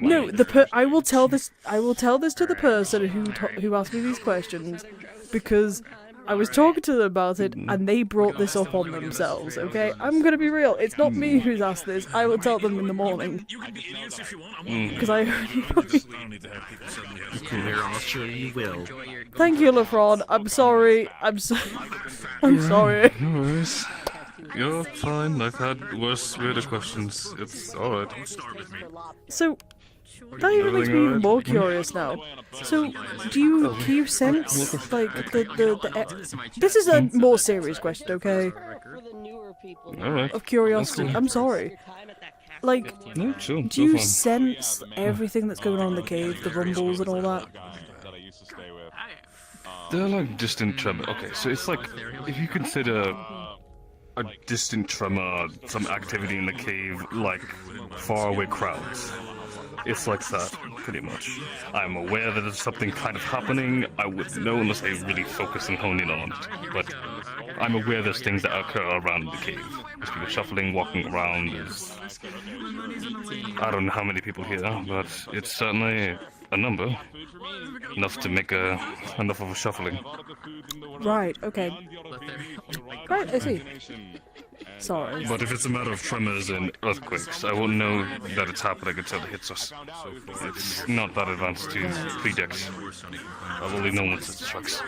No, I will tell this. I will tell this to the person who asked me these questions, because I was talking to them about it and they brought this up on themselves. Okay, I'm gonna be real. It's not me who's asked this. I will tell them in the morning. Because I. I'm sure you will. Thank you, LaFron. I'm sorry. I'm sorry. No worries. You're fine. I've had worse, weirder questions. It's alright. So, that even makes me even more curious now. So, can you sense, like, this is a more serious question, okay? Alright. Of curiosity. I'm sorry. Like, No, chill. do you sense everything that's going on in the cave, the rumbles and all that? They're like distant tremor. Okay, so it's like, if you consider a distant tremor, some activity in the cave, like faraway crowds. It's like that, pretty much. I'm aware that there's something kind of happening. I wouldn't know unless I really focus and hone in on it. But I'm aware there's things that occur around the cave. There's people shuffling, walking around. I don't know how many people here, but it's certainly a number. Enough to make enough of a shuffling. Right, okay. Right, I see. Sorry. But if it's a matter of tremors and earthquakes, I won't know that it's happening until it hits us. It's not that advanced to predict. I'll only know once it strikes.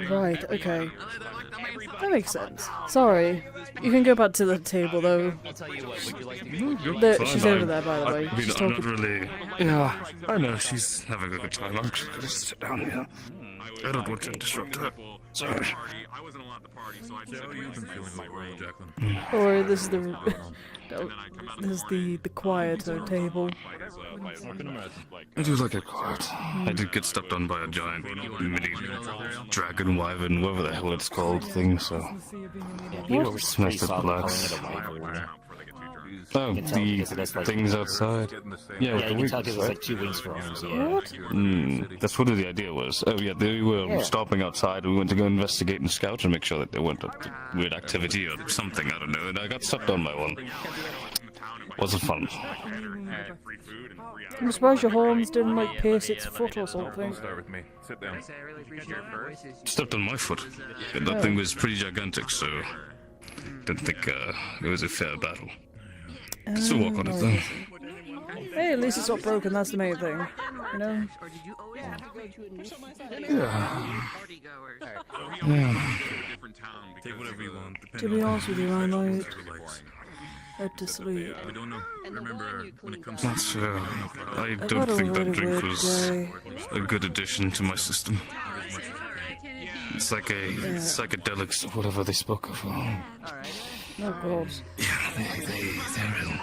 Right, okay. That makes sense. Sorry. You can go back to the table, though. She's over there, by the way. She's I'm talking. not really... Yeah, I know, she's having a good time. I'm just gonna sit down here. I don't want to disrupt her. Sorry. Or this is the... This is the quieter table. I do like it quiet. I did get stepped on by a giant mini dragon wyvern, whatever the hell it's called, thing, so... Smashed it blacks. Oh, the things outside. Yeah, Yeah, you can tell 'cause it's like 2 wings for arms, yeah. That's what the idea was. Oh yeah, they were stopping outside. We went to go investigate and scout and make sure that there weren't weird activity or something, I don't know. And I got stepped on by one. Wasn't fun. I'm surprised your horns didn't, like, pierce its foot or something. Sit down. Stepped on my foot. And that thing was pretty gigantic, so... Didn't think it was a fair battle. Still walk on it though. Hey, at least it's not broken, that's the main thing. You know? To be honest with you, I might head to sleep. That's fair. I don't think that drink was a good addition to my system. It's like a psychedelic, whatever they spoke of. Oh god. Yeah, they're real.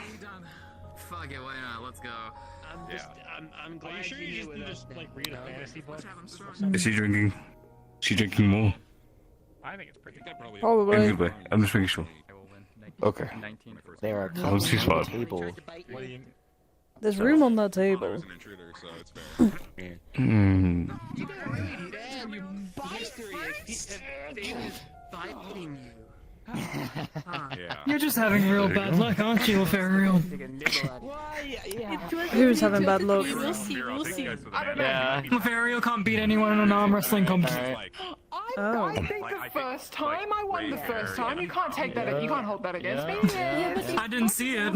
Fuck it, why not? Let's go. I'm glad Are you sure you just, like read a fantasy book? Is she drinking? She drinking more? I think it's pretty good. Probably. Anyway, I'm just making sure. Okay. There are Oh, she's cups on fine. the table. There's room on that table. Hmm. You're just having real bad luck, aren't you, Lothario? Who's having bad luck? We'll see. Yeah. Lothario can't beat anyone in an arm wrestling competition. Oh. I beat the first time. I won the first time. You can't take that. You can't hold that against me. I didn't see it.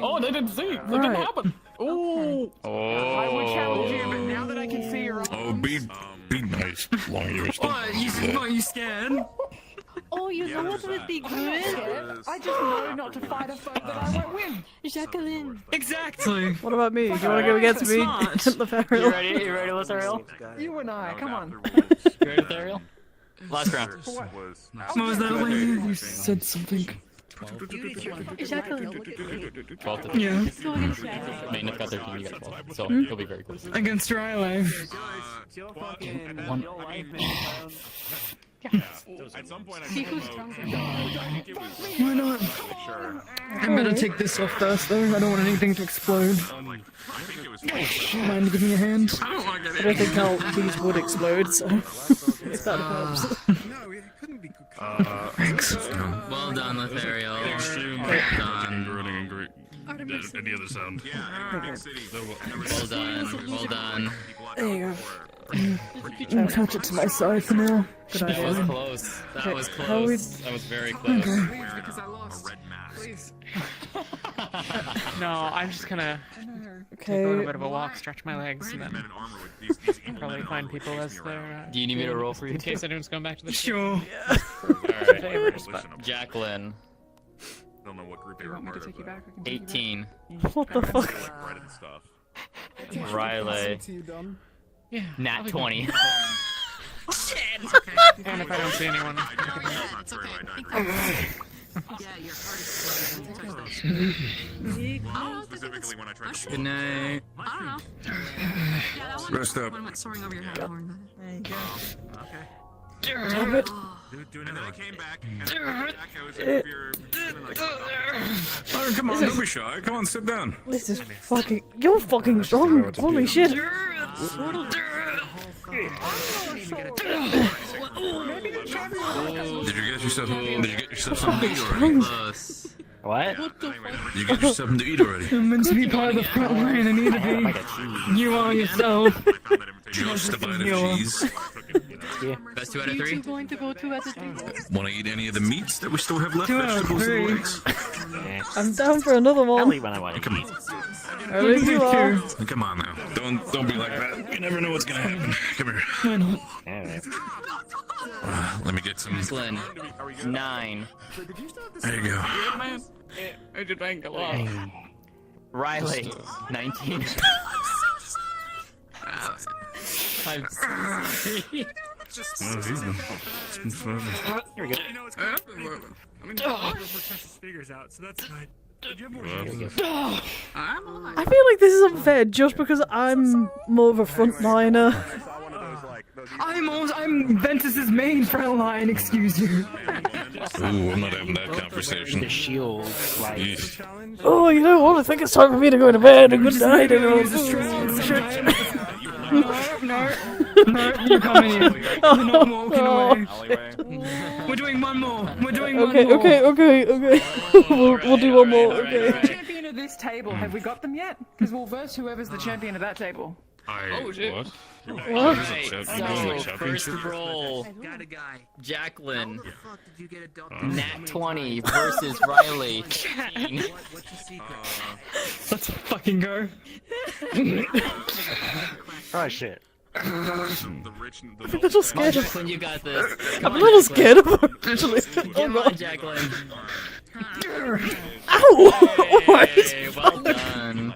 Oh, they didn't see it. It didn't happen. Ooh. Oh. I would challenge you, but now that I can see your. Oh, be nice, long ears. What, you scared? Oh, you know what would be good? I just know not to fight a foe that I won't win. Jacqueline. Exactly. What about me? Do you want to go against me? Lothario? You ready? You ready, Lothario? You and I, come on. You ready, Lothario? Last round. What was that lady? You said something. Jacqueline. 12 to 3. Yeah. Main got 13, you got 12. So you'll be very close. Against Ryllae. At some point, I Why not? I better take this off first, though. I don't want anything to explode. Mind giving me a hand? I don't think how these would explode, so if that helps. Thanks. Well done, Lothario. Well done. Running and great. Any other sound? Well done. Well done. There you go. I'll touch it to my side for now. Good That idea. was close. That was How we- close. That was very close. Because I lost. Please. No, I'm just gonna Okay. go on a bit of a walk, stretch my legs, and then probably find people as their. Do you need me to roll for you? In case anyone's going back to the Sure. Alright. Jacqueline. don't know what group they were part of. 18. What the fuck? Ryllae. Yeah. Nat 20. Shit! And if I don't see anyone. Specifically when I tried to Good night. Rest up. Damn it. And then I came back, and then I was Oh, come on, don't be shy. Come on, sit down. This is fucking. You're fucking strong. Holy shit. Did you get yourself something to eat already? What? Did you get yourself something to eat already? I'm meant to be part of the front line. I need to be. You are yourself. Did you just divide a cheese? Best 2 out of 3? Going to go 2 out of 3. Want to eat any of the meats that we still have left? 2 out of Vegetables and 3. eggs? I'm down for another one. I'll eat when I want to Come eat. on. I think you are. Come on now. Don't be like that. You never know what's gonna happen. Come here. Why not? Let me get some. Glenn. 9. There you go. I did bang a lot. Ryllae. 19. I'm sorry. Oh, he's been forever. Here we go. I mean, figures out, so that's fine. I feel like this is unfair just because I'm more of a frontliner. I'm Ventus's main front line, excuse you. Ooh, I'm not having that conversation. The shield, like. Yeesh. Oh, you know what? I think it's time for me to go to bed. A good night, everyone. No, you're coming in. You're not walking away. We're doing one more. We're doing one more. Okay. we'll do one more. Okay. Champion of this table, have we got them yet? Because we'll verse whoever's the champion of that table. Oh, shit. What? Alright, so first roll. Jacqueline. Nat 20 versus Ryllae. 15. Let's fucking go. Oh shit. I'm a little scared. Jacqueline, you got this. I'm a little scared of her, actually. Come on, Jacqueline. Ow! Hey, well done.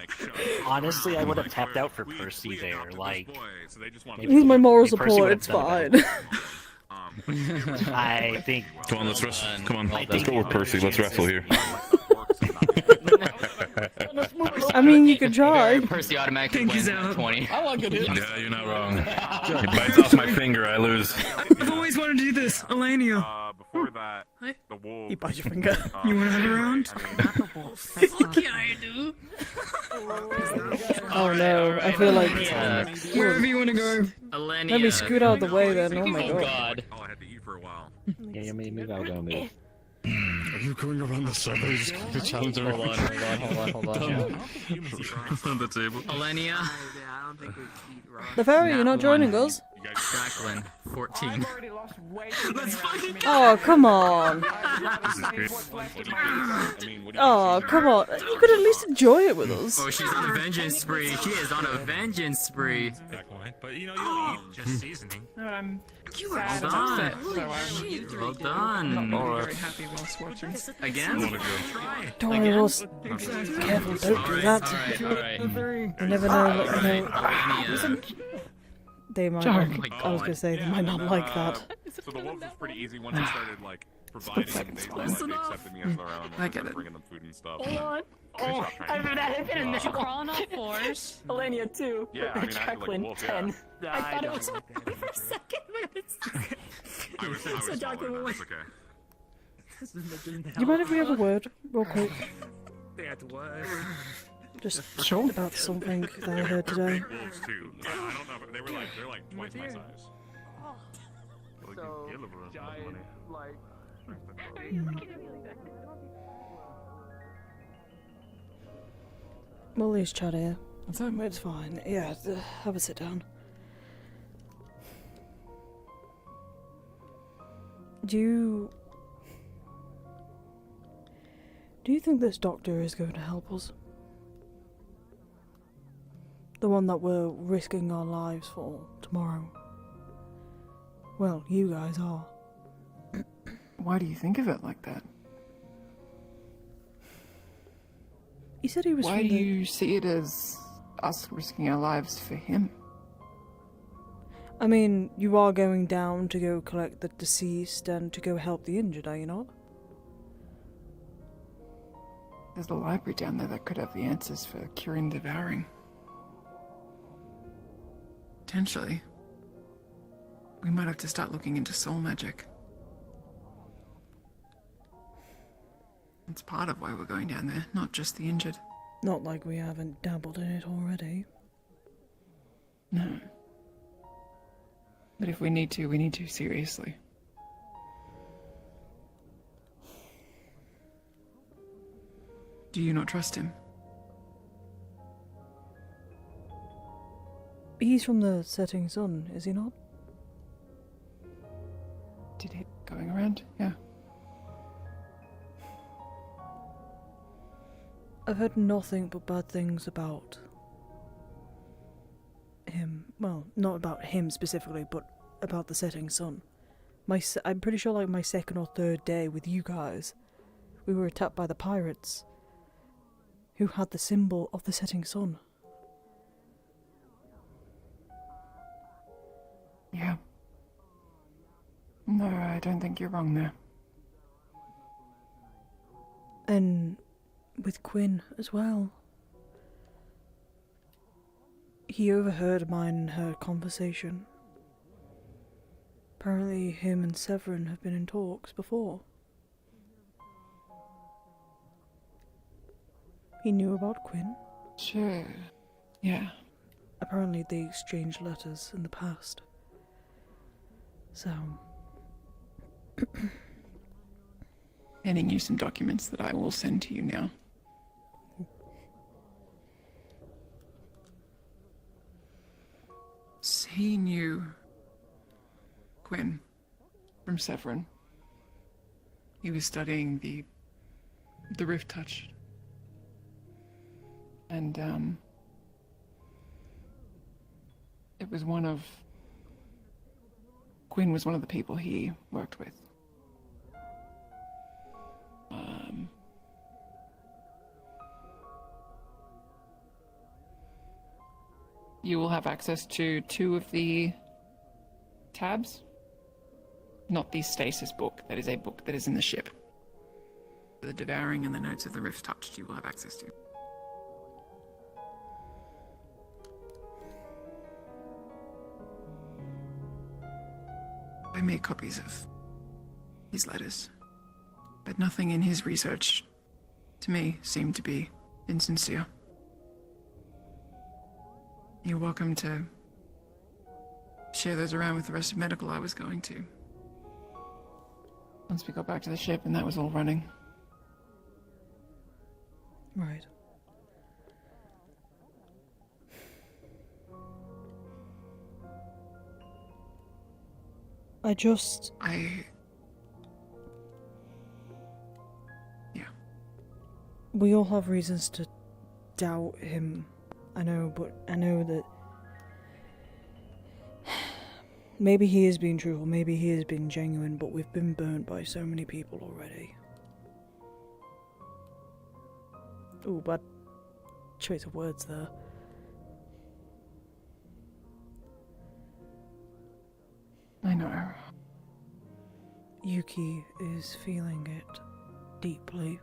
Honestly, I would have tapped out for Percy there. Like, He's my moral maybe Percy support. would have It's done fine. I think. Come on, let's wrestle. Come on, let's go with Percy. Let's wrestle here. I mean, you could try. Percy automatically wins 20. I like it. Yeah, you're not wrong. He bites off my finger, I lose. I've always wanted to do this, Elenia. Before that, Hi. the wolves. You bite your finger. You want to have a round? Fuck yeah, I do. Oh no, I feel like Wherever you want to go. Elenia. let me scoot out of the way then. Oh my Oh god. god. All I had to eat for a while. Yeah, maybe I'll go move. Are you going around the circle? Just going to challenge her. Hold on. On the table. Elenia. The fairy, you're not joining us? Jacqueline, 14. Oh, come on. Oh, come on. You could at least enjoy it with us. Oh, she's on a vengeance spree. She is on a vengeance spree. But you know, you don't eat just seasoning. No, I'm You were sad and done. upset, so I'm Well done. very happy whilst watching. Again? Don't worry, Ross. Careful, don't do that. Alright. You never know, like, you know. Elenia. They might Dark. not, I was gonna say, they might not like that. So the wolves was pretty easy once I started like providing. They accepted me as their own. I get it. Bringing them food and stuff. Hold on. Oh, I've been in there. Crawling on all fours. Elenia 2. Yeah, I mean, I acted like a wolf, yeah. 10. I thought it was for a second, but it's... I was So smaller, Jacqueline but went... that's okay. You mind if we have a word, real quick? They had to work. Just about something that I heard today. Wolves too. I don't know, but they're like twice my size. Like, So, give us giant, money. like... We'll leave chat here. It's fine. Yeah, have a sit down. Do you think this doctor is going to help us? The one that we're risking our lives for tomorrow. Well, you guys are. Why do you think of it like that? He said he was Why from do the... you see it as us risking our lives for him? I mean, you are going down to go collect the deceased and to go help the injured, are you not? There's a library down there that could have the answers for curing devouring. Potentially. We might have to start looking into soul magic. It's part of why we're going down there, not just the injured. Not like we haven't dabbled in it already. No. But if we need to seriously. Do you not trust him? He's from the setting sun, is he not? Did it going around? Yeah. I've heard nothing but bad things about him. Well, not about him specifically, but about the setting sun. I'm pretty sure like my second or third day with you guys, we were attacked by the pirates who had the symbol of the setting sun. Yeah. No, I don't think you're wrong there. And with Quinn as well. He overheard mine and her conversation. Apparently him and Severin have been in talks before. He knew about Quinn. Sure. Yeah. Apparently they exchanged letters in the past. So... Handing you some documents that I will send to you now. He knew Quinn from Severin. He was studying the Rift Touch. And it was Quinn was one of the people he worked with. You will have access to 2 of the tabs. Not the stasis book. That is a book that is in the ship. the devouring and the notes of the rift touched you will have access to. I made copies of his letters, but nothing in his research, to me, seemed to be insincere. You're welcome to share those around with the rest of medical I was going to. Once we got back to the ship and that was all running. Right. Yeah. We all have reasons to doubt him, I know, but I know that maybe he is being truthful, maybe he is being genuine, but we've been burnt by so many people already. Ooh, bad choice of words there. I know. Yuki is feeling it deeply,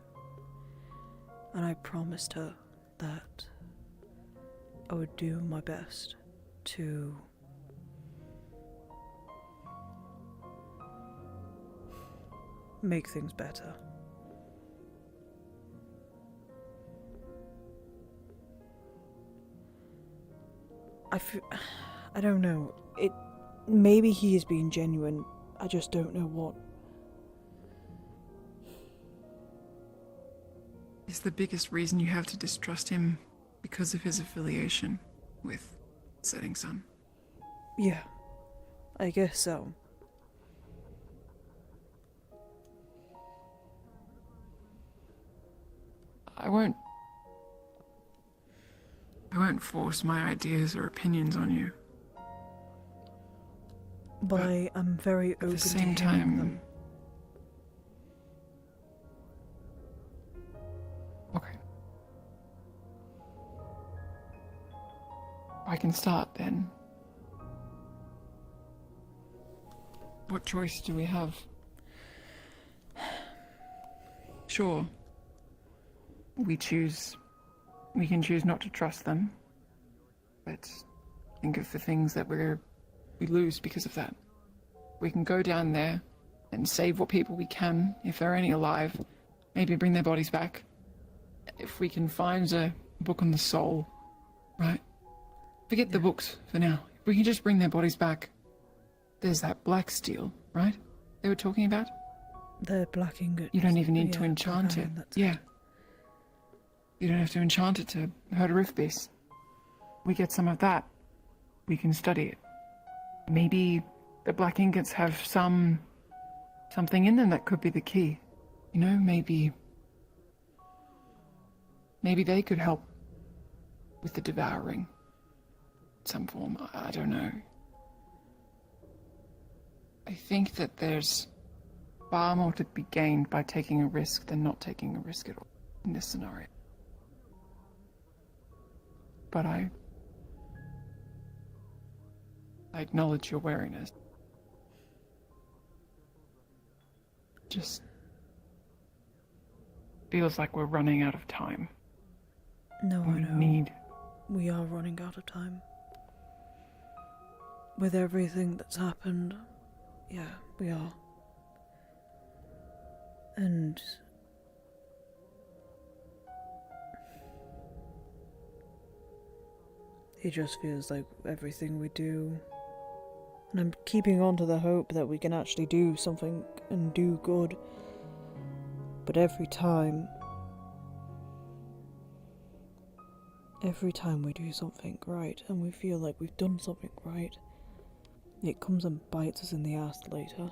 and I promised her that I would do my best to make things better. I don't know. Maybe he is being genuine. I just don't know what. Is the biggest reason you have to distrust him because of his affiliation with Setting Sun? Yeah, I guess so. I won't force my ideas or opinions on you. But I am very open at the to same hearing time, them. Okay. I can start then. What choice do we have? Sure. We can choose not to trust them. But think of the things that we lose because of that. We can go down there and save what people we can, if there are any alive. Maybe bring their bodies back. If we can find a book on the soul, right? Forget the books for now. If we can just bring their bodies back. There's that black steel, right? They were talking about? The black ingot. You don't even need to Yeah, enchant black it. iron, that's Yeah. You don't have to enchant it to hurt a rift beast. We get some of that. We can study it. Maybe the black ingots have something in them that could be the key. You know, maybe they could help with the devouring. Some form, I don't know. I think that there's far more to be gained by taking a risk than not taking a risk at all in this scenario. But I acknowledge your wariness. Just feels like we're running out of time. No, I know. Need. We are running out of time. With everything that's happened, yeah, we are. And it just feels like everything we do, and I'm keeping on to the hope that we can actually do something and do good. But every time we do something right and we feel like we've done something right, it comes and bites us in the ass later.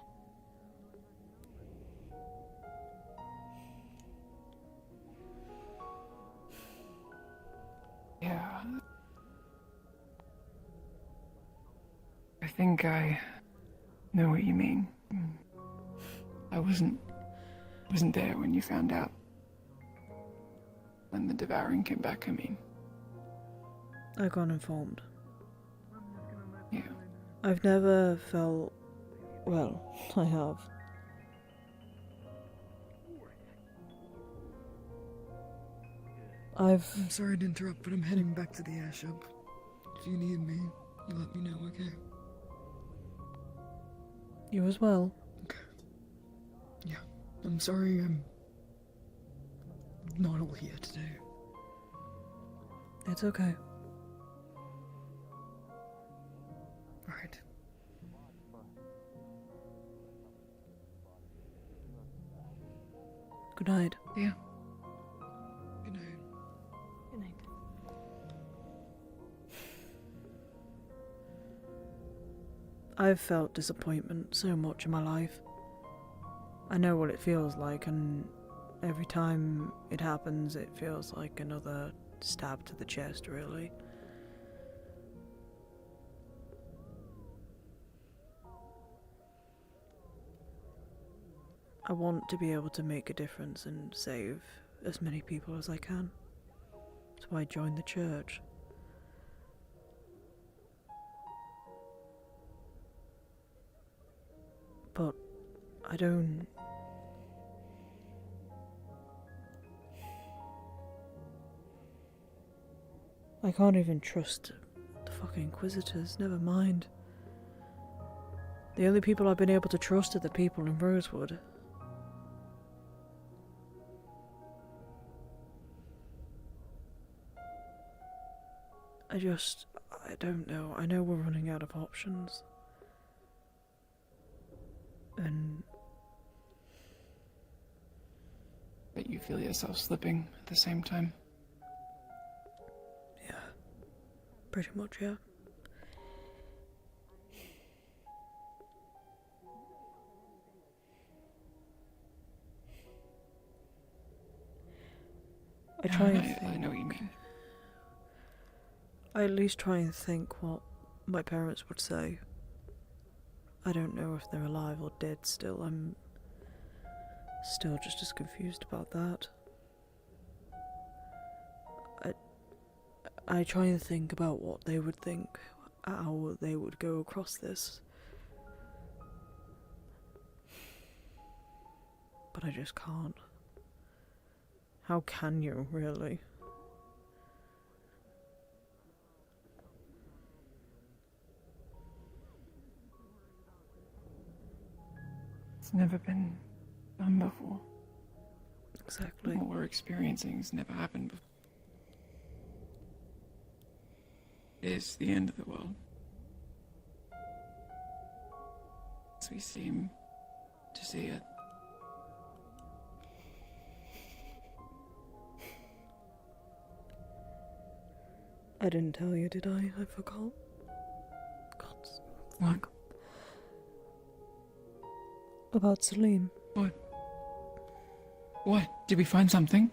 Yeah. I think I know what you mean. I wasn't there when you found out. When the devouring came back, I mean. I got informed. Yeah. I've never felt... well, I have. I'm sorry to interrupt, but I'm heading back to the airship. If you need me, you let me know, okay? You as well. Yeah. I'm sorry I'm not all here today. It's okay. Alright. Good night. Yeah. Good night. Good night. I've felt disappointment so much in my life. I know what it feels like, and every time it happens, it feels like another stab to the chest, really. I want to be able to make a difference and save as many people as I can. That's why I joined the church. But I don't... I can't even trust the fucking Inquisitors, never mind. The only people I've been able to trust are the people in Rosewood. I don't know. I know we're running out of options. And... But you feel yourself slipping at the same time. yeah. Pretty much, yeah. I try and think... I know what you mean. I at least try and think what my parents would say. I don't know if they're alive or dead still. I'm still just as confused about that. I try and think about what they would think, how they would go across this. But I just can't. How can you, really? It's never been done before. Exactly. What we're experiencing has never happened before. It's the end of the world. As we seem to see it. I didn't tell you, did I? I forgot. God's... What? About Salim. What? What? Did we find something?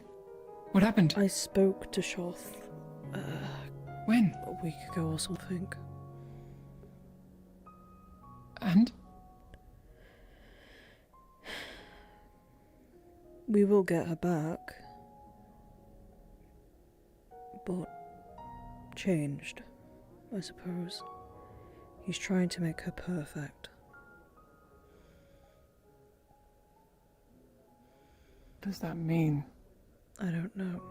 What happened? I spoke to Shoth. When? A week ago or something. And? We will get her back. But... changed, I suppose. He's trying to make her perfect. What does that mean? I don't know.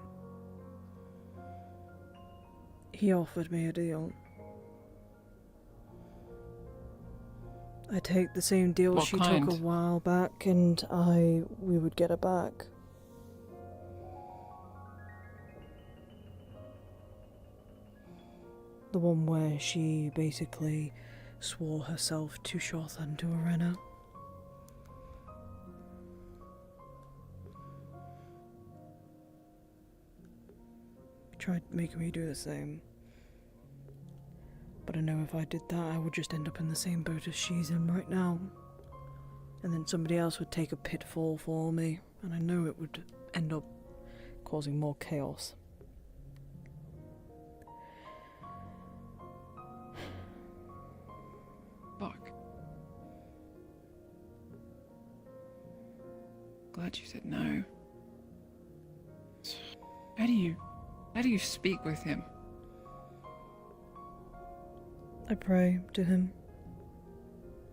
He offered me a deal. I take the same deal What she kind? took a while back, and we would get her back. The one where she basically swore herself to Shoth and to Arena. He tried making me do the same. But I know if I did that, I would just end up in the same boat as she's in right now. And then somebody else would take a pitfall for me, and I know it would end up causing more chaos. Fuck. Glad you said no. How do you speak with him? I pray to him,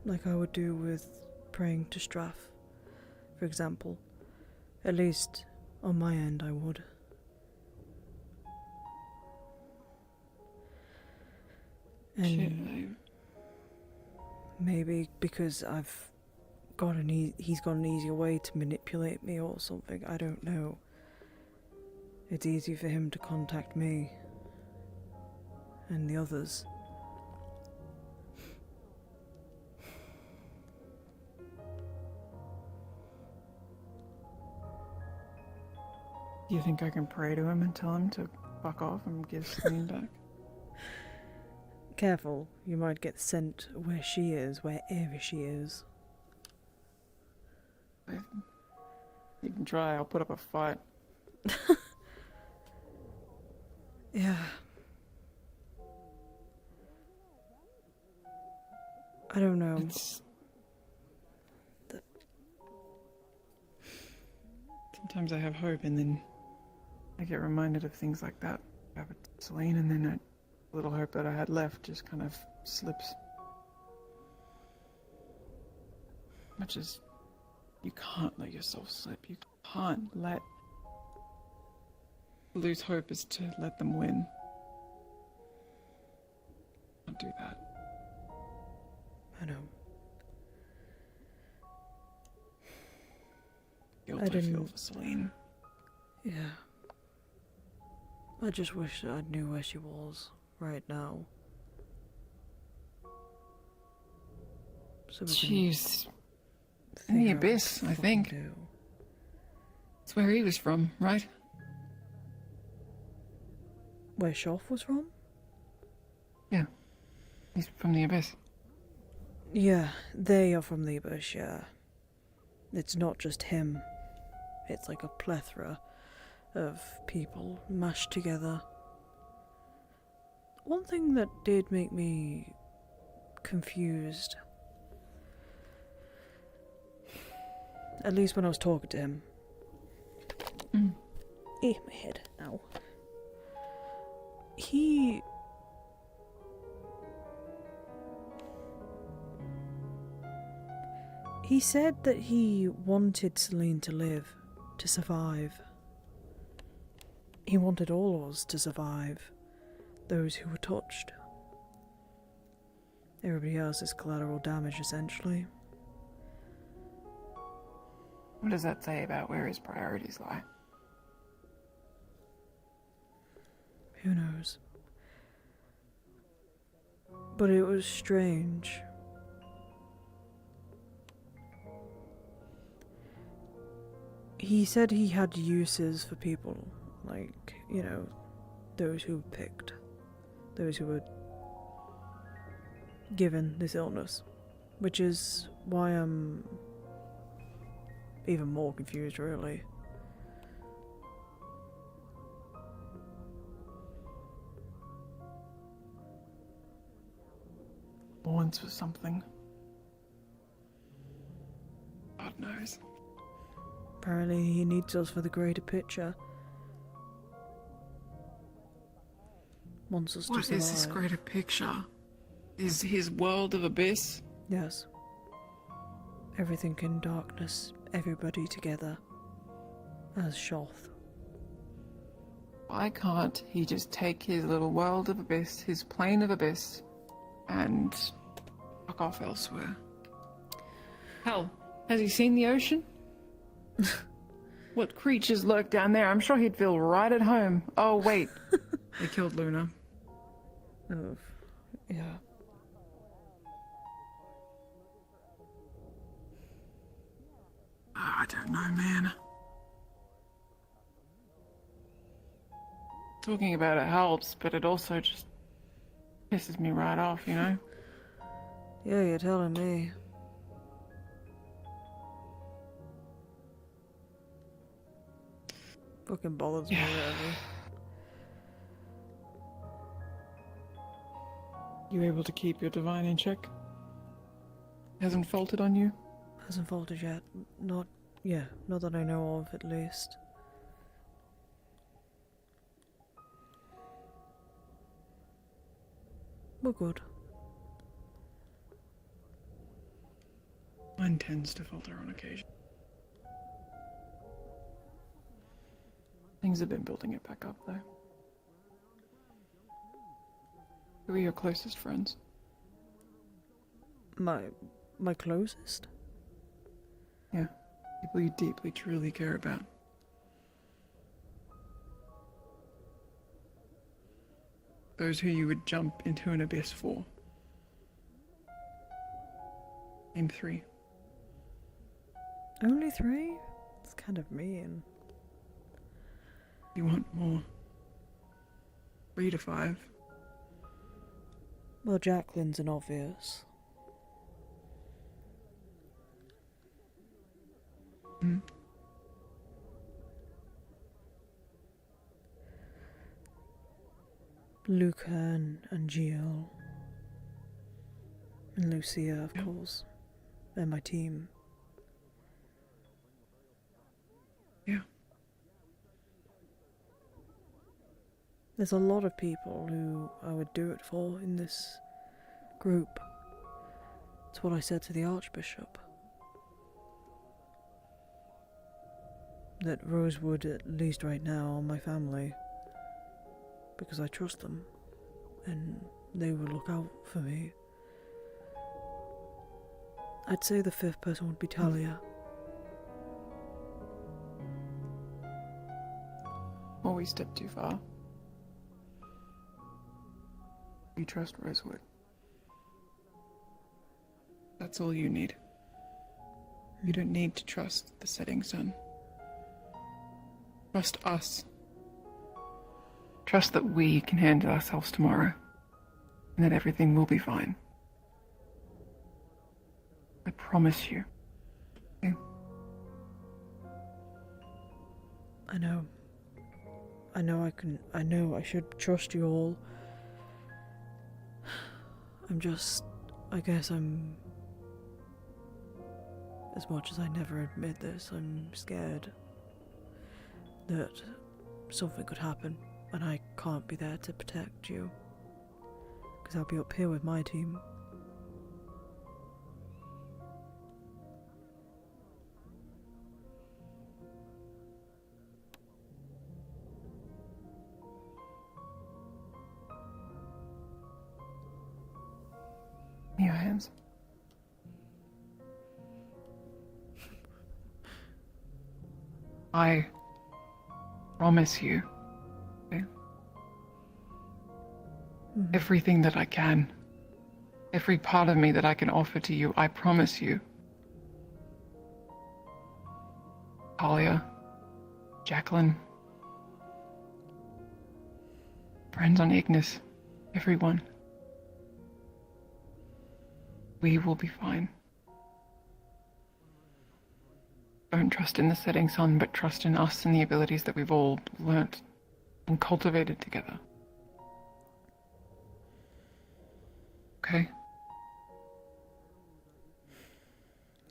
like I would do with praying to Straff, for example. At least, on my end, I would. And maybe because he's got an easier way to manipulate me or something, I don't know. It's easy for him to contact me and the others. Do you think I can pray to him and tell him to fuck off and give Celine back? Careful, you might get sent where she is, wherever she is. You can try, I'll put up a fight. Yeah. I don't know. Sometimes I have hope and then I get reminded of things like that about Celine, and then a little hope that I had left just kind of slips. Much as you can't let yourself slip, you can't lose hope is to let them win. Don't do that. I know. Guilt I feel for Celine. Yeah. I just wish I knew where she was right now. So She's in the abyss, I think. That's where he was from, right? Where Shoff was from? Yeah. He's from the abyss. Yeah, they are from the abyss, yeah. It's not just him. It's like a plethora of people mashed together. One thing that did make me confused, at least when I was talking to him. My head. Ow. He said that he wanted Celine to live, to survive. He wanted all of us to survive, those who were touched. Everybody else is collateral damage, essentially. What does that say about where his priorities lie? Who knows? But it was strange. He said he had uses for people, like, you know, those who were picked, those who were given this illness, which is why I'm even more confused, really. Once was something. God knows. Apparently he needs us for the greater picture. Wants us to survive. What is this greater picture? Is his world of abyss? Yes. Everything in darkness, everybody together. As Shoth. Why can't he just take his little world of abyss, his plane of abyss, and fuck off elsewhere? Hell, has he seen the ocean? What creatures lurk down there? I'm sure he'd feel right at home. Oh, wait. They killed Luna. Oh, yeah. I don't know, man. Talking about it helps, but it also just pisses me right off, you know? Yeah, you're telling me. Fucking bothers me, really. You able to keep your divine in check? Hasn't faltered on you? Hasn't faltered yet. Not that I know of, at least. We're good. Mine tends to falter on occasion. Things have been building it back up, though. Who are your closest friends? My closest? Yeah. People you deeply, truly care about. Those who you would jump into an abyss for. Name 3. Only 3? It's kind of mean. You want more? 3 to 5. Well, Jacqueline's an obvious. Hmm. Luca and Gio. And Lucia, of course. And my team. Yeah. There's a lot of people who I would do it for in this group. It's what I said to the Archbishop. That Rosewood, at least right now, are my family. Because I trust them. And they will look out for me. I'd say the 5th person would be Talia. Or we step too far. You trust Rosewood. That's all you need. You don't need to trust the setting sun. Trust us. Trust that we can handle ourselves tomorrow, and that everything will be fine. I promise you. Okay? I know. I know I should trust you all. I guess I'm, as much as I never admit this, I'm scared that something could happen and I can't be there to protect you. Because I'll be up here with my team. Your hands. I promise you, okay? Everything that I can, every part of me that I can offer to you, I promise you. Talia, Jacqueline, friends on Ignis, everyone. We will be fine. Don't trust in the setting sun, but trust in us and the abilities that we've all learnt and cultivated together. Okay?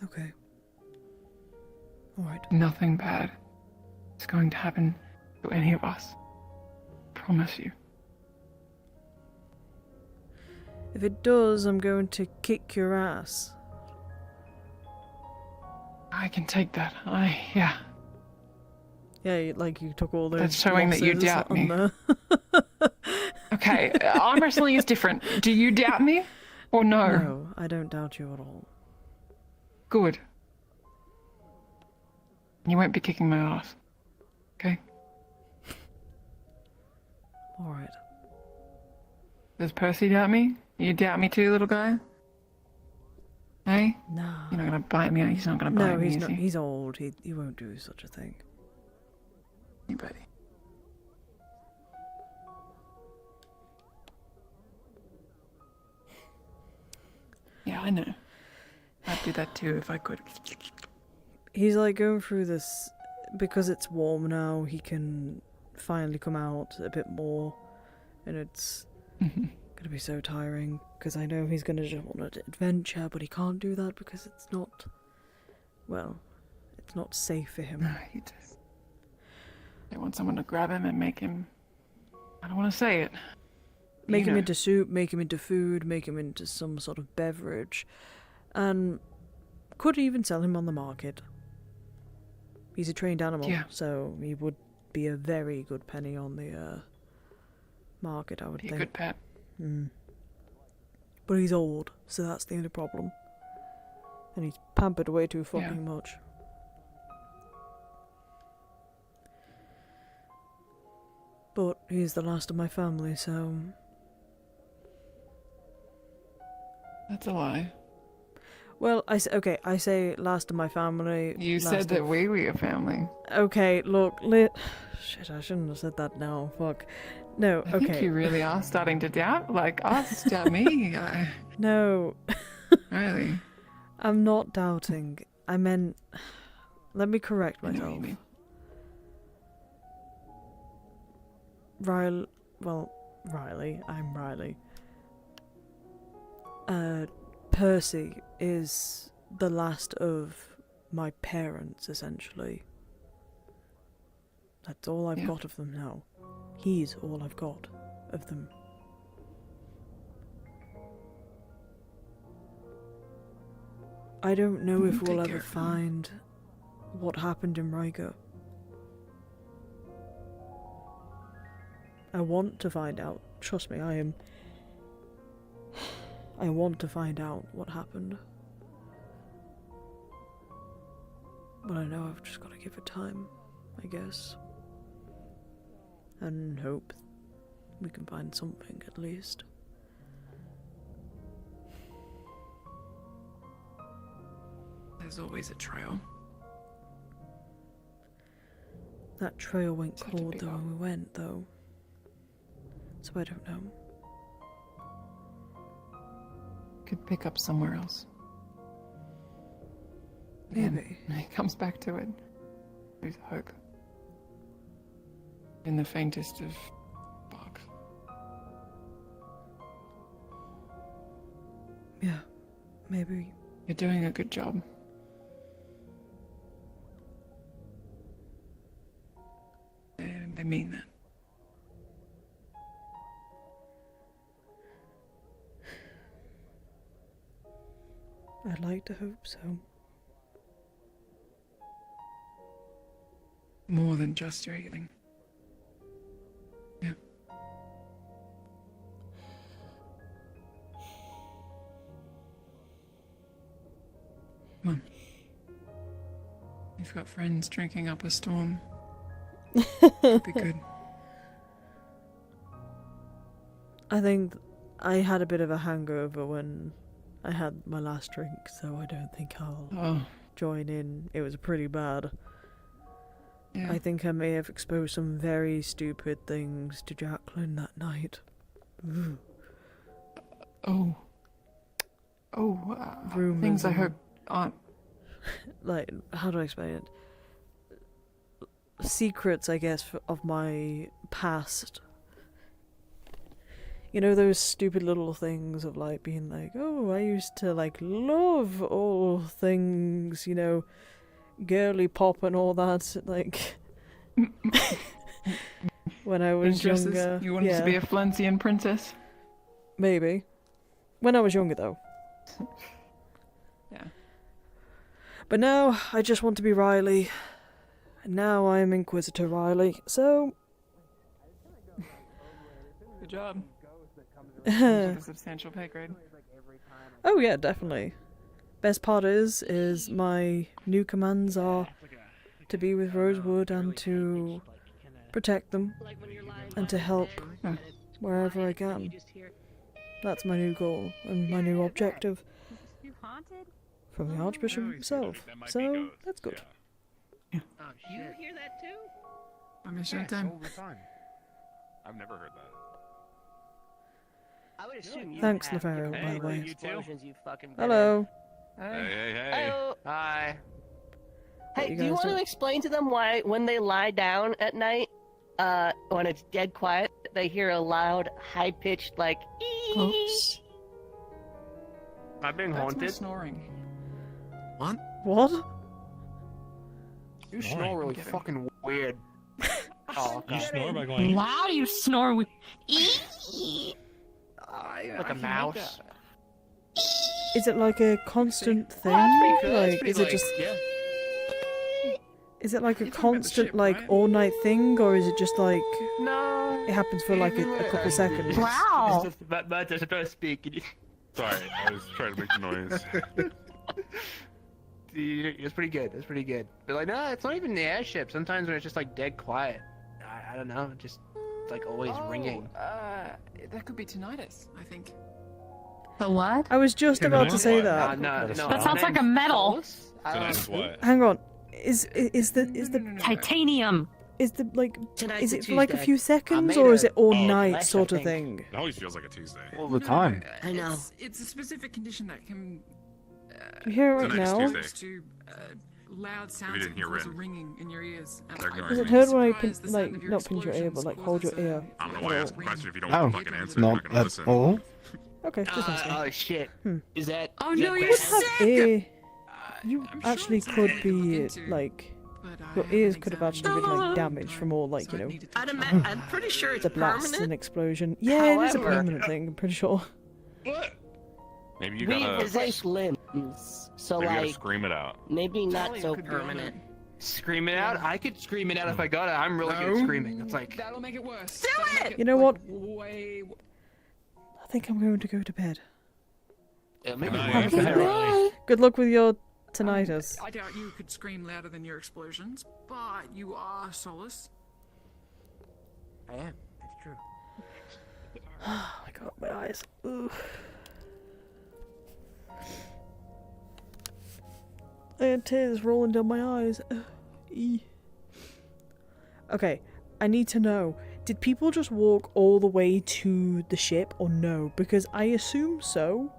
Okay. Alright. Nothing bad is going to happen to any of us. Promise you. If it does, I'm going to kick your ass. I can take that. Yeah. Yeah, like you took all those. That's showing that you losses doubt on me. Okay, arm wrestling is different. Do you doubt me? Or no? No, I don't doubt you at all. Good. You won't be kicking my ass. Okay? Alright. Does Percy doubt me? You doubt me too, little guy? Hey? No. You're not gonna bite me. He's not gonna bite No, me, he's is not. he? He's old. He won't do such a thing. Hey, buddy. Yeah, I know. I'd do that too if I could. He's like going through this because it's warm now. He can finally come out a bit more, and it's gonna be so tiring because I know he's gonna jump on an adventure, but he can't do that because it's not. Well, it's not safe for him. No, he does. They want someone to grab him and make him. I don't want to say it. Make You him know. into soup, make him into food, make him into some sort of beverage, and could even sell him on the market. He's a trained animal, Yeah. so he would be a very good penny on the market, I would Be a think. good pet. But he's old, so that's the only problem. And he's pampered way too fucking much. But he's the last of my family, so... That's a lie. Well, I say last of my family. You said that we were your family. Okay, look, shit, I shouldn't have said that now, fuck. No, okay. I think you really are starting to doubt, like, us, doubt me. No. Really? I'm not doubting. I meant... Let me correct myself. Ryllae... Well, Ryllae. I'm Ryllae. Percy is the last of my parents, essentially. That's all I've got of them now. He's all I've got of them. I don't know if we'll ever find what happened in Ryga. I want to find out. Trust me, I want to find out what happened. But I know I've just got to give it time, I guess. And hope we can find something at least. There's always a trail. That trail went cold though when we went, though. So I don't know. Could pick up somewhere else. Maybe. And it comes back to it. There's hope. In the faintest of sparks. Yeah, maybe. You're doing a good job. They mean that. I'd like to hope so. More than just your healing. Yeah. Come on. You've got friends drinking up a storm. It'll be good. I think I had a bit of a hangover when I had my last drink, so I don't think I'll join in. It was pretty bad. Yeah. I think I may have exposed some very stupid things to Jacqueline that night. Ooh. Things I hope aren't... Like, how do I explain it? Secrets, I guess, of my past. You know, those stupid little things of, like, being like, oh, I used to, like, love all things, you know, girly pop and all that, like, when I was younger. You wanted to be a Flensian princess? Maybe. When I was younger, though. Yeah. But now, I just want to be Ryllae. And now I'm Inquisitor Ryllae, so... Good job. A substantial pay grade. Oh yeah, definitely. Best part is my new commands are to be with Rosewood and to protect them and to help wherever I can. That's my new goal and my new objective from the Archbishop himself. So that's good. You hear that too? I miss your time. I've never heard that. I would assume you Thanks, have Lefaro, different by the way. explosions you've fucking been Hello. Hey. Hi. What Hey, you do you guys want to do? explain to them why, when they lie down at night, when it's dead quiet, they hear a loud, high-pitched, like, Oops. I'm being That's my haunted. snoring. What? What? You snore really fucking weird. Oh, You snore by going. Wow, you snore with. like a mouse. Is it like a constant thing? Like, is it just... Is it like a constant, like, all-night thing, or is it just like... No. It happens for like a couple seconds? Wow. It's just that much. I supposed to speak. Sorry, I was trying to make the noise. It's pretty good. It's pretty good. But like, no, it's not even the airship. Sometimes when it's just like dead quiet, I don't know, just like always ringing. That could be tinnitus, I think. The what? I was just about to say that. No, That sounds like a metal. Tinnitus what? Hang on. Is the titanium? Is the like Tonight's is a it for like a Tuesday. few I seconds made or is a it all egg night last, sort I of think. thing? It always feels like a Tuesday. All the time. I know. It's a specific condition that can You hear it right Tonight's now? Tuesday. to loud sounds didn't that hear cause a Rin. ringing in your ears. And They're I ignoring Is it me. heard when I surprised the like sound of your not pinch your ear, but like hold your explosions ear? I don't know why I asked the question if you don't Oh, want to fucking answer. You're not not gonna at listen. all. Okay, just asking. Oh shit. Is that? Oh is no, that you're bad? sick! Ear. You I'm sure actually it's could something to look be into, like but I your haven't ears could have examined actually been it. like damaged from all like So you I'd know need to touch I'm pretty sure it's the blasts permanent. and explosion. Yeah, it is a However- permanent thing. I'm pretty sure. Maybe you We gotta. replace limbs, so Maybe you gotta like scream it out. maybe not Totally so could be permanent. Scream it out. I could scream it out if I got it. I'm really good at screaming. It's like That'll make it worse. Do That'll make it! You know like, what? Way... I think I'm going to go to bed. maybe Good worse. night. Good luck with your tinnitus. I doubt you could scream louder than your explosions, but you are Solus. I am. It's true. Oh my god, my eyes. Ugh. I had tears rolling down my eyes. Ugh. Okay, I need to know. Did people just walk all the way to the ship or no? Because I assume so.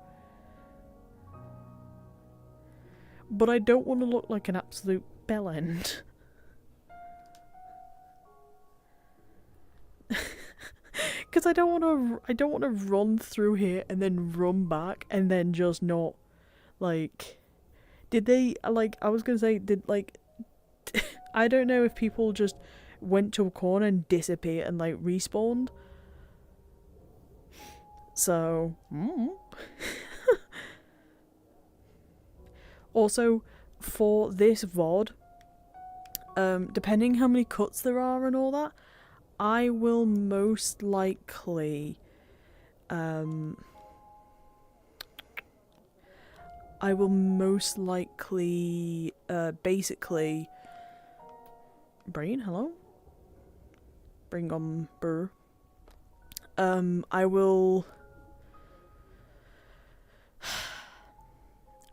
But I don't want to look like an absolute bellend. Because I don't want to run through here and then run back and then just not, like, did they, like, I was gonna say, did, like, I don't know if people just went to a corner and disappeared and, like, respawned. So, Also, for this VOD, depending how many cuts there are and all that, I will most likely, basically, Brain, hello? Bring on Burr.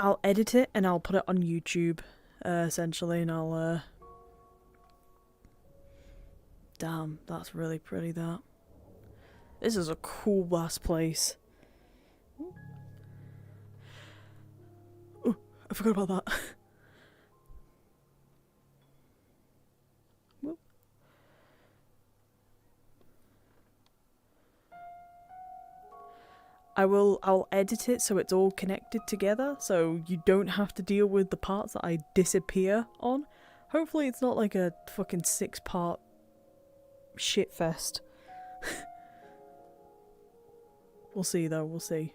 I'll edit it and I'll put it on YouTube, essentially, and I'll, damn, that's really pretty, that. This is a cool ass place. Oh, I forgot about that. Whoop. I'll edit it so it's all connected together, so you don't have to deal with the parts that I disappear on. Hopefully it's not like a fucking 6-part shitfest. We'll see though, we'll see.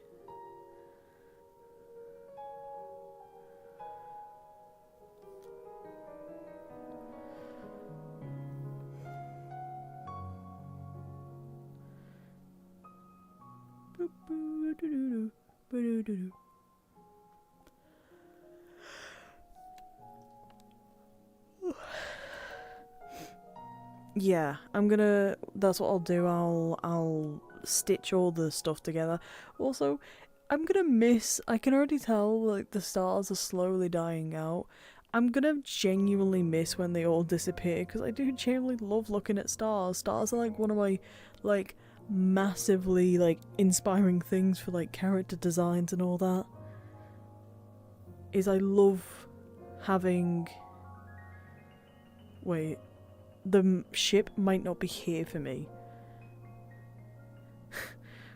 Yeah, that's what I'll do. I'll stitch all the stuff together. Also, I'm gonna miss, I can already tell, like, the stars are slowly dying out. I'm gonna genuinely miss when they all disappear, because I do genuinely love looking at stars. Stars are, like, one of my, like, massively, like, inspiring things for, like, character designs and all that. Is I love having... Wait. The ship might not be here for me.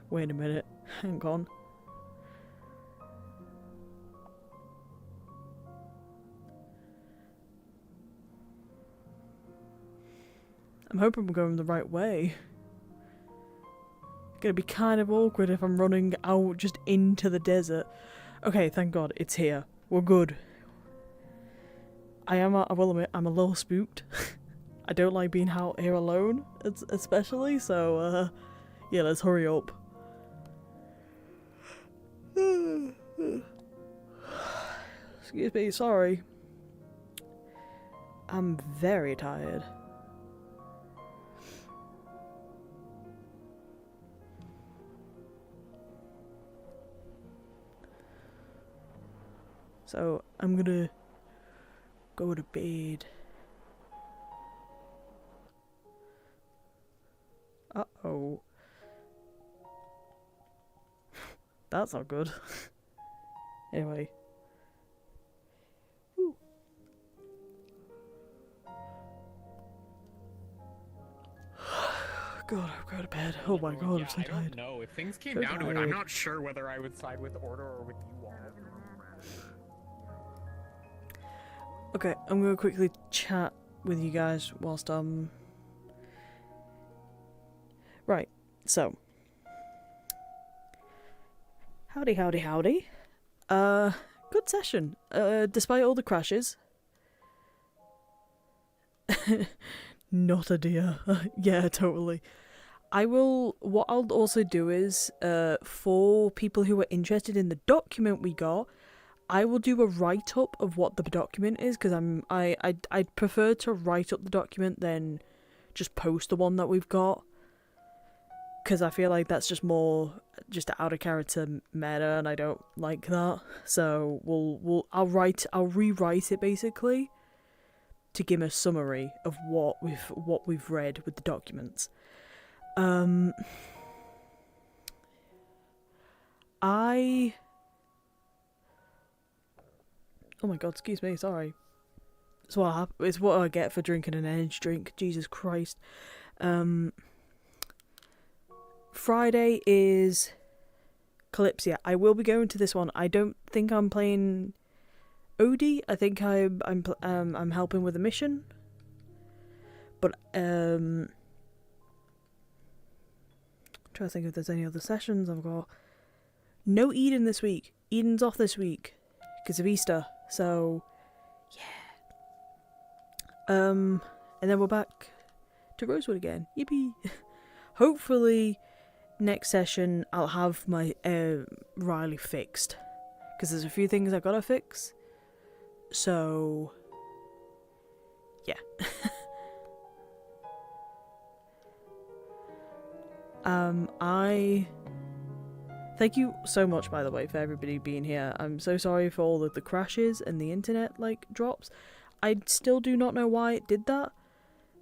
Wait a minute. Hang on. I'm hoping we're going the right way. It's gonna be kind of awkward if I'm running out just into the desert. Okay, thank God, it's here. We're good. I will admit, I'm a little spooked. I don't like being out here alone, especially, so, yeah, let's hurry up. Excuse me, sorry. I'm very tired. So, I'm gonna go to bed. Uh-oh. That's not good. Anyway. Whew. God, I've got to bed. Oh my god, I'm so I tired. don't know. If things came So down to it, I'm tired. not sure whether I would side with Order or with you all. Okay, I'm gonna quickly chat with you guys whilst I'm... Right, so... Howdy, howdy, howdy. Good session. Despite all the crashes. Not a deer. Yeah, totally. What I'll also do is, for people who are interested in the document we got, I will do a write-up of what the document is, because I'd prefer to write up the document than just post the one that we've got. Because I feel like that's just more just out of character meta, and I don't like that. So I'll rewrite it basically to give a summary of what we've read with the documents. Oh my god, excuse me, sorry. It's what I get for drinking an energy drink. Jesus Christ. Friday is Calypsia. I will be going to this one. I don't think I'm playing Odie. I think I'm helping with a mission. But I'm trying to think if there's any other sessions. I've got no Eden this week. Eden's off this week because of Easter. So yeah. And then we're back to Rosewood again. Yippee! Hopefully next session I'll have my Ryllae fixed, because there's a few things I gotta fix. So yeah. I thank you so much, by the way, for everybody being here. I'm so sorry for all of the crashes and the internet drops. I still do not know why it did that.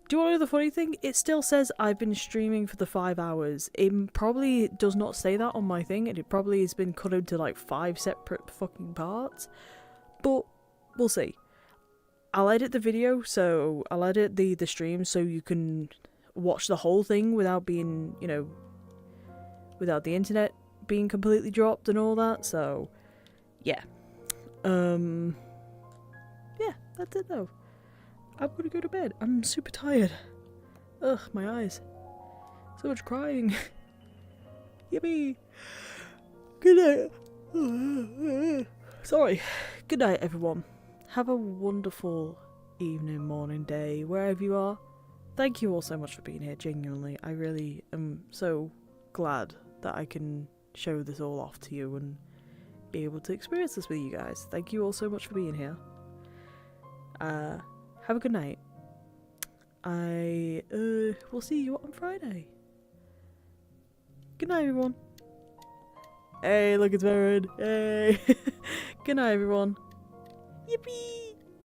Do you want to know the funny thing? It still says I've been streaming for the 5 hours. It probably does not say that on my thing, and it probably has been cut into 5 separate fucking parts. But we'll see. I'll edit the video, so I'll edit the stream so you can watch the whole thing without being, without the internet being completely dropped and all that. So yeah. Yeah, that's it though. I'm gonna go to bed. I'm super tired. Ugh, my eyes. So much crying. Yippee! Good night. Sorry. Good night, everyone. Have a wonderful evening, morning, day, wherever you are. Thank you all so much for being here, genuinely. I really am so glad that I can show this all off to you and be able to experience this with you guys. Thank you all so much for being here. Have a good night. We'll see you on Friday. Good night, everyone. Hey, look, it's Baron. Hey. Good night, everyone. Yippee!